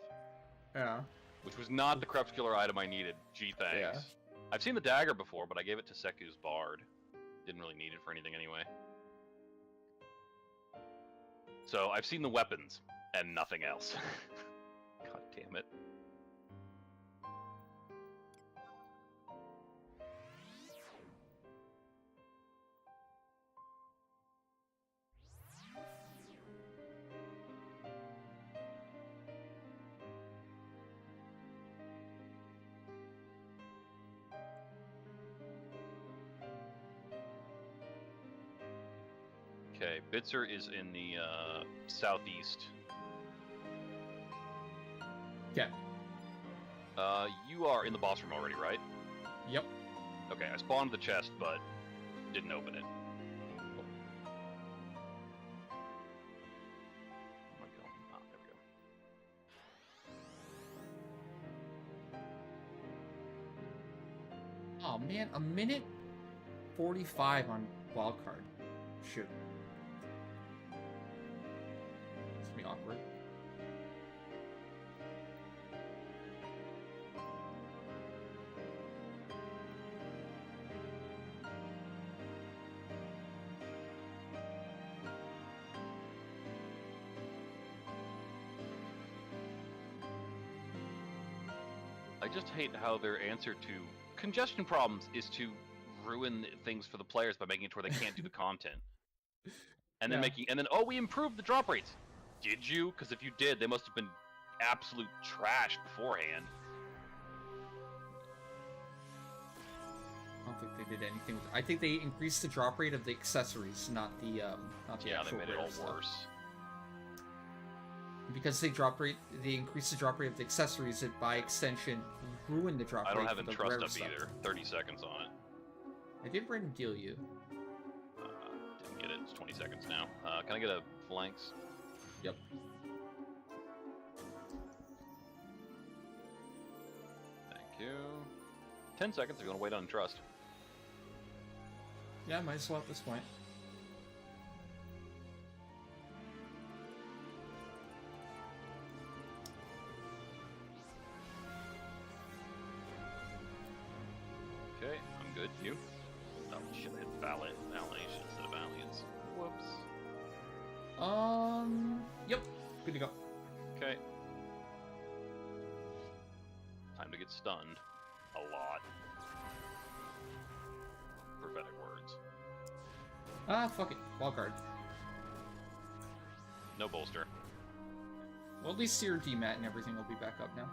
Yeah. Which was not the Crepuscular item I needed. Gee, thanks. Yeah. I've seen the Dagger before, but I gave it to Seku's Bard. Didn't really need it for anything anyway. So, I've seen the weapons, and nothing else. God damn it. Okay, Bitzer is in the southeast. Okay. You are in the boss room already, right? Yep. Okay, I spawned the chest, but didn't open it. Oh my god. Ah, there we go. Oh man, a minute 45 on wildcard. Shoot. It's gonna be awkward. I just hate how their answer to congestion problems is to ruin things for the players by making it to where they can't do the content. And then oh, we improved the drop rates. Did you? Because if you did, they must have been absolute trash beforehand. I don't think they did anything. I think they increased the drop rate of the accessories, not the Yeah, they actual made it rare all stuff. worse. Because they increased the drop rate of the accessories, it by extension ruined the drop rate. I don't for have the Entrust rare up stuff. either. 30 seconds on it. I did random deal you. Didn't get it. It's 20 seconds now. Can I get a flanks? Yep. Thank you. 10 seconds if you want to wait on Trust. Yeah, might as well at this point. Okay, I'm good. You? Oh, shit, I hit Validation instead of Valiance. Whoops. Yep. Good to go. Okay. Time to get stunned. A lot. Prophetic words. Ah, fuck it. Wildcard. No bolster. Well, at least your DMAT and everything will be back up now.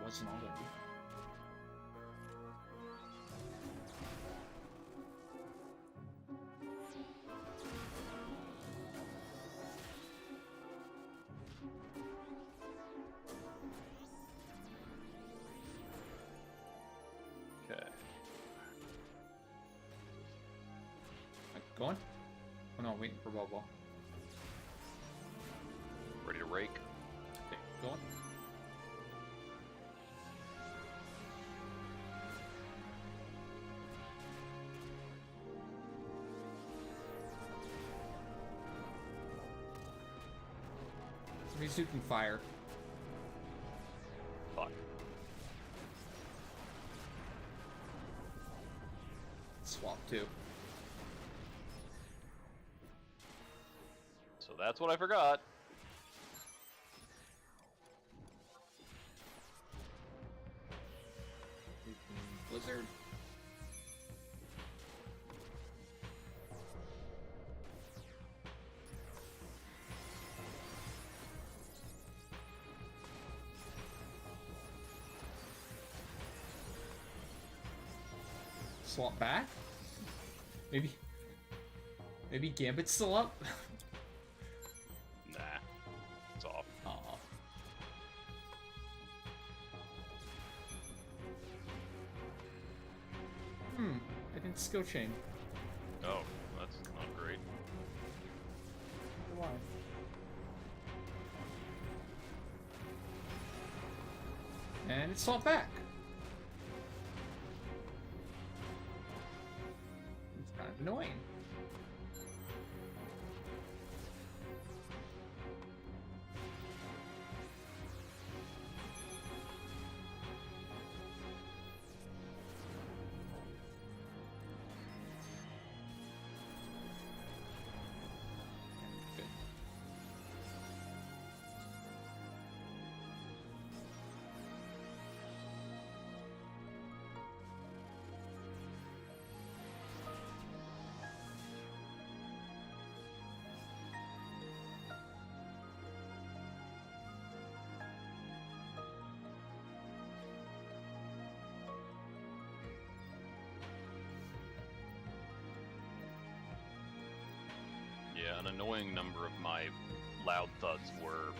Wasn't already. Okay. Going? Oh no, waiting for Bubble. Ready to rake. Okay, going. Somebody's who can fire. Fuck. Swap too. So that's what I forgot. Blizzard. Swap back? Maybe Gambit's still up? Nah. It's off. Aw. I didn't skill chain. Oh, that's not great. Why? And it's swapped back. It's kind of annoying. Yeah, an annoying number of my loud thuds were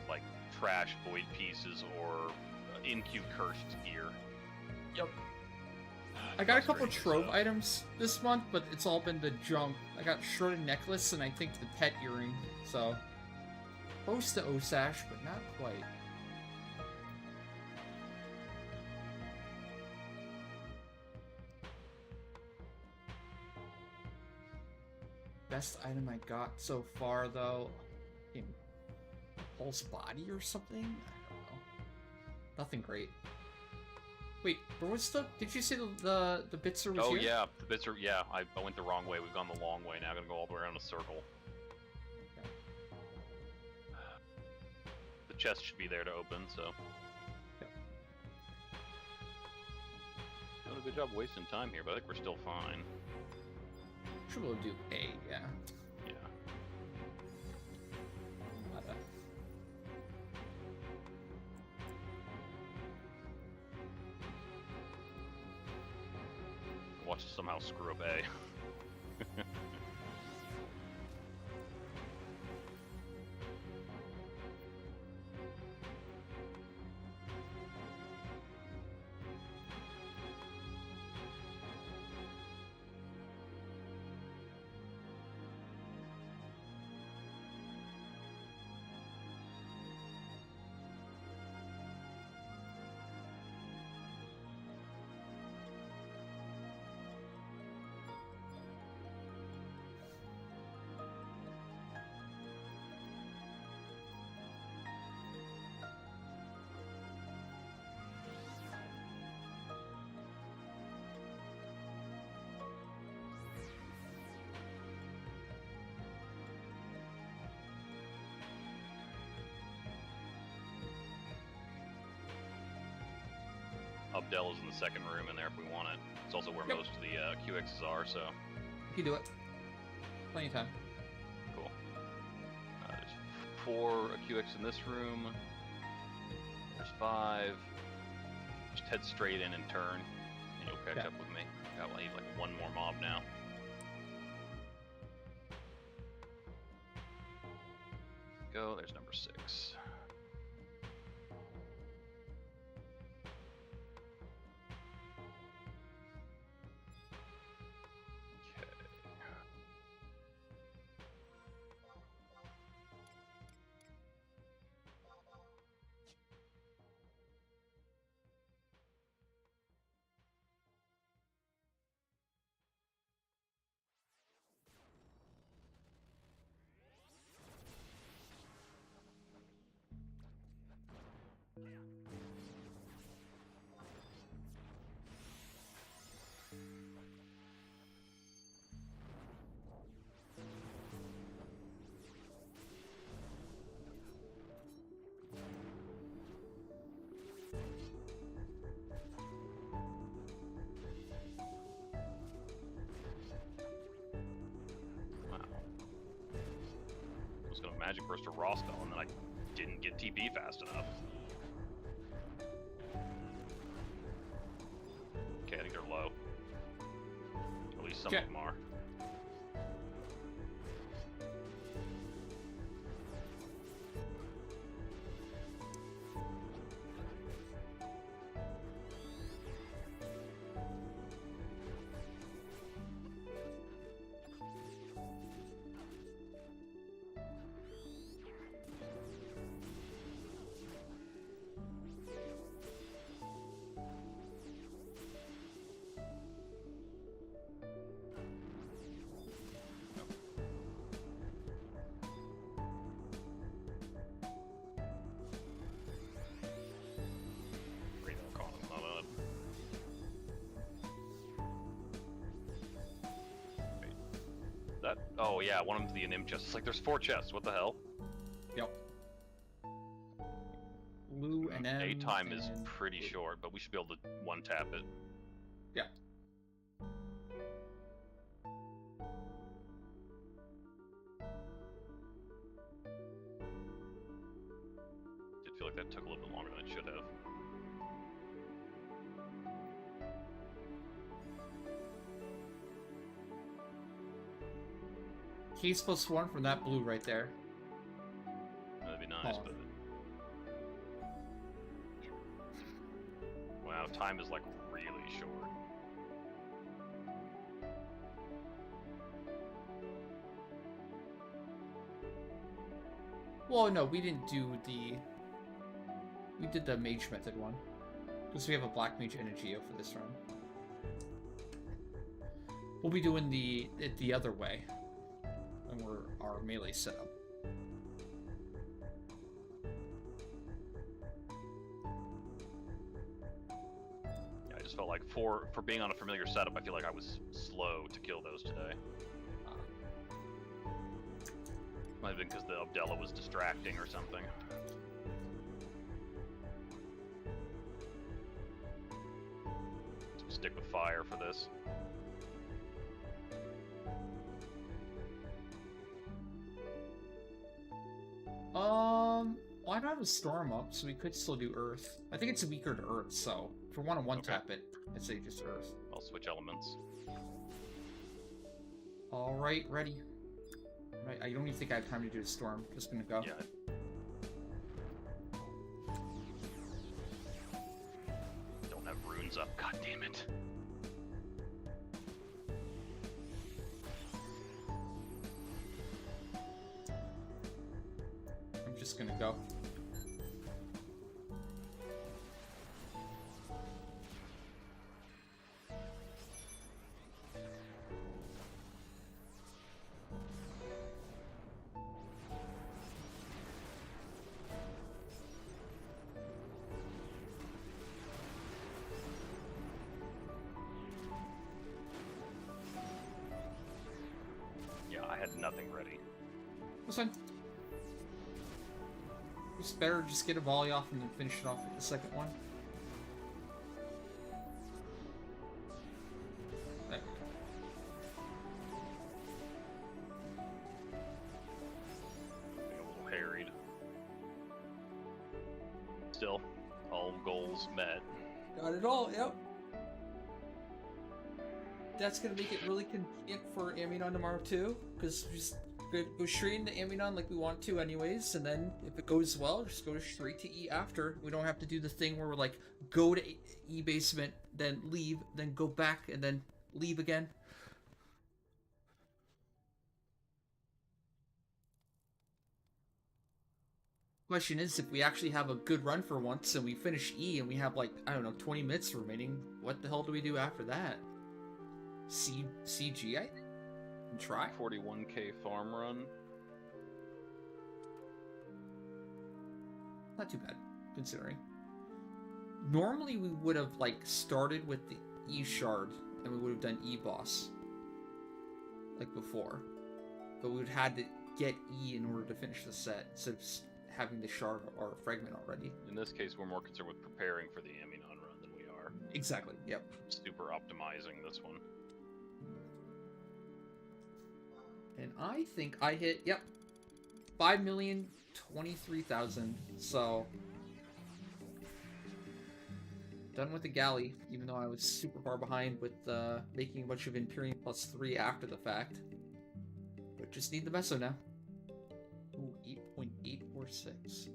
like trash void pieces or in-queue cursed gear. Yep. I got a couple trove items this month, but it's all been the junk. I got shredded necklace and I think the pet earring, so close to Osash, but not quite. Best item I got so far, though, Pulse Body or something? I don't know. Nothing great. Wait, but what's the? Did you say the Bitzer was Oh here? yeah, the Bitzer. Yeah, I went the wrong way. We've gone the long way. Now I'm gonna go all the way around a circle. Okay. The chest should be there to open. So. Yep. Doing a good job wasting time here, but I think we're still fine. Should be able to do A, yeah. Yeah. Watch us somehow screw up A. Abdel is in the second room in there if we want it. It's also where most of the QXs are, so. You can do it. Plenty of time. Cool. There's 4 QX in this room. There's 5. Just head straight in and turn, and you'll catch up with me. I need like one more mob now. Go, there's number 6. Magic Burst or Raw Spell, and then I didn't get TP fast enough. Okay, I think they're low. At least some of them are. Oh yeah, one of them's the anim chest. It's like there's 4 chests. What the hell? Yep. Blue and M. Daytime is pretty short, but we should be able to one-tap it. Yeah. Did feel like that took a little bit longer than it should have. Case +1 from that blue right there. That'd be nice, Oh. but... Wow, time is like really short. Well, no, we didn't do the... We did the mage method one. Because we have a black mage and a Geo for this run. We'll be doing it the other way. When we're our melee setup. Yeah, I just felt like for being on a familiar setup, I feel like I was slow to kill those today. Might have been because the Abdella was distracting or something. So stick with fire for this. Well, I don't have a storm up, so we could still do Earth. I think it's weaker to Earth, so if we want to one-tap it, I'd say just Earth. I'll switch elements. Alright, ready. Right, I don't even think I have time to do a storm. Just gonna go. Yeah. Don't have runes up, god damn it. I'm just gonna go. Yeah, I had nothing ready. That's fine. It's better just get a volley off and then finish it off with the second one. There. Being a little harried. Still, all goals met. Got it all, yep. That's gonna make it really convenient for Aminon tomorrow too, because we just go straight into Aminon like we want to anyways, and then if it goes well, just go straight to E after. We don't have to do the thing where we're like, go to E basement, then leave, then go back, and then leave again. Question is, if we actually have a good run for once and we finish E and we have like, I don't know, 20 minutes remaining, what the hell do we do after that? CG, I think? And try? 41k farm run. Not too bad, considering. Normally we would have, like, started with the E shard and we would have done E boss. Like before. But we would have had to get E in order to finish the set, instead of having the shard or fragment already. In this case, we're more concerned with preparing for the Aminon run than we are. Exactly, yep. Super optimizing this one. And I think I hit, yep, 5,023,000, so done with the galley, even though I was super far behind with making a bunch of Imperium +3 after the fact. But just need the Meso now. Ooh, 8.846.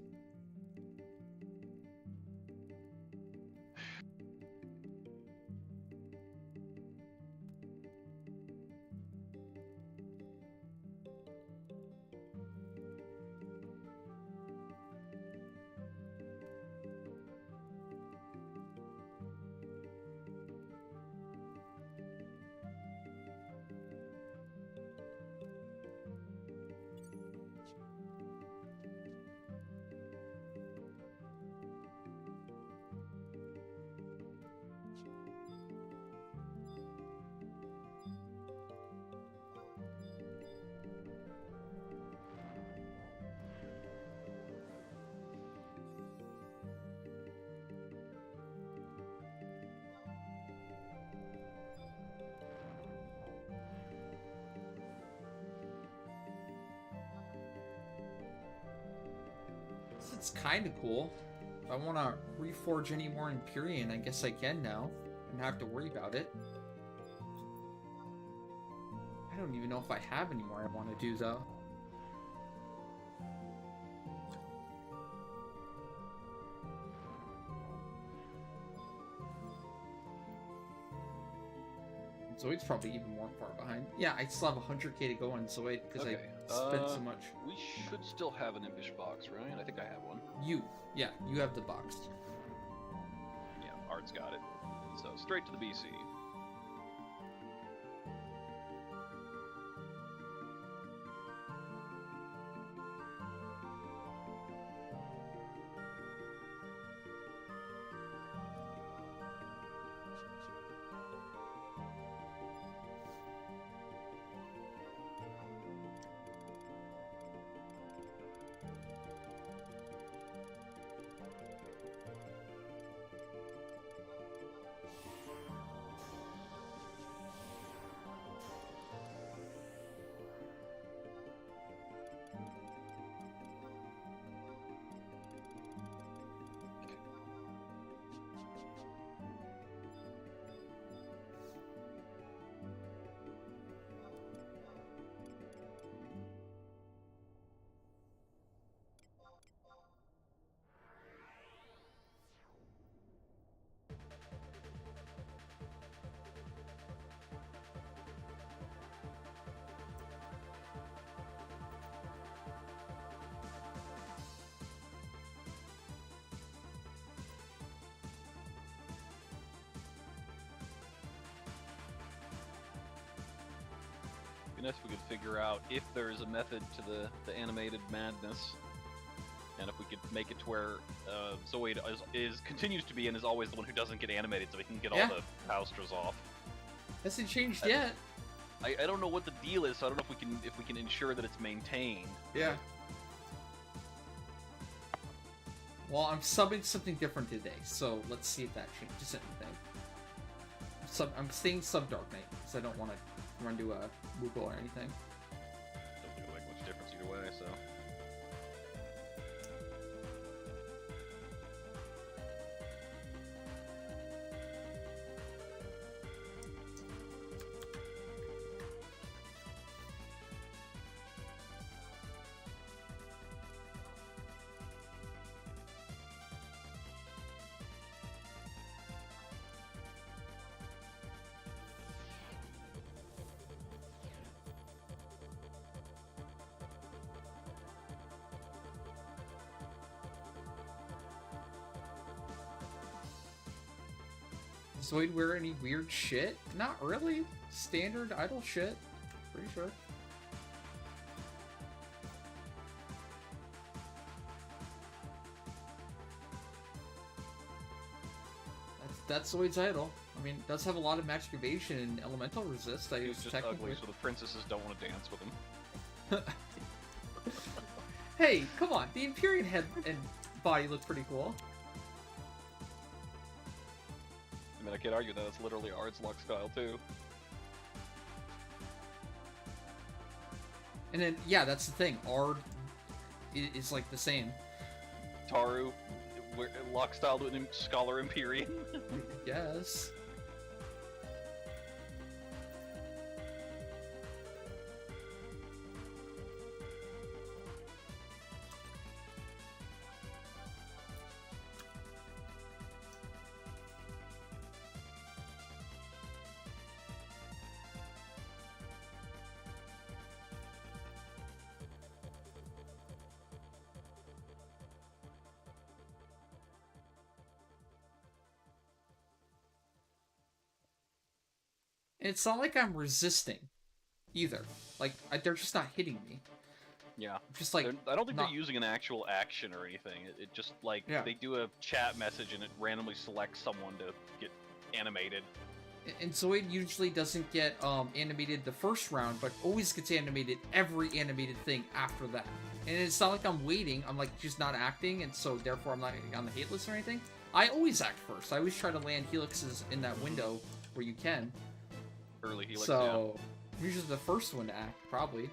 it's kind of cool. If I want to reforge any more Empyrean, I guess I can now. And not have to worry about it. I don't even know if I have any more I want to do, though. Zoid's probably even more far behind. Yeah, I still have 100k to go on Zoid because I spent so much. We should still have an Impish box, right? I think I have one. Yeah, you have the box. Yeah, Art's got it. So, straight to the BC. If we could figure out if there is a method to the animated madness, and if we could make it to where Zoid continues to be and is always the one who doesn't get animated, so we can get all the Paustras off. Hasn't changed yet. I don't know what the deal is, so I don't know if we can ensure that it's maintained. Yeah. Well, I'm subbing something different today, so let's see if that changes anything. I'm staying sub Dark Knight because I don't want to run to a Moogle or anything. Don't think it'll make much difference either way, so. Zoid wear any weird shit? Not really. Standard idle shit. Pretty sure. That's Zoid's idle. I mean, it does have a lot of excavation and elemental resist. He's just ugly, so the princesses don't want to dance with him. Hey, come on. The Empyrean head and body look pretty cool. I mean, I can't argue that it's literally Ard's luck style, too. And then, yeah, that's the thing. Ard is like the same. Taru, lock style to an Scholar Empyrean. Yes. It's not like I'm resisting, either. Like, they're just not hitting me. Yeah. Just like, I don't think they're using an actual action or anything. It just, like, they do a chat message and it randomly selects someone to get animated. And Zoid usually doesn't get animated the first round, but always gets animated every animated thing after that. And it's not like I'm waiting, I'm like just not acting, and so therefore I'm not on the hate list or anything. I always act first. I always try to land helixes in that window where you can. Early helix, so, I'm usually the first one to act, probably.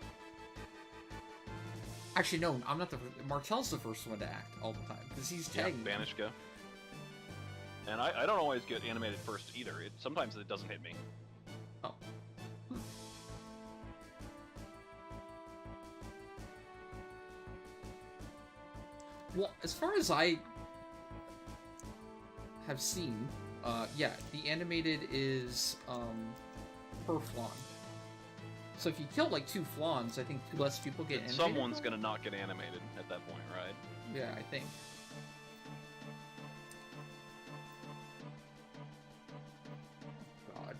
Actually, no, I'm not the first. Martel's the first one to act all the time, because he's tagging. Yeah, Banishka. And I don't always get animated first either. Sometimes it doesn't hit me. Oh. Well, as far as I have seen, yeah, the animated is per flan. So if you kill like 2 flans, I think less people get animated. Someone's gonna not get animated at that point, right? Yeah, I think. God.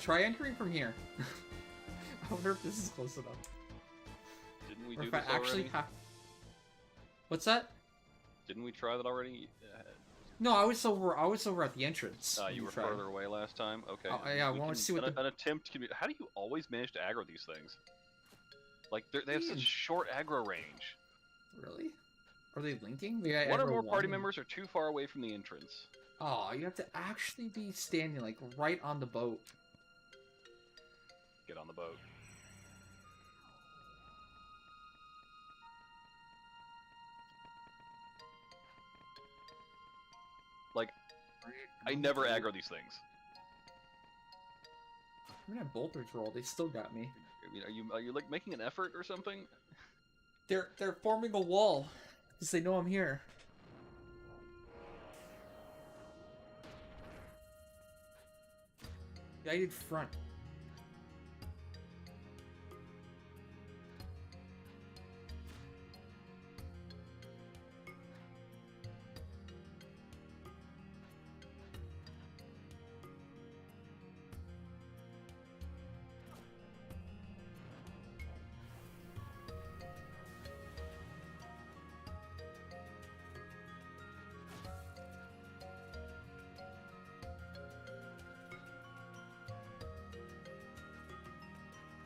Try entering from here. I wonder if this is close enough. Didn't we Or do if I this actually already? have. What's that? Didn't we try that already? No, I was over at the entrance. You were tried. further away last time? Okay. Oh, yeah, I We wanna can- see what an attempt can be... How do you always manage to aggro these things? Like, they have Ian. such short aggro range. Really? Are they linking? We got One or aggro more party and- members are too far away from the entrance. Oh, you have to actually be standing like right on the boat. Get on the boat. Like, I never aggro these things. I'm gonna have bolters roll. They still got me. I mean, are you like making an effort or something? They're forming a wall because they know I'm here. Guided front.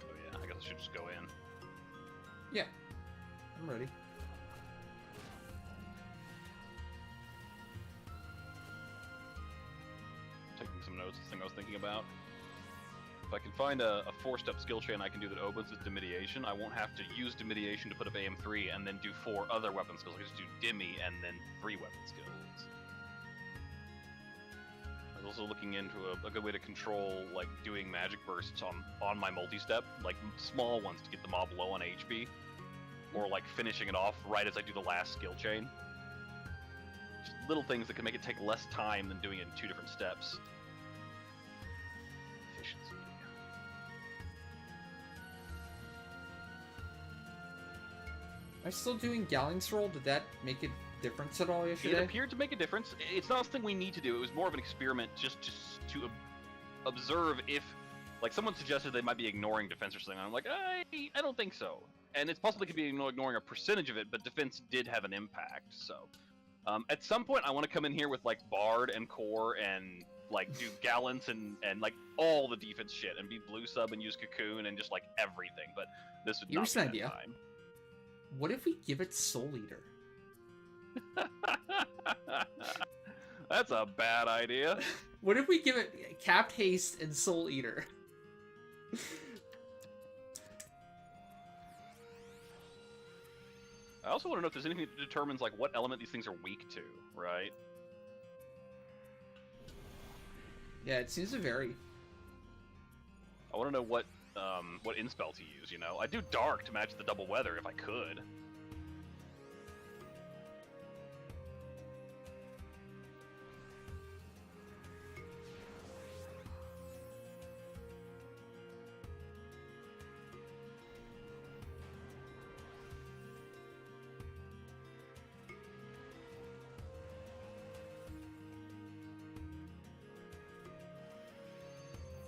Oh yeah, I guess I should just go in. Yeah, I'm ready. Taking some notes, the thing I was thinking about. If I can find a 4-step skill chain I can do that opens with Dimidiation, I won't have to use Dimidiation to put up AM3 and then do 4 other weapon skills. I can just do Dimmy and then 3 weapon skills. I was also looking into a good way to control, like, doing magic bursts on my multi-step, like small ones to get the mob low on HP, or like finishing it off right as I do the last skill chain. Just little things that can make it take less time than doing it in 2 different steps. Efficiency. Am I still doing Galling's roll? Did that make a difference at all It yesterday? appeared to make a difference. It's not something we need to do. It was more of an experiment just to observe if, like, someone suggested they might be ignoring defense or something. I'm like, I don't think so. And it's possibly could be ignoring a percentage of it, but defense did have an impact. So, at some point, I want to come in here with like Bard and Core and like do Gallants and like all the defense shit and be blue sub and use Cocoon and just like everything. But this would Here's not an be that idea. time. What if we give it Soul Eater? That's a bad idea. What if we give it Capped Haste and Soul Eater? I also want to know if there's anything that determines like what element these things are weak to, right? Yeah, it seems to vary. I want to know what inspel to use, you know? I'd do dark to match the double weather if I could.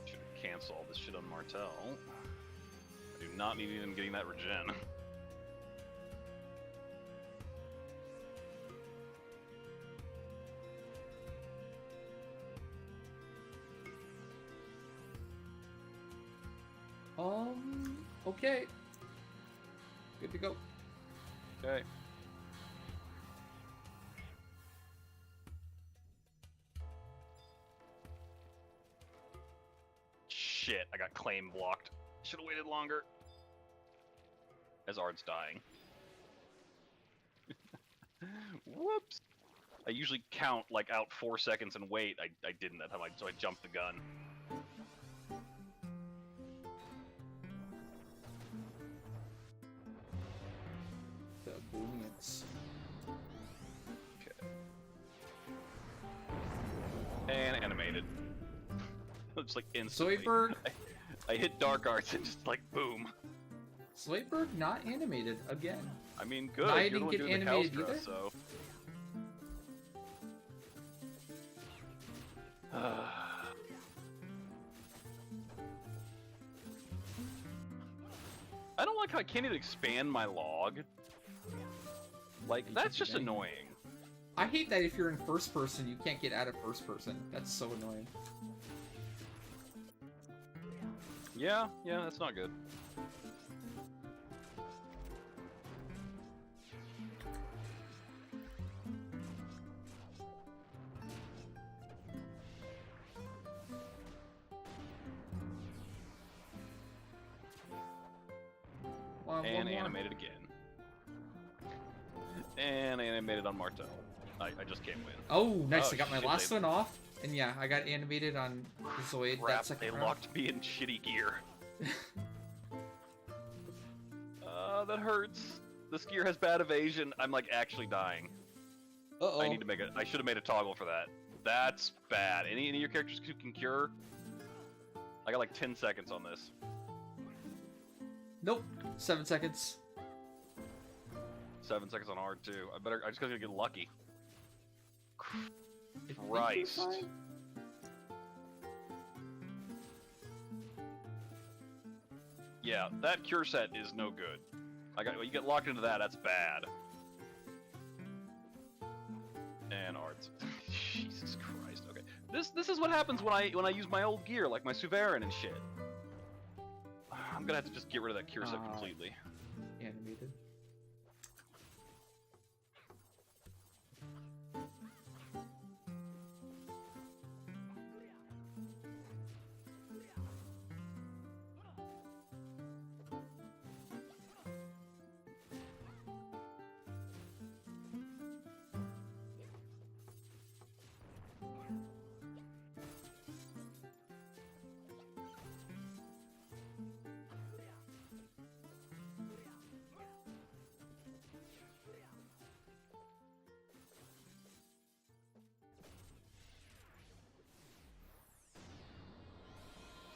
Should cancel all this shit on Martel. I do not need him getting that regen. Okay. Good to go. Okay. Shit, I got claim blocked. Should have waited longer. As Ard's dying. Whoops. I usually count like out 4 seconds and wait. I didn't that time, so I jumped the gun. The Booleans. Okay. And animated. It's like instantly. Zoidberg. I hit Dark Arts and just like boom. Zoidberg not animated again. I mean, good. I You're the didn't one get doing the animated Kelstra, either? so. I don't like how I can't even expand my log. Like, that's just annoying. I hate that if you're in first person, you can't get out of first person. That's so annoying. Yeah, that's not good. And animated again. And animated on Martel. I just can't win. Oh, nice. Oh, I got my shit, last one off. And yeah, I got animated on Zoid Crap, that second they round. locked me in shitty gear. That hurts. This gear has bad evasion. I'm like actually dying. Uh-oh. I need to make a. I should have made a toggle for that. That's bad. Any of your characters who can cure? I got like 10 seconds on this. Nope. 7 seconds. 7 seconds on hard too. I just gotta get lucky. I think you're Christ. fine. Yeah, that cure set is no good. You get locked into that. That's bad. And arts. Jesus Christ. Okay. This is what happens when I use my old gear, like my Suverin and shit. I'm gonna have to just get rid of that cure set completely. Animated.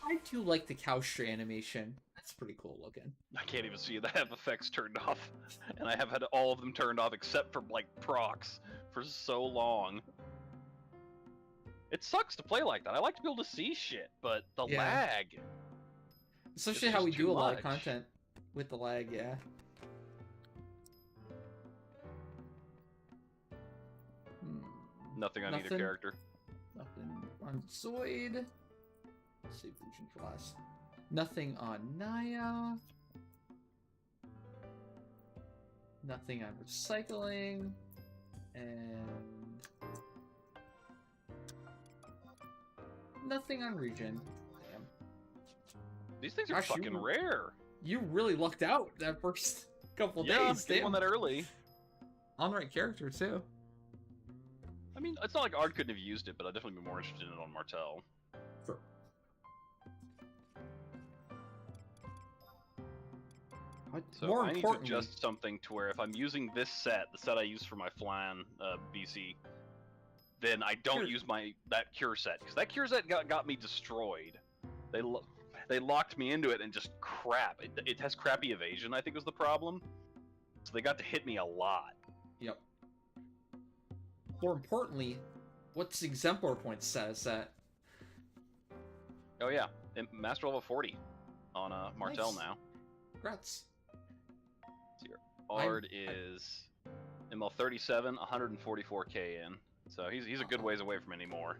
I do like the Cowstray animation. That's pretty cool looking. I can't even see the FFX turned off, and I have had all of them turned off except for like procs for so long. It sucks to play like that. I like to be able to see shit, but the lag. Especially It's how we just do too a lot of much. content with the lag, yeah. Nothing on either Nothing. character. Nothing on Zoid. Save fusion for last. Nothing on Naya. Nothing on recycling. And Nothing on region. Damn. These things are Gosh, fucking rare. You really lucked out that first couple Yeah, days. getting one that early. On the right character too. I mean, it's not like Ard couldn't have used it, but I'd definitely be more interested in it on Martel. Sure. So More I need to importantly, adjust something to where if I'm using this set, the set I use for my Flan BC, then I don't Sure. use that cure set, because that cure set got me destroyed. They locked me into it and just crap. It has crappy evasion, I think was the problem. So they got to hit me a lot. Yep. More importantly, what's the exemplar point status at? Oh yeah, Master Level 40 on Martel Nice. now. Congrats. Ard is ML 37, 144k in. So he's a good ways away from any more.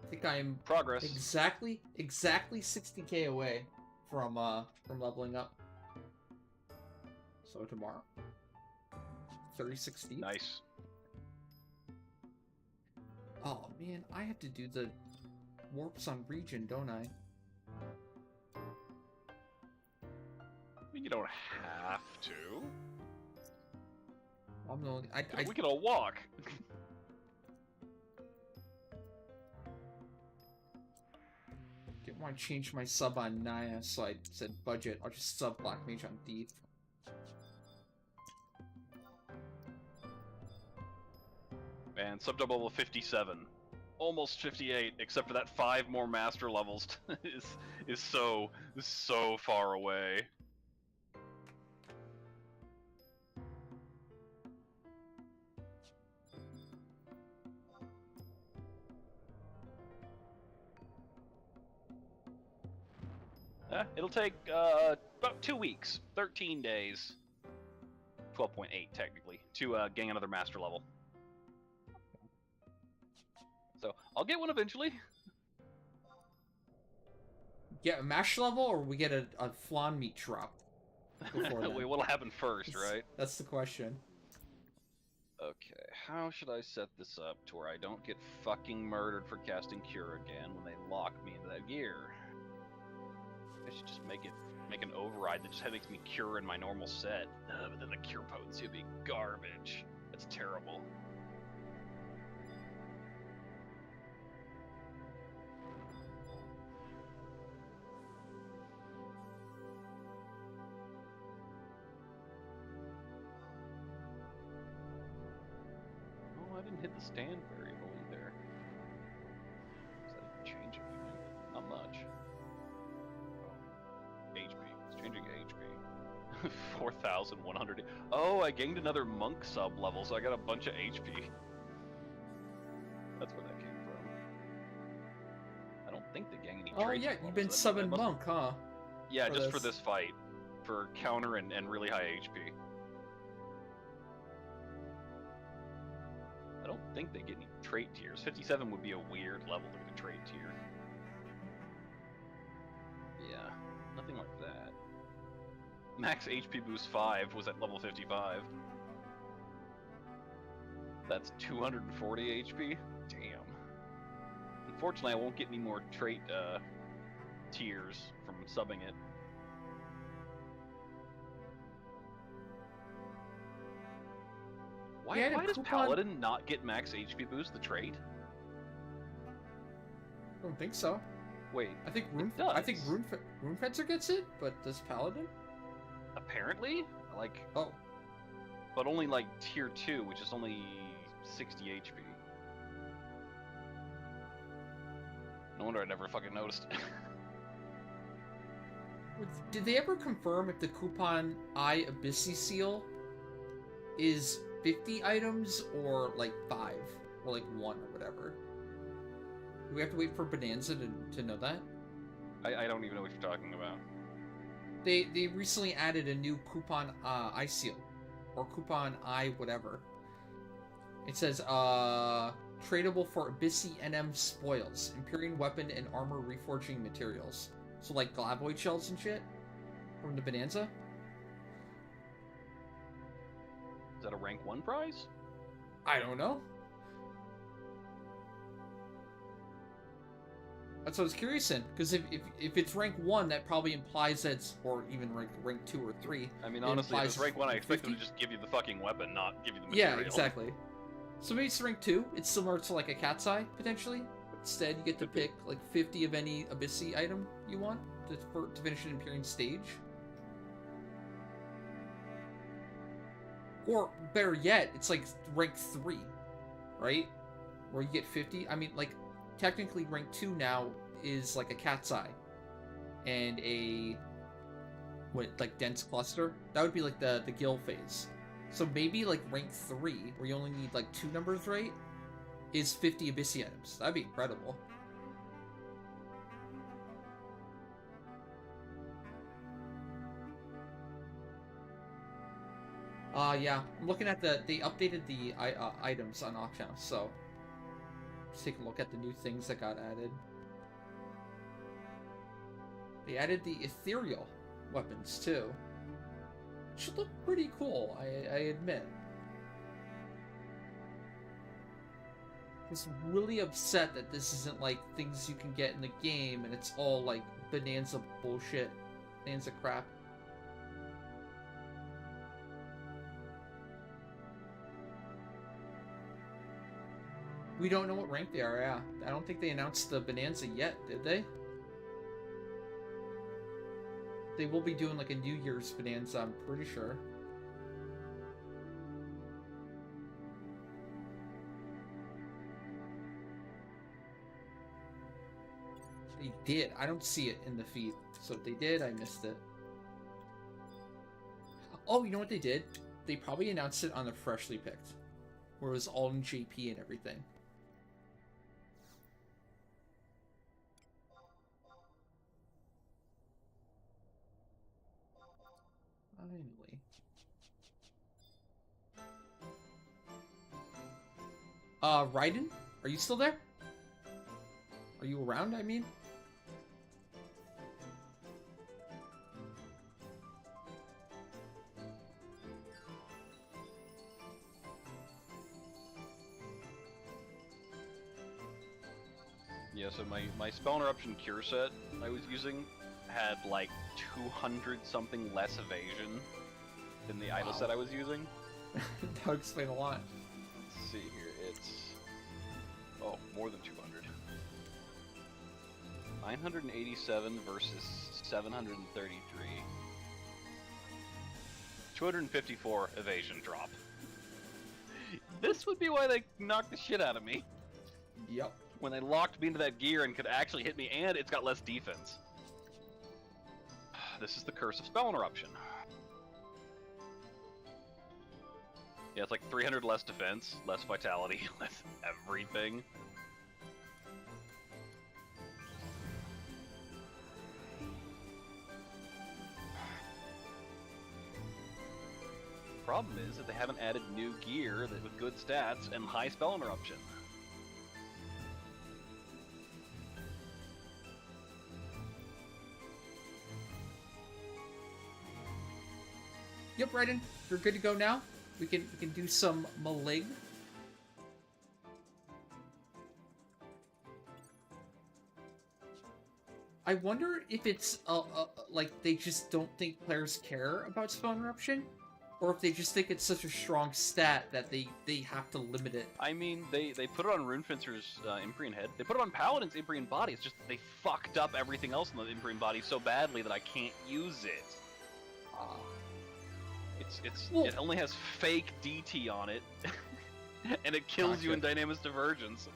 I think I'm Progress. exactly 60k away from leveling up. So tomorrow. 3060. Nice. Oh man, I have to do the warps on region, don't I? I mean, you don't have to. I'm the only, We can all walk. didn't want to change my sub on Naya, so I said budget. I'll just sub Black Mage on Thief. And sub double level 57. Almost 58, except for that 5 more master levels is so far away. It'll take about 2 weeks, 13 days, 12.8 technically, to gain another master level. So I'll get one eventually. Get a mash level, or we get a flan meat drop before that? Wait, what'll happen first, right? That's the question. Okay, how should I set this up to where I don't get fucking murdered for casting Cure again when they lock me into that gear? I should just make an override that just makes me Cure in my normal set, but then the Cure potency would be garbage. That's terrible. Oh, I didn't hit the stand variable either. So I didn't change anything. Not much. HP. It's changing HP. 4,100. Oh, I gained another monk sub level, so I got a bunch of HP. That's where that came from. I don't think they gain any traits. Oh yeah, you've been subbing monk, huh? Yeah, for just this. for this fight. For counter and really high HP. I don't think they get any trait tiers. 57 would be a weird level to get a trait tier. Yeah, nothing like that. Max HP boost 5 was at level 55. That's 240 HP? Damn. Unfortunately, I won't get any more trait tiers from subbing it. Why does Paladin not get max HP boost, the trait? I don't think so. Wait, I think does. Runefencer gets it, but does Paladin? Apparently? Like, Oh. but only like tier 2, which is only 60 HP. No wonder I never fucking noticed. Did they ever confirm if the coupon I Abyssi seal is 50 items or like 5 or like 1 or whatever? Do we have to wait for Bonanza to know that? I don't even know what you're talking about. They recently added a new coupon I seal or coupon I whatever. It says tradable for Abyssi NM spoils, Empyrean weapon and armor reforging materials. So like Glavoid shells and shit from the Bonanza. Is that a rank 1 prize? I don't know. That's what I was curious in, because if it's rank 1, that probably implies that it's, or even rank 2 or 3. I mean, honestly, if it's rank 1, I expect 50. them to just give you the fucking weapon, not give you the material. Yeah, exactly. So maybe it's rank 2. It's similar to like a cat's eye, potentially. Instead, you get to pick like 50 of any Abyssy item you want to finish an Empyrean stage. Or better yet, it's like rank 3, right? Where you get 50. I mean, like, technically rank 2 now is like a cat's eye and a like dense cluster. That would be like the guild phase. So maybe like rank 3, where you only need like 2 numbers right, is 50 Abyssy items. That'd be incredible. Yeah, I'm looking at they updated the items on auction, so let's take a look at the new things that got added. They added the ethereal weapons too. Should look pretty cool, I admit. I was really upset that this isn't like things you can get in the game and it's all like Bonanza bullshit, Bonanza crap. We don't know what rank they are, yeah. I don't think they announced the Bonanza yet, did they? They will be doing like a New Year's Bonanza, I'm pretty sure. They did. I don't see it in the feed. So if they did, I missed it. Oh, you know what they did? They probably announced it on the Freshly Picked, where it was all in JP and everything. Finally. Raiden? Are you still there? Are you around, I mean? Yeah, so my spell interruption cure set I was using had like 200 something less evasion than the idol set I was using. That would explain a lot. Let's see here, it's more than 200. 987 versus 733. 254 evasion drop. This would be why they knocked the shit out of me. Yep. When they locked me into that gear and could actually hit me, and it's got less defense. This is the curse of spell interruption. Yeah, it's like 300 less defense, less vitality, less everything. Problem is that they haven't added new gear with good stats and high spell interruption. Yep, Raiden, you're good to go now. We can do some Malig. I wonder if it's like they just don't think players care about spell interruption, or if they just think it's such a strong stat that they have to limit it. I mean, they put it on Runefencer's Empyrean head. They put it on Paladin's Empyrean body. It's just they fucked up everything else in the Empyrean body so badly that I can't use it. It only has fake DT on it, and it kills you in Dynamis Divergence.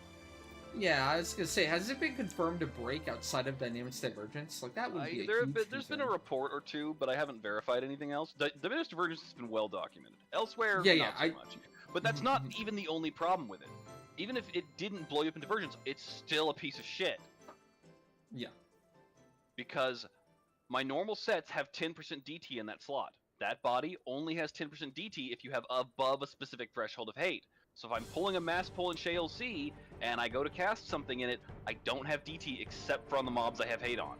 Yeah, I was gonna say, has it been confirmed to break outside of Dynamis Divergence? Like that would be There's been a report or two, but I haven't verified anything else. Dynamis Divergence has been well documented. Elsewhere, not so much. But that's not even the only problem with it. Even if it didn't blow you up in Divergence, it's still a piece of shit. Yeah. Because my normal sets have 10% DT in that slot. That body only has 10% DT if you have above a specific threshold of hate. So if I'm pulling a mass pull in Shale C, and I go to cast something in it, I don't have DT except for on the mobs I have hate on.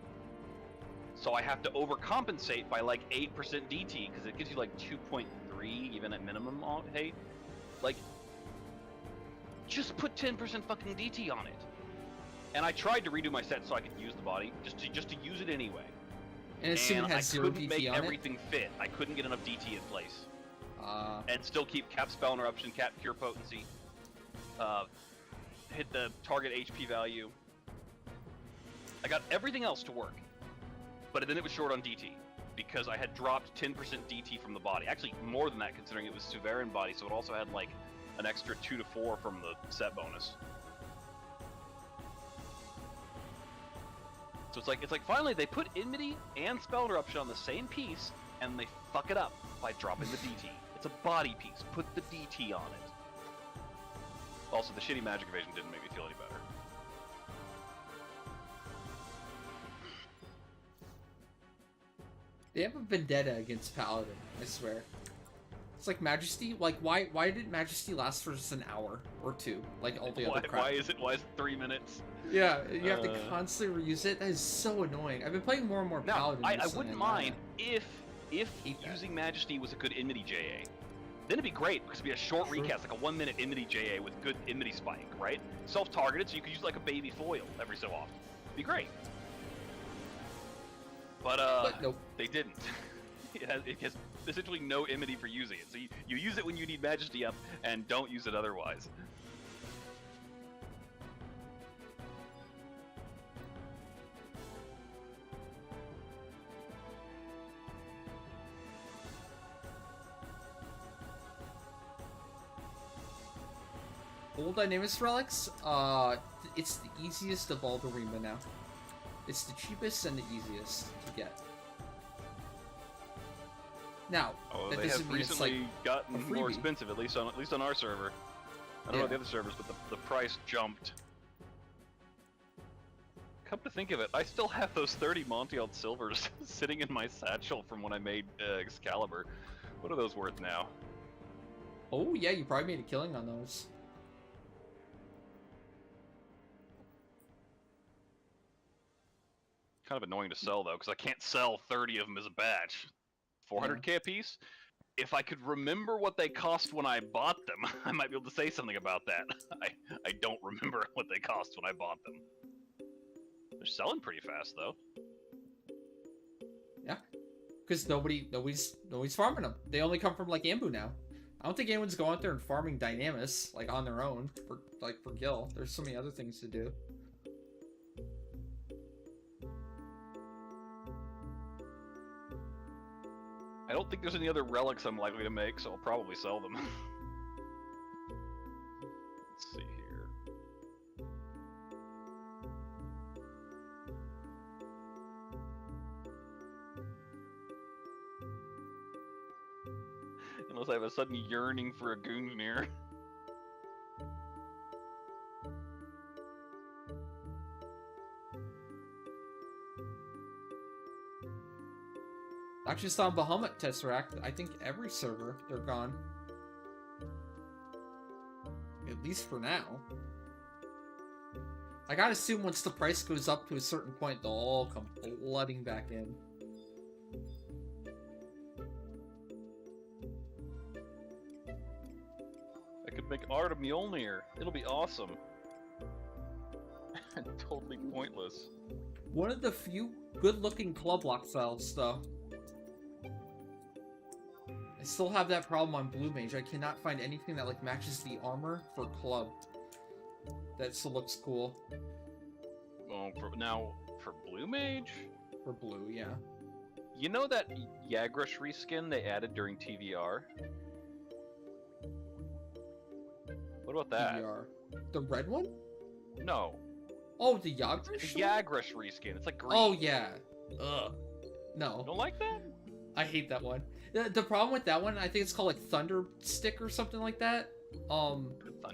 So I have to overcompensate by like 8% DT, because it gives you like 2.3 even at minimum hate. Like, just put 10% fucking DT on it. And I tried to redo my set so I could use the body, just to use it anyway. And assume it has I 0 couldn't DT make on everything fit. I couldn't get enough DT in place. it. And still keep cap spell interruption, cap cure potency, hit the target HP value. I got everything else to work, but then it was short on DT because I had dropped 10% DT from the body. Actually, more than that considering it was Suverin body, so it also had like an extra 2 to 4 from the set bonus. So it's like finally they put enmity and spell interruption on the same piece, and they fuck it up by dropping the DT. It's a body piece. Put the DT on it. Also, the shitty magic evasion didn't make me feel any better. They have a vendetta against Paladin, I swear. It's like Majesty. Like, why did Majesty last for just an hour or 2? Like all the other crap. Why is it 3 minutes? Yeah, you have to constantly reuse it. That is so annoying. I've been playing more and more Paladin. Now, I recently, wouldn't mind if using Majesty was a good enmity JA. Then it'd be great because it'd be a short recast, like a 1-minute enmity JA with good enmity spike, right? Self-targeted, so you could use like a baby foil every so often. It'd be great. But nope. They didn't. It has essentially no enmity for using it. So you use it when you need Majesty up and don't use it otherwise. Old Dynamis Relics, it's the easiest of all the Rima now. It's the cheapest and the easiest to get. Now, that they doesn't have mean it's recently like gotten a more freebie. expensive, at least on our server. I don't know about the other servers, but the price jumped. Come to think of it, I still have those 30 Montiel Silvers sitting in my satchel from when I made Excalibur. What are those worth now? Oh yeah, you probably made a killing on those. Kind of annoying to sell though, because I can't sell 30 of them as a batch. 400k a piece? If I could remember what they cost when I bought them, I might be able to say something about that. I don't remember what they cost when I bought them. They're selling pretty fast though. Yeah, because nobody's farming them. They only come from like Ambu now. I don't think anyone's going out there and farming Dynamis like on their own for gil. There's so many other things to do. I don't think there's any other relics I'm likely to make, so I'll probably sell them. Let's see here. Unless I have a sudden yearning for a Goonir. Not just on Bahamut Tesseract, I think every server, they're gone. At least for now. I gotta assume once the price goes up to a certain point, they'll all come flooding back in. I could make art of Mjolnir. It'll be awesome. Totally pointless. One of the few good-looking club lock styles, though. I still have that problem on Blue Mage. I cannot find anything that like matches the armor for club. That still looks cool. Oh, for Blue Mage? For blue, yeah. You know that Yagrush reskin they added during TVR? What about that? PBR. The red one? No. Oh, the Yagrush? The Yagrush reskin. It's like green. Oh, yeah. Ugh. No. You don't like that? I hate that one. The problem with that one, I think it's called like Thunder Stick or something like that.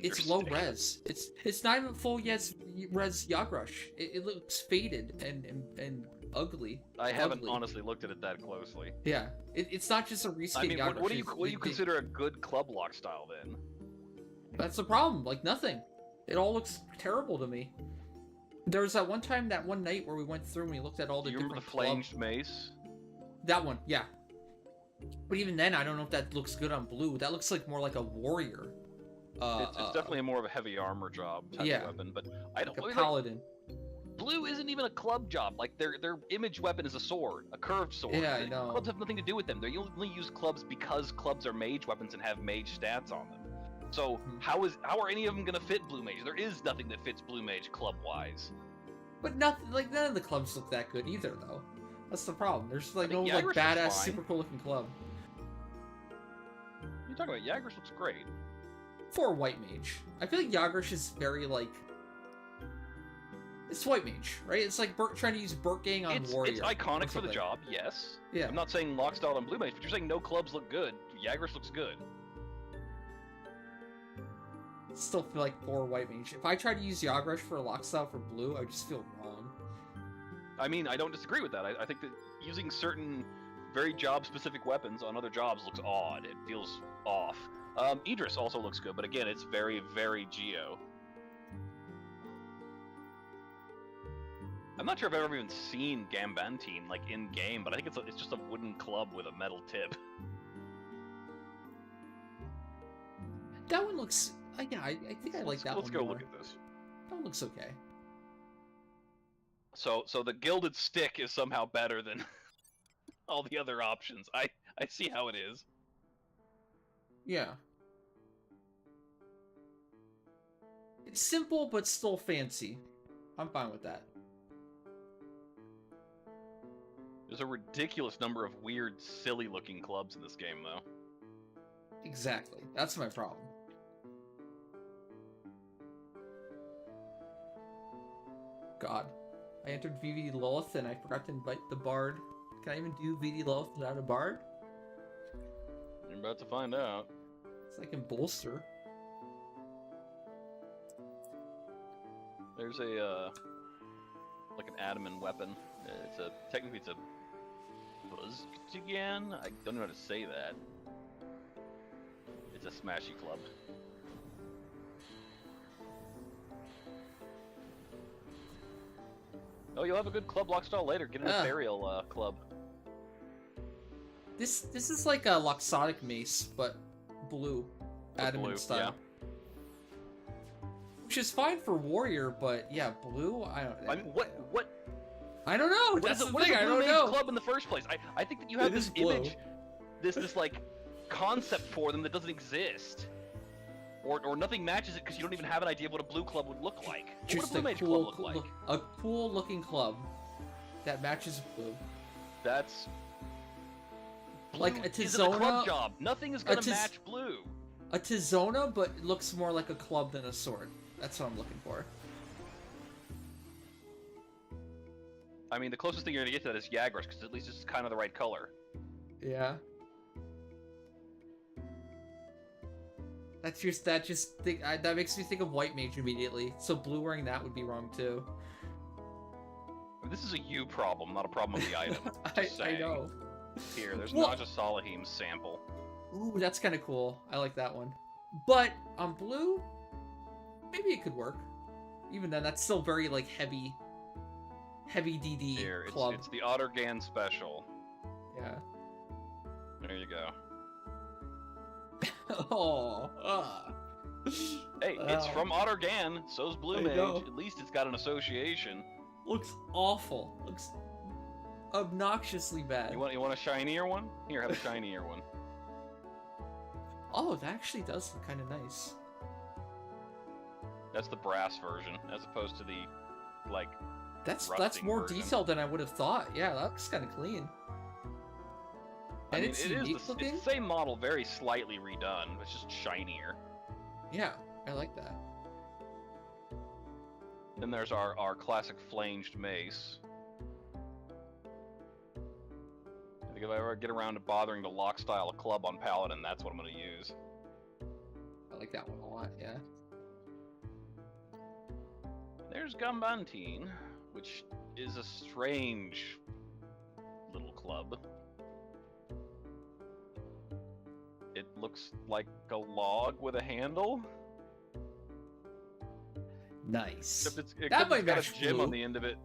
It's low res. It's not even full res Yagrush. It looks faded and ugly. I haven't honestly looked at it that closely. Yeah, it's not just a reskin. I mean, Yagrush. what do you consider a good club lock style then? That's the problem. Like nothing. It all looks terrible to me. There was that one time, that one night where we went through and we looked at all the different. You remember the flanged mace? That one, yeah. But even then, I don't know if that looks good on blue. That looks like more like a warrior. It's definitely more of a heavy armor job type of weapon, but I don't. Like a paladin. Blue isn't even a club job. Like their image weapon is a sword, a curved sword. Yeah, I know. Clubs have nothing to do with them. They only use clubs because clubs are mage weapons and have mage stats on them. So how are any of them gonna fit blue mage? There is nothing that fits blue mage club wise. But nothing, like none of the clubs look that good either, though. That's the problem. There's like no like Jagras looks badass, fine. super cool looking club. You're talking about Jagras looks great. For a white mage, I feel like Yagrish is very like. It's white mage, right? It's like trying to use Burtgang on Warrior. It's iconic for the job, yes. Yeah. I'm not saying Lockstyle and Blue Mage, but you're saying no clubs look good. Jagras looks good. Still feel like for white mage. If I try to use Yagrish for a Lockstyle for blue, I just feel wrong. I mean, I don't disagree with that. I think that using certain very job-specific weapons on other jobs looks odd. It feels off. Idris also looks good, but again, it's very, very Geo. I'm not sure if I've ever even seen Gambantine like in game, but I think it's just a wooden club with a metal tip. That one looks. Yeah, I think I like that one. Let's go more. look at this. That one looks okay. So the gilded stick is somehow better than all the other options. I see how it is. Yeah. It's simple but still fancy. I'm fine with that. There's a ridiculous number of weird, silly-looking clubs in this game, though. Exactly. That's my problem. God. I entered VVD Lilith and I forgot to invite the Bard. Can I even do VVD Lilith without a Bard? You're about to find out. It's like in Bolster. There's a, like an adamant weapon. Technically it's a buzz again? I don't know how to say that. It's a smashy club. Oh, you'll have a good club Lockstyle later. Get an Ethereal club. This is like a Loxodic mace, but blue. Adamant style. Yeah. Which is fine for Warrior, but yeah, blue, I don't know. I mean, what I don't know. What That's is the what thing. is a I Blue don't Mage know. club in the first place? I think that you have It this is blue. image, this like concept for them that doesn't exist, or nothing matches it because you don't even have an idea of what a blue club would look like. What would a Blue Mage club look like? A cool looking club that matches blue. That's blue like a isn't a club Tizona. job. Nothing is gonna match blue. A Tizona, but it looks more like a club than a sword. That's what I'm looking for. I mean, the closest thing you're gonna get to that is Jagras, because at least it's kind of the right color. Yeah. That makes me think of white mage immediately. So blue wearing that would be wrong too. This is a you problem, not a problem of the item. I know. Here, there's Well- Naja Salahim's sample. Ooh, that's kind of cool. I like that one. But on blue, maybe it could work. Even then, that's still very like heavy DD Here, club. it's the Ottergan special. Yeah. There you go. Hey, it's from Ottergan, so's Blue I Mage. know. At least it's got an association. Looks awful. Looks obnoxiously bad. You want a shinier one? Here, have a shinier one. Oh, that actually does look kind of nice. That's the brass version, as opposed to the, like, That's rusting more version. detailed than I would have thought. Yeah, that looks kind of clean. I And mean, it's it unique is looking. it's the same model, very slightly redone. It's just shinier. Yeah, I like that. Then there's our classic flanged mace. I think if I ever get around to bothering to lock style a club on Paladin, that's what I'm going to use. I like that one a lot. Yeah. There's Gambantine, which is a strange little club. It looks like a log with a handle. Nice. Except That it's might got match a gem blue. on the end of it.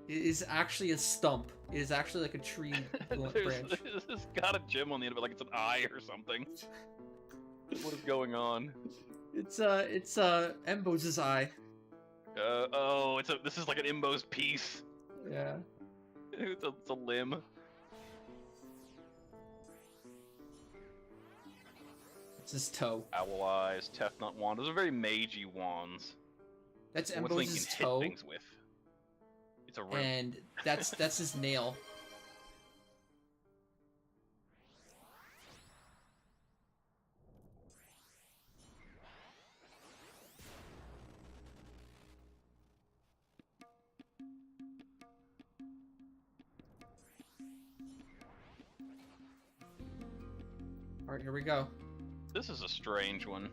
It is actually a stump. It is actually like a tree branch. It's got a gem on the end of it, like it's an eye or something. What is going on? It's Embos's eye. Oh, this is like an Imbo's piece. Yeah. It's a limb. It's his toe. Owl eyes, Tefnut wand. Those are very magey wands. That's What's something you Embos's can toe. hit things with. It's a root. And that's his nail. Alright, here we go. This is a strange one.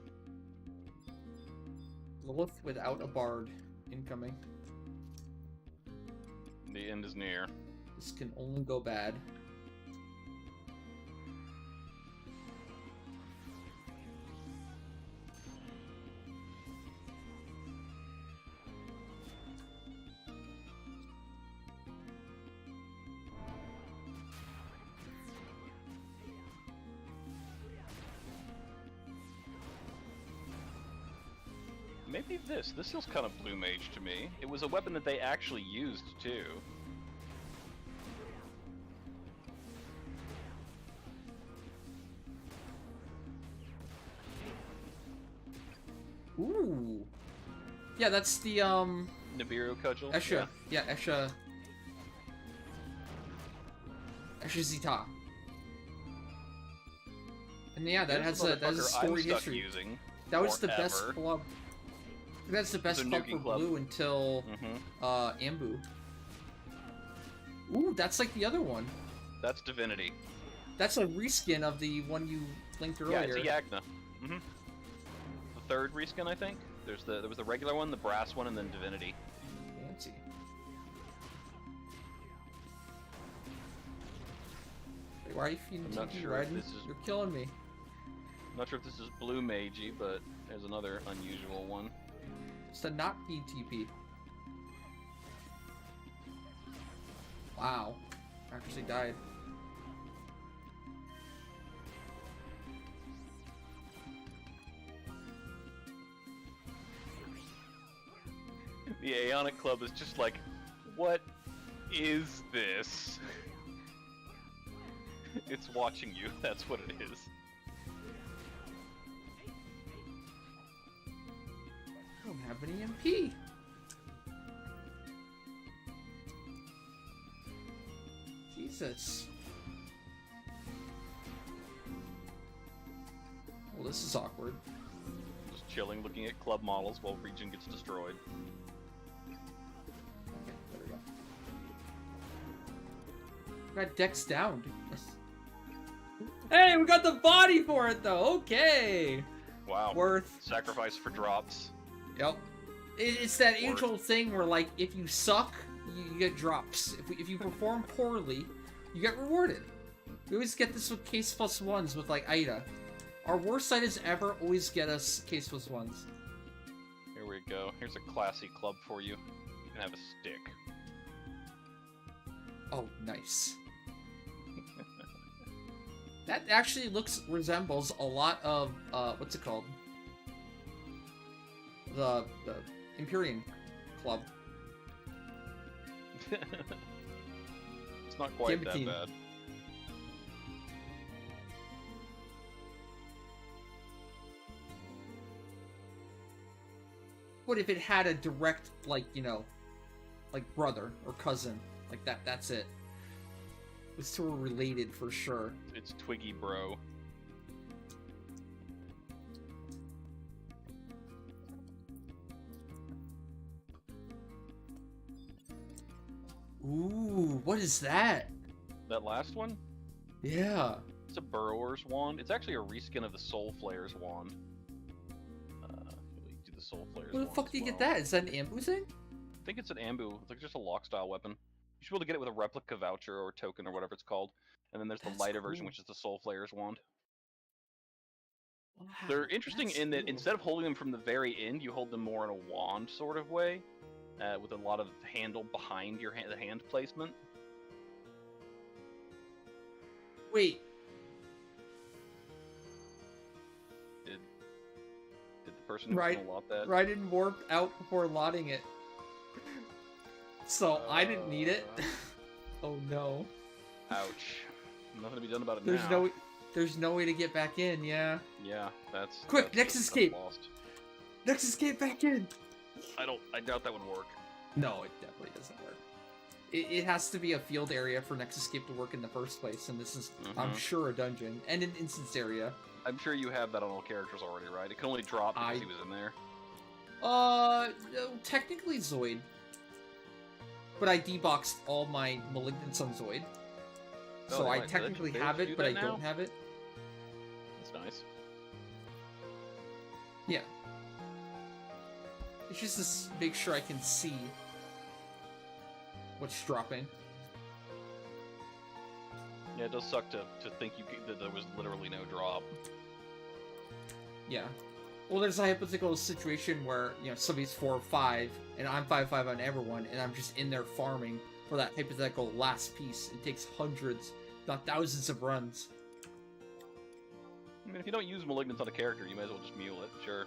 Lilith without a bard incoming. The end is near. This can only go bad. Maybe this feels kind of blue mage to me. It was a weapon that they actually used too. Ooh. Yeah, that's the Nibiru cudgel. Esha. Yeah, Esha Zita. And yeah, that has a story history. Using That was the forever. best club. That's the best It's a club nuking for club. blue until Ambu. Ooh, that's like the other one. That's divinity. That's a reskin of the one you linked earlier. Yeah, it's a Yagna. The third reskin, I think. There was the regular one, the brass one, and then divinity. Fancy. Wait, why are you feeding I'm not TP, sure if Raiden? this is- You're killing me. I'm not sure if this is blue magey, but there's another unusual one. It's the not feed TP. Wow. Actually died. The Aonic Club is just like, what is this? It's watching you, that's what it is. I don't have any MP. Jesus. Well, this is awkward. Just chilling, looking at club models while region gets destroyed. Okay, there we go. Got Dex down, dude. Hey, we got the body for it though. Okay. Wow. Worth. Sacrifice for drops. Yep. It's that Worth. age-old thing where, like, if you suck, you get drops. If you perform poorly, you get rewarded. We always get this with case plus ones with, like, Ida. Our worst Idas ever always get us case plus ones. Here we go. Here's a classy club for you. You can have a stick. Oh, nice. That actually resembles a lot of, what's it called? The Empyrean Club. It's not quite Gambitine. that bad. What if it had a direct, like, you know, like brother or cousin? Like that's it. It's sort of related for sure. It's Twiggy Bro. Ooh, what is that? That last one? Yeah. It's a Burrower's wand. It's actually a reskin of the Soul Flayer's wand. Do the Soul Flayer's Where the wand fuck as do you get well. that? Is that an ambu thing? I think it's an ambu. It's like just a lock style weapon. You should be able to get it with a replica voucher or token or whatever it's called. And then there's the That's lighter version, cool. which is the Soul Flayer's wand. Wow, They're interesting that's in that cool. instead of holding them from the very end, you hold them more in a wand sort of way, with a lot of handle behind your the hand placement. Wait, Did the person who's Right. gonna lot that. Raiden warped out before lotting it. So I didn't need it. Oh no. Ouch. Nothing to be done about it There's now. there's no way to get back in, yeah. Yeah, that's... Quick, that's next escape! lost. Next escape back in! I doubt that would work. No, it definitely doesn't work. It has to be a field area for Next Escape to work in the first place, and this is, I'm sure, a dungeon. And an instance area. I'm sure you have that on all characters already, right? It can only drop because he was in there. No, technically Zoid. But I deboxed all my Malignants on Zoid. Oh, So they I let- technically they have let you it, do but I that now? don't have it. That's nice. Yeah. It's just to make sure I can see what's dropping. Yeah, it does suck to think that there was literally no drop. Yeah. Well, there's a hypothetical situation where, you know, somebody's 4 or 5, and I'm 5-5 on everyone, and I'm just in there farming for that hypothetical last piece. It takes hundreds, not thousands of runs. I mean, if you don't use Malignance on a character, you might as well just mule it, sure.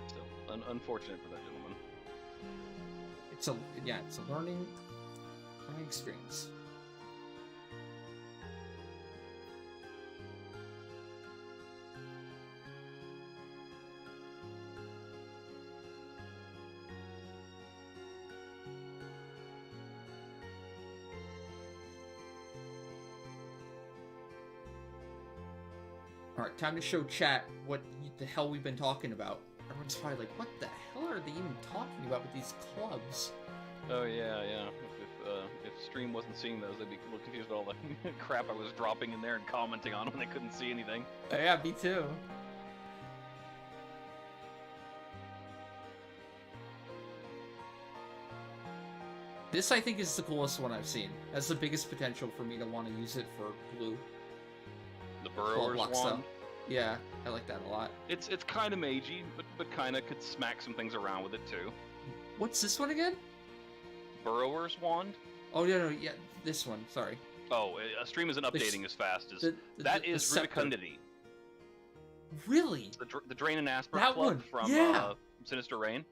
Still, unfortunate for that gentleman. It's a learning experience. Alright, time to show chat what the hell we've been talking about. Everyone's probably like, what the hell are they even talking about with these clubs? Oh yeah, yeah. If stream wasn't seeing those, they'd be a little confused about all the crap I was dropping in there and commenting on when they couldn't see anything. Yeah, me too. This, I think, is the coolest one I've seen. Has the biggest potential for me to want to use it for blue. The Burrower's Block wand. stuff. Yeah, I like that a lot. It's kind of magey, but kind of could smack some things around with it too. What's this one again? Burrower's wand. Oh, no, yeah, this one, sorry. Oh, a stream isn't updating as fast as that. Is scepter. Rubicundity. Really? The Drain and Asper That club one, from yeah. Sinister Reign.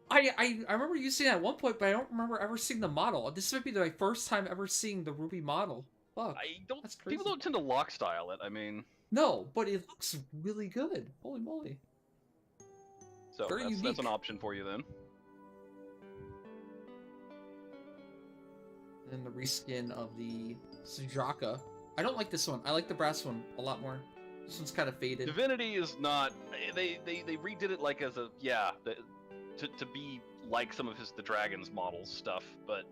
I remember using it at one point, but I don't remember ever seeing the model. This might be my first time ever seeing the Ruby model. Fuck. That's crazy. People don't tend to lock style it. I mean, no, but it looks really good. Holy moly. so Very that's unique. an option for you then. And the reskin of the Sujaka. I don't like this one. I like the brass one a lot more. This one's kind of faded. Divinity is not. They redid it like as a to be like some of the Dragon's models stuff, but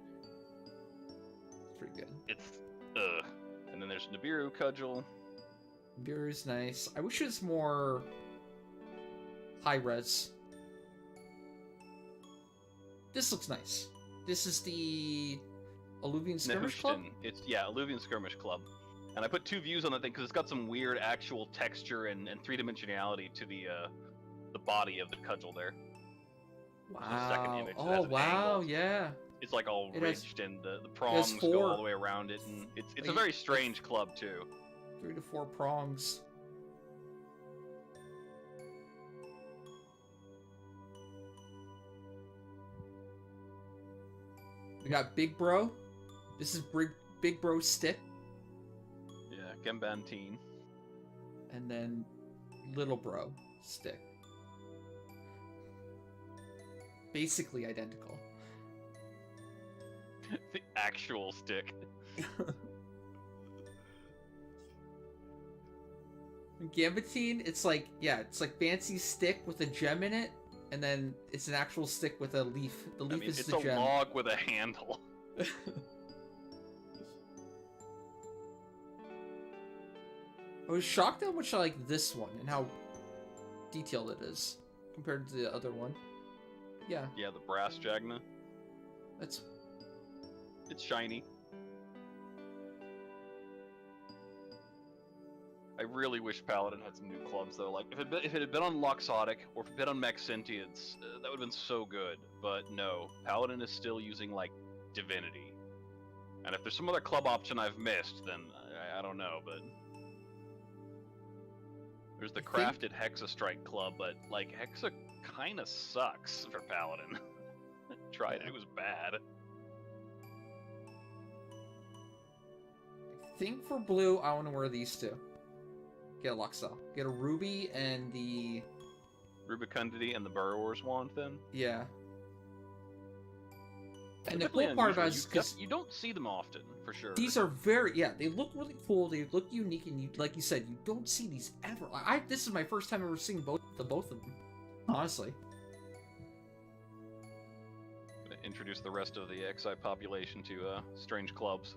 It's pretty good. it's And then there's Nibiru Cudgel. Beer's nice. I wish it was more high res. This looks nice. This is the Alluvian Skirmish Club? It's Alluvian Skirmish Club. And I put 2 views on that thing because it's got some weird actual texture and 3-dimensionality to the body of the cudgel there. The second Wow. image that Oh, has an wow, angle. yeah. It's like all It has- ridged and the prongs go 4. all the way around it, and it's a Wait, very strange club too. 3 to 4 prongs. We got Big Bro. This is Big Bro Stick. Yeah, Gembantine. And then Little Bro Stick. Basically identical. The actual stick. Gambitine, it's like fancy stick with a gem in it, and then it's an actual stick with a leaf. The leaf is it's the a gem. log with a handle. I was shocked how much I like this one and how detailed it is compared to the other one. Yeah, Yeah, the brass Jagna. that's It's shiny. I really wish Paladin had some new clubs though. Like if it had been on Loxodic or if it had been on Mech Sentience, that would have been so good. But no, Paladin is still using like Divinity. And if there's some other club option I've missed, then I don't know, but... There's the crafted Hexa Strike Club, but, like, Hexa kinda sucks for Paladin. Tried it, it was bad. I think for blue, I want to wear these two. Get a Luxel. Get a Ruby and the... Rubicundity and the Burrower's Wand, then? Yeah. And the Typically cool part about it unusual. is because you don't see them often, for sure. these are very, yeah, they look really cool, they look unique, and you, like you said, you don't see these ever. This is my first time ever seeing both of them, honestly. Gonna introduce the rest of the XI population to strange clubs.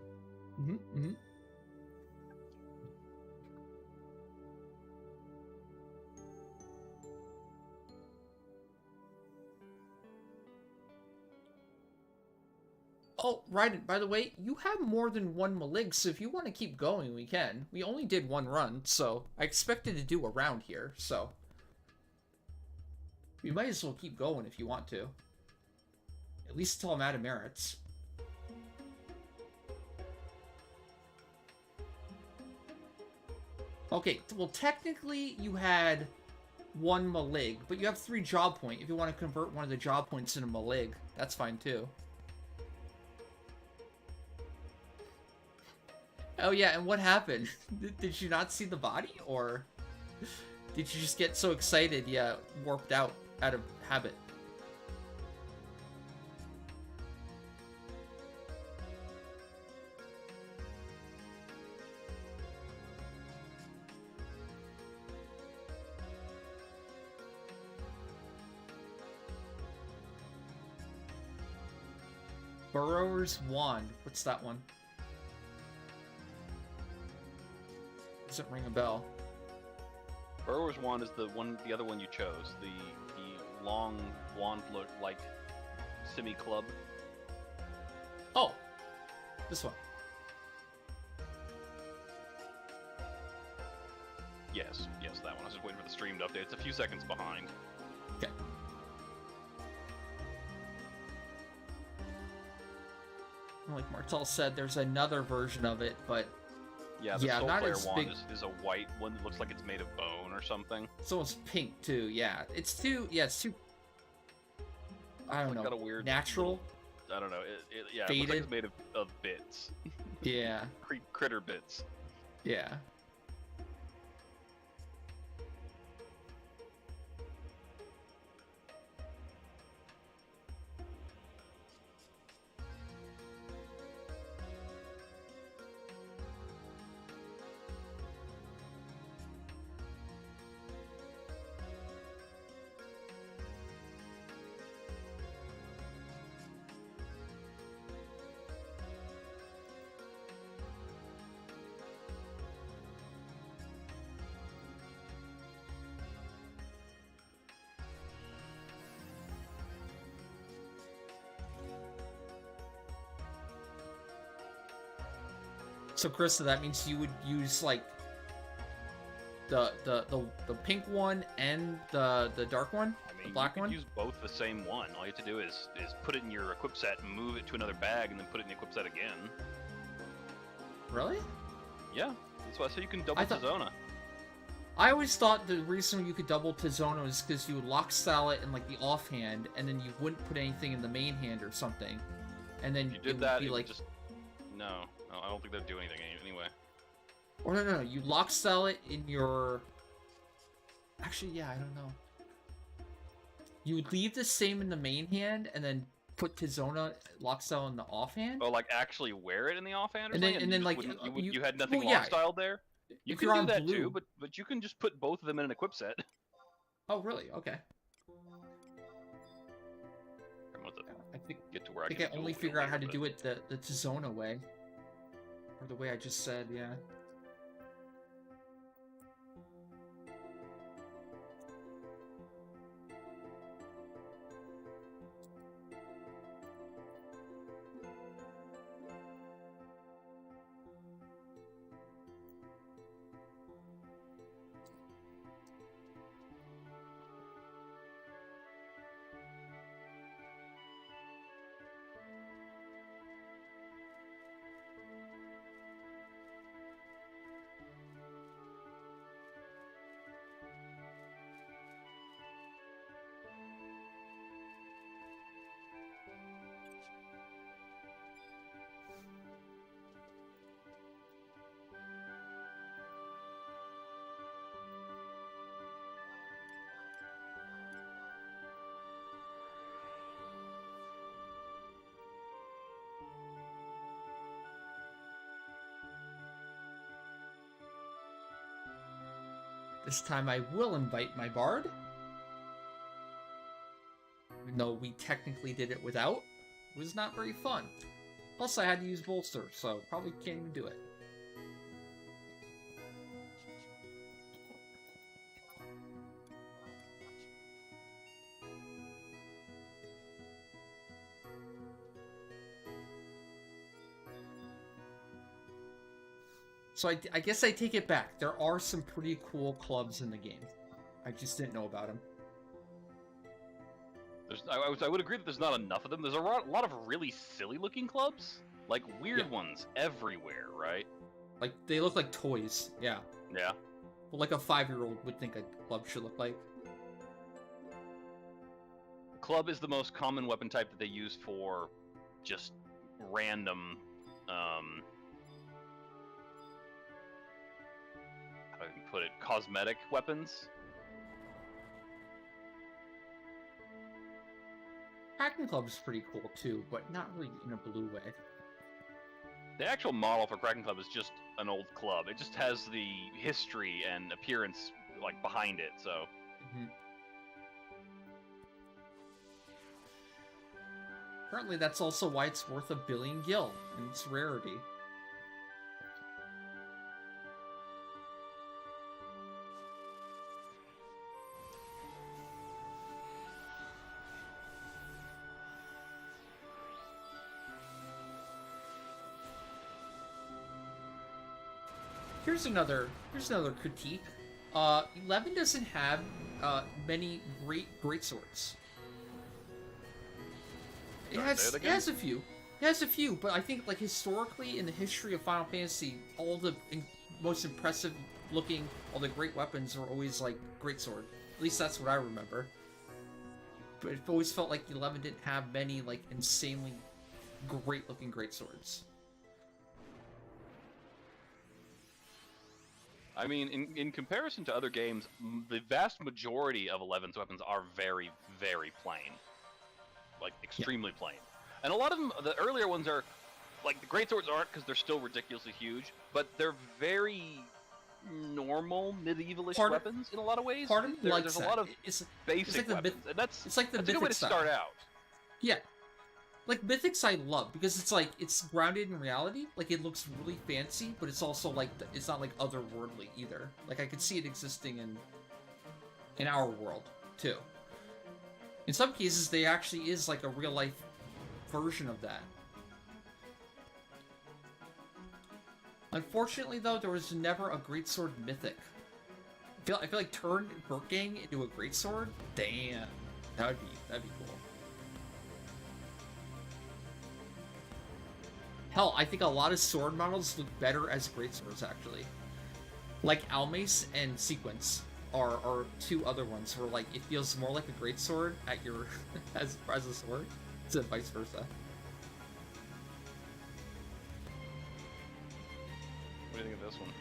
Oh, right, by the way, you have more than one Malig, so if you want to keep going, we can. We only did one run, so I expected to do a round here, so... We might as well keep going if you want to. At least until I'm out of merits. Okay, well, technically, you had one Malig, but you have 3 job point. If you want to convert one of the job points into Malig, that's fine, too. Oh yeah, and what happened? Did you not see the body, or did you just get so excited you warped out of habit? Burrower's Wand. What's that one? Doesn't ring a bell. Burrower's Wand is the other one you chose. The long wand look like semi-club. Oh, this one. Yes, that one. I was just waiting for the streamed update. It's a few seconds behind. Okay. Like Martel said, there's another version of it, but yeah, the yeah, Soul not Player as wand big. is a white one that looks like it's made of bone or something. It's almost pink too. Yeah, it's too. Yeah, it's too. I don't know. Got a weird natural. Little, I don't know. Yeah, it faded. looks like it's made of bits. Yeah. Critter bits. Yeah. So, Krista, that means you would use like the pink one and the dark one, I mean, the black you one. could use both the same one. All you have to do is put it in your equip set, move it to another bag, and then put it in the equip set again. Really? Yeah, that's why. So you can double Tizona. I always thought the reason you could double Tizona is because you would lock style it in like the offhand, and then you wouldn't put anything in the main hand or something, and then If you did it that, would be it like would just no. I don't think that'd do anything anyway. Or no, you lock style it in your... Actually, yeah, I don't know. You would leave the same in the main hand, and then put Tizona lock style in the offhand? Oh, like actually wear it in the offhand or And something? then You like... just you had nothing well, yeah. lock styled there? You If can you're do on that blue... too, but you can just put both of them in an equip set. Oh, really? Okay. I'm gonna I think get to where I can only dual figure out wield how to later, do it the Tizona way. Or the way I just said, yeah. This time I will invite my bard. Even though we technically did it without. It was not very fun. Plus I had to use bolster, so probably can't even do it. So I guess I take it back. There are some pretty cool clubs in the game. I just didn't know about them. I would agree that there's not enough of them. There's a lot of really silly-looking clubs, like weird ones everywhere, right? Like they look like toys. Yeah. Yeah. Well, like a 5-year-old would think a club should look like. Club is the most common weapon type that they use for just random. How do I put it? Cosmetic weapons. Kraken Club is pretty cool too, but not really in a blue way. The actual model for Kraken Club is just an old club. It just has the history and appearance like behind it, so. Apparently that's also why it's worth 1 billion gil in its rarity. Here's another critique. 11 doesn't have many great swords. It has a few. It has a few, but I think like historically in the history of Final Fantasy, all the most impressive looking, all the great weapons are always like greatsword. At least that's what I remember. But it always felt like 11 didn't have many like insanely great looking greatswords. I mean, in comparison to other games, the vast majority of 11's weapons are very, very plain. Like, extremely plain. And a lot of them, the earlier ones are, like, the greatswords aren't because they're still ridiculously huge, but they're very normal, medievalish weapons in a lot of ways. Part of me likes there's that. a lot of it's basic like weapons, and that's a good way to start out. Yeah. Like, Mythics I love, because it's like, it's grounded in reality, like, it looks really fancy, but it's also like, it's not like otherworldly either. Like, I could see it existing in our world, too. In some cases, they actually is like a real-life version of that. Unfortunately, though, there was never a greatsword mythic. I feel like turn Burkgang into a greatsword? Damn. That'd be cool. Hell, I think a lot of sword models look better as greatswords, actually. Like Almace and Sequence are two other ones where, like, it feels more like a greatsword at your as a sword, instead of vice versa. What do you think of this one?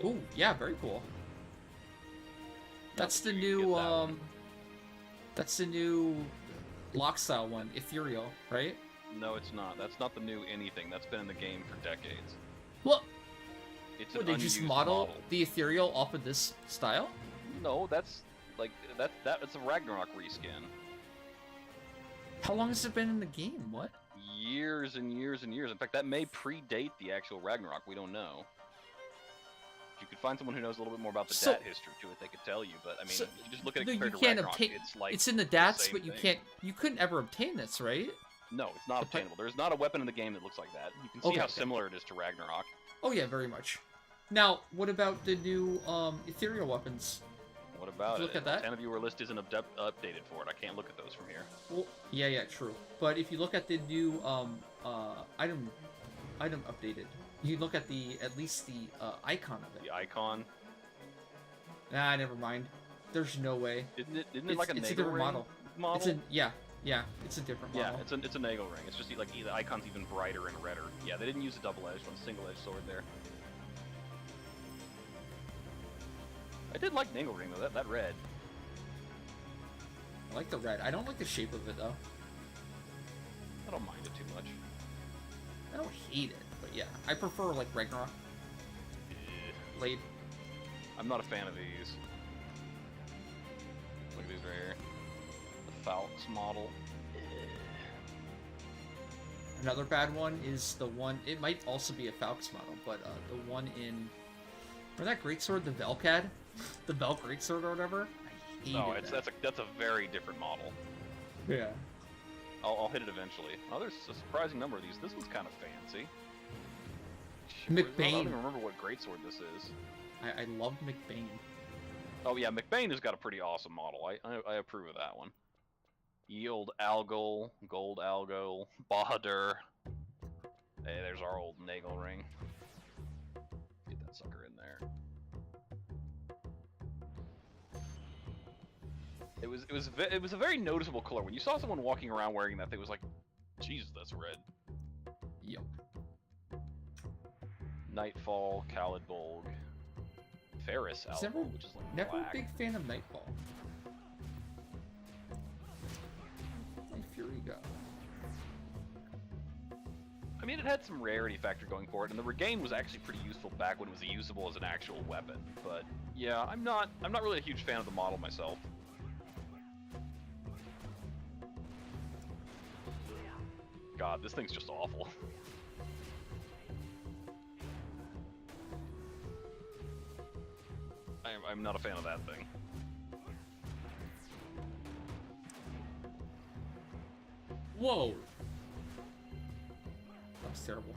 Ooh, yeah, very cool. That's the new, that's the new lock style one, Ethereal, right? No, it's not. That's not the new anything. That's been in the game for decades. What? It's Would an they just unused model the Ethereal off of this style? No, that's like it's a Ragnarok reskin. How long has it been in the game? What? Years and years and years. In fact, that may predate the actual Ragnarok. We don't know. If you could find someone who knows a little bit more about the DAT history to it, they could tell you. But I mean, if you just look at it compared to Ragnarok, it's like it's in the DATs, but you couldn't ever obtain this, right? No, it's not obtainable. There's not a weapon in the game that looks like that. You can see how similar it is to Ragnarok. Oh yeah, very much. Now, what about the new ethereal weapons? What about look at that? 10 viewer list isn't updated for it. I can't look at those from here. Well, yeah, true. But if you look at the new item updated, you look at at least the icon of it. The icon. Nah, never mind. There's no way. Isn't it like a it's a different model. It's a different model. Yeah, it's a Nagel ring. It's just like the icon's even brighter and redder. Yeah, they didn't use a double-edged one, single-edged sword there. I did like Nagel ring though. That red. I like the red. I don't like the shape of it though. I don't mind it too much. I don't hate it, but yeah, I prefer like Ragnarok. Blade. I'm not a fan of these. Look at these right here. The Falx model. Another bad one is the one, it might also be a Falx model, but the one in, remember that greatsword, the Velcad? The Vel greatsword or whatever? I hated No, that. that's a very different model. Yeah. I'll hit it eventually. Oh, there's a surprising number of these. This one's kind of fancy. I McBain. don't even remember what greatsword this is. I love McBain. Oh yeah, McBain has got a pretty awesome model. I approve of that one. Yield Algol, Gold Algol, Bahadur. Hey, there's our old Nagel ring. Get that sucker in there. It was a very noticeable color. When you saw someone walking around wearing that, it was like, Jesus, that's red. Yep. Nightfall, Khalid Bolg, Ferris Algol, which is like Never black. a big fan of Nightfall. My Fury go. I mean, it had some rarity factor going for it, and the regain was actually pretty useful back when it was usable as an actual weapon. But yeah, I'm not really a huge fan of the model myself. God, this thing's just awful. I'm not a fan of that thing. Whoa! That was terrible.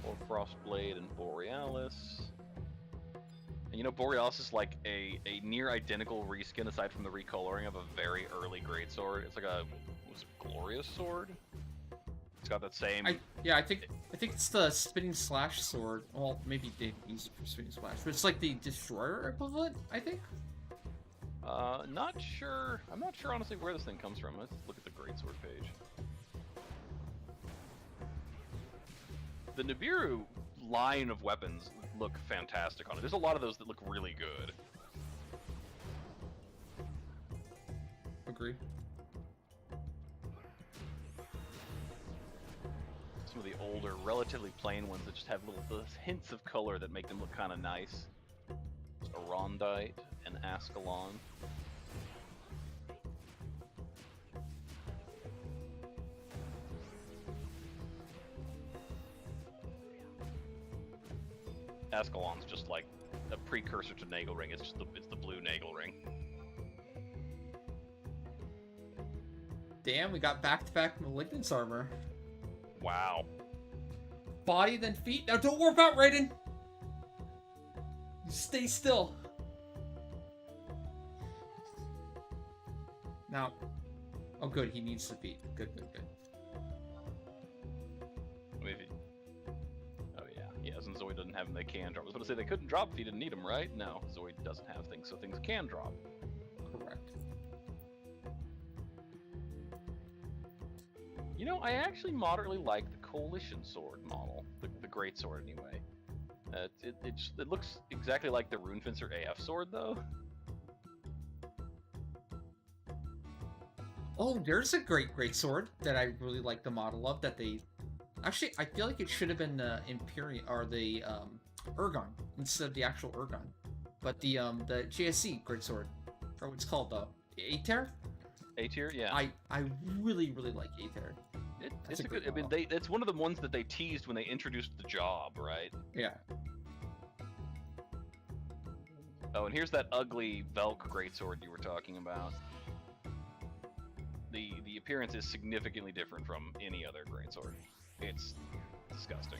Or Frostblade and Borealis. And you know, Borealis is like a near identical reskin aside from the recoloring of a very early greatsword. It's like a, was it Glorious Sword? It's got that same... Yeah, I think it's the Spinning Slash sword. Well, maybe they use it for Spinning Slash, but it's like the Destroyer equivalent, I think? Not sure. I'm not sure, honestly, where this thing comes from. Let's look at the greatsword page. The Nibiru line of weapons look fantastic on it. There's a lot of those that look really good. Agree. Some of the older, relatively plain ones that just have little hints of color that make them look kind of nice. Arondite and Ascalon. Ascalon's just like a precursor to Nagelring. It's the blue Nagelring. Damn, we got back-to-back Malignance armor. Wow. Body, then feet. Now don't warp out, Raiden! Stay still. Now. Oh, good. He needs the feet. Good. Maybe. Oh yeah. Since Zoid doesn't have them, they can drop. I was about to say they couldn't drop if he didn't need them, right? No, Zoid doesn't have things, so things can drop. Correct. You know, I actually moderately like the Coalition Sword model, the Great Sword anyway. It looks exactly like the Runefencer AF sword, though. Oh, there's a great sword that I really like the model of. That they actually, I feel like it should have been the Imperium or the Ergon instead of the actual Ergon, but the GSC greatsword, or what's called the A-tier. A-tier, yeah. I really like A-tier. It's a good. I mean, it's one of the ones that they teased when they introduced the job, right? Yeah. Oh, and here's that ugly Velk greatsword you were talking about. The appearance is significantly different from any other greatsword. It's disgusting.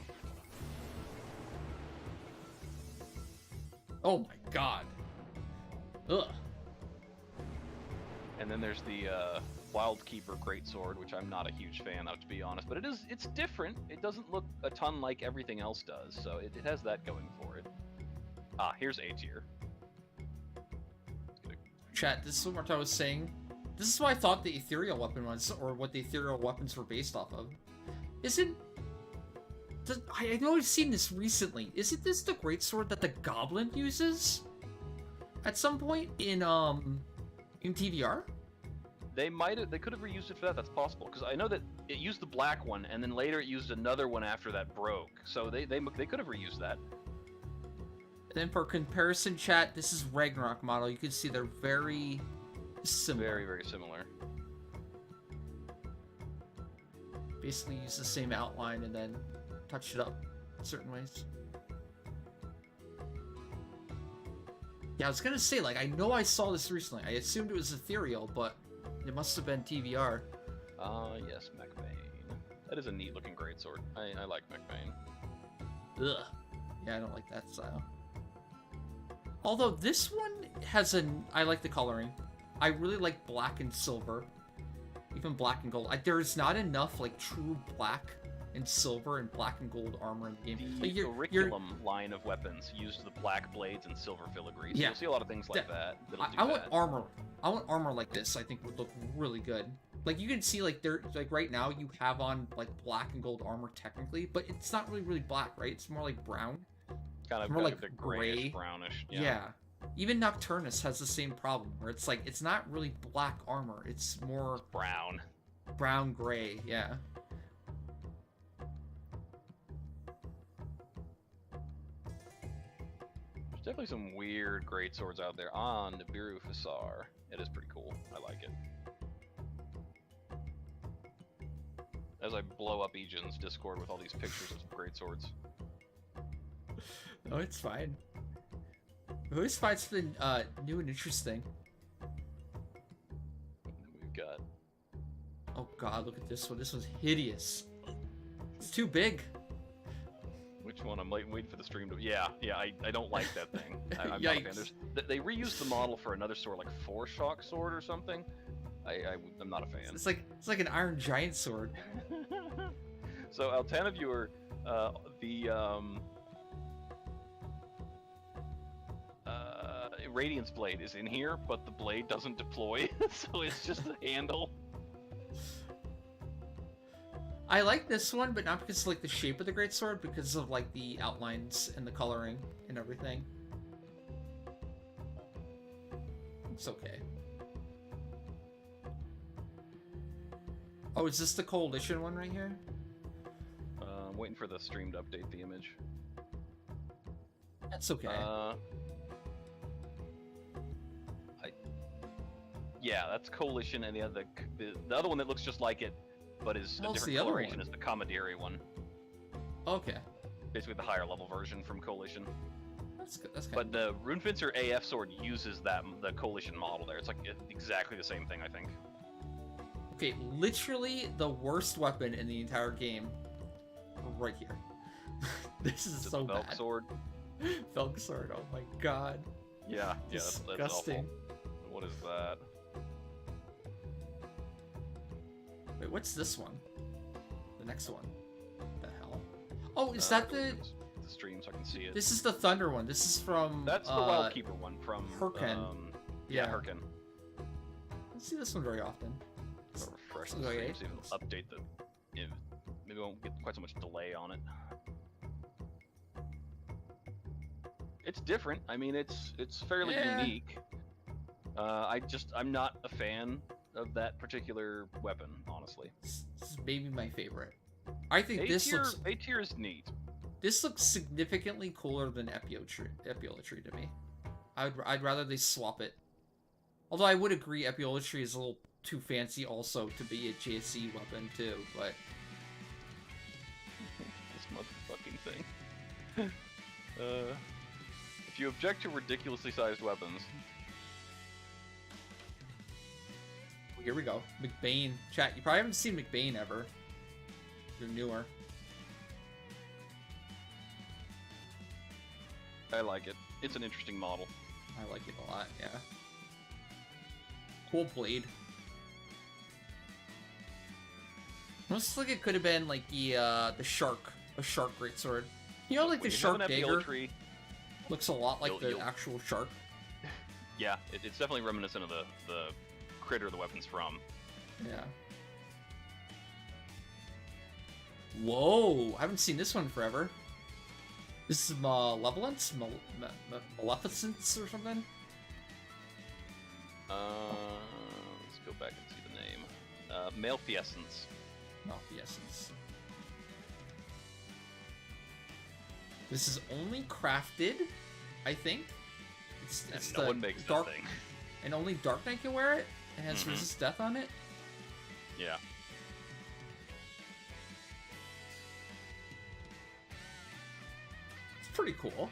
Oh my god. Ugh. And then there's the Wildkeeper greatsword, which I'm not a huge fan of, to be honest. But it's different. It doesn't look a ton like everything else does, so it has that going for it. Ah, here's A-tier. Chat, this is what I was saying. This is what I thought the ethereal weapon was, or what the ethereal weapons were based off of. I know I've seen this recently. Isn't this the greatsword that the Goblin uses? At some point in TVR? They could have reused it for that. That's possible because I know that it used the black one, and then later it used another one after that broke. So they could have reused that. And then for comparison, chat, this is Ragnarok model. You can see they're very similar. Very, very similar. Basically use the same outline and then touch it up in certain ways. Yeah, I was gonna say, like, I know I saw this recently. I assumed it was ethereal, but it must have been TVR. Yes, McBain. That is a neat looking greatsword. I like McBain. Ugh. Yeah, I don't like that style. Although this one has I like the coloring. I really like black and silver. Even black and gold. There's not enough, like, true black and silver and black and gold armor in the game. The Like, curriculum line of weapons used the black blades and silver filigree. So Yeah. you'll see a lot of things like that. I want armor. I want armor like this. I think would look really good. Like, you can see, like, right now you have on, like, black and gold armor technically, but it's not really black, right? It's more like brown. Kind of more got like a bit gray. grayish, brownish. Yeah. Even Nocturnus has the same problem, where it's like, it's not really black armor. It's more Brown. brown gray, yeah. There's definitely some weird greatswords out there on the Nibiru Fasar. It is pretty cool. I like it. As I blow up Egan's Discord with all these pictures of greatswords. No, it's fine. I always find something new and interesting. We've got... Oh god, look at this one. This one's hideous. It's too big. Which one? I'm waiting for the stream to... Yeah, I don't like that thing. I'm not a fan. Yikes. They reused the model for another sword, like Foreshock sword or something. I'm not a fan. It's like an Iron Giant sword. So, Altana viewer, Radiance blade is in here, but the blade doesn't deploy, so it's just the handle. I like this one, but not because of, like, the shape of the greatsword, because of, like, the outlines and the coloring and everything. It's okay. Oh, is this the Coalition one right here? I'm waiting for the stream to update the image. That's okay. Yeah, that's Coalition, and the other one that looks just like it, but is a different coloration, is the Commodore one. Okay. Basically the higher level version from Coalition. That's good. That's But the Runefencer AF sword uses the Coalition model there. It's like exactly the same thing, I think. Okay, literally the worst weapon in the entire game, right here. This is so bad. Velk sword. Velk sword. Oh my god. Yeah, that's Disgusting. awful. What is that? Wait, what's this one? The next one. What the hell? Oh, is that the stream so I can see it? This is the Thunder one. This is from That's the Wildkeeper one from Hurricane. Yeah, Hurricane. I don't see this one very often. I'll refresh the stream, see if it'll update the... maybe I won't get quite so much delay on it. It's different. I mean, it's fairly unique. I'm not a fan of that particular weapon, honestly. This is maybe my favorite. I think A tier is neat. This looks significantly cooler than Epiolatry to me. I'd rather they swap it. Although I would agree Epiolatry is a little too fancy also to be a JSC weapon too, but... This motherfucking thing. If you object to ridiculously sized weapons... Here we go. McBain. Chat, you probably haven't seen McBain ever. You're newer. I like it. It's an interesting model. I like it a lot, yeah. Cool blade. Looks like it could have been like a shark greatsword. You know, like the shark dagger looks a lot like the actual shark. Yeah, it's definitely reminiscent of the critter the weapon's from. Yeah. Whoa! I haven't seen this one forever. This is Malevolence? Maleficence or something? Let's go back and see the name. Malfeasance. Malfeasance. This is only crafted, I think. It's no the one makes dark, that thing. and only Dark Knight can wear it. It has resist death on it. Yeah. It's pretty cool.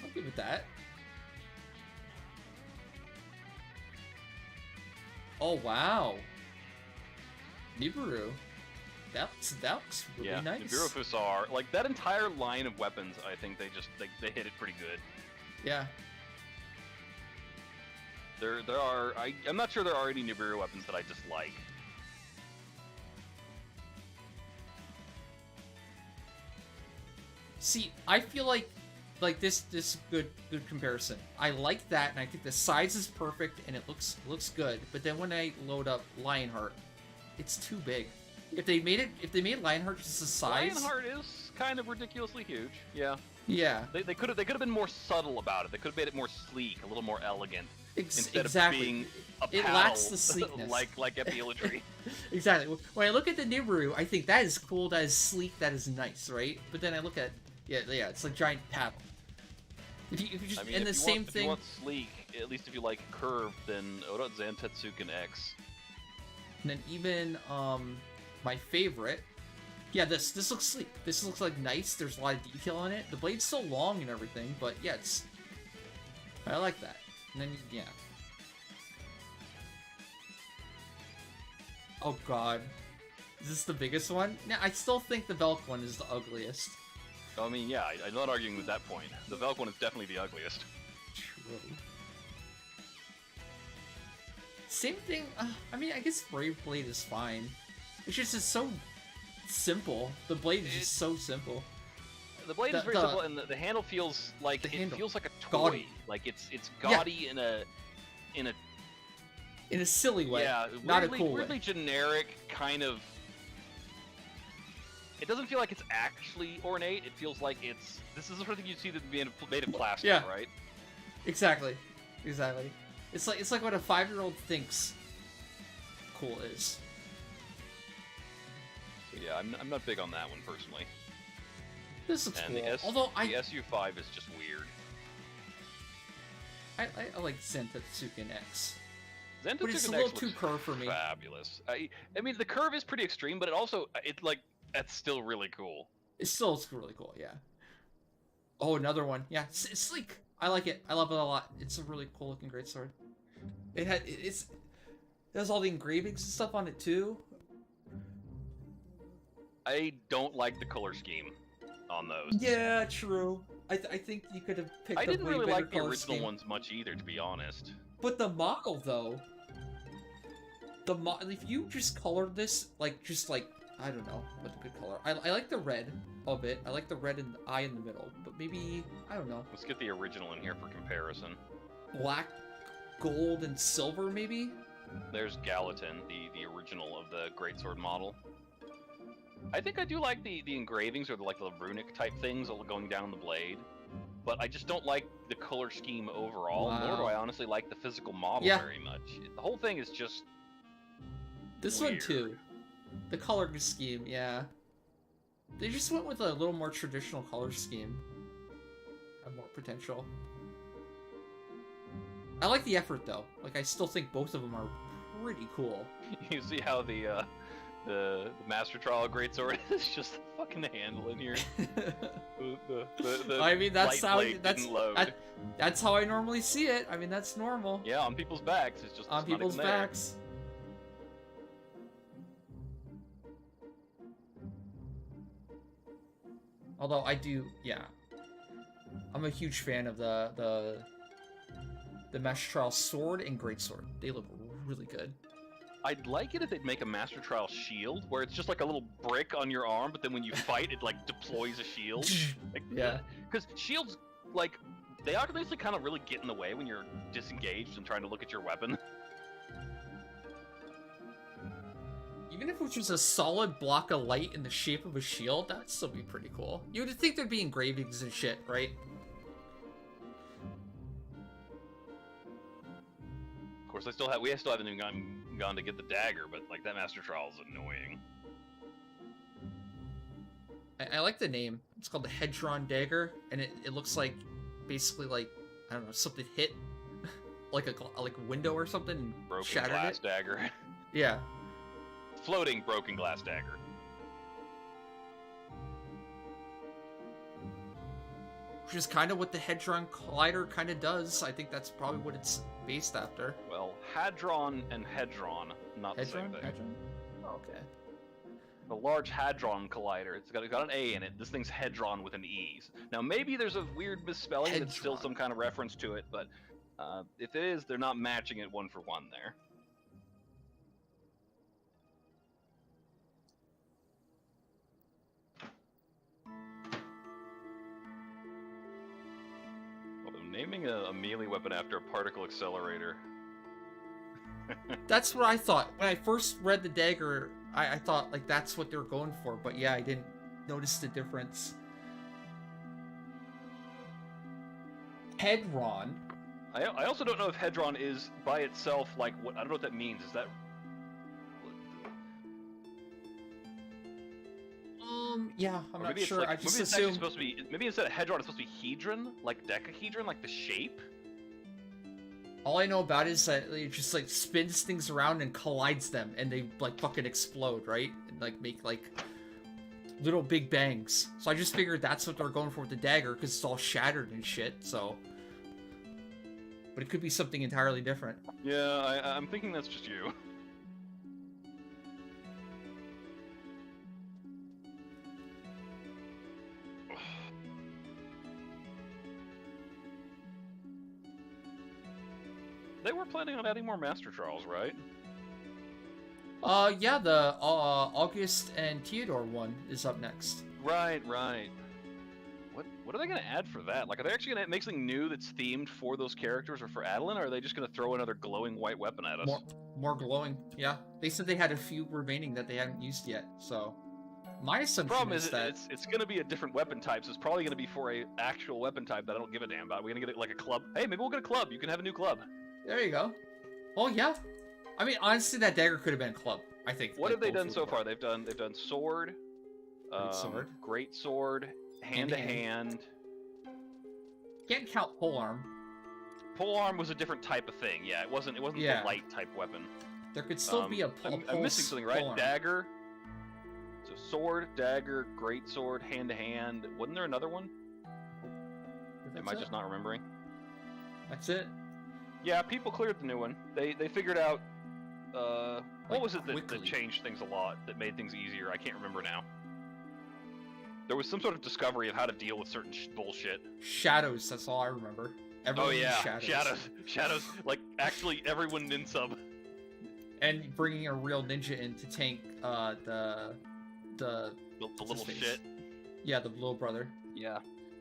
I'll give it that. Oh wow, Nibiru. That looks really nice. Nibiru Fusar, like that entire line of weapons, I think they hit it pretty good. Yeah. I'm not sure there are any Nibiru weapons that I dislike. See, I feel like this good comparison. I like that, and I think the size is perfect, and it looks good. But then when I load up Lionheart, it's too big. If they made Lionheart just the size, Lionheart is kind of ridiculously huge. Yeah. Yeah. They could have been more subtle about it. They could have made it more sleek, a little more elegant, instead exactly. of being a it paddle, lacks the sleekness. like Epiolatry. Exactly. When I look at the Nibiru, I think that is cool, that is sleek, that is nice, right? But then I look at it's like giant paddle. If you just I mean, and the same if thing. you want sleek, at least if you like curved, then Oda Zantetsuken X. And then even my favorite. Yeah, this looks sleek. This looks like nice. There's a lot of detail on it. The blade's still long and everything, but yeah, I like that. And then yeah. Oh god. Is this the biggest one? No, I still think the Velk one is the ugliest. I mean, yeah, I'm not arguing with that point. The Velk one is definitely the ugliest. True. Same thing. I mean, I guess Brave Blade is fine. It's just it's so simple. The blade is just so simple. The blade is very simple, and the handle feels like feels like a toy. Gaudy. Like it's gaudy in a silly way. Yeah, not a cool weirdly way. Generic kind of. It doesn't feel like it's actually ornate. It feels like this is the sort of thing you see that's made of plastic, Yeah. right? Exactly. It's like what a 5-year-old thinks cool is. Yeah, I'm not big on that one personally. This looks And cool. Although the SU5 is just weird. I like Zantetsuken X. Zentatsuken But it's a X little looks too curved for me. Fabulous. I mean, the curve is pretty extreme, but that's still really cool. It still looks really cool, yeah. Oh, another one. Yeah, it's sleek. I like it. I love it a lot. It's a really cool looking greatsword. It has all the engravings and stuff on it too. I don't like the color scheme on those. Yeah, true. I think you could have picked I up didn't way really better like the color original scheme. ones much either, to be honest. But the model though, if you just colored this just like I don't know what's a good color. I like the red of it. I like the red and the eye in the middle. But maybe I don't know. Let's get the original in here for comparison. Black, gold, and silver maybe. There's Gallatin, the original of the greatsword model. I think I do like the engravings or the runic type things all going down the blade, but I just don't like the color scheme overall. Wow. Nor do I honestly like the physical model very much. The whole thing is just this weird. one too. The color scheme, yeah. They just went with a little more traditional color scheme. Have more potential. I like the effort though. Like I still think both of them are pretty cool. You see how the Master Trial Greatsword is just the fucking handle in here. the I mean that's light how blade didn't load. that's how I normally see it. I mean that's normal. Yeah, on people's backs. It's just on it's not people's even there. backs. Although I do, yeah. I'm a huge fan of the Master Trial sword and greatsword. They look really good. I'd like it if they'd make a Master Trial shield, where it's just like a little brick on your arm, but then when you fight, it deploys a shield. Yeah. Because shields, they obviously kind of really get in the way when you're disengaged and trying to look at your weapon. Even if it was just a solid block of light in the shape of a shield, that'd still be pretty cool. You would think there'd be engravings and shit, right? Of course, we still haven't even gone to get the dagger, but like that Master Trial is annoying. I like the name. It's called the Hedron Dagger, and it looks like basically like, I don't know, something hit like a window or something and Broken shattered glass it. dagger. Yeah. Floating broken glass dagger. Which is kind of what the Hedron Collider kind of does. I think that's probably what it's based after. Well, Hadron and Hedron, not the same thing. Hedron? Oh, okay. The Large Hadron Collider. It's got an A in it. This thing's Hedron with an E. Now, maybe there's a weird misspelling that's still some kind of reference to it, but if it is, they're not matching it one for one there. Although naming a melee weapon after a particle accelerator. That's what I thought. When I first read the dagger, I thought, like, that's what they were going for. But yeah, I didn't notice the difference. Hedron. I also don't know if Hedron is by itself, like, what, I don't know what that means. Is that... Yeah, I'm not sure. Like, I just maybe it's assumed... supposed to be, maybe instead of Hedron, it's supposed to be Hedron? Like Decahedron? Like the shape? All I know about it is that it just, like, spins things around and collides them, and they, like, fucking explode, right? And, like, make, like, little big bangs. So I just figured that's what they're going for with the dagger, because it's all shattered and shit, so... But it could be something entirely different. Yeah, I'm thinking that's just you. They were planning on adding more Master Trials, right? Yeah, the August and Theodore one is up next. Right. What are they gonna add for that? Like, are they actually gonna make something new that's themed for those characters or for Adeline, or are they just gonna throw another glowing white weapon at us? More glowing, yeah. They said they had a few remaining that they hadn't used yet, so... My assumption The problem is that... it's gonna be a different weapon type, so it's probably gonna be for a actual weapon type that I don't give a damn about. We're gonna get it like a club. Hey, maybe we'll get a club. You can have a new club. There you go. Well, yeah. I mean, honestly, that dagger could have been a club, I think. What have they done so far? They've done sword, great sword, hand to hand. Can't count polearm. Polearm was a different type of thing. Yeah, it wasn't Yeah. the light type weapon. There could still be a I'm missing something, right? polearm. Dagger. So sword, dagger, great sword, hand to hand. Wasn't there another one? Am I just not remembering? That's it. Yeah, people cleared the new one. They figured out what Like, was it that quickly. changed things a lot, that made things easier? I can't remember now. There was some sort of discovery of how to deal with certain bullshit. Shadows, that's all I remember. Oh yeah, Shadows. shadows. Like actually, everyone in sub. And bringing a real ninja in to tank the little face? shit. Yeah, the little brother. Yeah.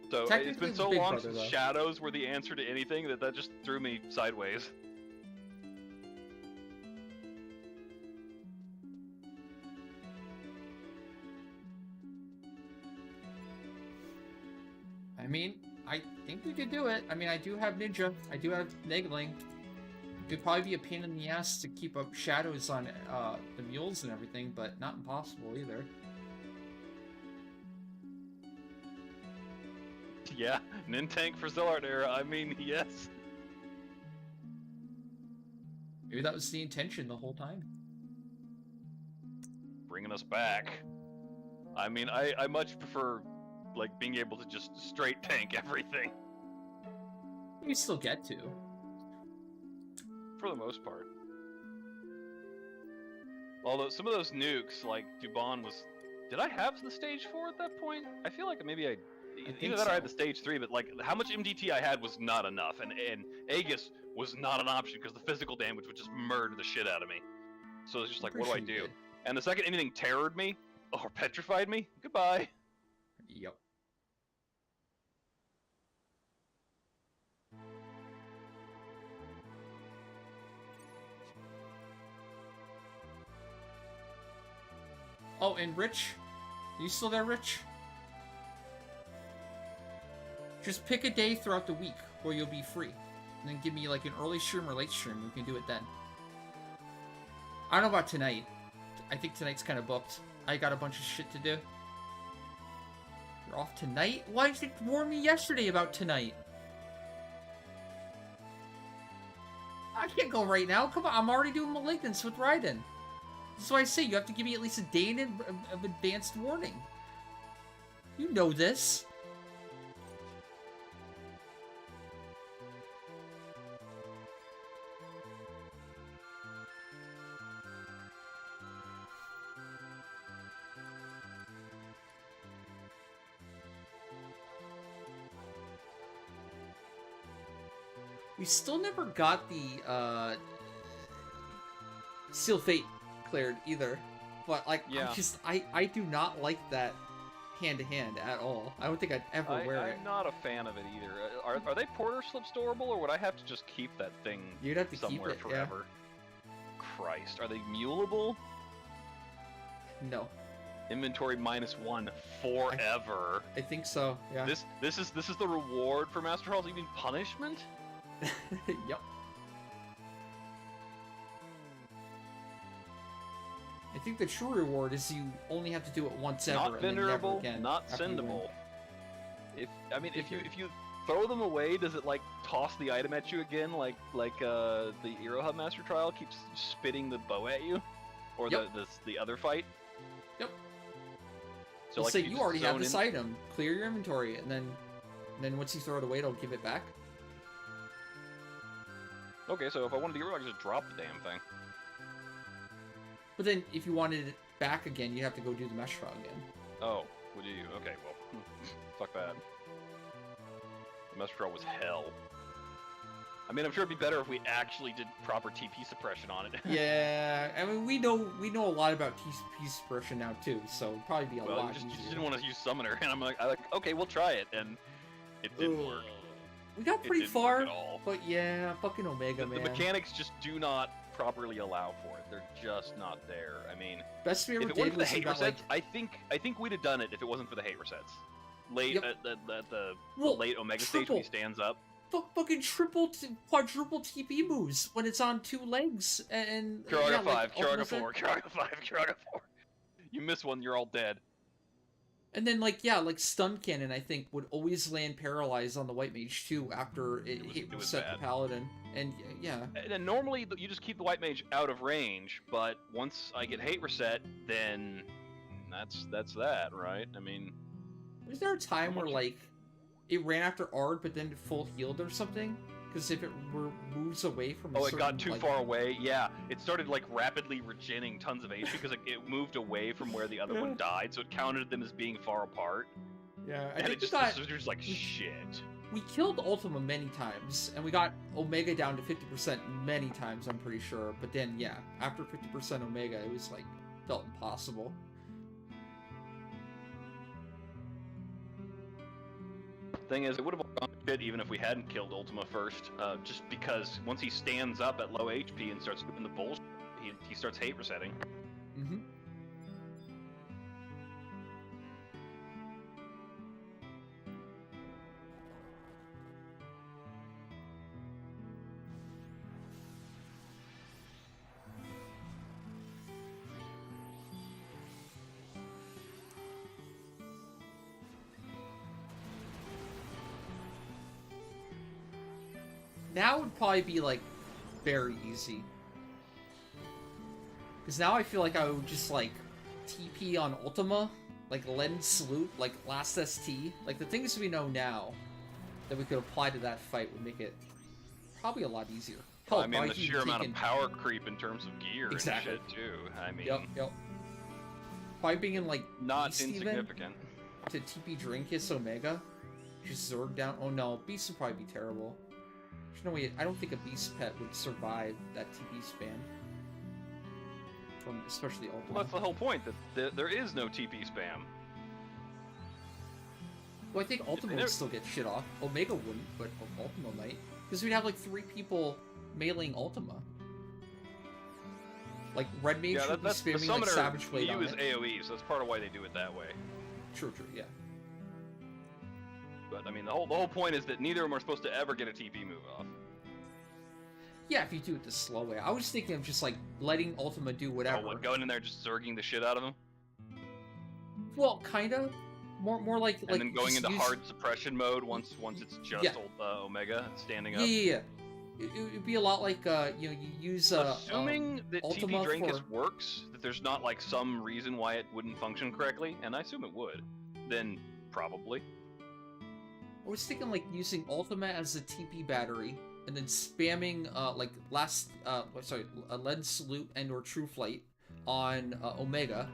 So it's Technically been the so big long brother, since though. shadows were the answer to anything that just threw me sideways. I mean, I think we could do it. I mean, I do have ninja. I do have Negling. It'd probably be a pain in the ass to keep up shadows on the mules and everything, but not impossible either. Yeah, Nintank for Zillard era. I mean, yes. Maybe that was the intention the whole time. Bringing us back. I mean, I much prefer, like, being able to just straight tank everything. You still get to. For the most part. Although, some of those nukes, like, Dubon was... Did I have the stage 4 at that point? I feel like maybe I... Either that or I had the stage 3, but, like, how much MDT I had was not enough, and Aegis was not an option, because the physical damage would just murder the shit out of me. So it's just like, what do I do? And the second anything terrored me, or petrified me, goodbye. Yep. Oh, and Rich? Are you still there, Rich? Just pick a day throughout the week where you'll be free. And then give me like an early stream or late stream. We can do it then. I don't know about tonight. I think tonight's kind of booked. I got a bunch of shit to do. You're off tonight? Why did you warn me yesterday about tonight? I can't go right now. Come on, I'm already doing Malignance with Raiden. That's why I say you have to give me at least a day of advanced warning. You know this. We still never got the Seal Fate cleared either. But like, Yeah. I do not like that hand-to-hand at all. I don't think I'd ever wear it. I'm not a fan of it either. Are they porter slip storable, or would I have to just keep that thing You'd have to somewhere keep it, forever? Christ, are they muleable? Yeah. No. Inventory -1 forever. I think so, yeah. This is the reward for Master Hall's even punishment? Yep. I think the true reward is you only have to do it once ever, Not and then never venerable, again. not after you win. sendable. If you throw them away, does it like toss the item at you again, like the Hero Hub Master Trial keeps spitting the bow at you, or Yep. the other fight? Yep. So It'll like say if you just already have zone this in- item. Clear your inventory, and then once you throw it away, it'll give it back. Okay, so if I wanted to get rid of it, I could just drop the damn thing. But then, if you wanted it back again, you have to go do the mesh trial again. Oh, would you? Okay, well, fuck that. The Master Trial was hell. I mean, I'm sure it'd be better if we actually did proper TP suppression on it. Yeah, I mean, we know a lot about TP suppression now too, so it'd probably be a Well, lot you just easier. didn't want to use Summoner, and I'm like, okay, we'll try it, and it didn't work. We got It pretty didn't work far, at all. but yeah, fucking Omega, The man. mechanics just do not properly allow for it. They're just not there. I mean, Best we ever if it did wasn't for the was hate about, resets, like, I think we'd have done it if it wasn't for the hate resets. Late Yep. at the Well, late Omega stage when he stands up. fucking quadruple TP moves when it's on 2 legs, and Kiraga yeah, 5, like, Kiraga Ultimate 4, Kiraga 5, Kiraga 4. You miss one, you're all dead. And then, like, yeah, like, Stun Cannon, I think, would always land paralyzed on the White Mage, too, after it It was set the bad. Paladin. And, yeah. And then normally you just keep the White Mage out of range, but once I get hate reset, then that's that, right? I mean, Was there a time where, much- like, it ran after Ard, but then full healed or something? Because if it moves away from a oh, it got certain, too like- far away. Yeah, it started like rapidly regening tons of HP because it moved away from where the other one died, so it counted them as being far apart. Yeah, I And think it just, we it was just like shit. We killed Ultima many times, and we got Omega down to 50% many times, I'm pretty sure. But then, yeah, after 50% Omega, it was, like, felt impossible. Thing is, it would have gone shit even if we hadn't killed Ultima first, just because once he stands up at low HP and starts doing the bullshit, he starts hate resetting. Mm-hmm. Now would probably be, like, very easy. Because now I feel like I would just, like, TP on Ultima, like Lend Salute, like Last ST. Like, the things we know now that we could apply to that fight would make it probably a lot easier. Hell, I mean, probably the even sheer amount of taken- power creep in terms of gear Exactly. and shit, too. I mean, Yep. Probably being in, like, not Beast even insignificant. to TP Drinkus Omega. Just Zerg down. Oh no, Beast would probably be terrible. There's no way. I don't think a Beast pet would survive that TP spam. From especially Ultima. Well, that's the whole point, that there is no TP spam. Well, I think Ultima would still get shit off. Omega wouldn't, but Ultima might. Because we'd have like 3 people meleeing Ultima. Like, Red Mage Yeah, would be that's the spamming like summoner Savage Blade you on use it. AoE, so that's part of why they do it that way. True, yeah. But I mean, the whole point is that neither of them are supposed to ever get a TP move off. Yeah, if you do it the slow way. I was thinking of just like letting Ultima do whatever. Oh, what, going in there just zerging the shit out of him? Well, kind of. More like And then going just into use... hard suppression mode once it's just Yeah. Omega standing Yeah, up. yeah, yeah. It'd be a lot like you know, you use Assuming that Ultima TP Drankus for... works, that there's not like some reason why it wouldn't function correctly, and I assume it would, then probably. I was thinking like using Ultima as a TP battery, and then spamming like Lead Salute and or True Flight on Omega.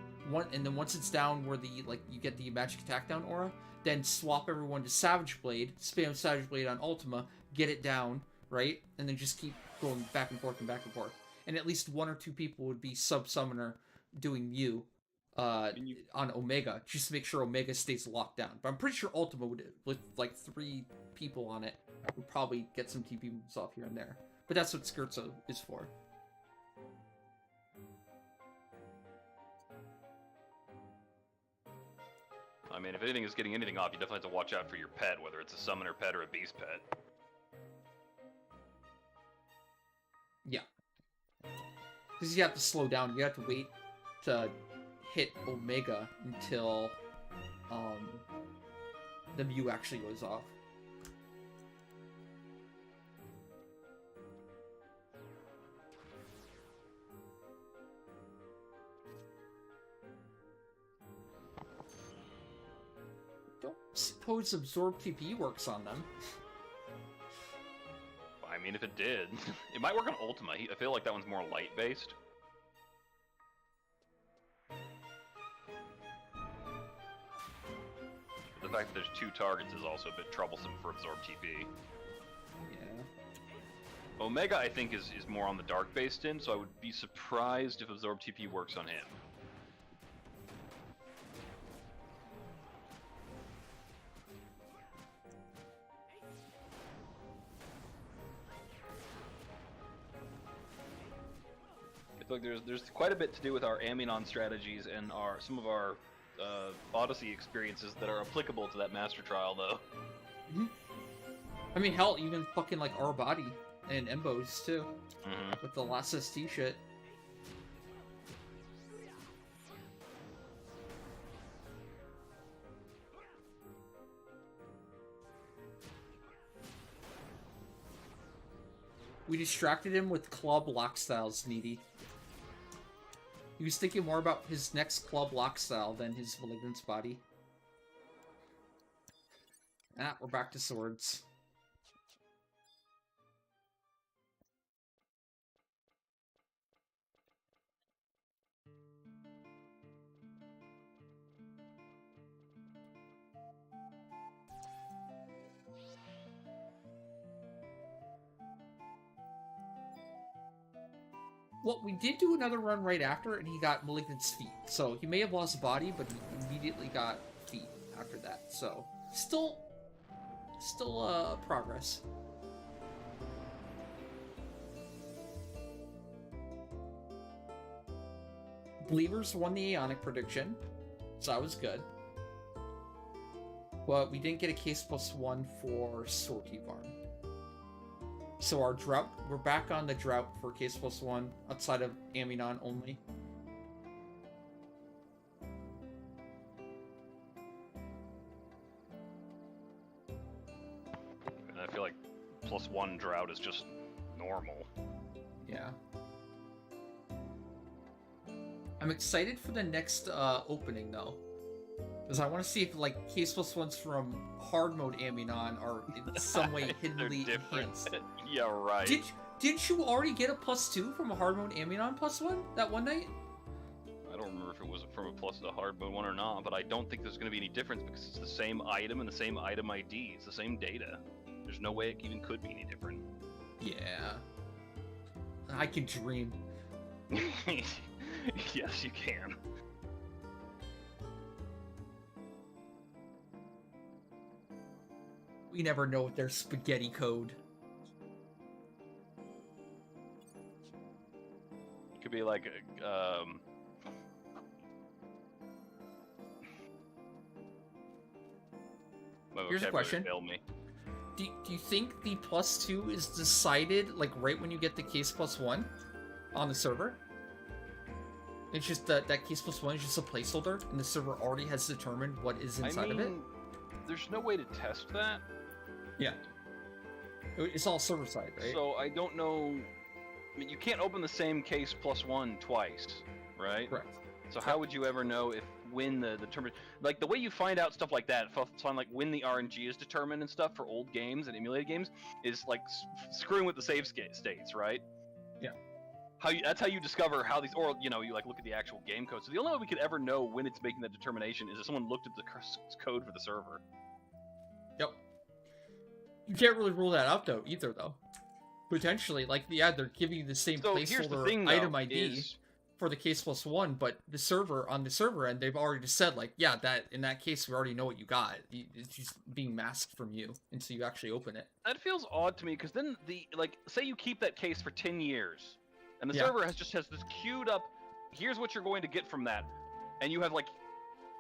And then once it's down where the you get the magic attack down aura, then swap everyone to Savage Blade, spam Savage Blade on Ultima, get it down, right? And then just keep going back and forth and back and forth. And at least 1 or 2 people would be sub-summoner doing Mew on Omega, just to make sure Omega stays locked down. But I'm pretty sure Ultima would, with like 3 people on it, would probably get some TP moves off here and there. But that's what Scherzo is for. I mean, if anything is getting anything off, you definitely have to watch out for your pet, whether it's a summoner pet or a beast pet. Yeah. Because you have to slow down. You have to wait to hit Omega until the Mew actually goes off. Don't suppose Absorb TP works on them. I mean, if it did, it might work on Ultima. I feel like that one's more light-based. The fact that there's 2 targets is also a bit troublesome for Absorb TP. Yeah. Omega, I think, is more on the dark-based end, so I would be surprised if Absorb TP works on him. I feel like there's quite a bit to do with our Aminon strategies and some of our Odyssey experiences that are applicable to that Master Trial, though. Mm-hmm. I mean, hell, even fucking like our body and Embos too, with the last ST shit. We distracted him with club lock styles, Needy. He was thinking more about his next club lock style than his Malignant's body. Ah, we're back to swords. Well, we did do another run right after, and he got Malignant's feet. So he may have lost body, but he immediately got feet after that. So still progress. Believers won the Aonic prediction, so that was good. But we didn't get a case +1 for Sortie Farm. So our drought, we're back on the drought for case +1 outside of Aminon only. And I feel like +1 drought is just normal. Yeah. I'm excited for the next opening though, because I want to see if like case +1s from hard mode Aminon are in some way hiddenly enhanced. Yeah, right. Didn't you already get a +2 from a hard mode Aminon +1 that one night? I don't remember if it was from a plus to hard mode one or not, but I don't think there's going to be any difference because it's the same item and the same item ID. It's the same data. There's no way it even could be any different. Yeah. I can dream. Yes, you can. We never know with their spaghetti code. It could be like Here's a question. Failed me. do you think the +2 is decided like right when you get the case +1 on the server? It's just that case +1 is just a placeholder, and the server already has determined what is inside of it. There's no way to test that. Yeah. It's all server side, right? So I don't know. I mean, you can't open the same case +1 twice, right? Correct. So how would you ever know if when the determined, like the way you find out stuff like that, find like when the RNG is determined and stuff for old games and emulated games is like screwing with the save states, right? Yeah. That's how you discover how these, or you like look at the actual game code. So the only way we could ever know when it's making that determination is if someone looked at the code for the server. Yep. You can't really rule that out though, either though. Potentially, like they're giving you the same placeholder item ID for the case +1, but the server end, they've already just said like, yeah, that in that case we already know what you got. It's just being masked from you until you actually open it. That feels odd to me because then say you keep that case for 10 years. And the server has this queued up, here's what you're going to get from that. And you have like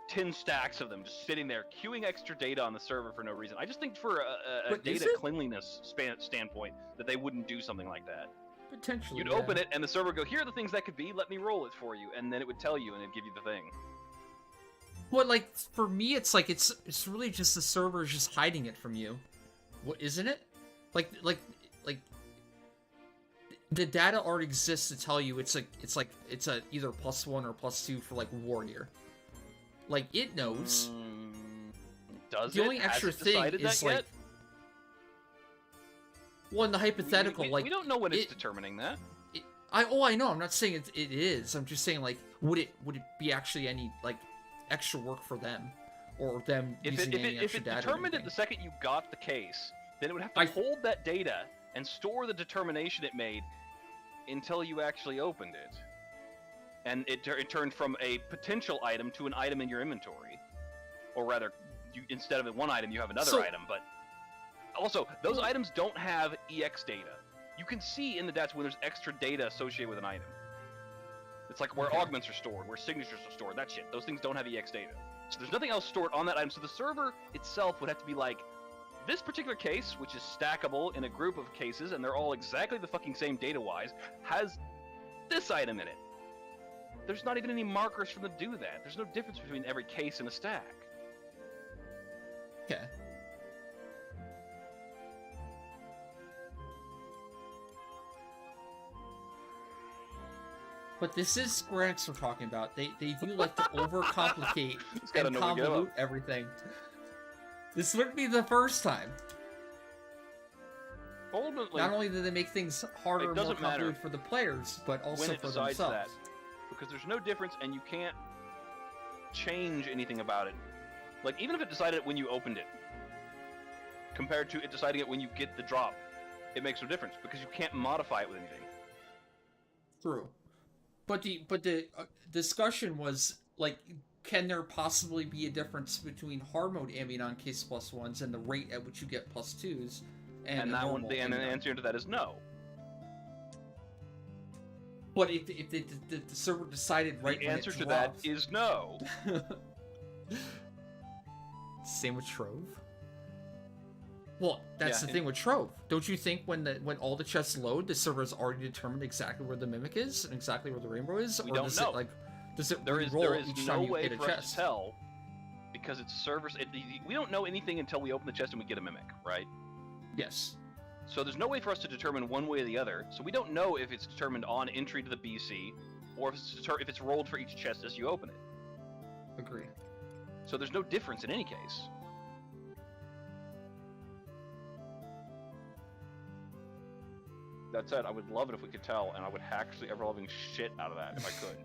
10 stacks of them just sitting there, queuing extra data on the server for no reason. I just think for a data cleanliness standpoint that they wouldn't do something like that. Potentially, You'd open it and the server would go, here are the things that could be, let me roll it for you. And then it would tell you and it'd give you the thing. Well, like, for me, it's like, it's really just the server is just hiding it from you. What, isn't it? Like, the data already exists to tell you it's a either +1 or +2 for like warrior. Like it knows. Does the only extra thing is like, well, in the hypothetical, we don't know when it's determining that. I know. I'm not saying it is. I'm just saying like, would it be actually any like extra work for them, or them using any extra data? If it determined it the second you got the case, then it would have to hold that data and store the determination it made until you actually opened it. And it turned from a potential item to an item in your inventory. Or rather, instead of one item, you have another item. But also, those items don't have EX data. You can see in the DATs when there's extra data associated with an item. It's like where augments are stored, where signatures are stored, that shit. Those things don't have EX data. So there's nothing else stored on that item. So the server itself would have to be like, this particular case, which is stackable in a group of cases, and they're all exactly the fucking same data-wise, has this item in it. There's not even any markers for them to do that. There's no difference between every case and a stack. Okay. But this is Square Enix we're talking about. They do like to overcomplicate and convolute everything. This wouldn't be the first time. Ultimately, not only do they make things harder and more complicated for the players, but also for themselves. That, because there's no difference, and you can't change anything about it. Like, even if it decided it when you opened it, compared to it deciding it when you get the drop, it makes no difference, because you can't modify it with anything. True. But the discussion was, like, can there possibly be a difference between hard mode ambient on case +1s and the rate at which you get +2s? And that one, and the answer to that is no. But if the server decided right when it dropped... The answer to that is no. Same with Trove. Well, that's the thing with Trove. Don't you think when all the chests load, the server has already determined exactly where the Mimic is and exactly where the Rainbow is? We don't know. Does it there is each no time you way hit a for chest? us to tell, because it's servers. We don't know anything until we open the chest and we get a Mimic, right? Yes. So there's no way for us to determine one way or the other. So we don't know if it's determined on entry to the BC, or if it's rolled for each chest as you open it. Agreed. So there's no difference in any case. That said, I would love it if we could tell, and I would hack the ever-loving shit out of that if I could.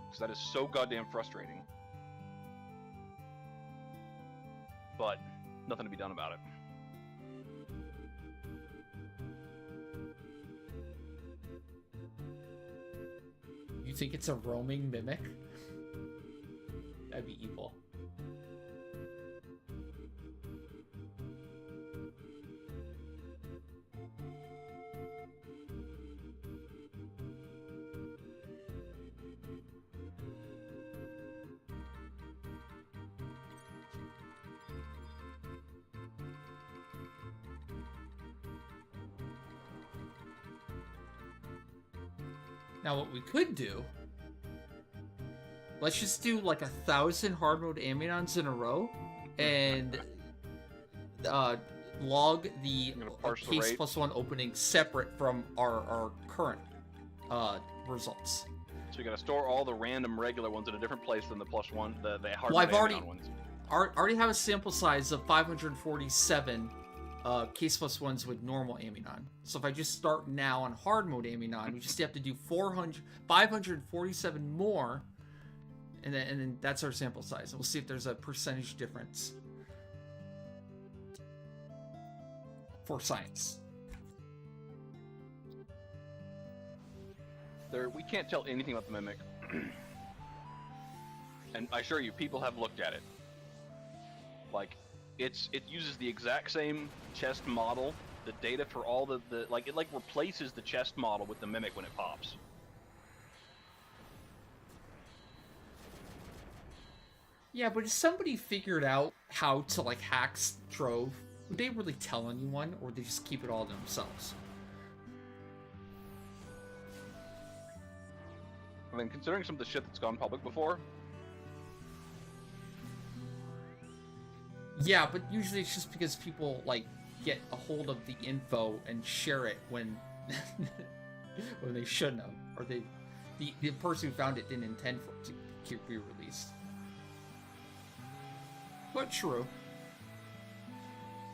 Because that is so goddamn frustrating. But nothing to be done about it. You think it's a roaming Mimic? That'd be evil. Now what we could do, let's just do like 1,000 hard mode Amidons in a row, and log the case +1 opening separate from our current results. So you gotta store all the random regular ones in a different place than the +1, the hard Well, mode Amidon ones. already have a sample size of 547 case +1s with normal Amidon. So if I just start now on hard mode Amidon, we just have to do 547 more, and then that's our sample size. We'll see if there's a percentage difference for science. We can't tell anything about the Mimic. And I assure you, people have looked at it. Like, it uses the exact same chest model. The data for all it replaces the chest model with the Mimic when it pops. Yeah, but if somebody figured out how to like hack Trove, would they really tell anyone, or would they just keep it all to themselves? I mean, considering some of the shit that's gone public before. Yeah, but usually it's just because people like get a hold of the info and share it when when they shouldn't have, or the person who found it didn't intend for it to be released. But true.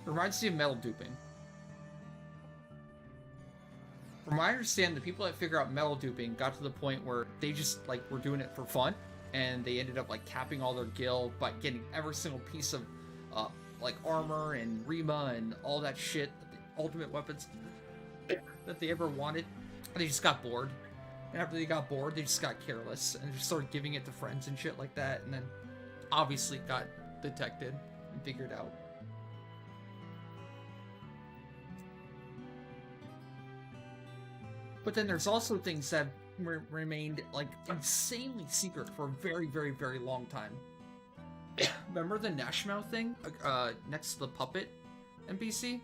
Reminds me of metal duping. From what I understand, the people that figure out metal duping got to the point where they just like were doing it for fun, and they ended up like capping all their gil by getting every single piece of like armor and Rima and all that shit, the ultimate weapons that they ever wanted. And they just got bored. And after they got bored, they just got careless and just started giving it to friends and shit like that, and then obviously got detected and figured out. But then there's also things that remained like insanely secret for a very, very, very long time. Remember the Nashmouth thing next to the puppet NPC,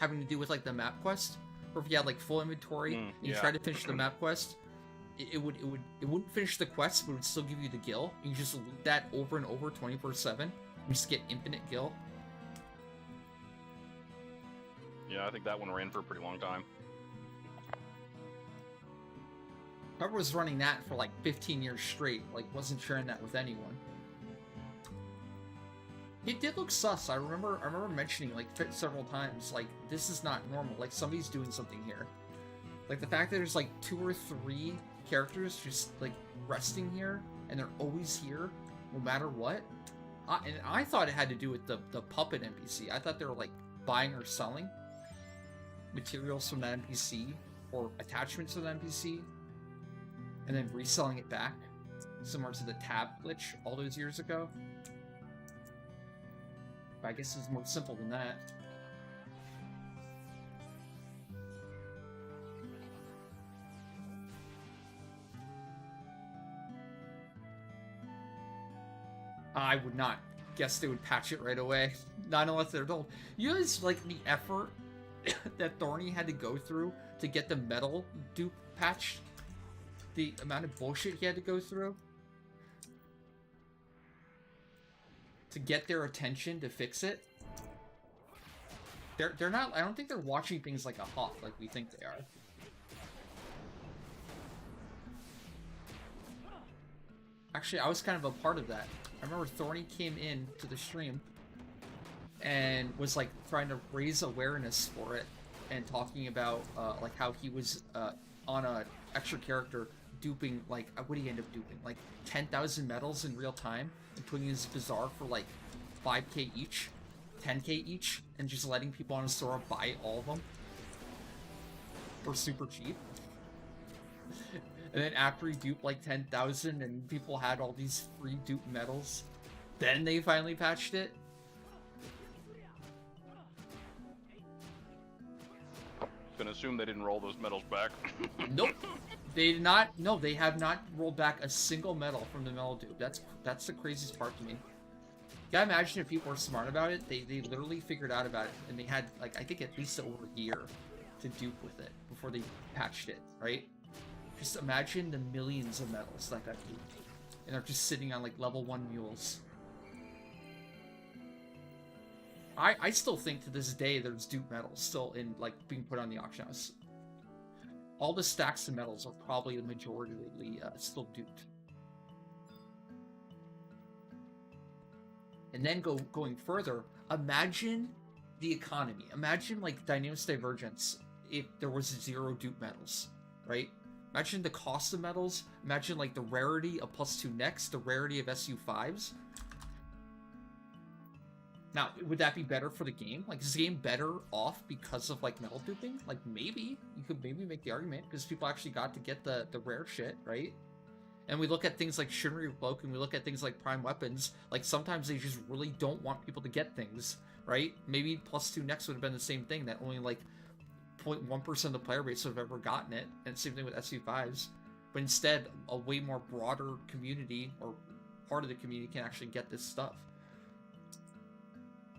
having to do with like the map quest, where if you had like full inventory and you tried to finish the map quest, it wouldn't finish the quest, but it would still give you the gil. You just loot that over and over 24/7. You just get infinite gil. Yeah, I think that one ran for a pretty long time. Whoever was running that for like 15 years straight, like wasn't sharing that with anyone. It did look sus. I remember mentioning like several times, like, this is not normal. Like, somebody's doing something here. Like the fact that there's like 2 or 3 characters just like resting here, and they're always here, no matter what. And I thought it had to do with the puppet NPC. I thought they were like buying or selling materials from that NPC or attachments to the NPC, and then reselling it back, similar to the tab glitch all those years ago. But I guess it's more simple than that. I would not guess they would patch it right away. Not unless they're told. You guys like the effort that Thorny had to go through to get the metal dupe patched? The amount of bullshit he had to go through to get their attention to fix it. They're not. I don't think they're watching things like a hawk like we think they are. Actually, I was kind of a part of that. I remember Thorny came in to the stream and was like trying to raise awareness for it and talking about like how he was on a extra character duping, like, what did he end up duping? Like 10,000 medals in real time and putting his bazaar for like 5k each, 10k each, and just letting people on his store buy all of them for super cheap. And then after he duped like 10,000 and people had all these free dupe medals, then they finally patched it. Gonna assume they didn't roll those medals back. Nope. They did not. No, they have not rolled back a single medal from the medal dupe. That's the craziest part to me. You gotta imagine if people were smart about it, they literally figured out about it, and they had, like, I think at least over a year to dupe with it before they patched it, right? Just imagine the millions of medals that got duped. And they're just sitting on, like, level 1 mules. I still think to this day there's dupe medals still in, like, being put on the auction house. All the stacks of medals are probably the majority still duped. And then going further, imagine the economy. Imagine, like, Dynamics Divergence if there was 0 dupe medals, right? Imagine the cost of medals. Imagine, like, the rarity of +2 next, the rarity of SU5s. Now, would that be better for the game? Like, is the game better off because of, like, medal duping? Like, maybe. You could maybe make the argument, because people actually got to get the rare shit, right? And we look at things like Shinryu Cloak, and we look at things like Prime Weapons. Like, sometimes they just really don't want people to get things, right? Maybe +2 next would have been the same thing, that only, like, 0.1% of the player base would have ever gotten it. And same thing with SU5s. But instead, a way more broader community, or part of the community, can actually get this stuff.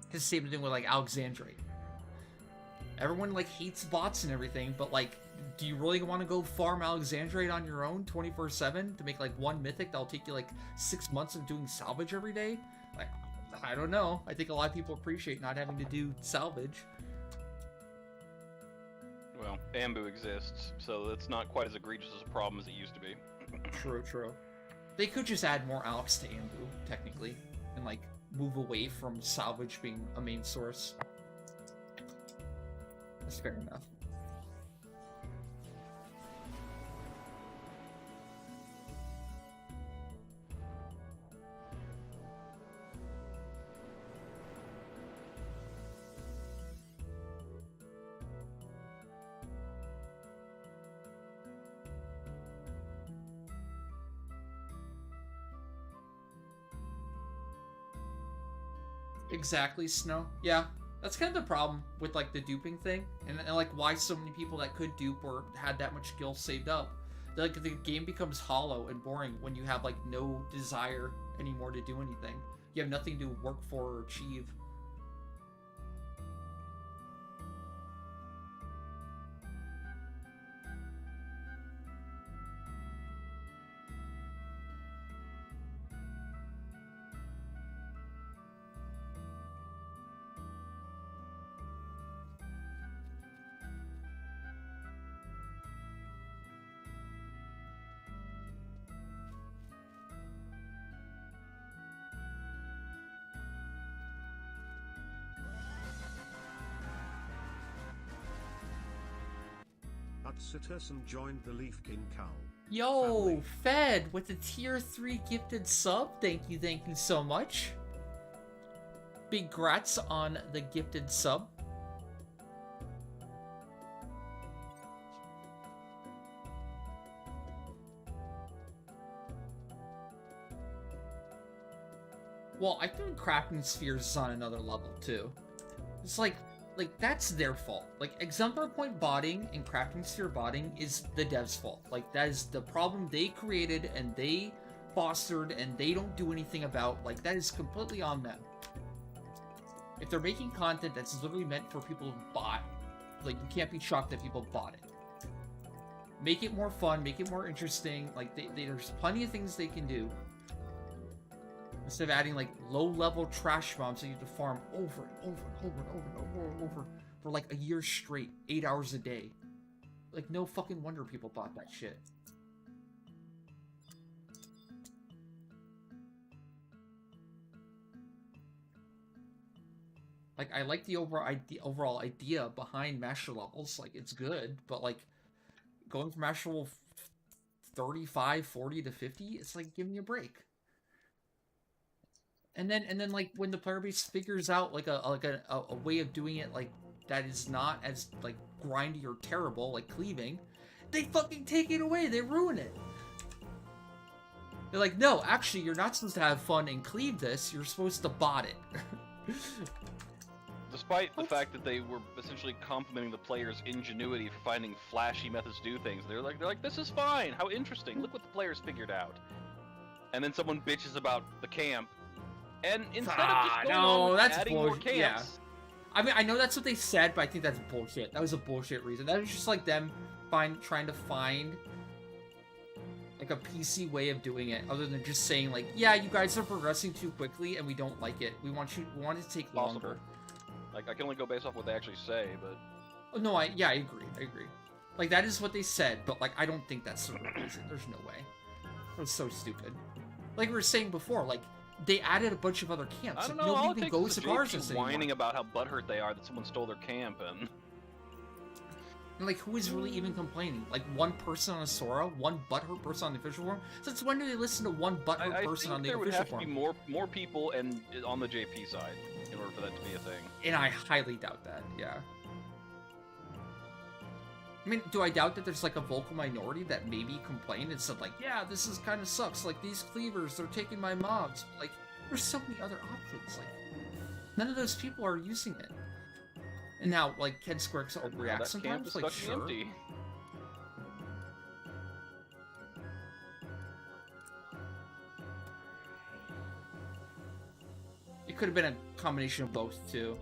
It's the same thing with, like, Alexandrite. Everyone, like, hates bots and everything, but, like, do you really want to go farm Alexandrite on your own 24/7 to make, like, 1 mythic that'll take you, like, 6 months of doing salvage every day? Like, I don't know. I think a lot of people appreciate not having to do salvage. Well, Ambu exists, so it's not quite as egregious as a problem as it used to be. True, true. They could just add more Alex to Ambu, technically, and, like, move away from salvage being a main source. That's fair enough. Exactly, Snow. Yeah, that's kind of the problem with, like, the duping thing, and like, why so many people that could dupe or had that much skill saved up. Like, the game becomes hollow and boring when you have, like, no desire anymore to do anything. You have nothing to work for or achieve. Citizen joined the Leaf King Cowl. Yo, family. Fed with the tier 3 gifted sub. Thank you so much. Big grats on the gifted sub. Well, I think Crafting Spheres is on another level too. It's like that's their fault. Like, Exemplar Point botting and Crafting Sphere botting is the devs' fault. Like, that is the problem they created and they fostered and they don't do anything about. Like, that is completely on them. If they're making content that's literally meant for people to bot, like, you can't be shocked that people bought it. Make it more fun, make it more interesting. Like, there's plenty of things they can do. Instead of adding, like, low-level trash bombs that you have to farm over and over and over and over and over and over for, like, a year straight, 8 hours a day. Like, no fucking wonder people bought that shit. Like, I like the overall idea behind master levels. Like, it's good, but, like, going from master level 35, 40 to 50, it's like, give me a break. And then like, when the player base figures out like a way of doing it, like, that is not as, like, grindy or terrible, like cleaving, they fucking take it away. They ruin it. They're like, no, actually, you're not supposed to have fun and cleave this. You're supposed to bot it. Despite the fact that they were essentially complimenting the players' ingenuity for finding flashy methods to do things, they're like, this is fine. How interesting. Look what the players figured out. And then someone bitches about the camp. And instead of just going on with adding more camps... Yeah. I mean, I know that's what they said, but I think that's bullshit. That was a bullshit reason. That was just like them trying to find like a PC way of doing it, other than just saying like, yeah, you guys are progressing too quickly and we don't like it. We want it to take longer. Like I can only go based off what they actually say, but oh, no, I agree. Like that is what they said, but like I don't think that's the reason. There's no way. That was so stupid. Like we were saying before, like they added a bunch of other camps. I don't like, know. Nobody even goes to Garza whining about how butthurt they are that someone stole their camp and. And like, who is really even complaining? Like, one person on a Sora? One butthurt person on the official forum? Since when do they listen to one butthurt person on the official forum? I think there would have to be more people and on the JP side in order for that to be a thing. And I highly doubt that, yeah. I mean, do I doubt that there's like a vocal minority that maybe complained and said like, yeah, this is kind of sucks, like these cleavers, they're taking my mobs. Like, there's so many other options, like, none of those people are using it. And now, like, Ken Square reacts sometimes, like, sure. Empty. It could have been a combination of both, too.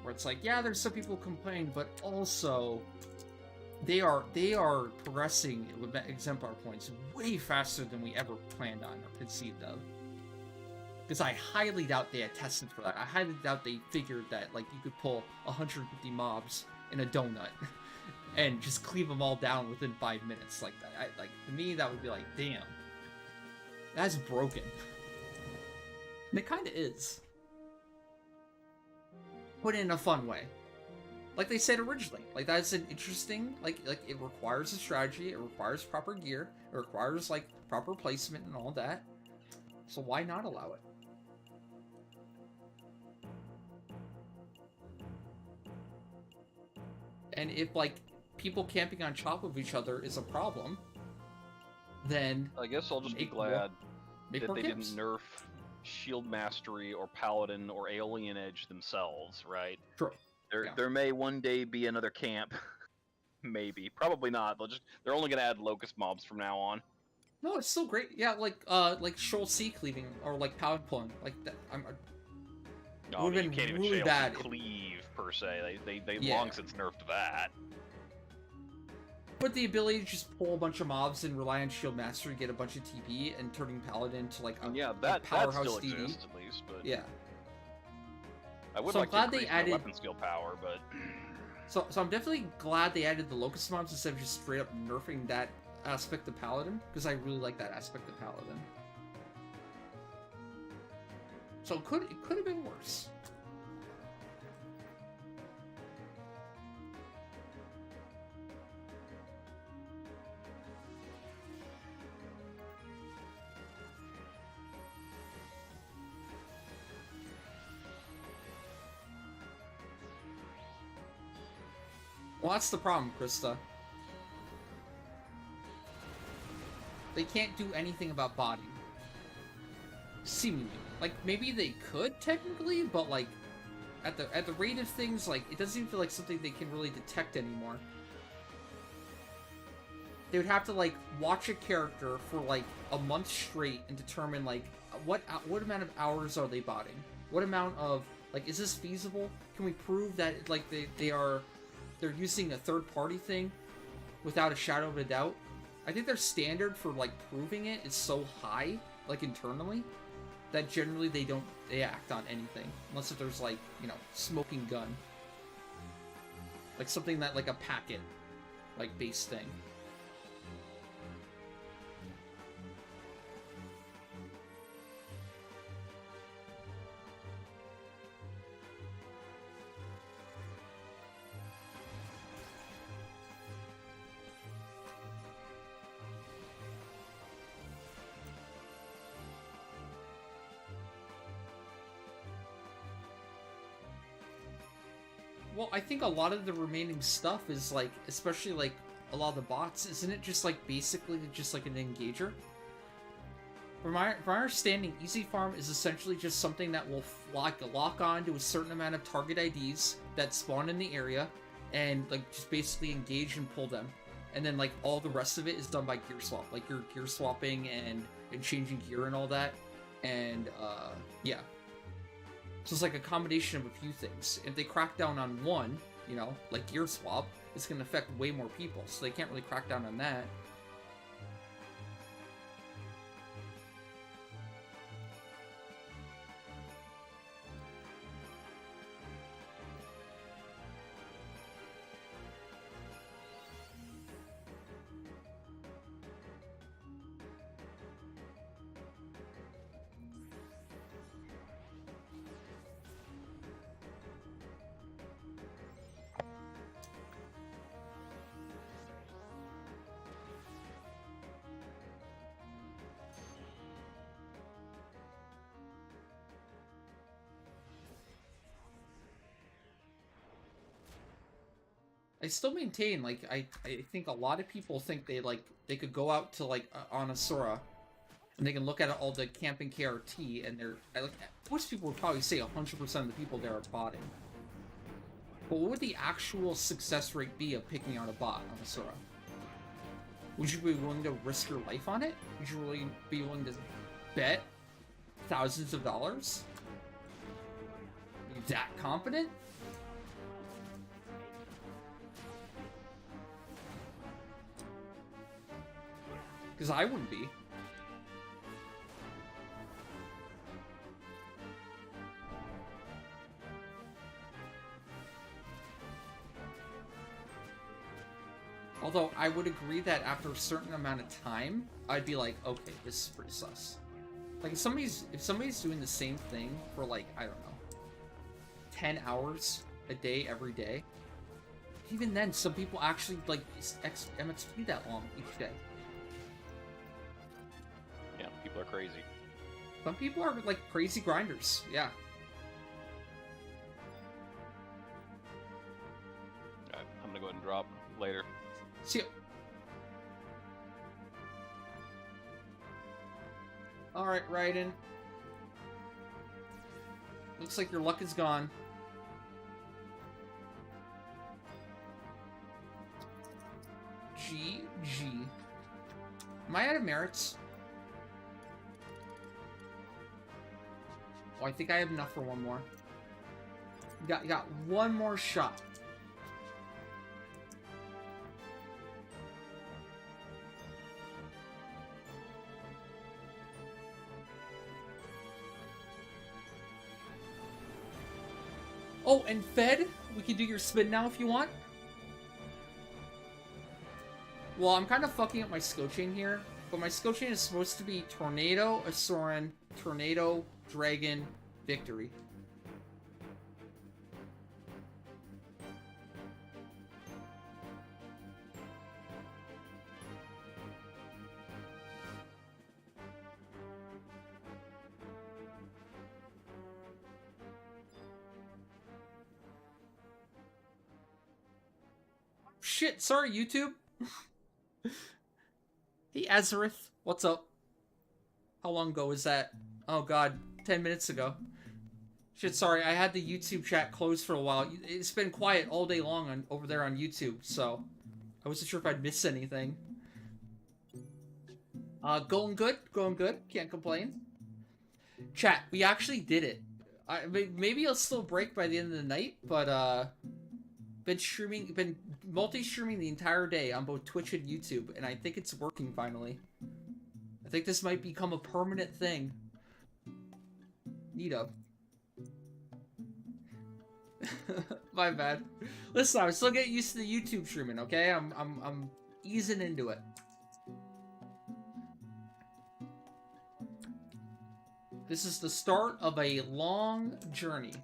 Where it's like, yeah, there's some people complain, but also they are progressing with exemplar points way faster than we ever planned on or conceived of. Because I highly doubt they had tested for that. I highly doubt they figured that, like, you could pull 150 mobs in a donut and just cleave them all down within 5 minutes like that. Like, to me, that would be like, damn. That's broken. And it kind of is. But in a fun way. Like they said originally. Like, that's an interesting, like it requires a strategy, it requires proper gear, it requires, like, proper placement and all that. So why not allow it? And if, like, people camping on top of each other is a problem, then I guess I'll just be glad that they camps. didn't nerf Shield Mastery or Paladin or Alien Edge themselves, right? Sure. There may one day be another camp. Maybe. Probably not. They're only gonna add Locust mobs from now on. No, it's still great. Yeah, like Shoal Sea cleaving or like Paladin pulling. Like that No, you can't even really bad cleave per se. They long since nerfed that. But the ability to just pull a bunch of mobs and rely on Shield Mastery, get a bunch of TP, and turning Paladin to like a powerhouse that still DD. exists at least, but yeah. I would so like I'm glad to they added weapon skill power, but so I'm definitely glad they added the Locust mobs instead of just straight up nerfing that aspect of Paladin, because I really like that aspect of Paladin. So it could have been worse. Well, that's the problem, Krista. They can't do anything about body. Seemingly. Like, maybe they could, technically, but, like, at the rate of things, like, it doesn't even feel like something they can really detect anymore. They would have to, like, watch a character for, like, a month straight and determine, like, what amount of hours are they botting? What amount of, like, is this feasible? Can we prove that, like, they're using a third-party thing without a shadow of a doubt? I think their standard for, like, proving it is so high, like, internally, that generally they act on anything. Unless if there's, like, you know, smoking gun. Like, something that, like, a packet, like, base thing. Well, I think a lot of the remaining stuff is, like, especially, like, a lot of the bots, isn't it just, like, basically just, like, an engager? From my understanding, Easy Farm is essentially just something that will, like, lock on to a certain amount of target IDs that spawn in the area, and, like, just basically engage and pull them. And then, like, all the rest of it is done by gear swap. Like, you're gear swapping and changing gear and all that. And, yeah. So it's like a combination of a few things. If they crack down on one, you know, like gear swap, it's going to affect way more people. So they can't really crack down on that. I still maintain, like, I think a lot of people think they could go out to, like, on Asura, and they can look at all the camping KRT, and most people would probably say 100% of the people there are botting. But what would the actual success rate be of picking out a bot on Asura? Would you be willing to risk your life on it? Would you really be willing to bet thousands of dollars? Are you that confident? Because I wouldn't be. Although, I would agree that after a certain amount of time, I'd be like, okay, this is pretty sus. Like, if somebody's doing the same thing for, like, I don't know, 10 hours a day, every day, even then, some people actually, like, MXP that long each day. Yeah, people are crazy. Some people are, like, crazy grinders, yeah. Alright, I'm gonna go ahead and drop later. See ya. Alright, Raiden. Looks like your luck is gone. GG. Am I out of merits? Oh, I think I have enough for one more. You got one more shot. Oh, and Fed, we can do your spin now if you want. Well, I'm kind of fucking up my skill chain here, but my skill chain is supposed to be Tornado, Asuran, Tornado, Dragon, Victory. Shit, sorry, YouTube. Hey, Azareth, what's up? How long ago was that? Oh god, 10 minutes ago. Shit, sorry, I had the YouTube chat closed for a while. It's been quiet all day long over there on YouTube, so I wasn't sure if I'd missed anything. Going good, can't complain. Chat, we actually did it. Maybe it'll still break by the end of the night, but been multi-streaming the entire day on both Twitch and YouTube, and I think it's working finally. I think this might become a permanent thing. Neato. My bad. Listen, I'm still getting used to the YouTube streaming, okay? I'm easing into it. This is the start of a long journey.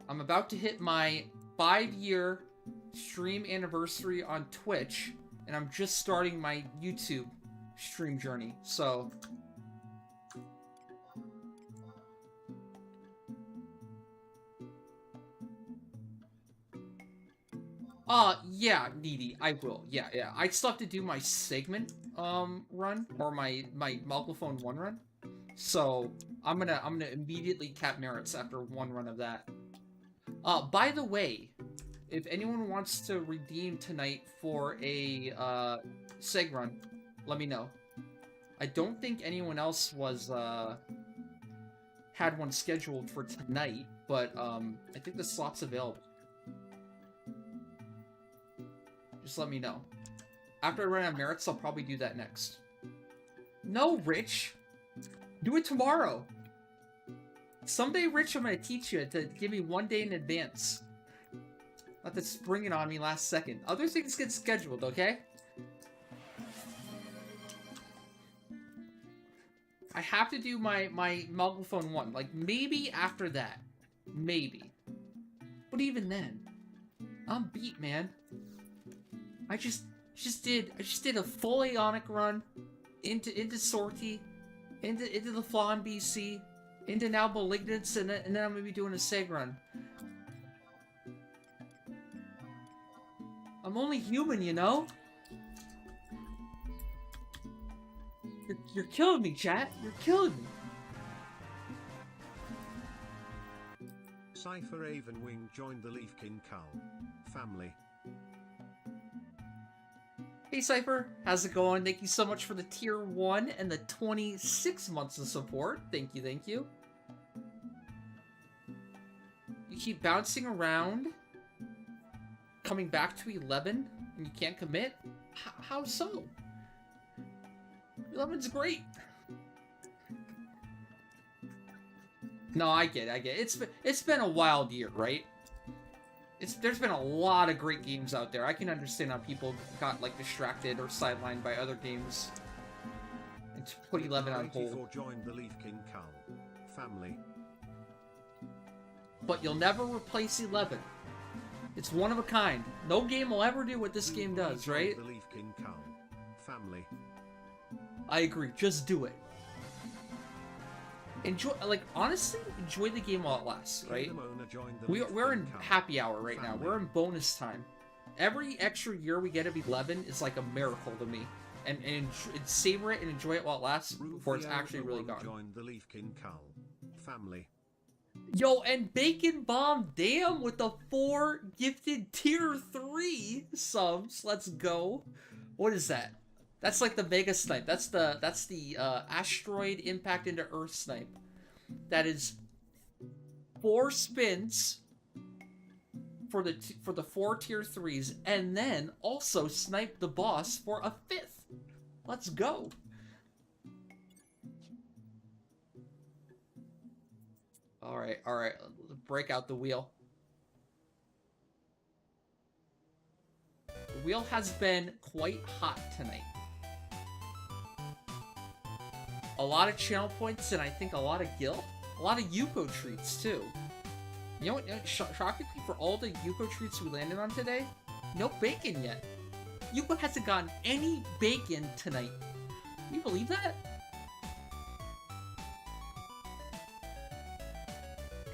I'm about to hit my 5-year stream anniversary on Twitch, and I'm just starting my YouTube stream journey, so... yeah, Needy, I will. Yeah. I still have to do my segment, run, or my Microphone 1 run. So, I'm gonna immediately cap merits after one run of that. By the way, if anyone wants to redeem tonight for a, seg run, let me know. I don't think anyone else was, had one scheduled for tonight, but, I think the slot's available. Just let me know. After I run out of merits, I'll probably do that next. No, Rich! Do it tomorrow! Someday, Rich, I'm gonna teach you to give me 1 day in advance. Not to spring it on me last second. Other things get scheduled, okay? I have to do my Microphone 1. Like, maybe after that. Maybe. But even then, I'm beat, man. I just did a full Aonic run into Sortie, into the Flaw in BC, into now Malignance, and then I'm gonna be doing a seg run. I'm only human, you know? You're killing me, chat. You're killing me. Cypher Avenwing joined the Leaf King Cal family. Hey Cypher, how's it going? Thank you so much for the tier 1 and the 26 months of support. Thank you, thank you. You keep bouncing around, coming back to 11, and you can't commit? How so? 11's great. No, I get it. It's been a wild year, right? There's been a lot of great games out there. I can understand how people got like distracted or sidelined by other games and put 11 on hold. Joined the Leaf King Cal family. But you'll never replace 11. It's one of a kind. No game will ever do what this game does, right? The Leaf King Cal family. I agree. Just do it. Enjoy, like, honestly, enjoy the game while it lasts, right? We're in happy hour right now. We're in bonus time. Every extra year we get of 11 is like a miracle to me. And savor it and enjoy it while it lasts before it's actually really gone. Joined the Leaf King Cal family. Yo, and Bacon Bomb, damn, with the 4 gifted tier 3 subs. Let's go. What is that? That's like the Mega Snipe. That's the Asteroid Impact into Earth Snipe. That is 4 spins for the 4 tier 3s, and then also snipe the boss for a 5th. Let's go. All right. Break out the wheel. The wheel has been quite hot tonight. A lot of channel points, and I think a lot of gil. A lot of Yuko treats, too. You know what? Shockingly, for all the Yuko treats we landed on today, no bacon yet. Yuko hasn't gotten any bacon tonight. Can you believe that?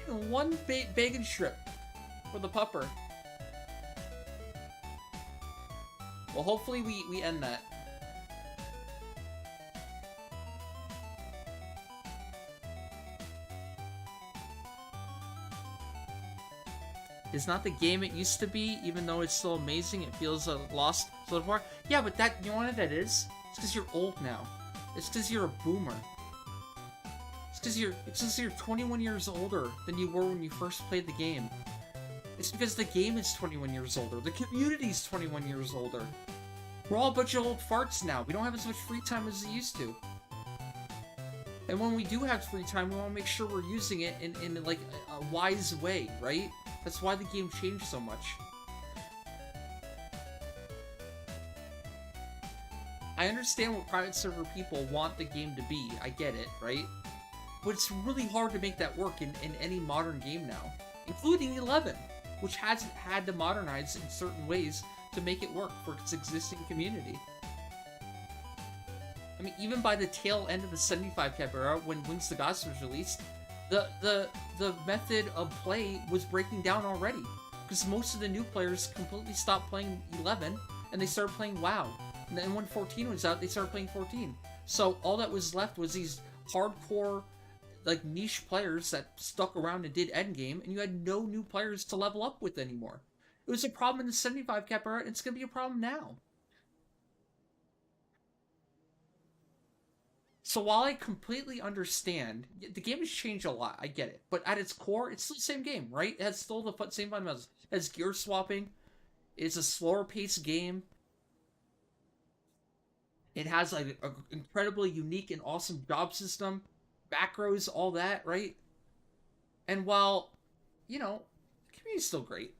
Even one bacon strip for the pupper. Well, hopefully we end that. It's not the game it used to be, even though it's still amazing. It feels lost so far. Yeah, but that, you know what that is? It's because you're old now. It's because you're a boomer. It's because you're 21 years older than you were when you first played the game. It's because the game is 21 years older. The community's 21 years older. We're all a bunch of old farts now. We don't have as much free time as we used to. And when we do have free time, we want to make sure we're using it in like a wise way, right? That's why the game changed so much. I understand what private server people want the game to be. I get it, right? But it's really hard to make that work in any modern game now. Including 11, which hasn't had to modernize in certain ways to make it work for its existing community. I mean, even by the tail end of the 75 cap era, when Wings to Gods was released, the method of play was breaking down already, because most of the new players completely stopped playing 11 and they started playing WoW. And then when 14 was out, they started playing 14. So all that was left was these hardcore, like, niche players that stuck around and did endgame, and you had no new players to level up with anymore. It was a problem in the 75 cap era, and it's going to be a problem now. So while I completely understand, the game has changed a lot, I get it. But at its core, it's still the same game, right? It has still the same fundamentals. It has gear swapping. It's a slower paced game. It has like an incredibly unique and awesome job system. Back rows, all that, right? And while, you know, the community's still great.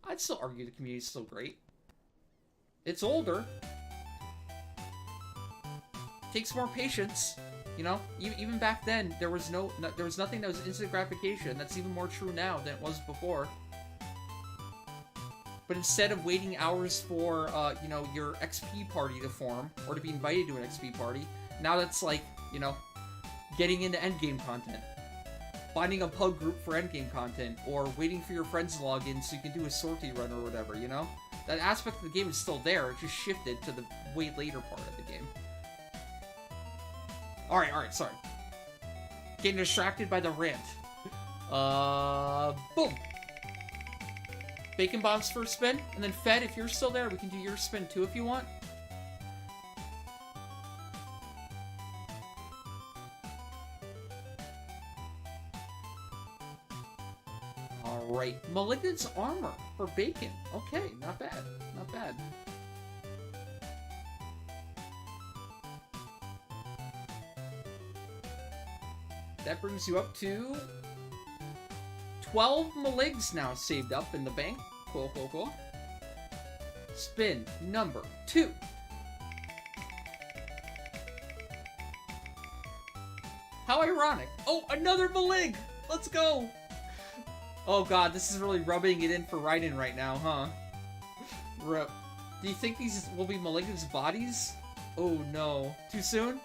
I'd still argue the community's still great. It's older. Takes more patience, you know. Even back then, there was nothing that was instant gratification. That's even more true now than it was before. But instead of waiting hours for you know, your XP party to form or to be invited to an XP party, now that's like, you know, getting into endgame content. finding a pug group for endgame content, or waiting for your friends to log in so you can do a sortie run or whatever, you know? That aspect of the game is still there, it just shifted to the way later part of the game. Alright, sorry. Getting distracted by the rant. Boom! Bacon Bomb's first spin, and then Fed, if you're still there, we can do your spin too if you want. Alright, Malignant's Armor for Bacon. Okay, not bad, not bad. That brings you up to 12 Maligs now saved up in the bank. Cool, cool, cool. Spin number 2. How ironic. Oh, another Malig! Let's go! Oh god, this is really rubbing it in for Raiden right now, huh? Rip. Do you think these will be Malignant's bodies? Oh no. Too soon?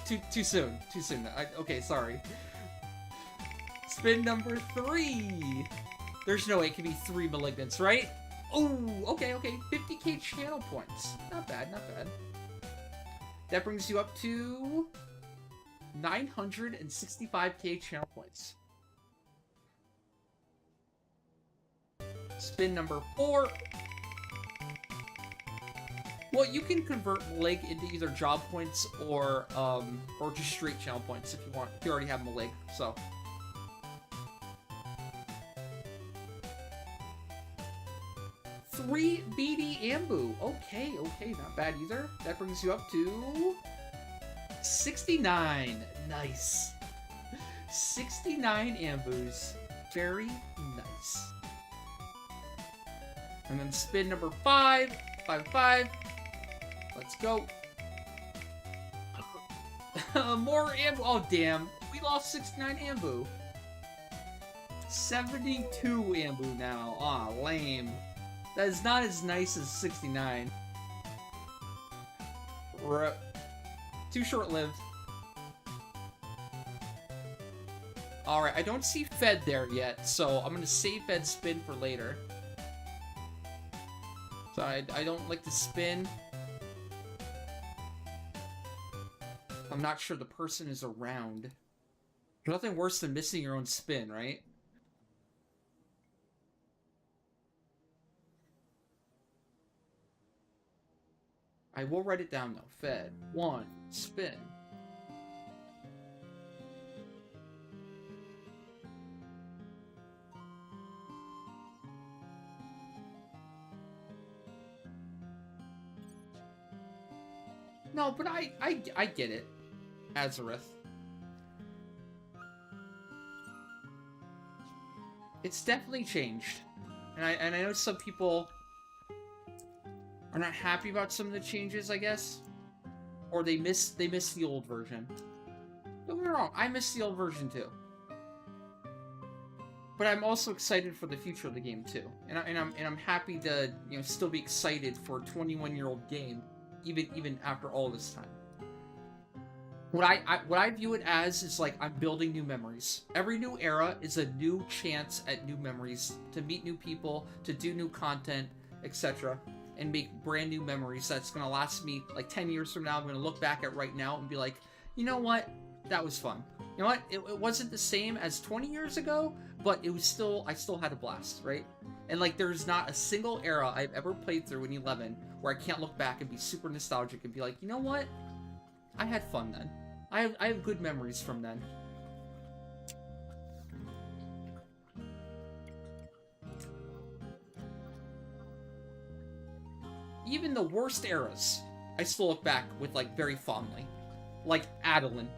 Too soon. Too soon. Okay, sorry. Spin number 3. There's no way it can be 3 Malignants, right? Oh, okay. 50k channel points. Not bad, not bad. That brings you up to 965k channel points. Spin number 4. Well, you can convert Malig into either job points or just straight channel points if you want. If you already have Malig, so. Three BD Ambu. Okay, not bad either. That brings you up to 69. Nice. 69 Ambus. Very nice. And then spin number 5. 5. Let's go. More Ambu. Oh, damn. We lost 69 Ambu. 72 Ambu now. Aw, lame. That is not as nice as 69. Too short-lived. Alright, I don't see Fed there yet, so I'm gonna save Fed spin for later. So I don't like to spin. I'm not sure the person is around. There's nothing worse than missing your own spin, right? I will write it down though. Fed. 1. Spin. No, but I get it. Azareth. It's definitely changed. And I know some people are not happy about some of the changes, I guess. Or they miss the old version. Don't get me wrong, I miss the old version too. But I'm also excited for the future of the game too. And I'm happy to, you know, still be excited for a 21-year-old game, even after all this time. What I view it as is like I'm building new memories. Every new era is a new chance at new memories, to meet new people, to do new content, etc. And make brand new memories that's gonna last me like 10 years from now. I'm gonna look back at right now and be like, you know what? That was fun. You know what? It wasn't the same as 20 years ago, but it was still, I still had a blast, right? And like, there's not a single era I've ever played through in 11 where I can't look back and be super nostalgic and be like, you know what? I had fun then. I have good memories from then. Even the worst eras, I still look back with like very fondly. Like Adeline.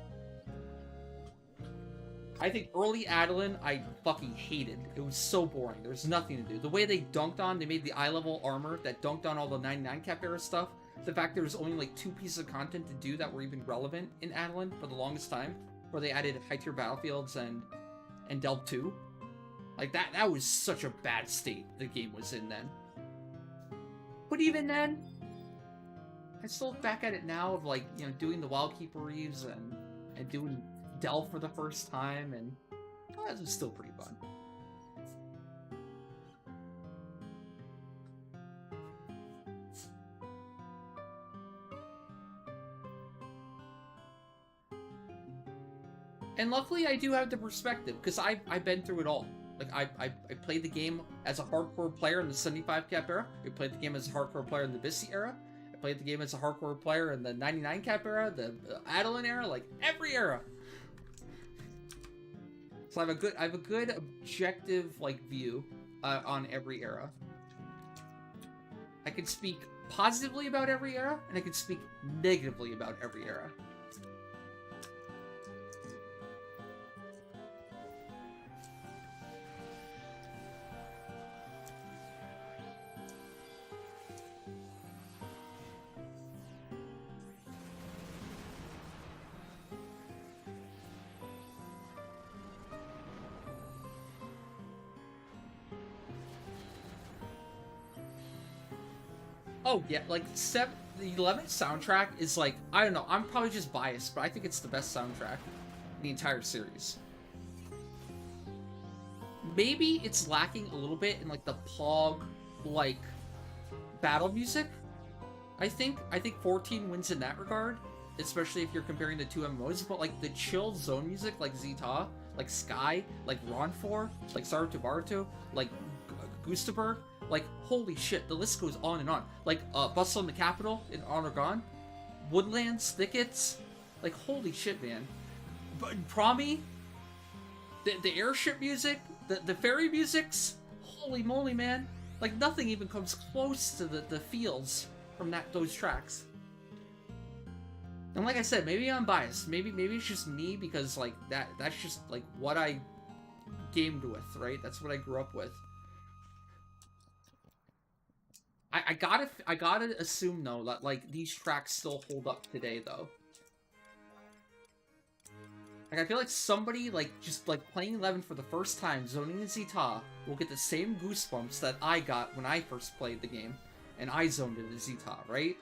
I think early Adeline, I fucking hated. It was so boring. There was nothing to do. The way they dunked on, they made the eye level armor that dunked on all the 99 cap era stuff. The fact there was only like 2 pieces of content to do that were even relevant in Adeline for the longest time, where they added high tier battlefields and Delve 2. Like that was such a bad state the game was in then. But even then, I still look back at it now of like, you know, doing the Wildkeeper Reeves and doing Delve for the first time, and That was still pretty fun. And luckily I do have the perspective, because I've been through it all. Like, I played the game as a hardcore player in the 75 cap era. I played the game as a hardcore player in the Bissy era. I played the game as a hardcore player in the 99 cap era, the Adeline era, like, every era. So I have a good objective, like, view on every era. I can speak positively about every era, and I can speak negatively about every era. Oh yeah, like the 11th soundtrack is like, I don't know, I'm probably just biased, but I think it's the best soundtrack in the entire series. Maybe it's lacking a little bit in like the Pog, like, battle music. I think 14 wins in that regard, especially if you're comparing the two MMOs, but like the chill zone music, like Zeta, like Sky, like Ronfor, like Saruto Baruto, like Gustaberg, like, holy shit, the list goes on and on. Like, Bustle in the Capital in Honor Gone, Woodlands, Thickets, like, holy shit, man. But Promi, the airship music, the ferry musics, holy moly, man. Like, nothing even comes close to the feels from those tracks. And like I said, maybe I'm biased. Maybe it's just me, because, like, that's just, like, what I gamed with, right? That's what I grew up with. I gotta assume, though, that, like, these tracks still hold up today, though. Like, I feel like somebody, like, just, like, playing 11 for the first time, zoning in Zeta, will get the same goosebumps that I got when I first played the game, and I zoned into Zeta, right?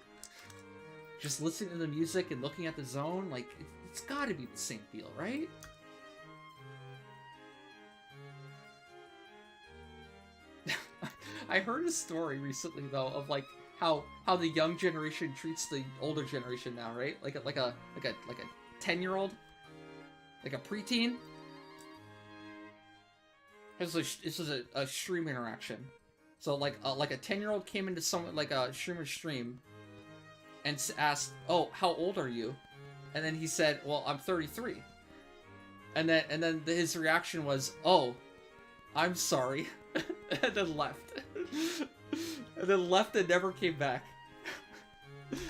Just listening to the music and looking at the zone, like, it's gotta be the same feel, right? I heard a story recently, though, of like how the young generation treats the older generation now, right? Like a 10-year-old, like a preteen. This was a stream interaction. So like a 10-year-old came into someone, like a streamer's stream, and asked, "Oh, how old are you?" And then he said, "Well, I'm 33." And then his reaction was, "Oh, I'm sorry," and then left. And then left and never came back.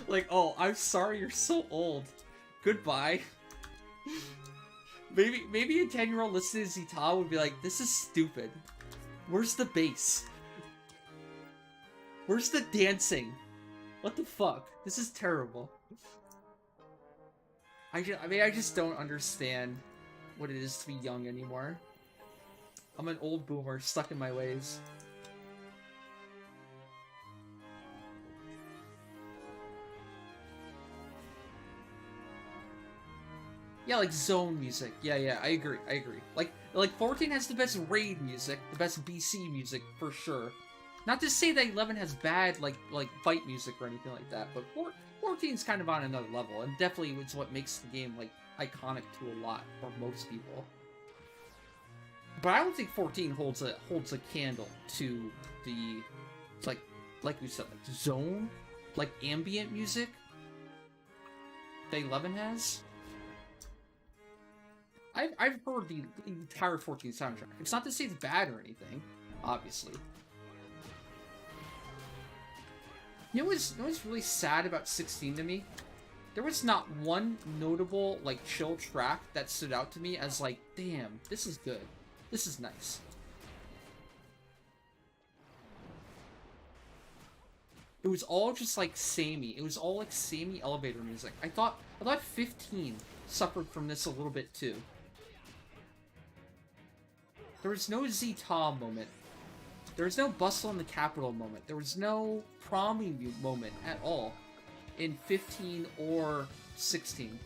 Like, "Oh, I'm sorry, you're so old. Goodbye." Maybe a 10-year-old listening to Zeta would be like, "This is stupid. Where's the bass? Where's the dancing? What the fuck? This is terrible." I just don't understand what it is to be young anymore. I'm an old boomer stuck in my ways. Yeah, like zone music. Yeah, I agree. Like 14 has the best raid music, the best BC music for sure. Not to say that 11 has bad like fight music or anything like that, but 14's kind of on another level, and definitely it's what makes the game like iconic to a lot for most people. But I don't think 14 holds a candle to the like we said, like zone, like ambient music that 11 has. I've heard the entire 14 soundtrack. It's not to say it's bad or anything, obviously. You know what's really sad about 16 to me? There was not one notable, like, chill track that stood out to me as, like, damn, this is good. This is nice. It was all just, like, samey. It was all, like, samey elevator music. I thought 15 suffered from this a little bit, too. There was no Zeta moment. There was no Bustle in the Capital moment. There was no Promi moment at all in 15 or 16.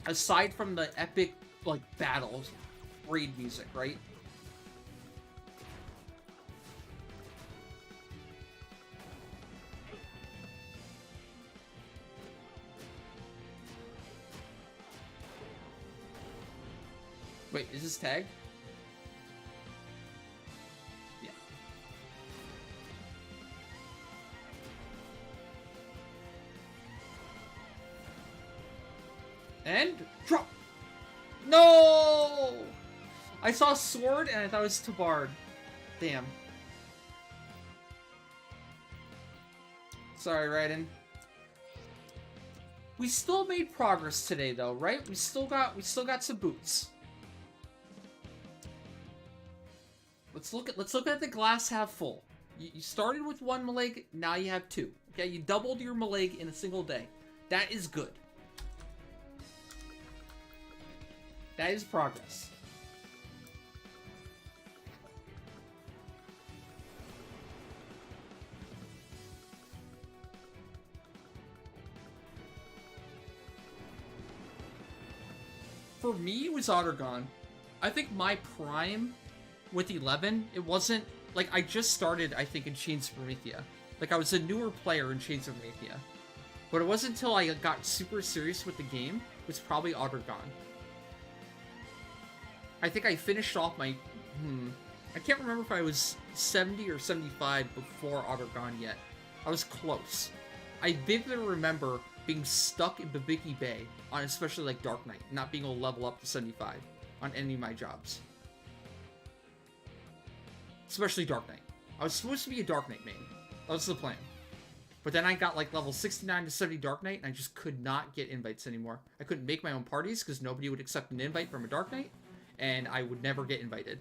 Aside from the epic, like, battles raid music, right? Wait, is this tag? Yeah. And drop. No! I saw sword and I thought it was Tabard. Damn. Sorry, Raiden. We still made progress today, though, right? We still got some boots. Let's look at the glass half full. You started with 1 Malig, now you have 2. Okay, you doubled your Malig in a single day. That is good. That is progress. For me, it was Ottergon. I think my prime with 11, it wasn't... Like, I just started, I think, in Chains of Promethea. Like, I was a newer player in Chains of Promethea. But it wasn't until I got super serious with the game, it was probably Ottergon. I think I finished off my... I can't remember if I was 70 or 75 before Ottergon yet. I was close. I vividly remember being stuck in Babiki Bay on especially like Dark Knight, not being able to level up to 75 on any of my jobs. Especially Dark Knight. I was supposed to be a Dark Knight main. That was the plan. But then I got like level 69 to 70 Dark Knight and I just could not get invites anymore. I couldn't make my own parties because nobody would accept an invite from a Dark Knight. And I would never get invited.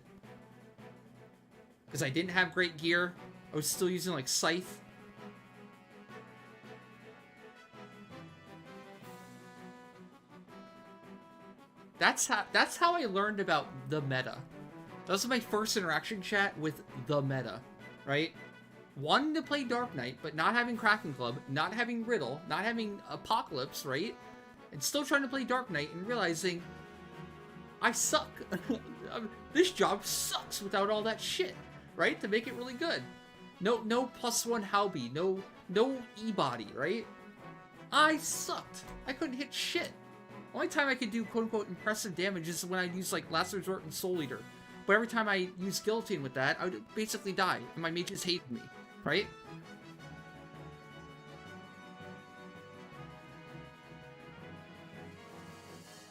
Because I didn't have great gear. I was still using like Scythe. That's how I learned about the meta. That was my first interaction chat with the meta, right? Wanting to play Dark Knight, but not having Kraken Club, not having Riddle, not having Apocalypse, right? And still trying to play Dark Knight and realizing I suck. This job sucks without all that shit, right? To make it really good. No +1 Halby, no E-body, right? I sucked. I couldn't hit shit. Only time I could do quote-unquote impressive damage is when I use like Last Resort and Soul Eater. But every time I use Guillotine with that, I would basically die, and my mages hated me, right?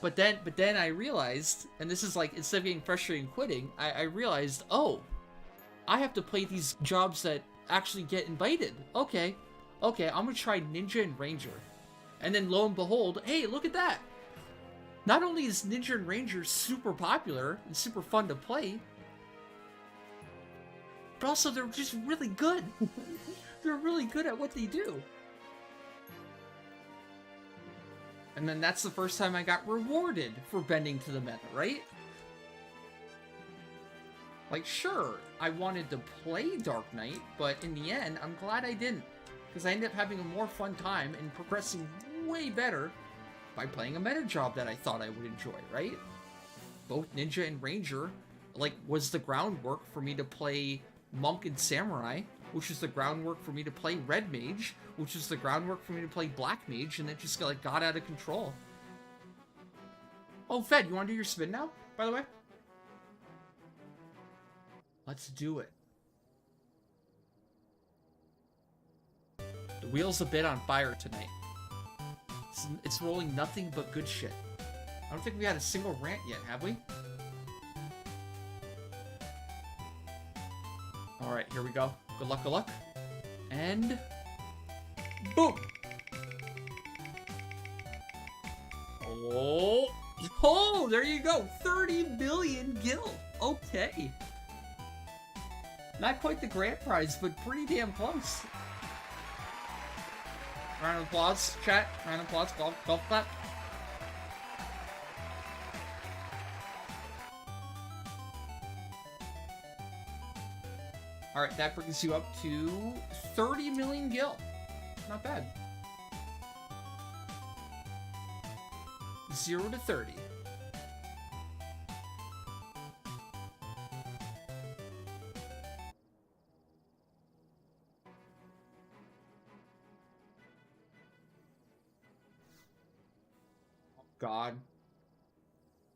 But then I realized, and this is like, instead of getting frustrated and quitting, I realized, oh, I have to play these jobs that actually get invited. Okay, I'm gonna try Ninja and Ranger. And then lo and behold, hey, look at that! Not only is Ninja and Ranger super popular and super fun to play, but also they're just really good. They're really good at what they do. And then that's the first time I got rewarded for bending to the meta, right? Like, sure, I wanted to play Dark Knight, but in the end, I'm glad I didn't. Because I ended up having a more fun time and progressing way better by playing a meta job that I thought I would enjoy, right? Both Ninja and Ranger, like, was the groundwork for me to play Monk and Samurai, which is the groundwork for me to play Red Mage, which is the groundwork for me to play Black Mage, and it just like got out of control. Oh, Fed, you want to do your spin now, by the way? Let's do it. The wheel's a bit on fire tonight. It's rolling nothing but good shit. I don't think we had a single rant yet, have we? Alright, here we go. Good luck, good luck. And... boom! Oh, there you go. 30 million gil. Okay. Not quite the grand prize, but pretty damn close. Round of applause, chat. Round of applause, golf clap. Alright, that brings you up to 30 million gil. Not bad. 0 to 30. God.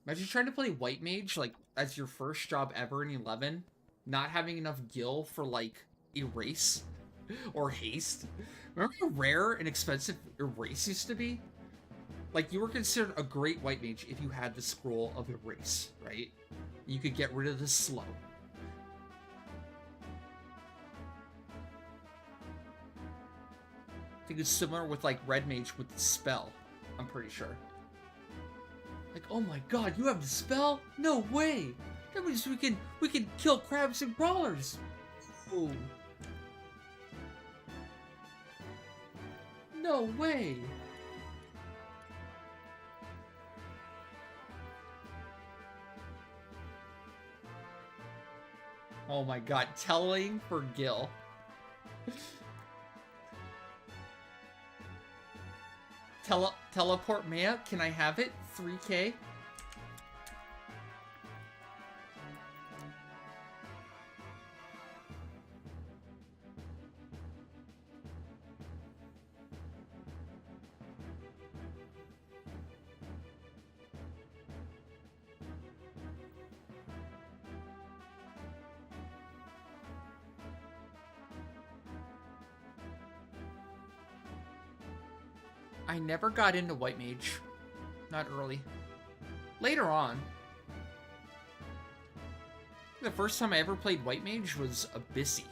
Imagine trying to play White Mage, like, as your first job ever in 11, not having enough gil for, like, Erase or Haste. Remember how rare and expensive Erase used to be? Like, you were considered a great White Mage if you had the scroll of Erase, right? You could get rid of the slow. I think it's similar with, like, Red Mage with the spell. I'm pretty sure. Like, oh my god, you have the spell? No way! That means we can kill crabs and crawlers! Oh. No way! Oh my god, telling for Gil. Teleport Maya, can I have it? 3K? I never got into White Mage. Not early. Later on. The first time I ever played White Mage was Abyssy.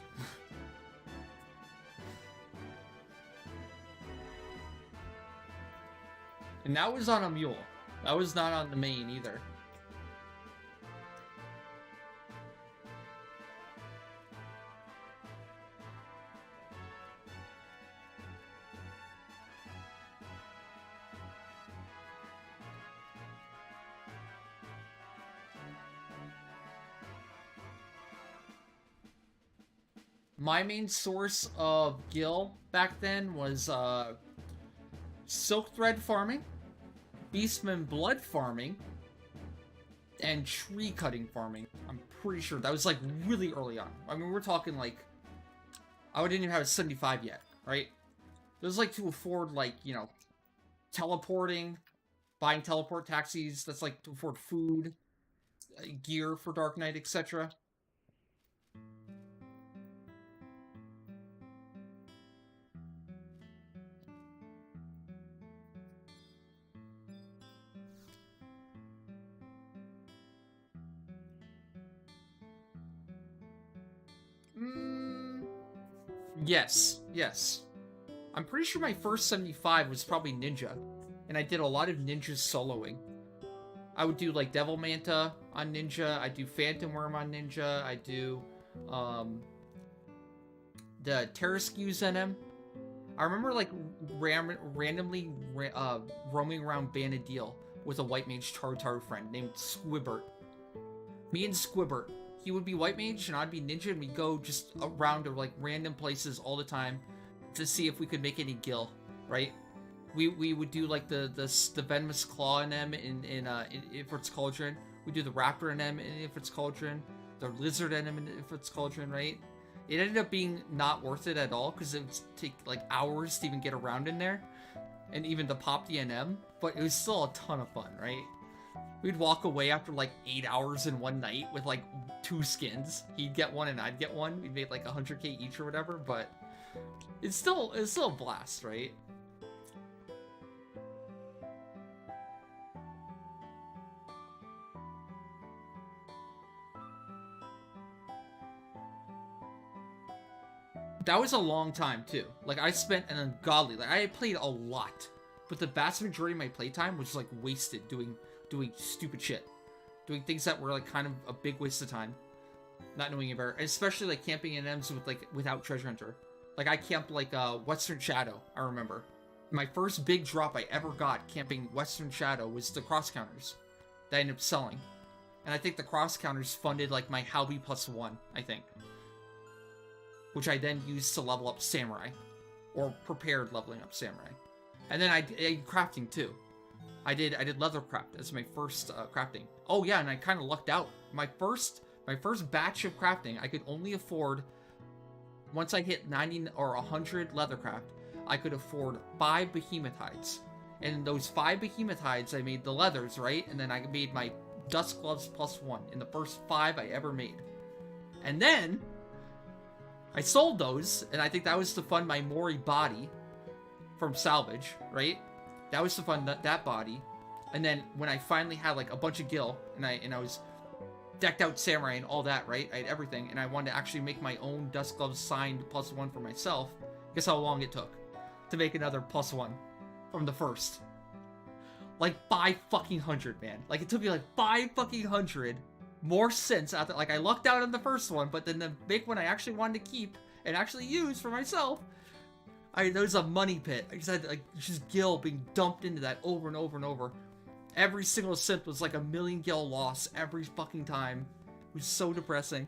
And that was on a mule. That was not on the main either. My main source of gil back then was silk thread farming, beastman blood farming, and tree cutting farming. I'm pretty sure that was like really early on. I mean, we're talking like I didn't even have a 75 yet, right? It was like to afford like, you know, teleporting, buying teleport taxis. That's like to afford food, gear for Dark Knight, etc. Yes. I'm pretty sure my first 75 was probably Ninja, and I did a lot of Ninja soloing. I would do like Devil Manta on Ninja, I do Phantom Worm on Ninja, I do the Terraskews NM. I remember like randomly roaming around Banadil with a White Mage Tartar friend named Squibbert. Me and Squibbert. He would be White Mage and I'd be Ninja, and we'd go just around to like random places all the time to see if we could make any gil, right? We would do like the Venomous Claw NM in Ifrit's Cauldron. We do the Raptor NM in Ifrit's Cauldron, the Lizard NM in Ifrit's Cauldron, right? It ended up being not worth it at all because it would take like hours to even get around in there, and even to pop the NM. But it was still a ton of fun, right? We'd walk away after like 8 hours in one night with like 2 skins. He'd get one and I'd get one. We made like 100k each or whatever, but it's still a blast, right? That was a long time too. Like I spent an ungodly, like I played a lot, but the vast majority of my playtime was like wasted doing stupid shit, doing things that were like kind of a big waste of time, not knowing any better, especially like camping in M's with like without Treasure Hunter. Like I camped like Western Shadow. I remember my first big drop I ever got camping Western Shadow was the cross counters that I ended up selling, and I think the cross counters funded like my Howby +1, I think, which I then used to level up Samurai, or prepared leveling up Samurai, and then I did crafting too. I did leathercraft as my first crafting. Oh yeah, and I kind of lucked out. My first batch of crafting, I could only afford, once I hit 90 or 100 leathercraft, I could afford 5 behemoth hides. And those 5 behemoth hides, I made the leathers, right? And then I made my dust gloves +1 in the first 5 I ever made. And then I sold those, and I think that was to fund my Mori body from salvage, right? That was to fund that body. And then when I finally had like a bunch of gil, and I was decked out samurai and all that, right? I had everything, and I wanted to actually make my own dust gloves signed +1 for myself. Guess how long it took to make another +1 from the first? Like 500, man. Like it took me like 500 more since after, like I lucked out on the first one, but then the big one I actually wanted to keep and actually use for myself, there was a money pit. I just had like just gil being dumped into that over and over and over. Every single synth was like a million gil loss every fucking time. It was so depressing.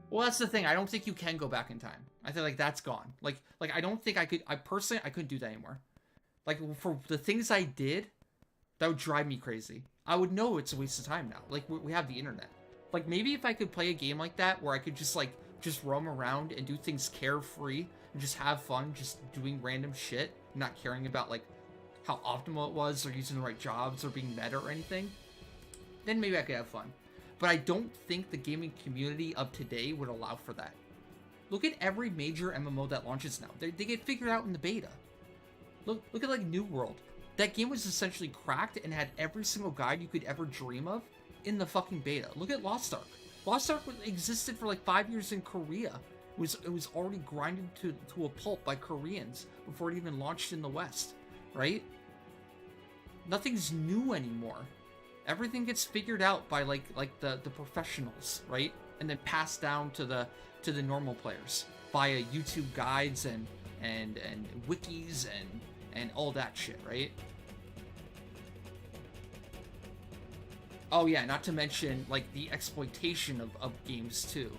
Well, that's the thing. I don't think you can go back in time. I feel like that's gone. Like I don't think I could. I personally, I couldn't do that anymore. Like for the things I did, that would drive me crazy. I would know it's a waste of time now. Like we have the internet. Like maybe if I could play a game like that where I could just roam around and do things carefree and just have fun, just doing random shit, not caring about like how optimal it was or using the right jobs or being meta or anything, then maybe I could have fun. But I don't think the gaming community of today would allow for that. Look at every major MMO that launches now. They get figured out in the beta. Look at like New World. That game was essentially cracked and had every single guide you could ever dream of in the fucking beta. Look at Lost Ark. Lost Ark existed for like 5 years in Korea. It was already grinded to a pulp by Koreans before it even launched in the West, right? Nothing's new anymore. Everything gets figured out by like the professionals, right? And then passed down to the normal players via YouTube guides and wikis and all that shit, right? Oh yeah, not to mention like the exploitation of games too.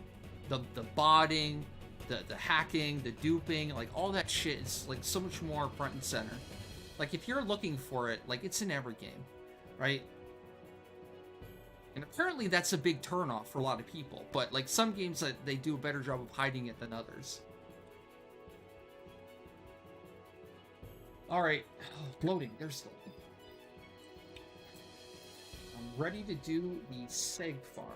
The botting, the hacking, the duping, like all that shit is like so much more front and center. Like if you're looking for it, like it's in every game, right? And apparently that's a big turnoff for a lot of people, but like some games that they do a better job of hiding it than others. Alright, loading, there's loading. I'm ready to do the seg farm.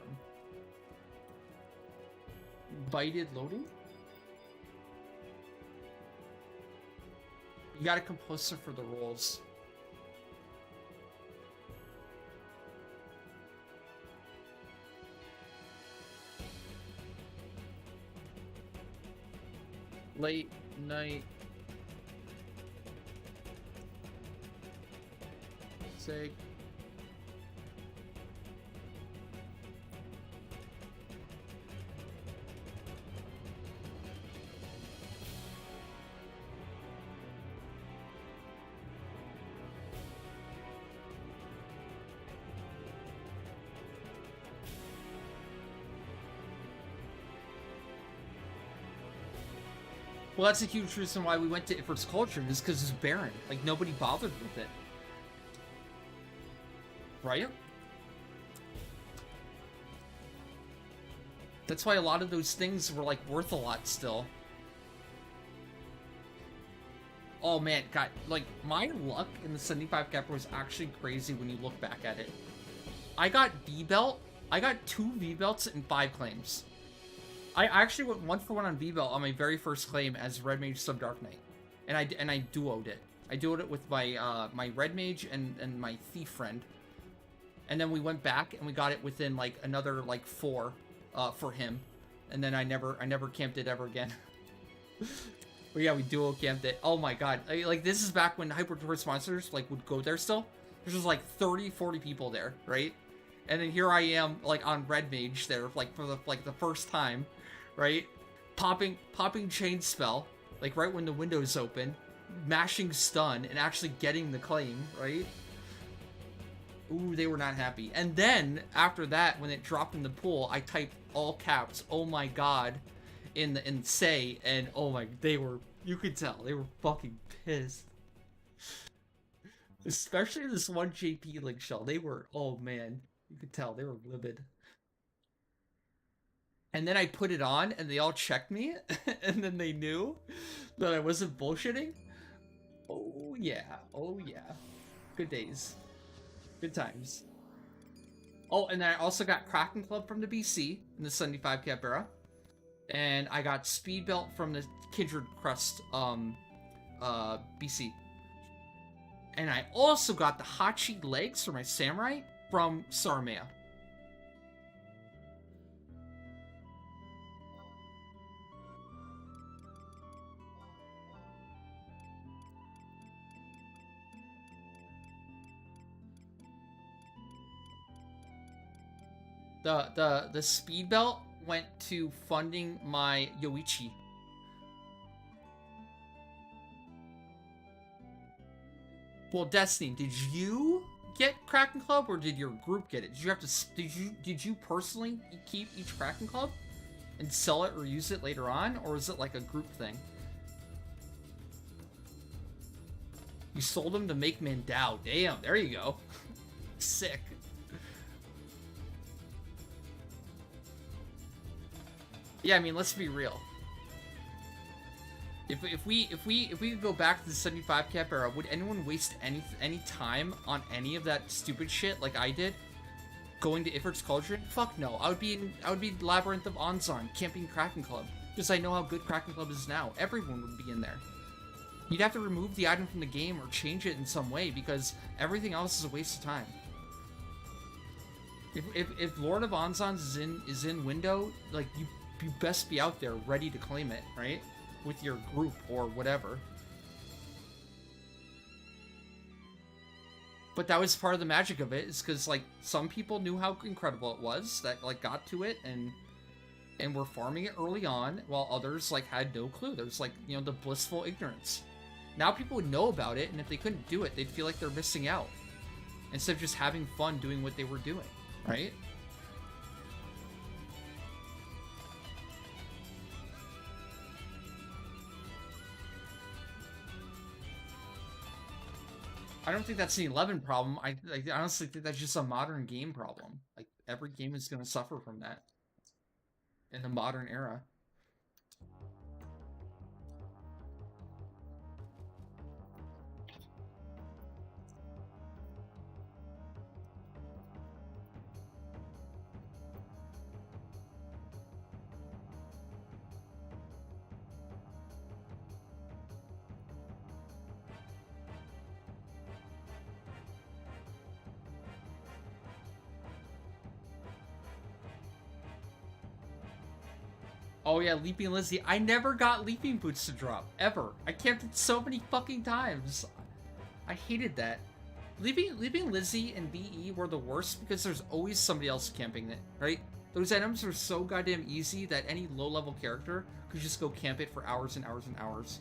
Invited loading? You gotta come closer for the rolls. Late night seg. Well, that's a huge reason why we went to Esports Culture, is because it's barren. Like, nobody bothered with it. Right? That's why a lot of those things were, like, worth a lot still. Oh, man, God, like, my luck in the 75 capper was actually crazy when you look back at it. I got V-Belt. I got 2 V-Belts and 5 claims. I actually went 1-for-1 on V-Belt on my very first claim as Red Mage Sub Dark Knight, and I duoed it. I duoed it with my my Red Mage and my Thief friend, and then we went back and we got it within like another like 4 for him, and then I never camped it ever again. But yeah, we duo camped it. Oh my god, like this is back when Hyper Monsters like would go there still. There's just like 30-40 people there, right? And then here I am like on Red Mage there like for the first time. Right? Popping chain spell, like right when the window's open, mashing stun, and actually getting the claim, right? Ooh, they were not happy. And then, after that, when it dropped in the pool, I typed all caps, oh my god, in say, and oh my, you could tell, they were fucking pissed. Especially this one JP Link shell, they were, oh man, you could tell, they were livid. And then I put it on, and they all checked me, and then they knew that I wasn't bullshitting. Oh yeah, oh yeah. Good days. Good times. Oh, and then I also got Kraken Club from the BC in the 75 cap era. And I got Speed Belt from the Kindred Crest BC. And I also got the Hachi legs for my Samurai from Saramea. The Speed Belt went to funding my Yoichi. Well, Destiny, did you get Kraken Club or did your group get it? Did you have to? Did you personally keep each Kraken Club and sell it or use it later on, or is it like a group thing? You sold them to make Mandao. Damn, there you go. Sick. Yeah, I mean, let's be real. If we could go back to the 75 cap era, would anyone waste any time on any of that stupid shit like I did? Going to Ifrit's Cauldron? Fuck no. I would be Labyrinth of Onzon, camping Kraken Club, because I know how good Kraken Club is now. Everyone would be in there. You'd have to remove the item from the game or change it in some way, because everything else is a waste of time. If Lord of Onzons is in window, like you best be out there ready to claim it, right? With your group or whatever. But that was part of the magic of it, is because like some people knew how incredible it was that like got to it and were farming it early on, while others like had no clue. There's like, you know, the blissful ignorance. Now people would know about it, and if they couldn't do it, they'd feel like they're missing out instead of just having fun doing what they were doing, right? I don't think that's an 11 problem. I honestly think that's just a modern game problem. Like, every game is going to suffer from that in the modern era. Oh yeah, Leaping Lizzie. I never got Leaping Boots to drop, ever. I camped it so many fucking times. I hated that. Leaping Lizzie and BE were the worst because there's always somebody else camping it, right? Those items are so goddamn easy that any low-level character could just go camp it for hours and hours and hours.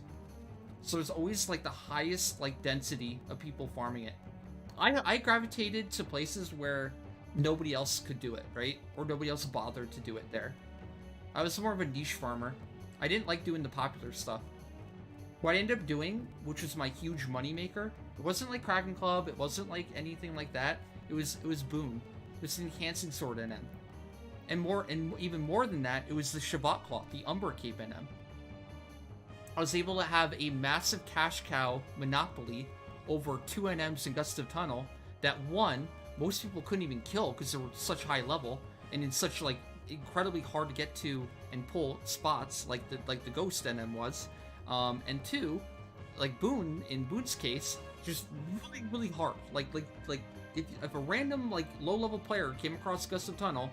So there's always like the highest like density of people farming it. I gravitated to places where nobody else could do it, right? Or nobody else bothered to do it there. I was more of a niche farmer. I didn't like doing the popular stuff. What I ended up doing, which was my huge moneymaker, it wasn't like Kraken Club, it wasn't like anything like that. It was Boon. It was an enhancing sword NM. And even more than that, it was the Shabbat Cloth, the Umber Cape NM. I was able to have a massive cash cow monopoly over 2 NMs in Gust of Tunnel that, one, most people couldn't even kill because they were such high level and in such like incredibly hard to get to and pull spots like the Ghost NM was, and two, like Boon, in Boon's case, just really hard. Like if a random like low level player came across Gust of Tunnel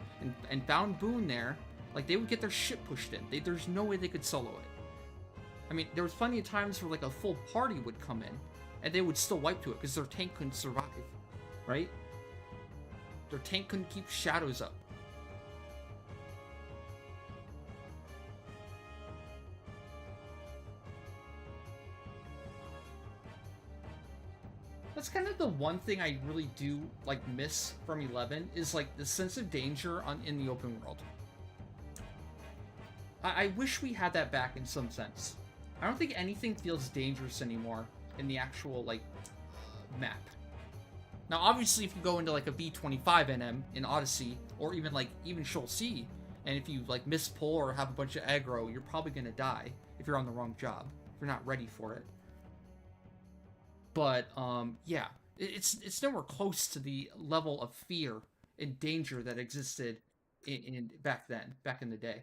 and found Boon there, like they would get their shit pushed in. There's no way they could solo it. I mean, there was plenty of times where like a full party would come in and they would still wipe to it because their tank couldn't survive, right? Their tank couldn't keep shadows up. That's kind of the one thing I really do like miss from 11 is like the sense of danger in the open world. I wish we had that back in some sense. I don't think anything feels dangerous anymore in the actual like map. Now obviously if you go into like a B25 NM in Odyssey or even Shoal C, And if you like miss pull or have a bunch of aggro, you're probably gonna die if you're on the wrong job. If you're not ready for it. But yeah, it's nowhere close to the level of fear and danger that existed in back in the day.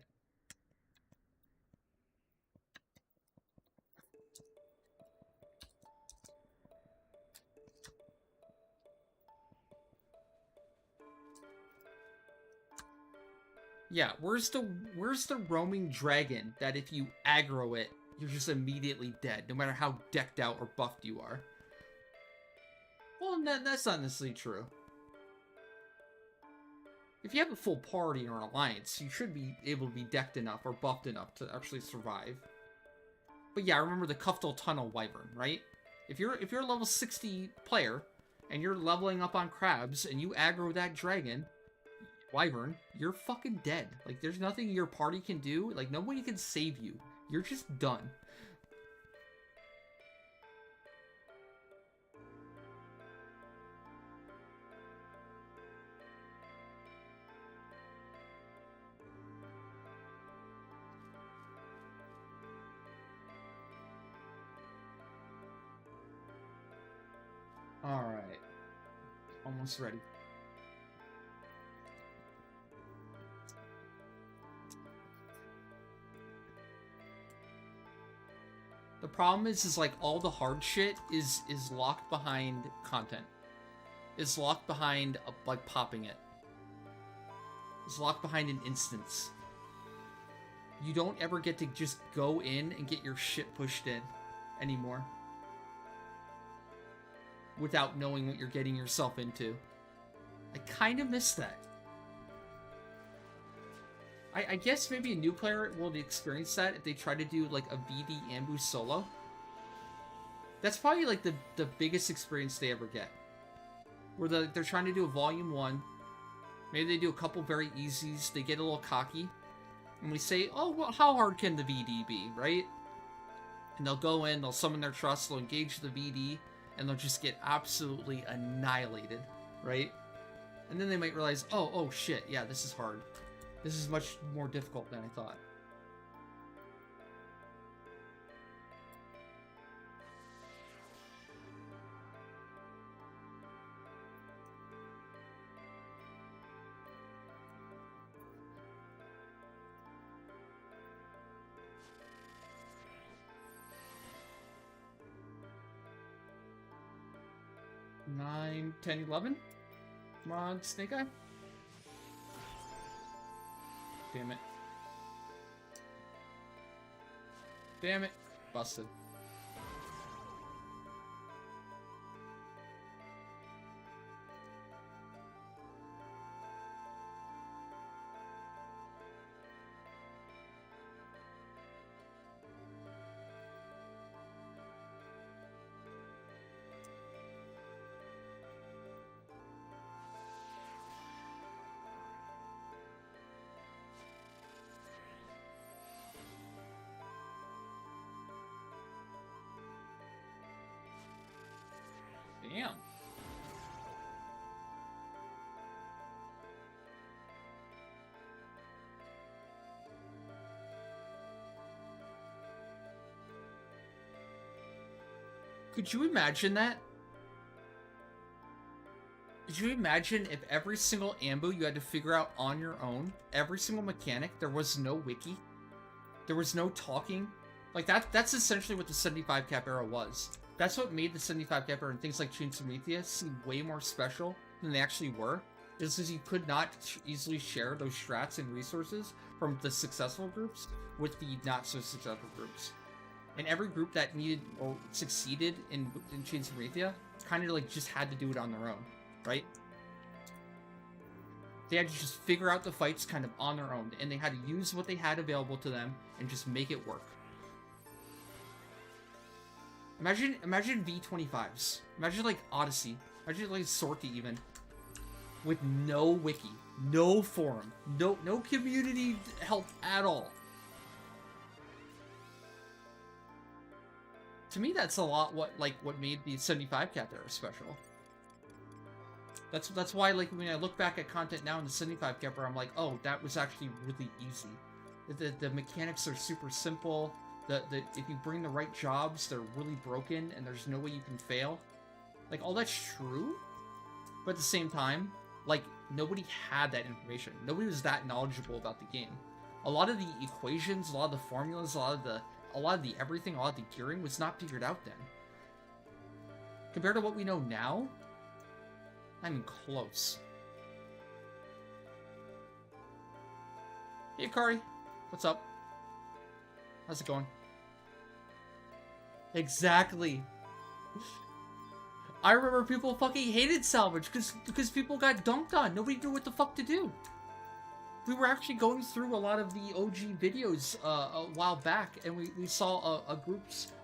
Yeah, where's the roaming dragon that if you aggro it, you're just immediately dead, no matter how decked out or buffed you are? Well, that's not necessarily true. If you have a full party or an alliance, you should be able to be decked enough or buffed enough to actually survive. But yeah, I remember the Kuftal Tunnel Wyvern, right? If you're a level 60 player and you're leveling up on crabs and you aggro that dragon, Wyvern, you're fucking dead. Like, there's nothing your party can do. Like, nobody can save you. You're just done. Alright. Almost ready. The problem is like all the hard shit is locked behind content. It's locked behind like popping it. It's locked behind an instance. You don't ever get to just go in and get your shit pushed in anymore. Without knowing what you're getting yourself into. I kind of miss that. I guess maybe a new player will experience that if they try to do like a VD ambush solo. That's probably like the biggest experience they ever get. Where they're trying to do a volume 1. Maybe they do a couple very easies. They get a little cocky. And we say, oh, well, how hard can the VD be, right? And they'll go in, they'll summon their trust, they'll engage the VD, and they'll just get absolutely annihilated, right? And then they might realize, oh shit, yeah, this is hard. This is much more difficult than I thought. Nine, 10, 11? Come on, Snake Eye. Damn it. Damn it. Busted. Damn. Could you imagine that? Could you imagine if every single ambu you had to figure out on your own, every single mechanic, there was no wiki? There was no talking? Like, that's essentially what the 75 cap era was. That's what made the 75 cap era and things like Chains of Prometheus seem way more special than they actually were. Is because you could not easily share those strats and resources from the successful groups with the not so successful groups. And every group that needed or succeeded in Chains of Prometheus kind of like just had to do it on their own, right? They had to just figure out the fights kind of on their own, and they had to use what they had available to them and just make it work. Imagine V25s. Imagine like Odyssey. Imagine like Sortie even. With no wiki, no forum, no community help at all. To me, that's a lot what made the 75 cap era special. That's why, like, when I look back at content now in the 75 camper, I'm like, oh, that was actually really easy. The mechanics are super simple. If you bring the right jobs, they're really broken, and there's no way you can fail. Like, all that's true, but at the same time, like, nobody had that information. Nobody was that knowledgeable about the game. A lot of the equations, a lot of the formulas, a lot of the everything, a lot of the gearing was not figured out then. Compared to what we know now, not even close. Hey, Kari. What's up? How's it going? Exactly. I remember people fucking hated salvage because people got dunked on. Nobody knew what the fuck to do. We were actually going through a lot of the OG videos a while back, and we saw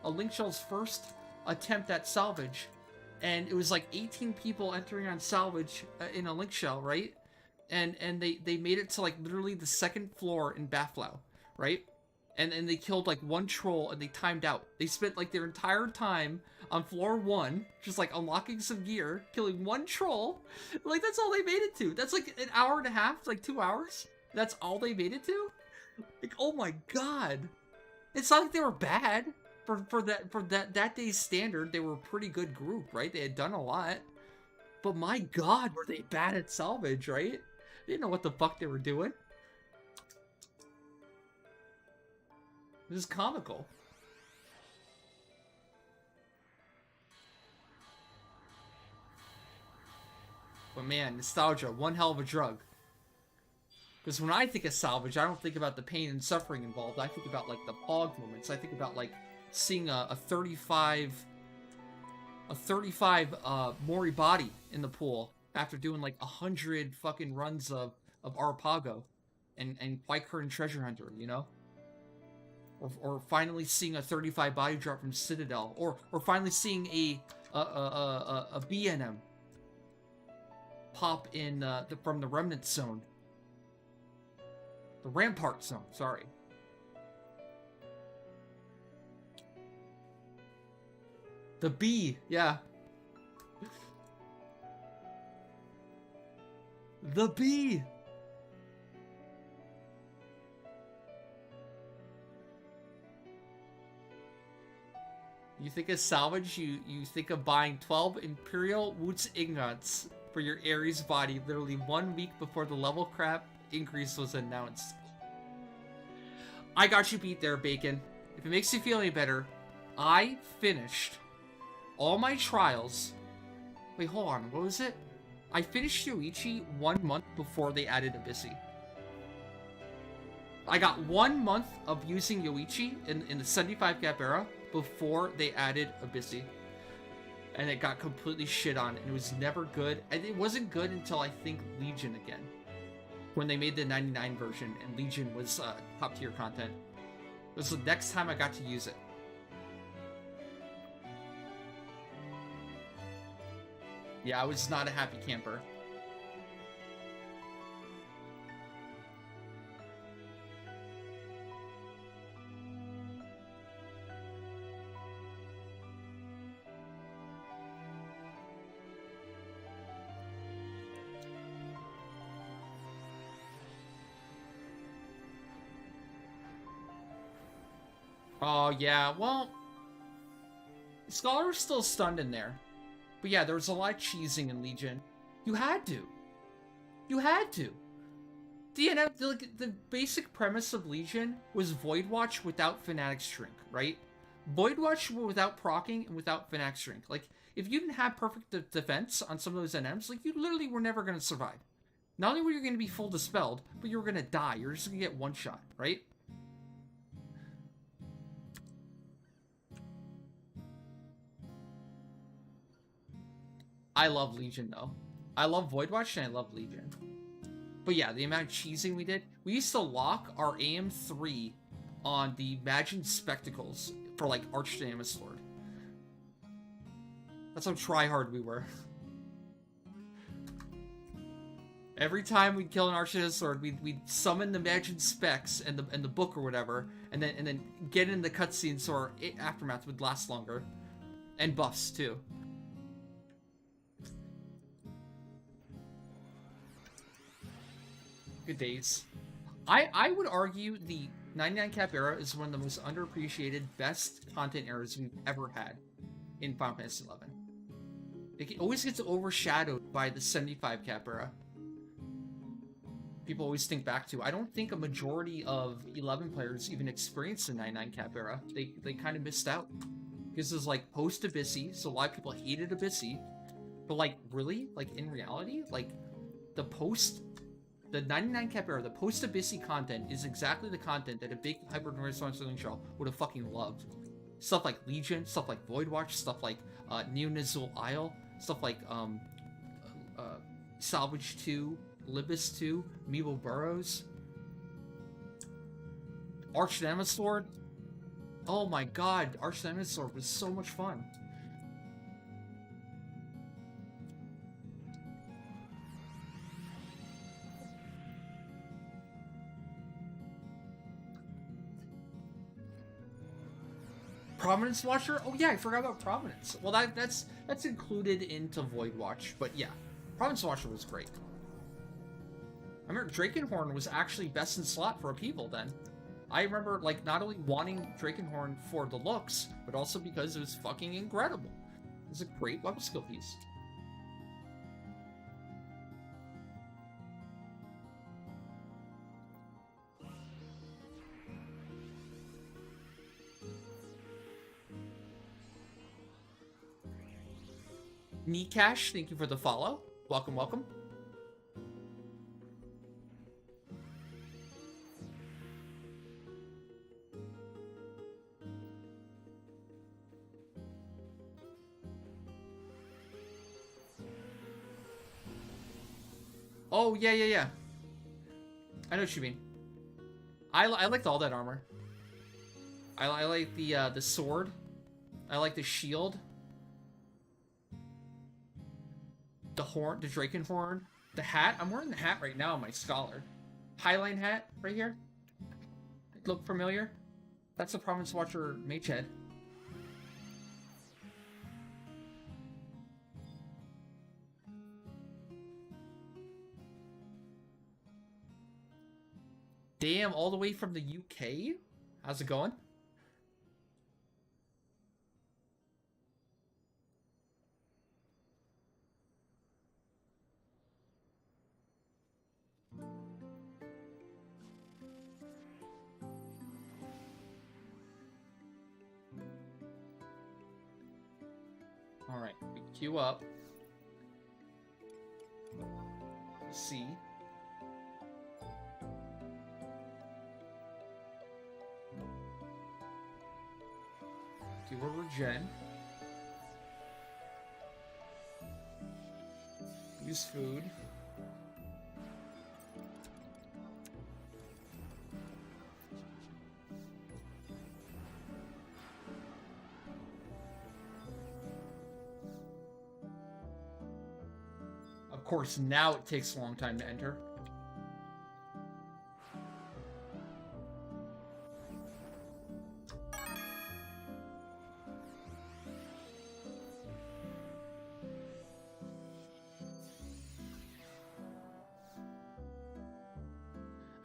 a Link Shell's first attempt at salvage, and it was like 18 people entering on salvage in a Link Shell, right? And they made it to like literally the second floor in Baflau, right? And they killed like one troll and they timed out. They spent like their entire time on floor 1, just like unlocking some gear, killing one troll. Like, that's all they made it to. That's like an hour and a half, like 2 hours. That's all they made it to? Like, oh my god. It's not like they were bad. For that day's standard, they were a pretty good group, right? They had done a lot. But my god, were they bad at salvage, right? They didn't know what the fuck they were doing. This is comical. But man, nostalgia, one hell of a drug. Because when I think of salvage, I don't think about the pain and suffering involved. I think about, like, the pog moments. I think about, like, seeing a 35 Mori body in the pool after doing, like, 100 fucking runs of Arpago and Quaker and Treasure Hunter, you know? Or finally seeing a 35 body drop from Citadel, or finally seeing a BNM pop in from the Remnant Zone, the Rampart Zone. Sorry. The B, yeah. The B. You think of salvage, you think of buying 12 Imperial Woots Ingots for your Ares body literally 1 week before the level crap increase was announced. I got you beat there, Bacon. If it makes you feel any better, I finished all my trials. Wait, hold on, what was it? I finished Yoichi 1 month before they added Abyssi. I got 1 month of using Yoichi in the 75 cap era before they added Abyssi. And it got completely shit on, and it was never good. And it wasn't good until I think Legion again. When they made the 99 version, and Legion was top tier content. It was the next time I got to use it. Yeah, I was not a happy camper. Oh, yeah, well... Scholar's still stunned in there. But yeah, there was a lot of cheesing in Legion. You had to. You had to. The basic premise of Legion was Void Watch without Fanatic Shrink, right? Void Watch without proccing and without Fanatic Shrink. Like, if you didn't have perfect defense on some of those NMs, like, you literally were never going to survive. Not only were you going to be full dispelled, but you were going to die. You're just going to get one shot, right? I love Legion, though. I love Void Watch, and I love Legion. But yeah, the amount of cheesing we did. We used to lock our AM3 on the Imagined Spectacles for, like, Archdynamis Lord. That's how tryhard we were. Every time we'd kill an Archdynamis Lord, we'd summon the Imagined Specs and the book or whatever, and then get in the cutscene so our aftermath would last longer. And buffs, too. Good days. I would argue the 99 cap era is one of the most underappreciated, best content eras we've ever had in Final Fantasy XI. It always gets overshadowed by the 75 cap era. People always think back to. I don't think a majority of 11 players even experienced the 99 cap era. They kind of missed out. Because it was like post Abyssy, so a lot of people hated Abyssy. But like, really? Like, in reality? Like, the 99 cap era, the post Abyssy content is exactly the content that a big Hyper Renaissance show would have fucking loved. Stuff like Legion, stuff like Voidwatch, stuff like Neonazul Isle, stuff like Salvage 2, Libis 2, Meeble Burrows, Arch Sword. Oh my god, Arch Sword was so much fun. Prominence Watcher? Oh yeah, I forgot about Prominence. Well, that's included into Voidwatch, but yeah, Prominence Watcher was great. I remember Drakenhorn was actually best in slot for Upheaval then. I remember, like, not only wanting Drakenhorn for the looks, but also because it was fucking incredible. It was a great weapon skill piece. Nikash, thank you for the follow. Welcome, welcome. Oh, yeah. I know what you mean. I liked all that armor. I like the sword. I like the shield. The horn, the Drakenhorn, the hat. I'm wearing the hat right now, my Scholar. Highline hat, right here. Look familiar? That's the Province Watcher Mage Head. Damn, all the way from the UK? How's it going? Alright, we queue up. C. Do a regen. Use food. Of course, now it takes a long time to enter.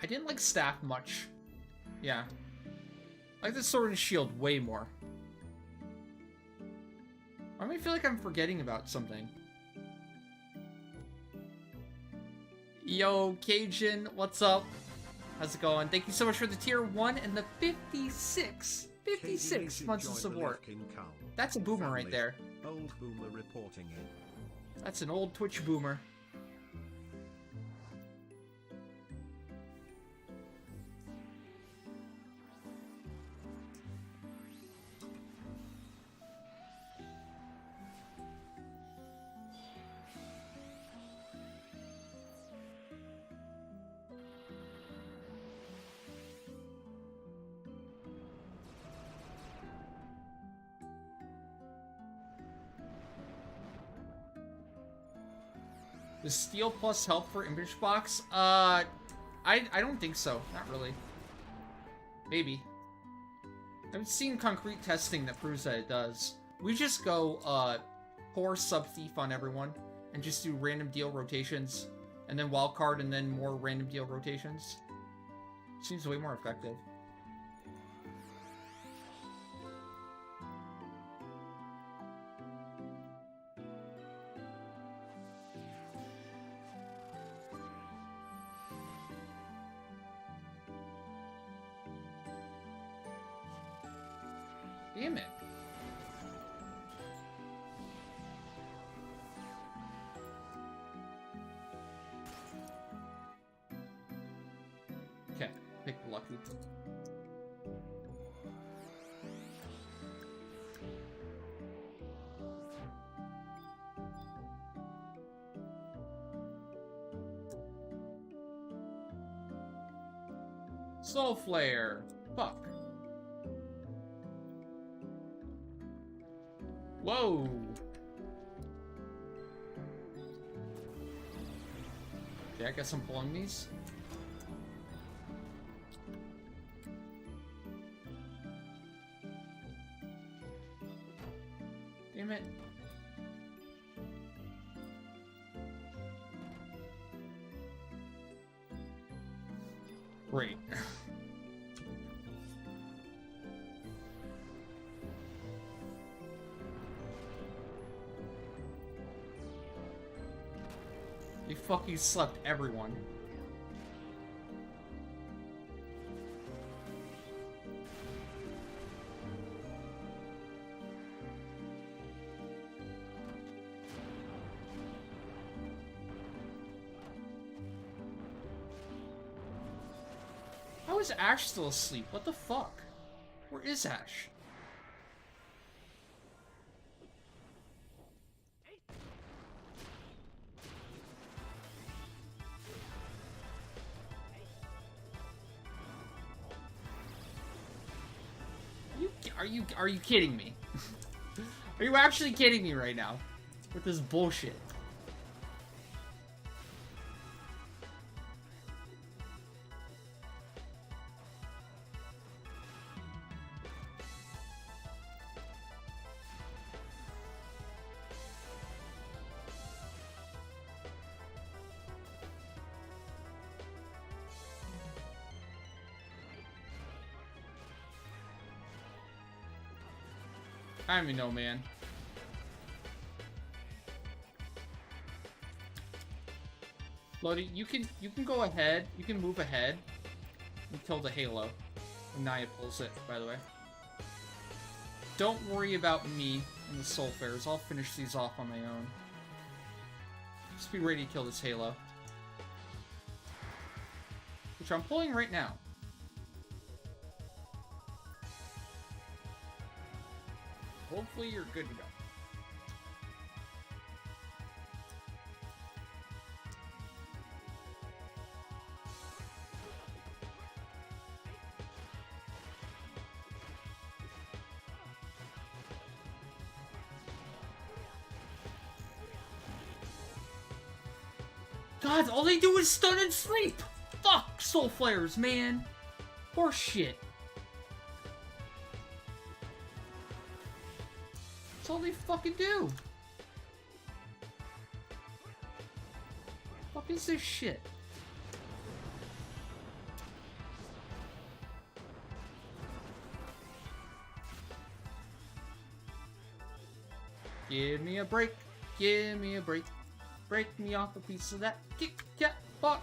I didn't like staff much. Yeah. I like the sword and shield way more. I feel like I'm forgetting about something. Yo, Cajun, what's up? How's it going? Thank you so much for the tier 1 and the 56 months of support. That's a boomer right there. Old boomer reporting in. That's an old Twitch boomer. Does steel plus help for image box? I don't think so. Not really. Maybe. I haven't seen concrete testing that proves that it does. We just go pour sub thief on everyone and just do random deal rotations And then wild card and then more random deal rotations. Seems way more effective. Damn it. Okay, pick lucky. Soul Flare. Fuck. Whoa. Okay, I guess I'm pulling these. Damn it. Great. He fucking slept everyone. How is Ash still asleep? What the fuck? Where is Ash? Are you kidding me? Are you actually kidding me right now? With this bullshit. I don't even know, man. Bloody, you can go ahead. You can move ahead until the Halo. And Naya pulls it, by the way. Don't worry about me and the Soul Fares. I'll finish these off on my own. Just be ready to kill this Halo. Which I'm pulling right now. Hopefully you're good to go. God, all they do is stun and sleep! Fuck Soul Flares, man! Horse shit. That's all they fucking do. Fuck is this shit? Give me a break. Give me a break. Break me off a piece of that. Get fuck.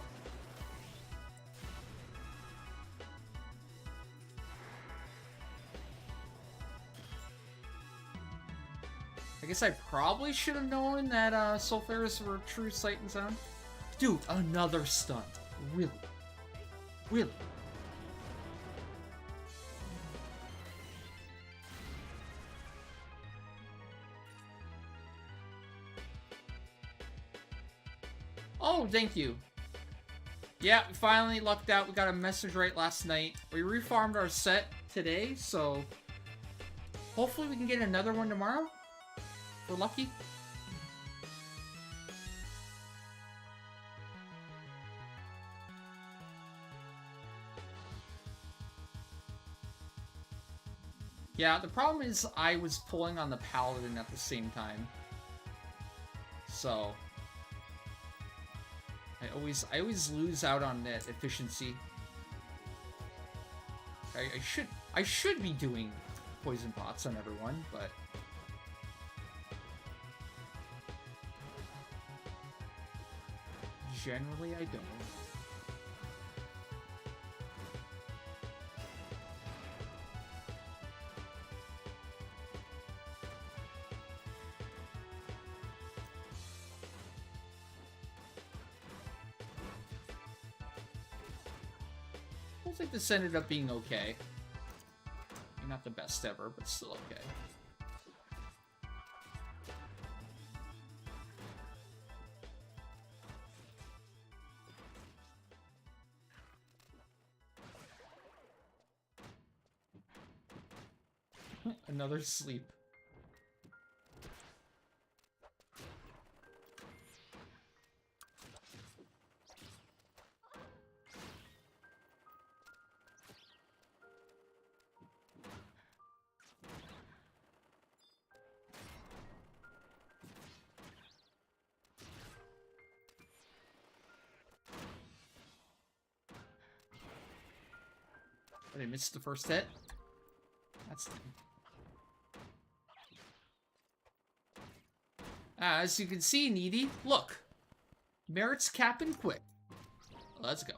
I guess I probably should have known that Soul Flares were true sight and sound. Dude, another stun. Really? Really? Oh, thank you. Yeah, we finally lucked out. We got a message right last night. We refarmed our set today, so hopefully we can get another one tomorrow. We're lucky. Yeah, the problem is I was pulling on the Paladin at the same time. So I always lose out on that efficiency. I should be doing poison pots on everyone, but generally I don't. I think this ended up being okay. Not the best ever, but still okay. Another sleep. I missed the first hit. That's... as you can see, Needy, look. Merits capping quick. Let's go.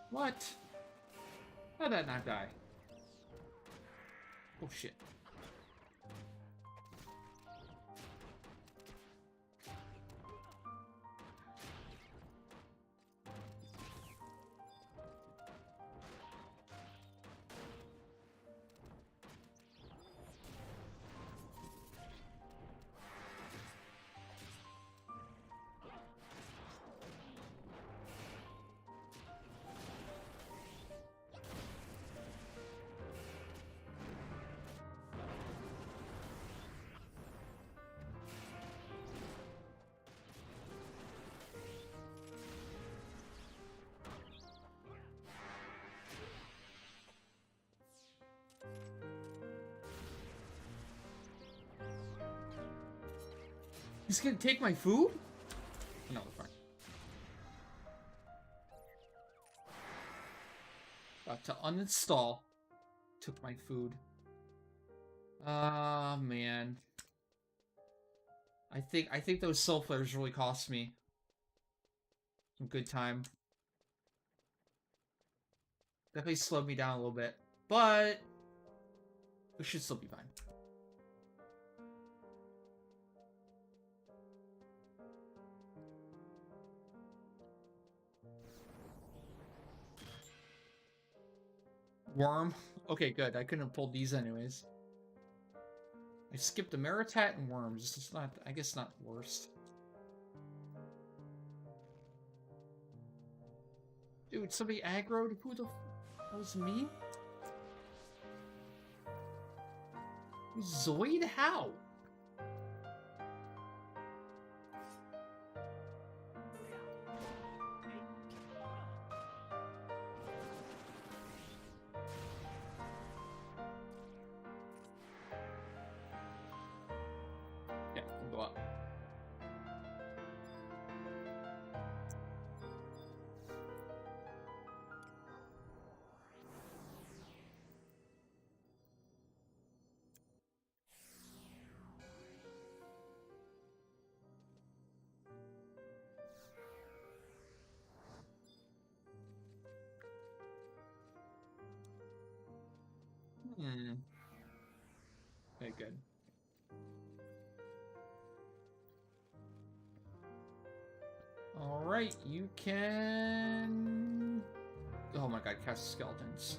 What? How'd that not die? Oh shit. He's gonna take my food? No, we're fine. About to uninstall. Took my food. Ah, man. I think those soul flares really cost me some good time. Definitely slowed me down a little bit, but we should still be fine. Worm. Okay, good. I couldn't have pulled these anyways. I skipped the Maritat and Worms. It's not, I guess, not worst. Dude, somebody aggroed? Who the that was me? Zoid? How? Yeah, we'll go up. Okay, good. Alright, you can... Oh my god, cast skeletons.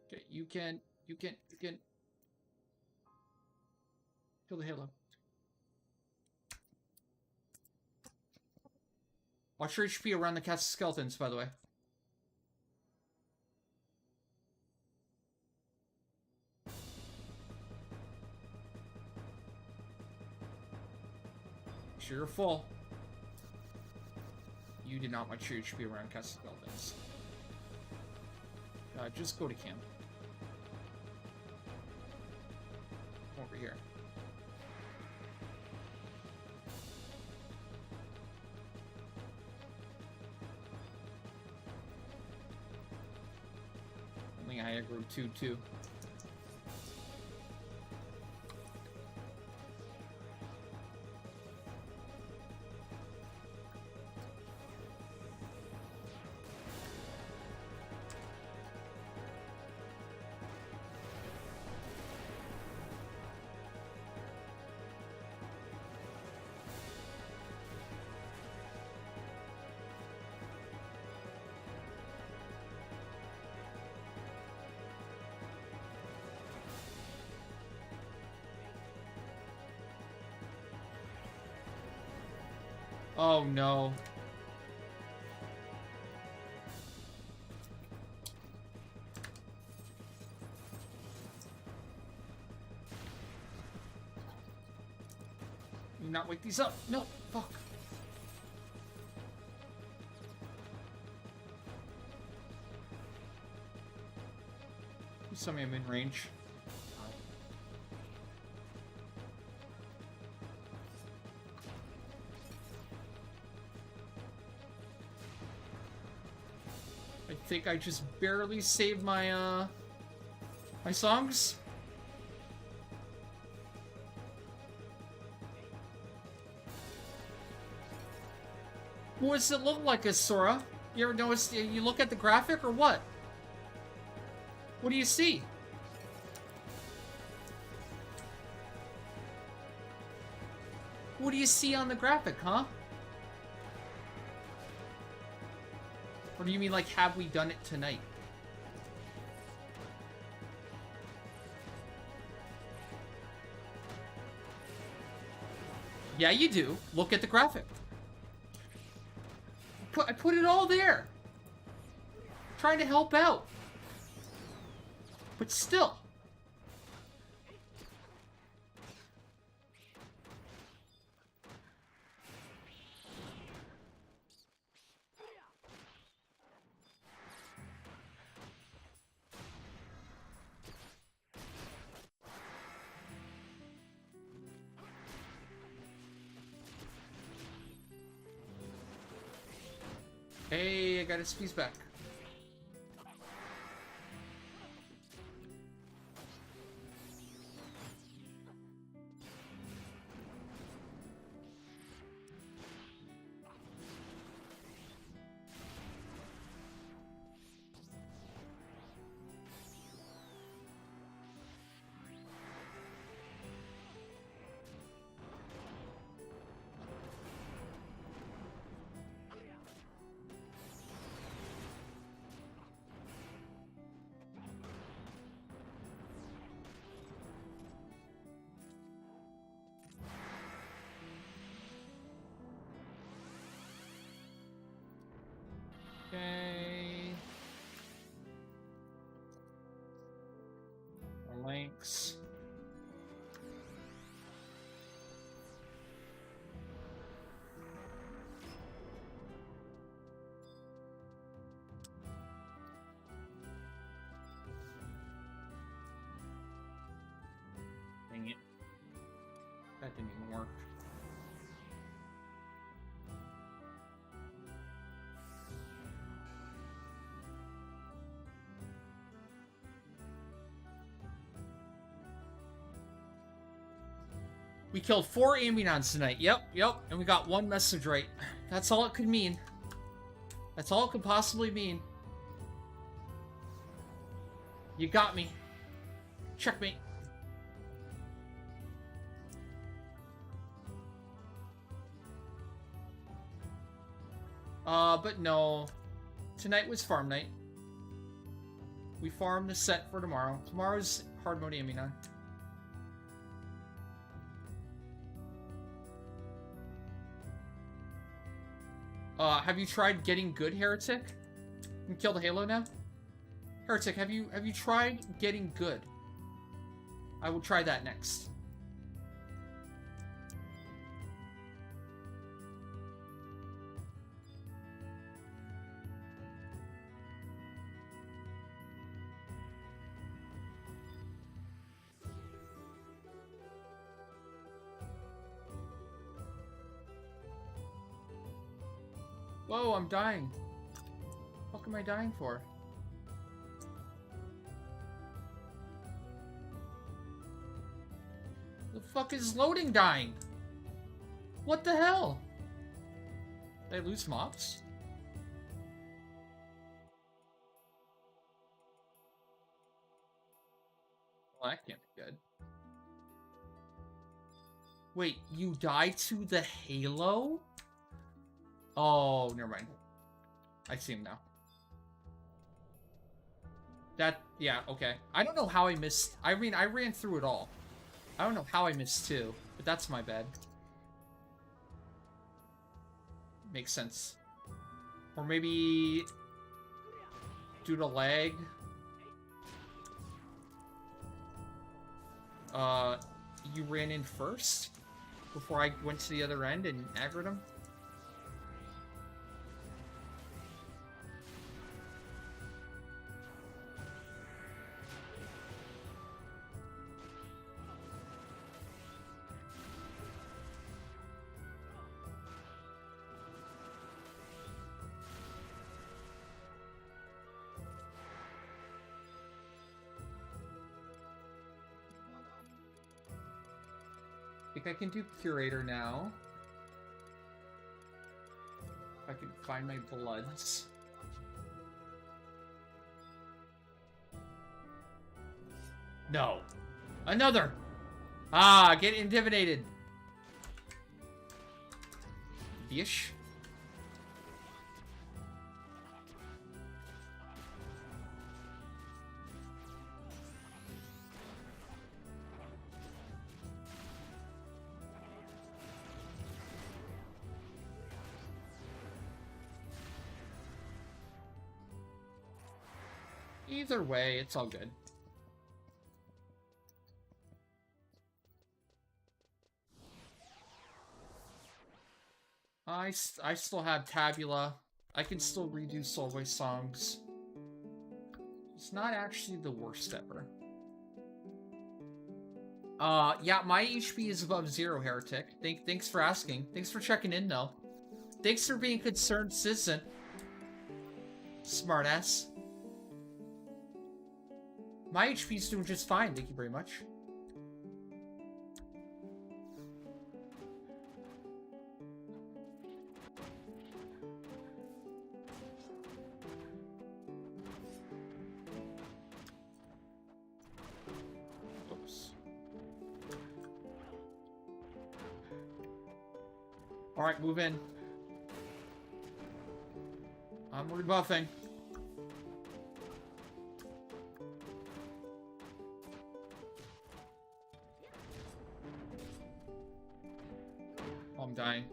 Okay, you can kill the halo. Watch your HP around the cast skeletons, by the way. Sure you're full. You did not watch your HP around cast skeletons. Just go to camp. Over here. I think I aggroed 2-2. Oh no. Do not wake these up. No, fuck. Please tell me I'm in range. I think I just barely saved my, my songs. What does it look like, Sora? You ever notice, you look at the graphic or what? What do you see? What do you see on the graphic, huh? Or do you mean, like, have we done it tonight? Yeah, you do. Look at the graphic. I put it all there. Trying to help out. But still. Hey, I got his piece back. Okay. Links. Dang it. That didn't even work. We killed 4 Ambuscades tonight. Yep. And we got 1 message right. That's all it could mean. That's all it could possibly mean. You got me. Checkmate. But no. Tonight was farm night. We farmed the set for tomorrow. Tomorrow's hard mode Ambuscade. Have you tried getting good, Heretic? You can kill the Halo now? Heretic, have you tried getting good? I will try that next. Whoa, I'm dying. What am I dying for? The fuck is loading dying? What the hell? Did I lose mobs? Well, that can't be good. Wait, you died to the Halo? Oh, never mind. I see him now. That, yeah, okay. I don't know how I missed. I mean, I ran through it all. I don't know how I missed two, but that's my bad. Makes sense. Or maybe due to lag. You ran in first before I went to the other end and aggroed him. I think I can do Curator now. If I can find my bloods. No. Another! Ah, get intimidated. Bish. Either way, it's all good. I still have Tabula. I can still redo Soulboy songs. It's not actually the worst ever. Yeah, my HP is above 0, Heretic. Thanks for asking. Thanks for checking in, though. Thanks for being a concerned citizen. Smartass. My HP's doing just fine, thank you very much. Oops. Alright, move in. I'm rebuffing. I'm dying.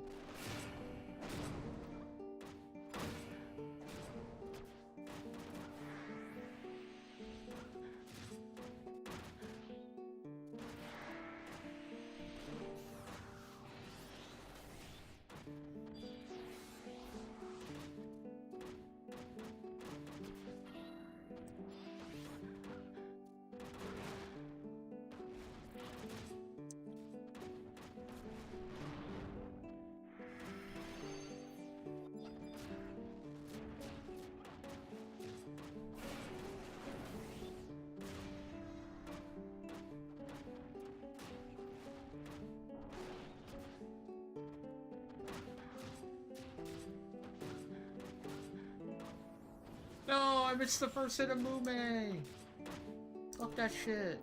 No, I missed the first hit of Mume. Fuck that shit.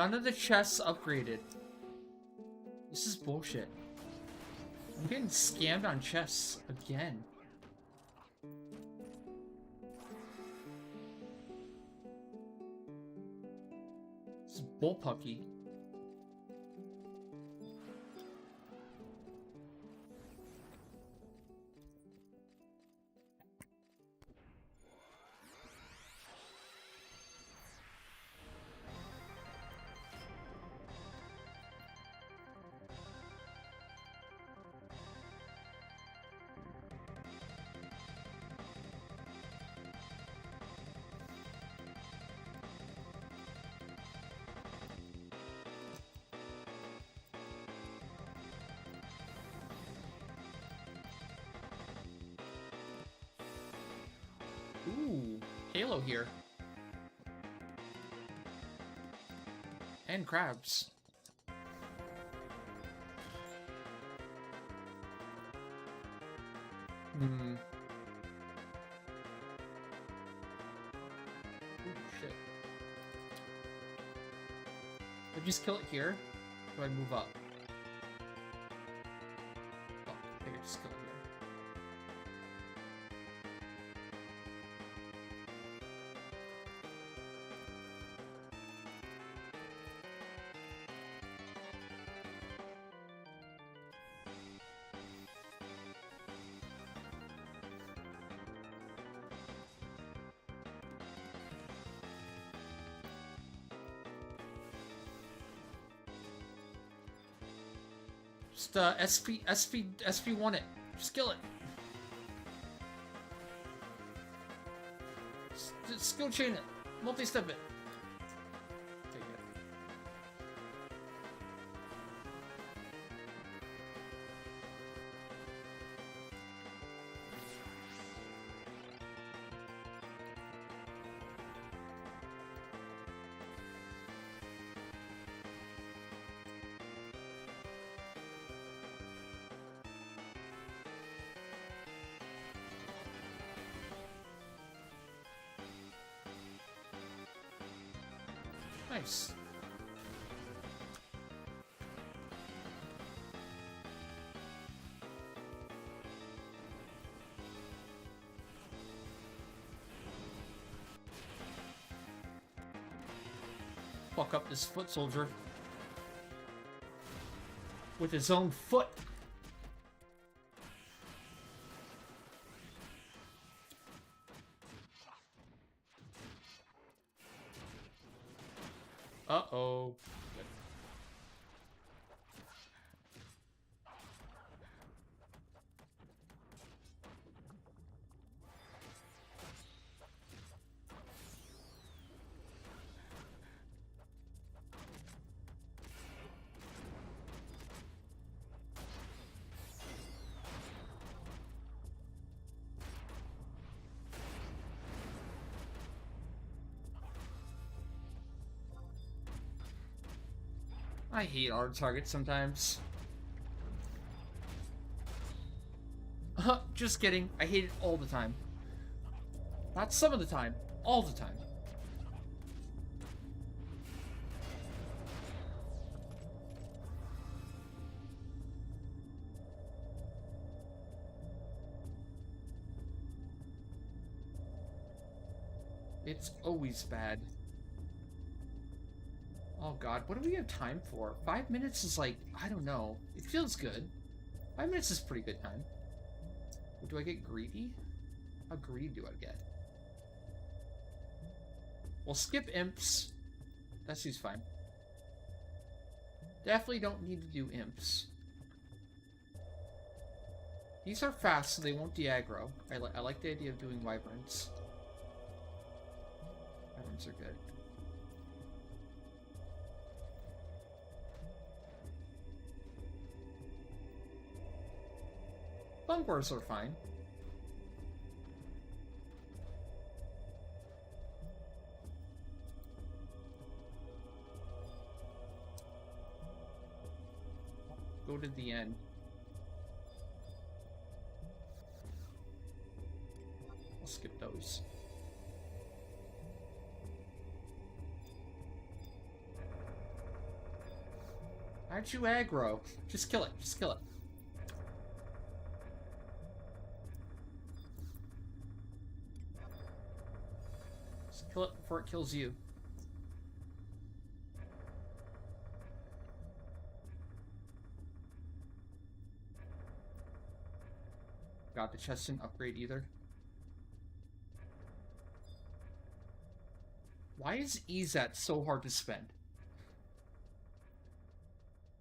None of the chests upgraded. This is bullshit. I'm getting scammed on chests again. This is bullpucky. Ooh, Halo here. And crabs. Hmm. Ooh, shit. Do I just kill it here? Or do I move up? Oh, I think I just kill it here. Just SP1 it. Just kill it. Just skill chain it. Multi-step it. Take it. Nice. Fuck up this foot soldier with his own foot. Uh-oh. I hate our targets sometimes. Just kidding. I hate it all the time. Not some of the time. All the time. It's always bad. Oh god, what do we have time for? 5 minutes is like, I don't know. It feels good. 5 minutes is pretty good time. Do I get greedy? How greedy do I get? We'll skip imps. That seems fine. Definitely don't need to do imps. These are fast, so they won't de-aggro. I like the idea of doing wyverns. Wyverns are good. Bunkers are fine. Go to the end. I'll skip those. Why'd you aggro? Just kill it. Just kill it. Just kill it before it kills you. God, the chest didn't upgrade either. Why is EZAT so hard to spend?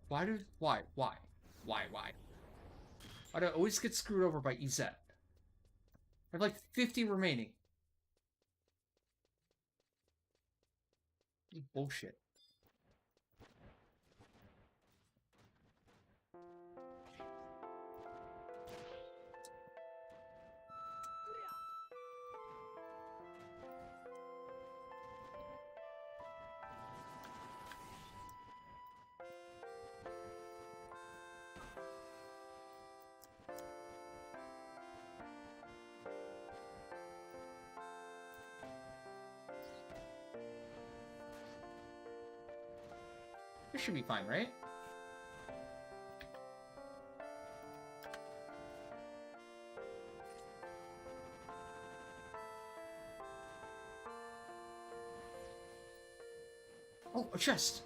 Why? Why do I always get screwed over by EZAT? I have like 50 remaining. Bullshit. This should be fine, right? Oh, a chest!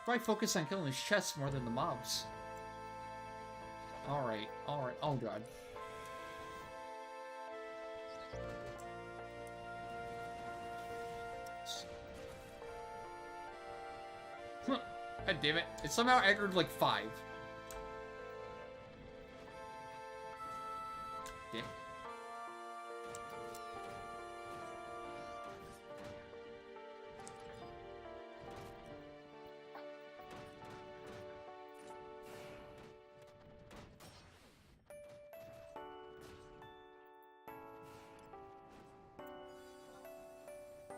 Probably focus on killing his chest more than the mobs. Alright, alright. Oh god. God damn it. It somehow aggroed like 5. Damn.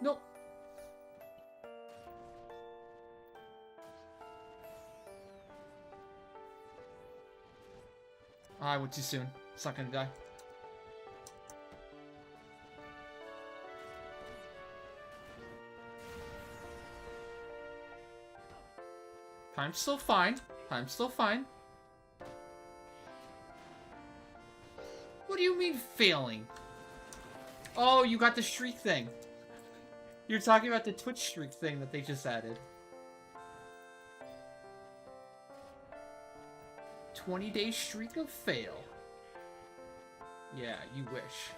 Nope. I went too soon. It's not gonna die. Time's still fine. Time's still fine. What do you mean failing? Oh, you got the streak thing. You're talking about the Twitch streak thing that they just added. 20-day streak of fail. Yeah, you wish.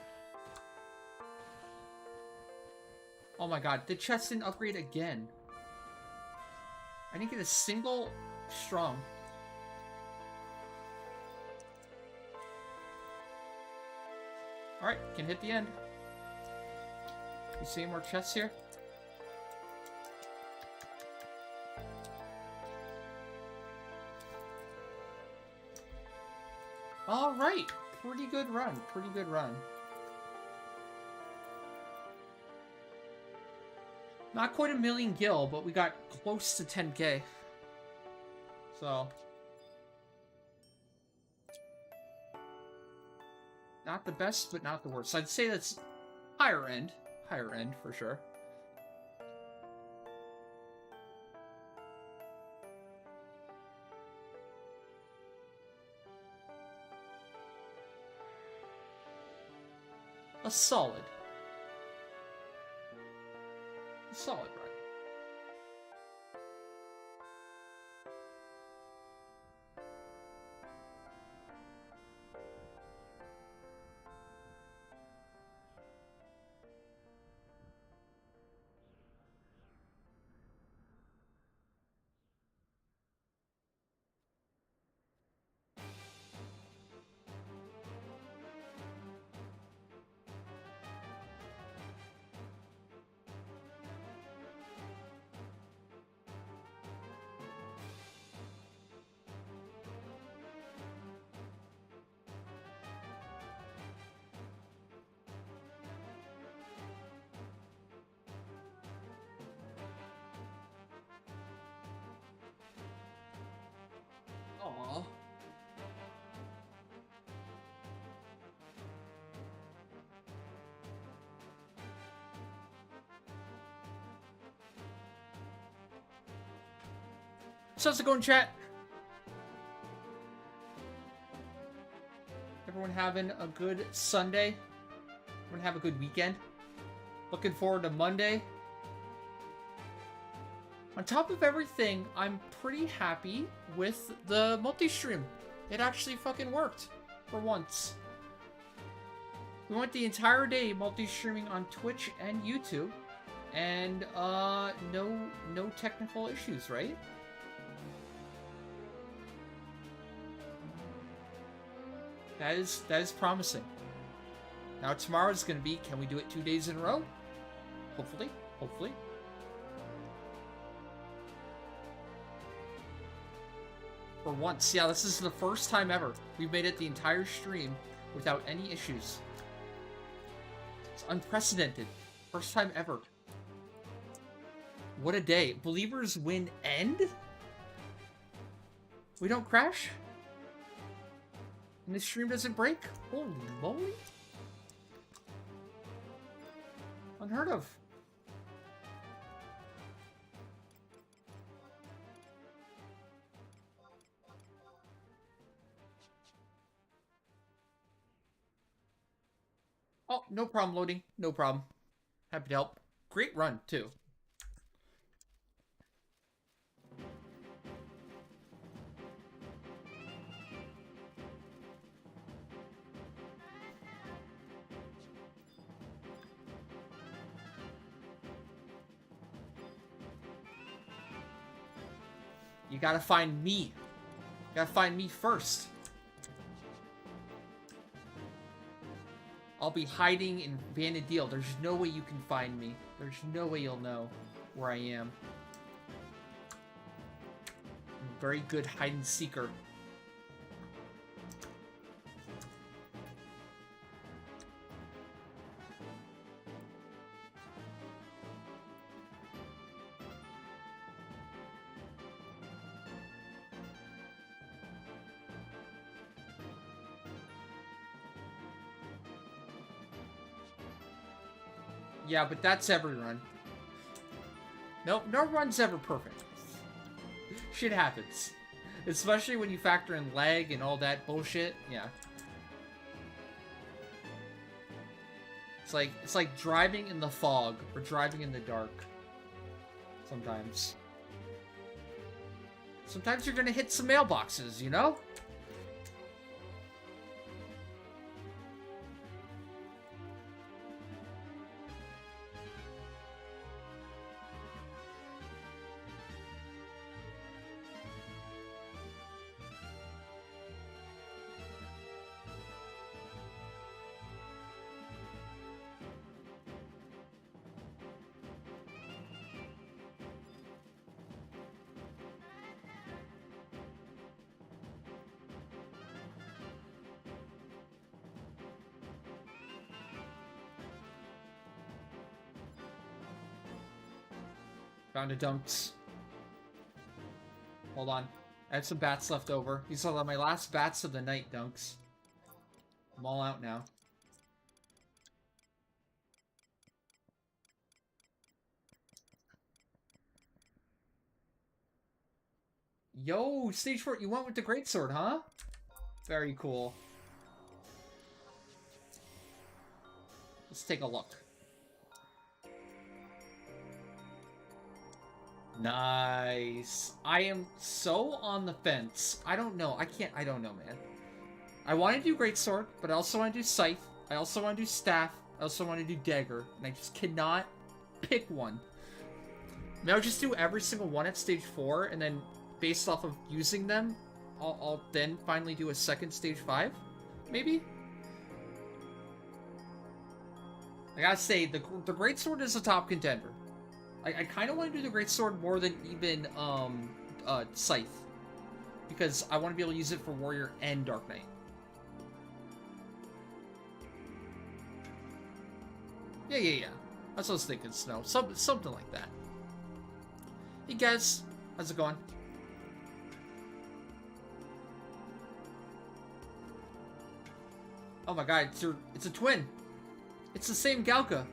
Oh my god, the chest didn't upgrade again. I didn't get a single strong. Alright, can hit the end. You see more chests here? Alright, pretty good run, pretty good run. Not quite a million gil, but we got close to 10k. So. Not the best, but not the worst. I'd say that's higher end for sure. A solid run. So how's it going, chat? Everyone having a good Sunday? Everyone have a good weekend? Looking forward to Monday? On top of everything, I'm pretty happy with the multi-stream. It actually fucking worked. For once. We went the entire day multi-streaming on Twitch and YouTube. And, no technical issues, right? That is promising. Now tomorrow's gonna be, can we do it 2 days in a row? Hopefully. Hopefully. For once. Yeah, this is the first time ever we've made it the entire stream without any issues. It's unprecedented. First time ever. What a day. Believers win end? We don't crash? And this stream doesn't break? Holy moly. Unheard of. Oh, no problem loading. No problem. Happy to help. Great run, too. You gotta find me. You gotta find me first. I'll be hiding in Vanadil. There's no way you can find me. There's no way you'll know where I am. I'm a very good hide-and-seeker. Yeah, but that's every run. Nope, no run's ever perfect. Shit happens. Especially when you factor in lag and all that bullshit. Yeah. It's like driving in the fog or driving in the dark. Sometimes. Sometimes you're gonna hit some mailboxes, you know? Found a dunks. Hold on. I have some bats left over. These are my last bats of the night, dunks. I'm all out now. Yo, stage 4, you went with the greatsword, huh? Very cool. Let's take a look. Nice. I am so on the fence. I don't know. I don't know, man. I want to do greatsword, but I also want to do scythe. I also want to do staff. I also want to do dagger. And I just cannot pick one. Maybe I'll just do every single one at stage 4, and then based off of using them, I'll then finally do a second stage 5? Maybe? I gotta say, the greatsword is a top contender. I kind of want to do the greatsword more than even scythe, because I want to be able to use it for warrior and dark knight. Yeah. That's what I was thinking, Snow. Something like that. Hey guys, how's it going? Oh my god, it's a twin. It's the same Galka.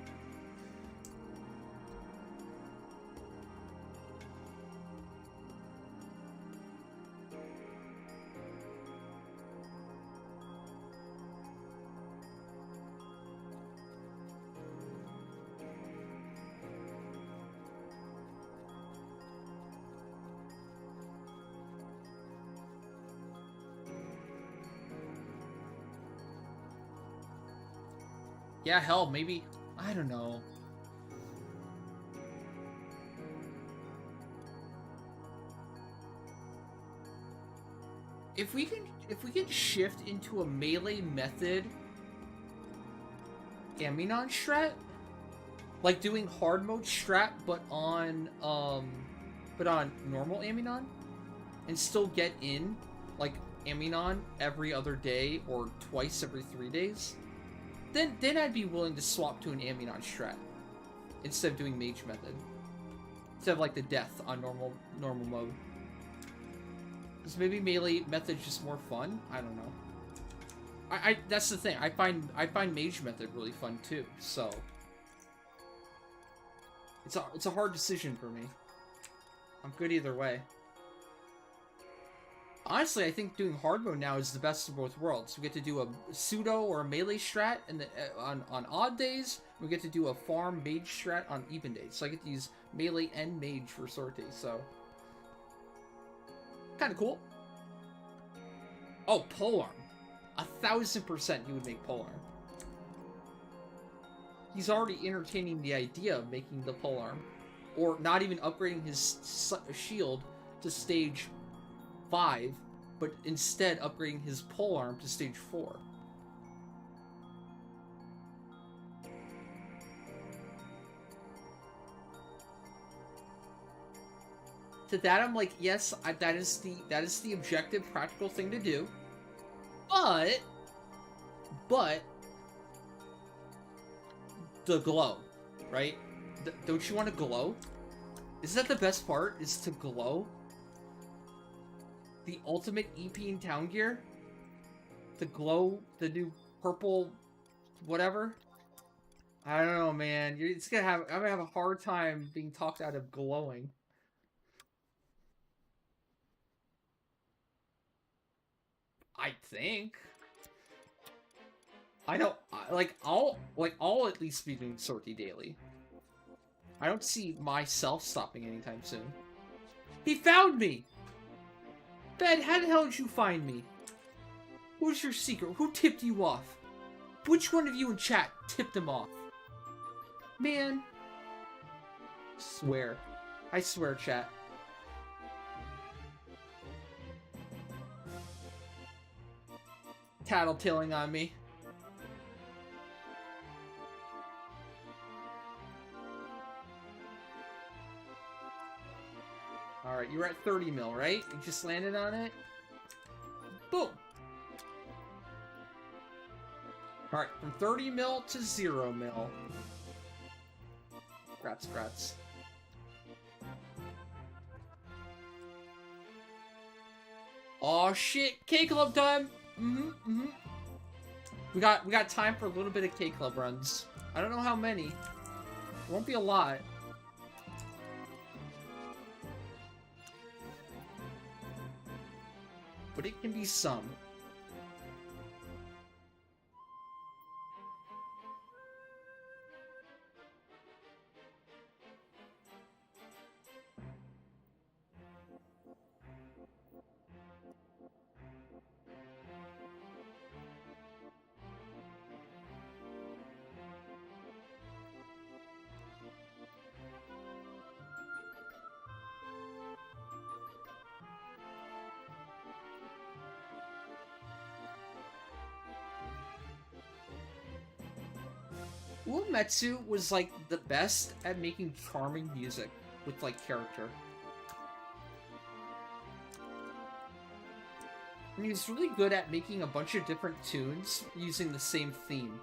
Yeah, hell, maybe, I don't know. If we can shift into a melee method Aminon strat, like doing hard mode strat but on normal Aminon, and still get in like Aminon every other day or twice every 3 days, then I'd be willing to swap to an Aminon strat instead of doing mage method. Instead of like the death on normal mode. Because maybe melee method's just more fun? I don't know. I that's the thing. I find mage method really fun too, so it's a hard decision for me. I'm good either way. Honestly, I think doing hard mode now is the best of both worlds. We get to do a pseudo or a melee strat on odd days. We get to do a farm mage strat on even days. So I get to use melee and mage for sortie, so kind of cool. Oh, polearm. 1000% he would make polearm. He's already entertaining the idea of making the polearm. Or not even upgrading his shield to stage 5, but instead upgrading his polearm to stage 4. To that, I'm like, yes, that is the objective, practical thing to do. But the glow, right? Don't you want to glow? Is that the best part? Is to glow? The ultimate EP in town gear? To glow the new purple whatever? I don't know, man. I'm gonna have a hard time being talked out of glowing. I think. I know, I'll at least be doing sortie daily. I don't see myself stopping anytime soon. He found me! Ben, how the hell did you find me? Who's your secret? Who tipped you off? Which one of you in chat tipped him off? Man. Swear. I swear, chat. Tattletaling on me. Alright, you're at 30 mil, right? You just landed on it? Boom! Alright, from 30 mil to 0 mil. Grats. Aw, shit! K-Club time! We got time for a little bit of K-Club runs. I don't know how many. It won't be a lot. But it can be some. Uematsu was like the best at making charming music with like character. And he was really good at making a bunch of different tunes using the same theme.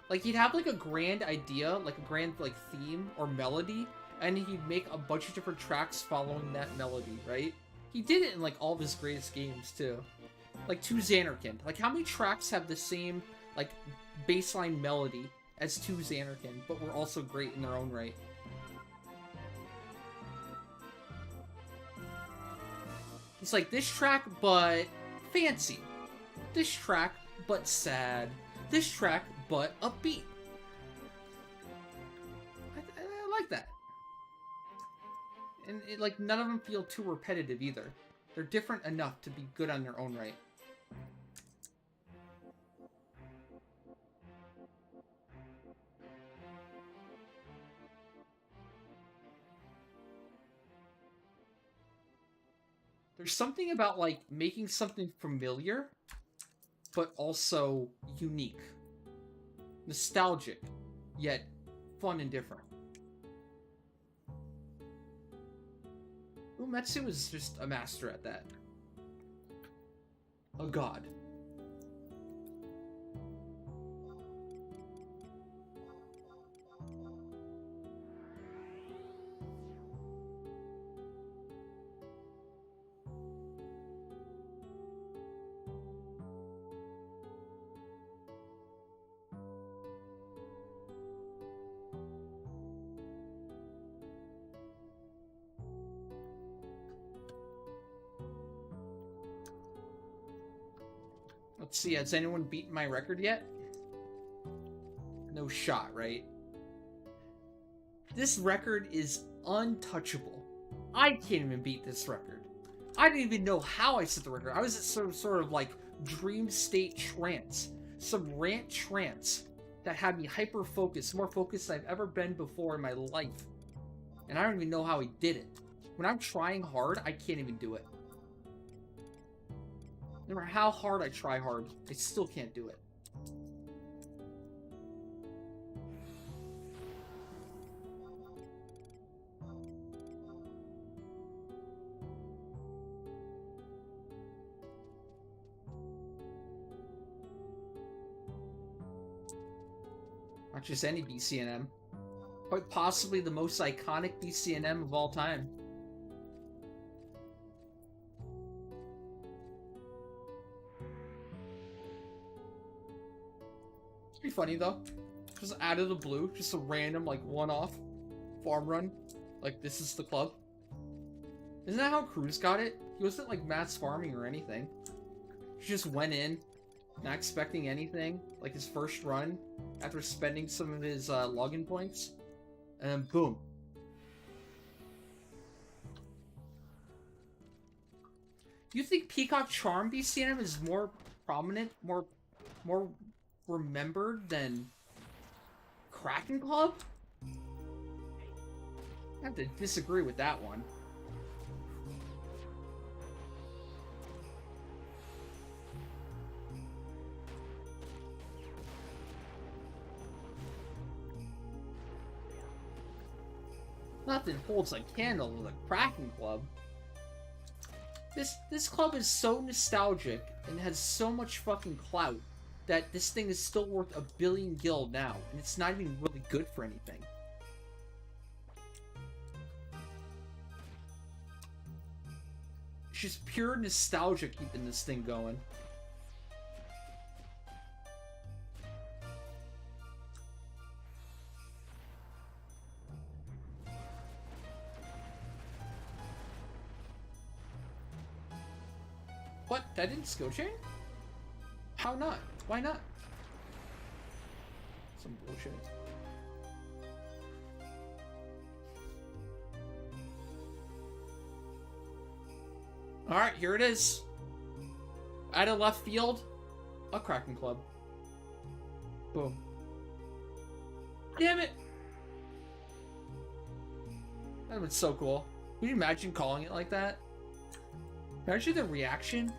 Like he'd have like a grand idea, like a grand like theme or melody, and he'd make a bunch of different tracks following that melody, right? He did it in like all of his greatest games too. Like To Xanarkand. Like how many tracks have the same like baseline melody as To Xanarkand, but were also great in their own right? It's like this track, but fancy. This track, but sad. This track, but upbeat. I like that. And like none of them feel too repetitive either. They're different enough to be good on their own right. There's something about, like, making something familiar, but also unique. Nostalgic, yet fun and different. Umetsu is just a master at that. A god. Let's see, has anyone beaten my record yet? No shot, right? This record is untouchable. I can't even beat this record. I didn't even know how I set the record. I was in some sort of like dream state trance. Some rant trance that had me hyper focused, more focused than I've ever been before in my life. And I don't even know how I did it. When I'm trying hard, I can't even do it. No matter how hard I try hard, I still can't do it. Not just any BCNM. Quite possibly the most iconic BCNM of all time. Be funny though, just out of the blue, just a random like one-off farm run, like this is the club. Isn't that how Cruz got it? He wasn't like mass farming or anything. He just went in, not expecting anything, like his first run, after spending some of his login points, and then boom. Do you think Peacock Charm BCNM is more prominent, more remembered than Kraken Club? I have to disagree with that one. Nothing holds a candle to the Kraken Club. This club is so nostalgic and has so much fucking clout that this thing is still worth 1 billion gil now, and it's not even really good for anything. It's just pure nostalgia keeping this thing going. What? That didn't skill chain? How not? Why not? Some bullshit. Alright, here it is. Out of left field, a Kraken Club. Boom. Damn it! That would be so cool. Can you imagine calling it like that? Imagine the reaction.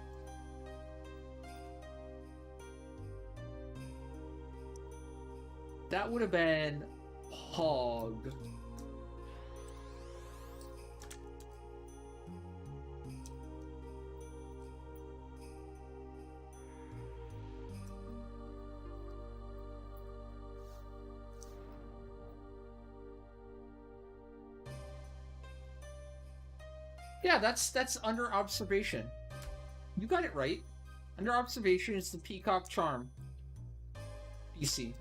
That would have been hog. Yeah, that's under observation. You got it right. Under observation is the Peacock Charm BC.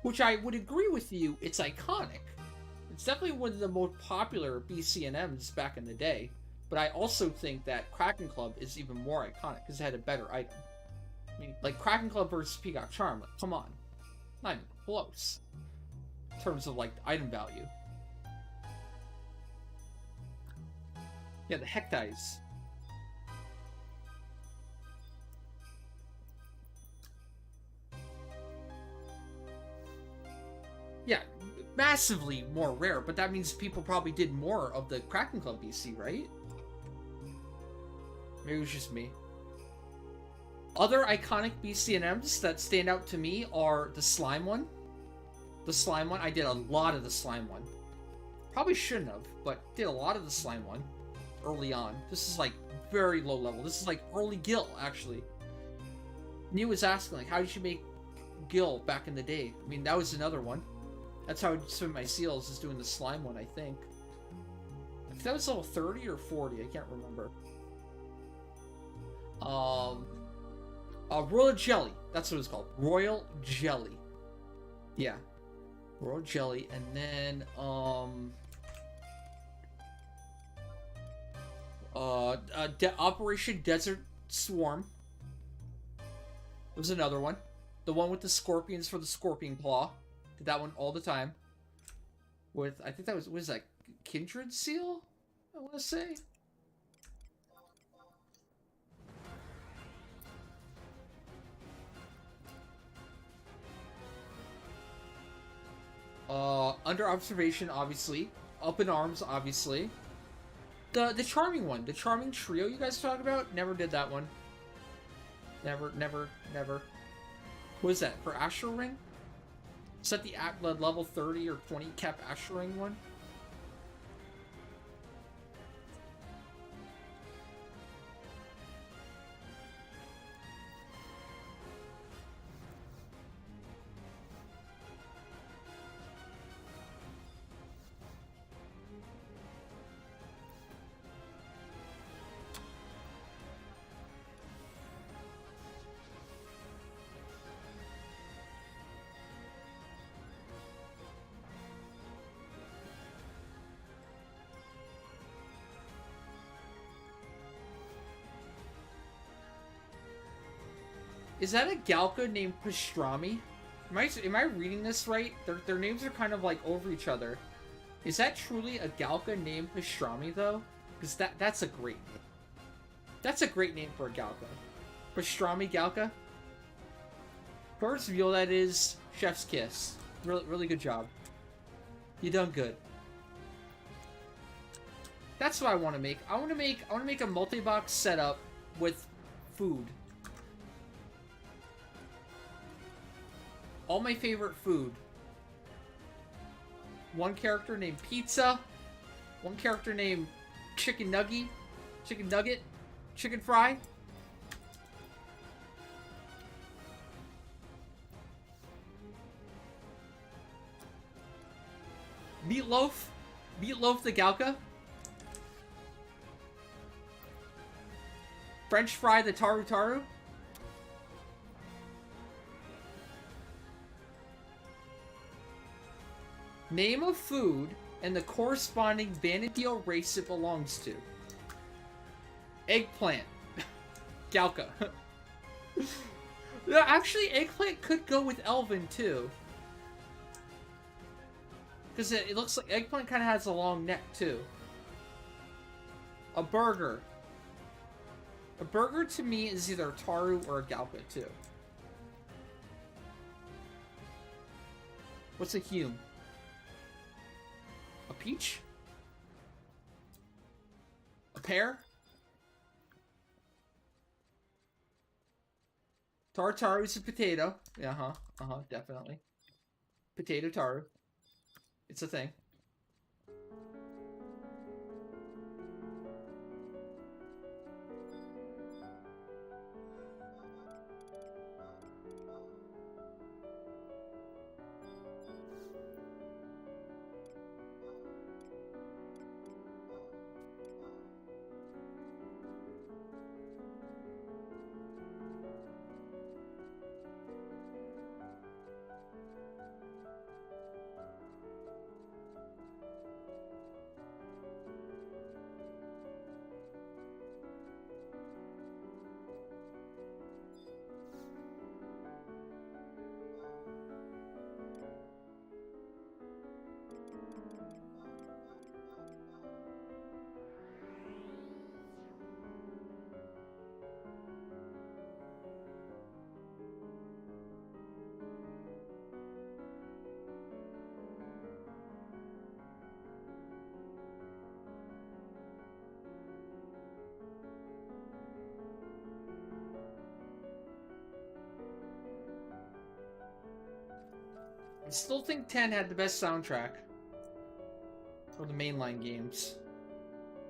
Which I would agree with you, it's iconic. It's definitely one of the most popular BCNMs back in the day. But I also think that Kraken Club is even more iconic because it had a better item. I mean, like Kraken Club versus Peacock Charm, like, come on. Not even close. In terms of, like, item value. Yeah, the heck dice. Yeah, massively more rare, but that means people probably did more of the Kraken Club BC, right? Maybe it was just me. Other iconic BCNMs that stand out to me are the slime one. The slime one, I did a lot of the slime one. Probably shouldn't have, but did a lot of the slime one early on. This is like very low level. This is like early Gil, actually. Neil was asking, like, how did you make Gil back in the day? I mean, that was another one. That's how I would swim my seals, is doing the slime one, I think. I think that was level 30 or 40, I can't remember. Royal Jelly. That's what it's called. Royal Jelly. Yeah. Royal Jelly. And then, Operation Desert Swarm was another one. The one with the scorpions for the Scorpion Claw. Did that one all the time. With, I think that was that Kindred Seal? I want to say. Under Observation, obviously. Up in Arms, obviously. The Charming one. The Charming Trio you guys talk about? Never did that one. Never. What is that? For Astral Ring? Is that the level 30 or 20 cap Astral Ring one? Is that a Galka named Pastrami? Am I reading this right? Their names are kind of like over each other. Is that truly a Galka named Pastrami though? Because that's a great name. That's a great name for a Galka. Pastrami Galka. First reveal that is Chef's Kiss. Really good job. You done good. That's what I want to make. I want to make a multi-box setup with food. All my favorite food. One character named Pizza. One character named Chicken Nugget. Chicken Fry. Meatloaf. Meatloaf the Galka. French Fry the Taru Taru. Name of food and the corresponding Vanadil race it belongs to. Eggplant. Galka. Yeah, actually, eggplant could go with Elven, too. Because it looks like eggplant kind of has a long neck, too. A burger. A burger, to me, is either a Taru or a Galka, too. What's a Hume? A peach? A pear? Tartaru is a potato. Yeah, definitely. Potato taru. It's a thing. still think 10 had the best soundtrack for the mainline games,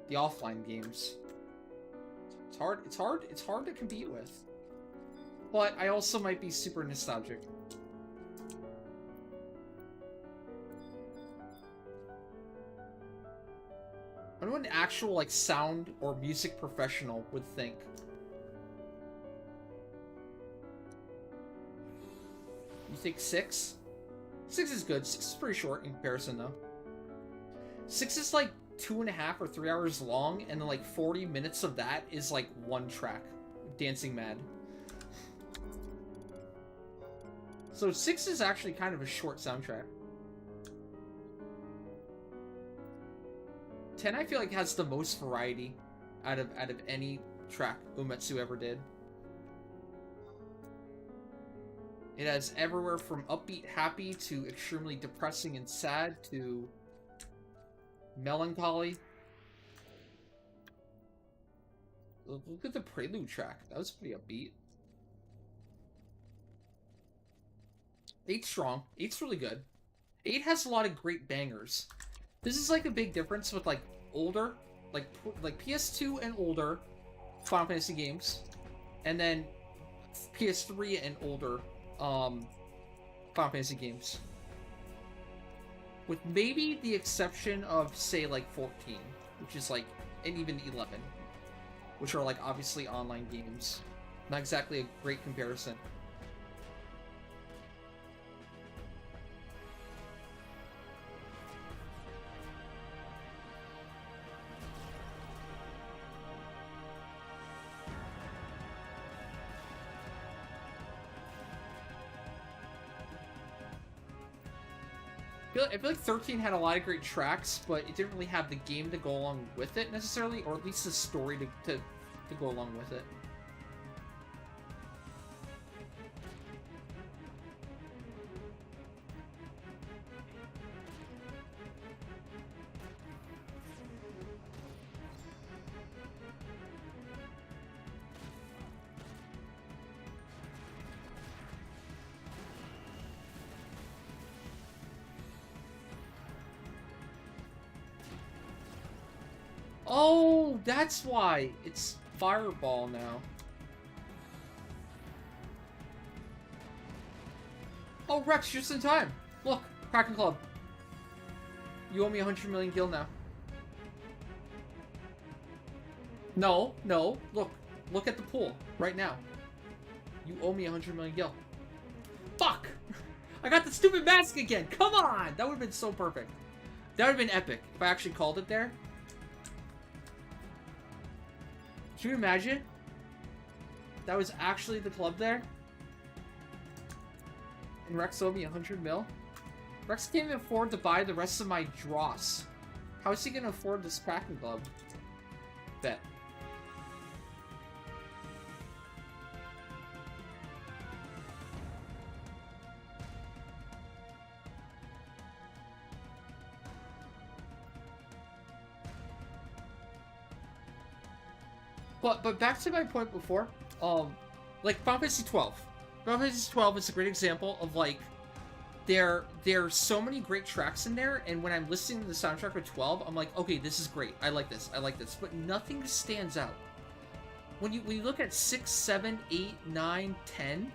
the offline games. It's hard to compete with. But I also might be super nostalgic. I wonder what an actual like sound or music professional would think. You think 6? 6 is good. 6 is pretty short in comparison, though. 6 is like 2.5 or 3 hours long, and then like 40 minutes of that is like one track, Dancing Mad. So 6 is actually kind of a short soundtrack. 10, I feel like, has the most variety out of any track Uematsu ever did. It has everywhere from upbeat, happy, to extremely depressing and sad, to melancholy. Look at the prelude track. That was pretty upbeat. 8's strong. 8's really good. 8 has a lot of great bangers. This is like a big difference with like older, like PS2 and older Final Fantasy games, and then PS3 and older Final Fantasy games. With maybe the exception of, say, like 14, which is like, and even 11, which are like obviously online games. Not exactly a great comparison. I feel like 13 had a lot of great tracks, but it didn't really have the game to go along with it necessarily, or at least the story to go along with it. Oh, that's why it's Fireball now. Oh, Rex, just in time. Look, Kraken Club. You owe me 100 million gil now. No, no. Look at the pool right now. You owe me 100 million gil. Fuck! I got the stupid mask again. Come on, that would have been so perfect. That would have been epic if I actually called it there. Can you imagine? That was actually the club there? And Rex owed me 100 mil? Rex can't even afford to buy the rest of my dross. How is he gonna afford this Kraken Club? Bet. But back to my point before, like Final Fantasy 12. Final Fantasy 12 is a great example of like, there's so many great tracks in there, and when I'm listening to the soundtrack of 12, I'm like, okay, this is great. I like this, but nothing stands out. When you look at 6, 7, 8, 9, 10,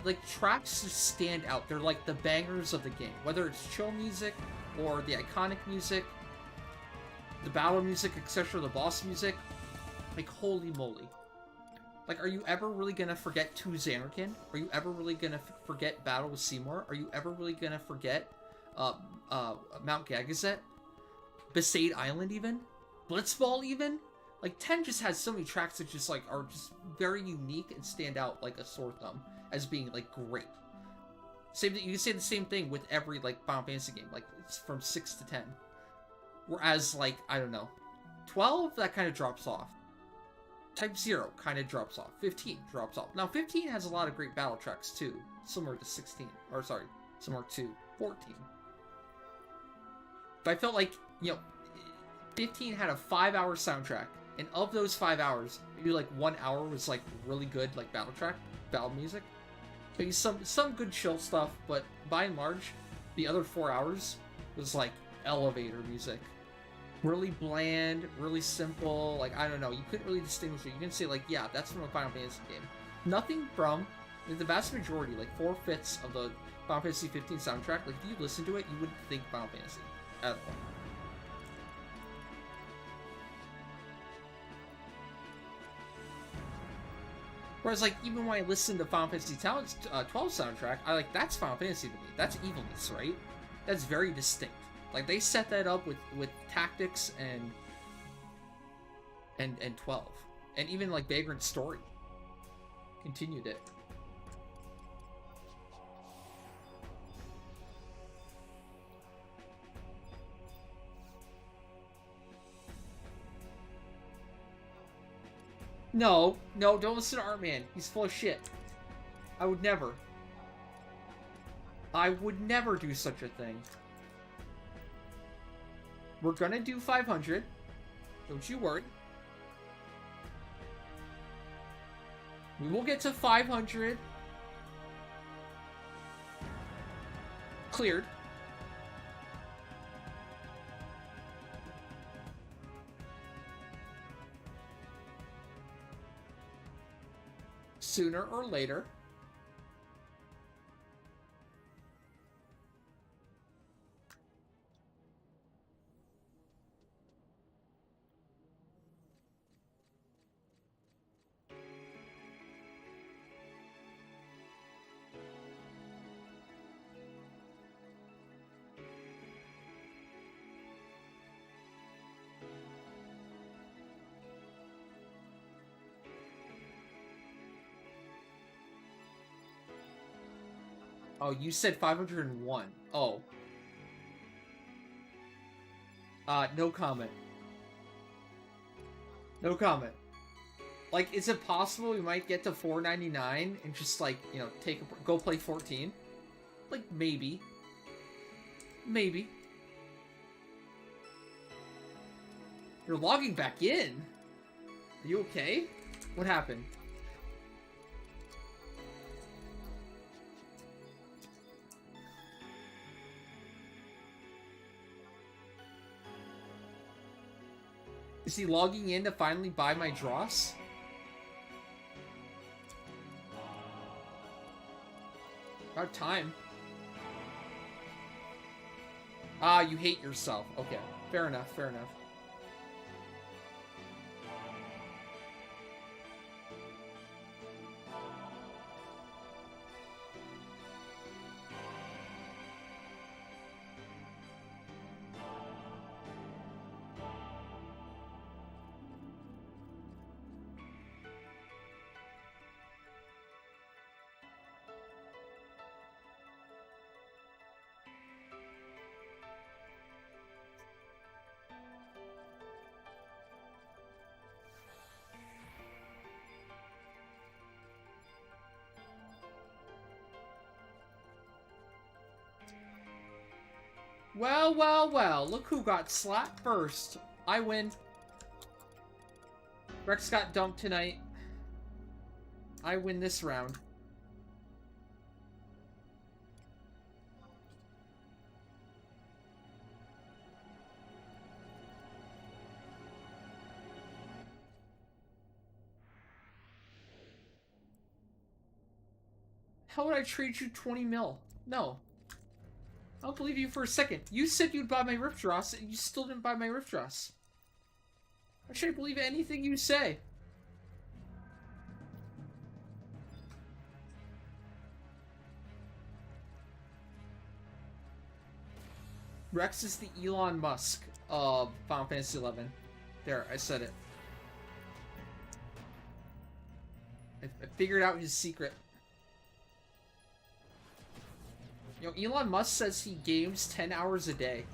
like tracks just stand out. They're like the bangers of the game, whether it's chill music or the iconic music, the battle music, etc., the boss music. Like, holy moly. Like, are you ever really gonna forget 2 Xanarkin? Are you ever really gonna forget Battle with Seymour? Are you ever really gonna forget Mount Gagazet? Besaid Island even? Blitzball even? Like, 10 just has so many tracks that just, like, are just very unique and stand out like a sore thumb as being, like, great. You can say the same thing with every, like, Final Fantasy game. Like, it's from 6 to 10. Whereas, like, I don't know. 12, that kind of drops off. Type 0 kind of drops off. 15 drops off. Now, 15 has a lot of great battle tracks, too. Similar to 16. Or, sorry, similar to 14. But I felt like, you know, 15 had a 5-hour soundtrack. And of those 5 hours, maybe, like, 1 hour was, like, really good, like, battle music. Maybe some good chill stuff, but by and large, the other 4 hours was like elevator music. Really bland, really simple, like, I don't know, you couldn't really distinguish it. You can say, like, yeah, that's from a Final Fantasy game. Nothing from, the vast majority, like 4/5 of the Final Fantasy 15 soundtrack, like, if you listen to it, you wouldn't think Final Fantasy at all. Whereas, like, even when I listen to Final Fantasy 12 soundtrack, I like, that's Final Fantasy to me. That's evilness, right? That's very distinct. Like, they set that up with tactics and 12. And even, like, Vagrant Story continued it. No, don't listen to Artman. He's full of shit. I would never do such a thing. We're gonna do 500. Don't you worry. We will get to 500. Cleared. Sooner or later. Oh, you said 501. Oh. No comment. No comment. Like, is it possible we might get to 499 and just, like, you know, go play 14? Like, maybe. Maybe. You're logging back in? Are you okay? What happened? Is he logging in to finally buy my dross? About time. Ah, you hate yourself. Okay, fair enough, fair enough. Well, well, well. Look who got slapped first. I win. Rex got dumped tonight. I win this round. How would I trade you 20 mil? No. I don't believe you for a second. You said you'd buy my Rift Dross, and you still didn't buy my Rift Dross. Why should I believe anything you say? Rex is the Elon Musk of Final Fantasy XI. There, I said it. I figured out his secret. You know, Elon Musk says he games 10 hours a day.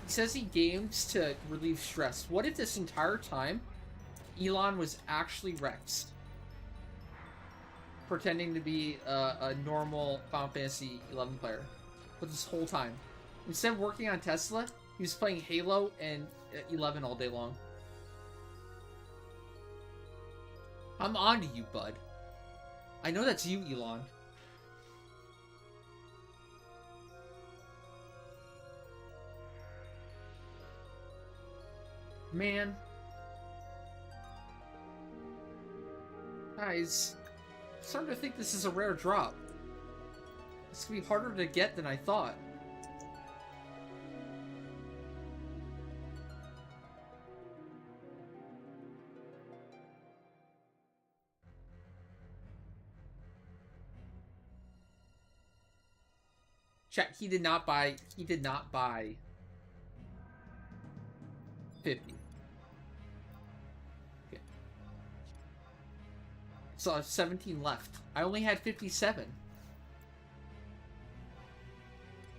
He says he games to relieve stress. What if this entire time, Elon was actually Rex? Pretending to be a normal Final Fantasy XI player. But this whole time. Instead of working on Tesla, he was playing Halo and 11 all day long. I'm on to you, bud. I know that's you, Elon. Man. Guys, I'm starting to think this is a rare drop. This could be harder to get than I thought. Chat, he did not buy 50. Okay. So I have 17 left. I only had 57. How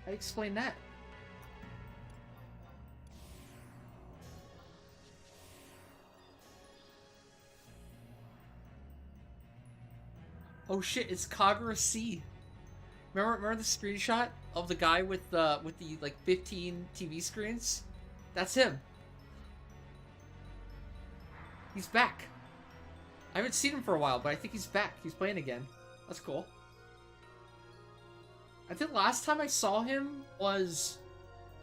do you explain that? Oh shit, it's Kagura C. Remember the screenshot of the guy with the like 15 TV screens? That's him. He's back. I haven't seen him for a while, but I think he's back. He's playing again. That's cool. I think last time I saw him was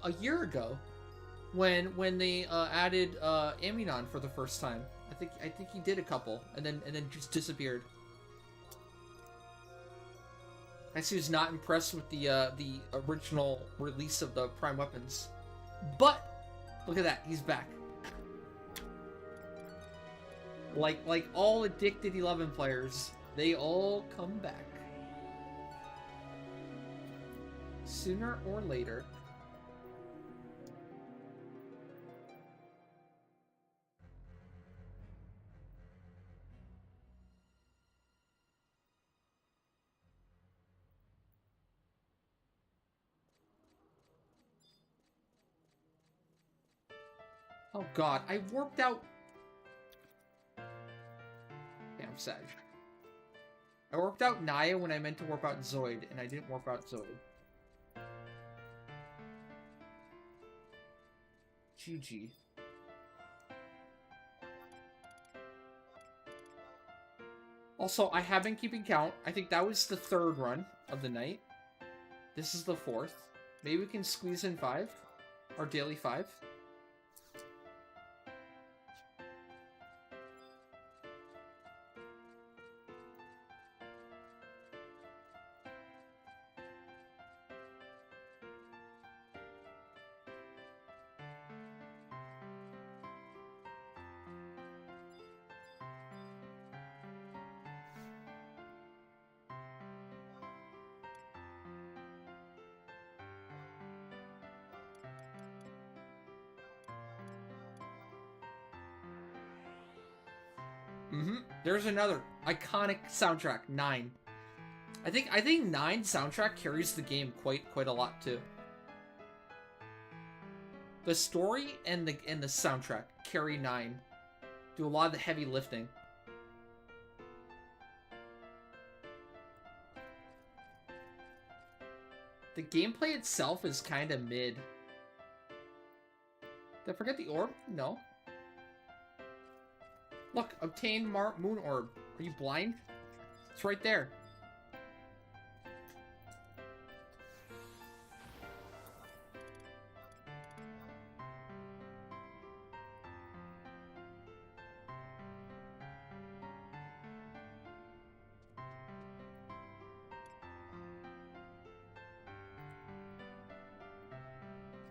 a year ago, when they added Aminon for the first time. I think he did a couple, and then just disappeared. I guess he was not impressed with the original release of the Prime Weapons, but look at that, he's back. Like all addicted 11 players, they all come back. Sooner or later. Oh god, I warped out. Damn, Sag. I warped out Naya when I meant to warp out Zoid, and I didn't warp out Zoid. GG. Also, I have been keeping count. I think that was the 3rd run of the night. This is the 4th. Maybe we can squeeze in 5? Our daily 5? There's another iconic soundtrack, 9. I think 9 soundtrack carries the game quite a lot too. The story and the soundtrack carry 9. Do a lot of the heavy lifting. The gameplay itself is kind of mid. Did I forget the orb? No. Look, obtain moon orb. Are you blind? It's right there.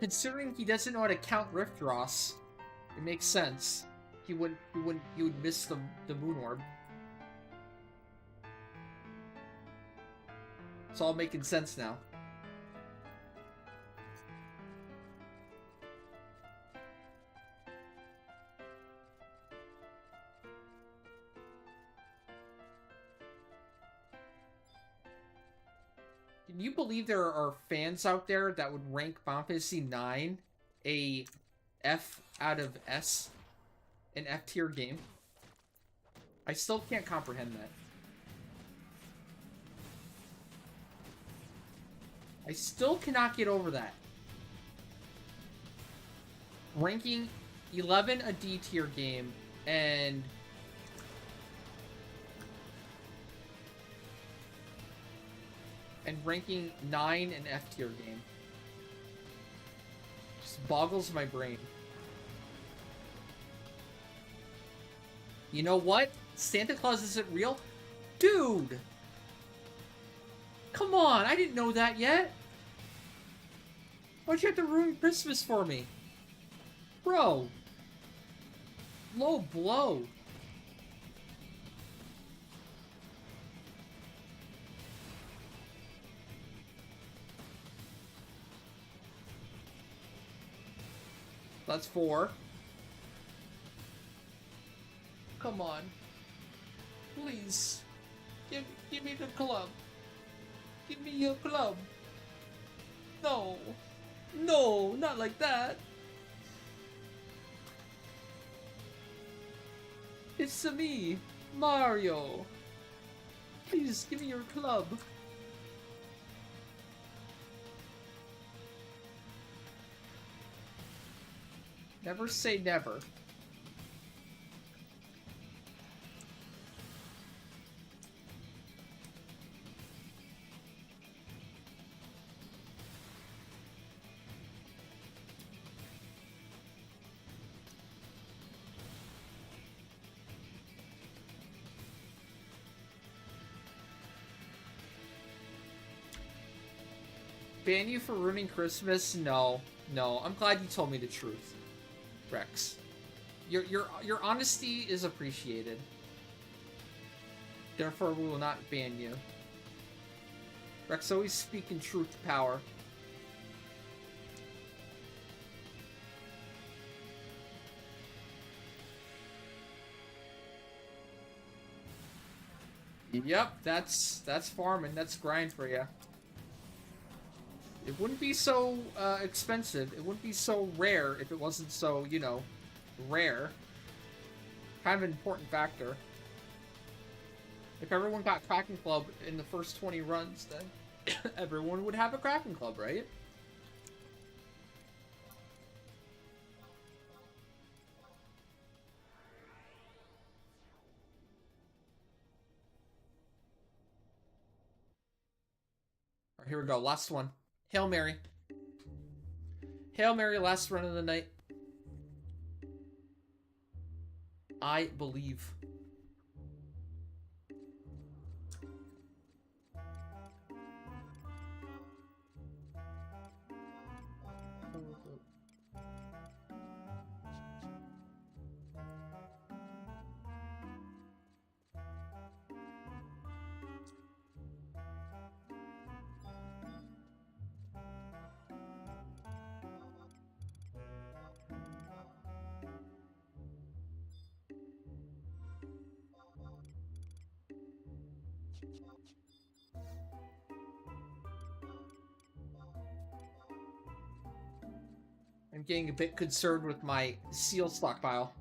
Considering he doesn't know how to count Rift Ross, it makes sense. He would miss the moon orb. It's all making sense now. Can you believe there are fans out there that would rank Final Fantasy 9 a F out of S? An F tier game? I still can't comprehend that. I still cannot get over that. Ranking 11 a D tier game and and ranking 9 in F tier game. Just boggles my brain. You know what? Santa Claus isn't real? Dude! Come on, I didn't know that yet. Why'd you have to ruin Christmas for me? Bro. Low blow. That's 4. Come on. Please. Give me the club. Give me your club. No. No, not like that. It's me, Mario. Please give me your club. Never say never. Ban you for ruining Christmas? No. No. I'm glad you told me the truth, Rex. Your honesty is appreciated. Therefore, we will not ban you. Rex always speaking truth to power. Yep, that's farming. That's grind for you. It wouldn't be so expensive. It wouldn't be so rare if it wasn't so, you know, rare. Kind of an important factor. If everyone got Kraken Club in the first 20 runs, then everyone would have a Kraken Club, right? All right, here we go. Last one. Hail Mary. Hail Mary, last run of the night. I believe. I'm getting a bit concerned with my seal stockpile.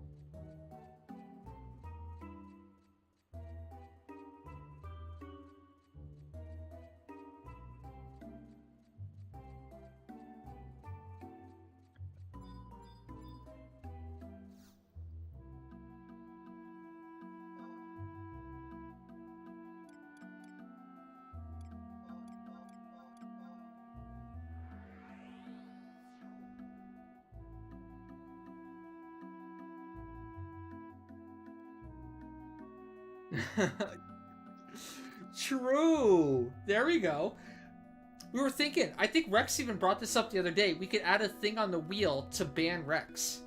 True. There we go. We were thinking, I think Rex even brought this up the other day. We could add a thing on the wheel to ban Rex.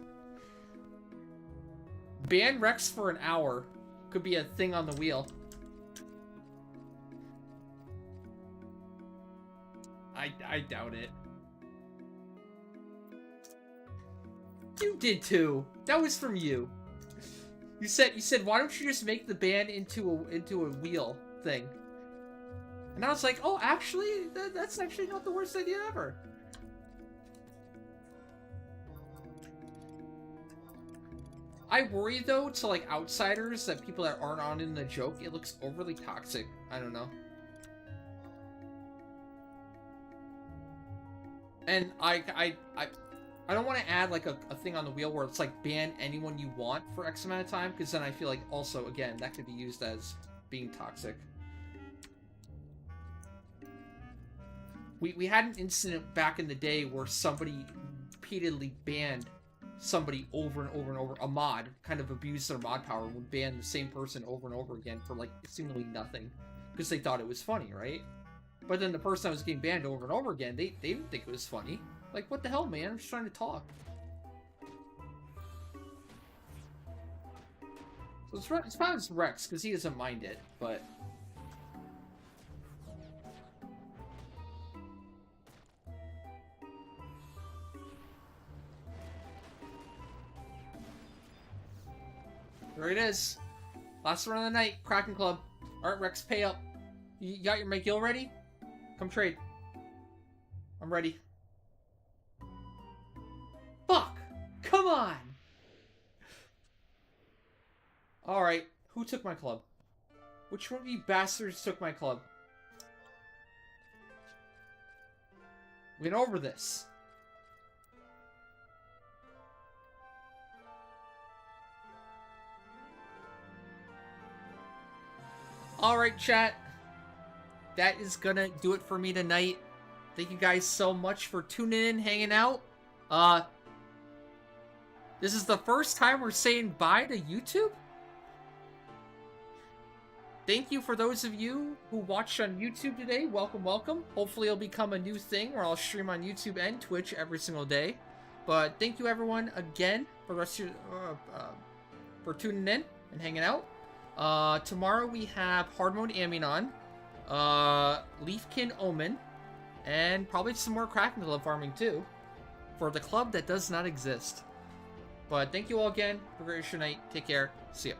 Ban Rex for an hour could be a thing on the wheel. I doubt it. You did too. That was from you. You said why don't you just make the ban into a wheel thing? And I was like, oh, actually, that's actually not the worst idea ever. I worry though, to like outsiders, that people that aren't on in the joke, it looks overly toxic. I don't know. And I don't want to add like a thing on the wheel where it's like ban anyone you want for X amount of time, because then I feel like also, again, that could be used as being toxic. We had an incident back in the day where somebody repeatedly banned somebody over and over and over. A mod kind of abused their mod power, would ban the same person over and over again for like seemingly nothing because they thought it was funny, right? But then the person that was getting banned over and over again, they didn't think it was funny. Like, what the hell, man? I'm just trying to talk. So it's probably Rex because he doesn't mind it, but. There it is. Last run of the night, Kraken Club. Alright, Rex, pay up. You got your McGill ready? Come trade. I'm ready. Fuck! Come on! Alright, who took my club? Which one of you bastards took my club? Went over this. Alright, chat. That is gonna do it for me tonight. Thank you guys so much for tuning in, hanging out. This is the first time we're saying bye to YouTube? Thank you for those of you who watched on YouTube today. Welcome, welcome. Hopefully it'll become a new thing where I'll stream on YouTube and Twitch every single day. But thank you everyone again for the rest of your, for tuning in and hanging out. Tomorrow we have Hard Mode Aminon, Leafkin Omen, and probably some more Kraken Club farming too, for the club that does not exist. But thank you all again. Have a great night. Take care. See ya.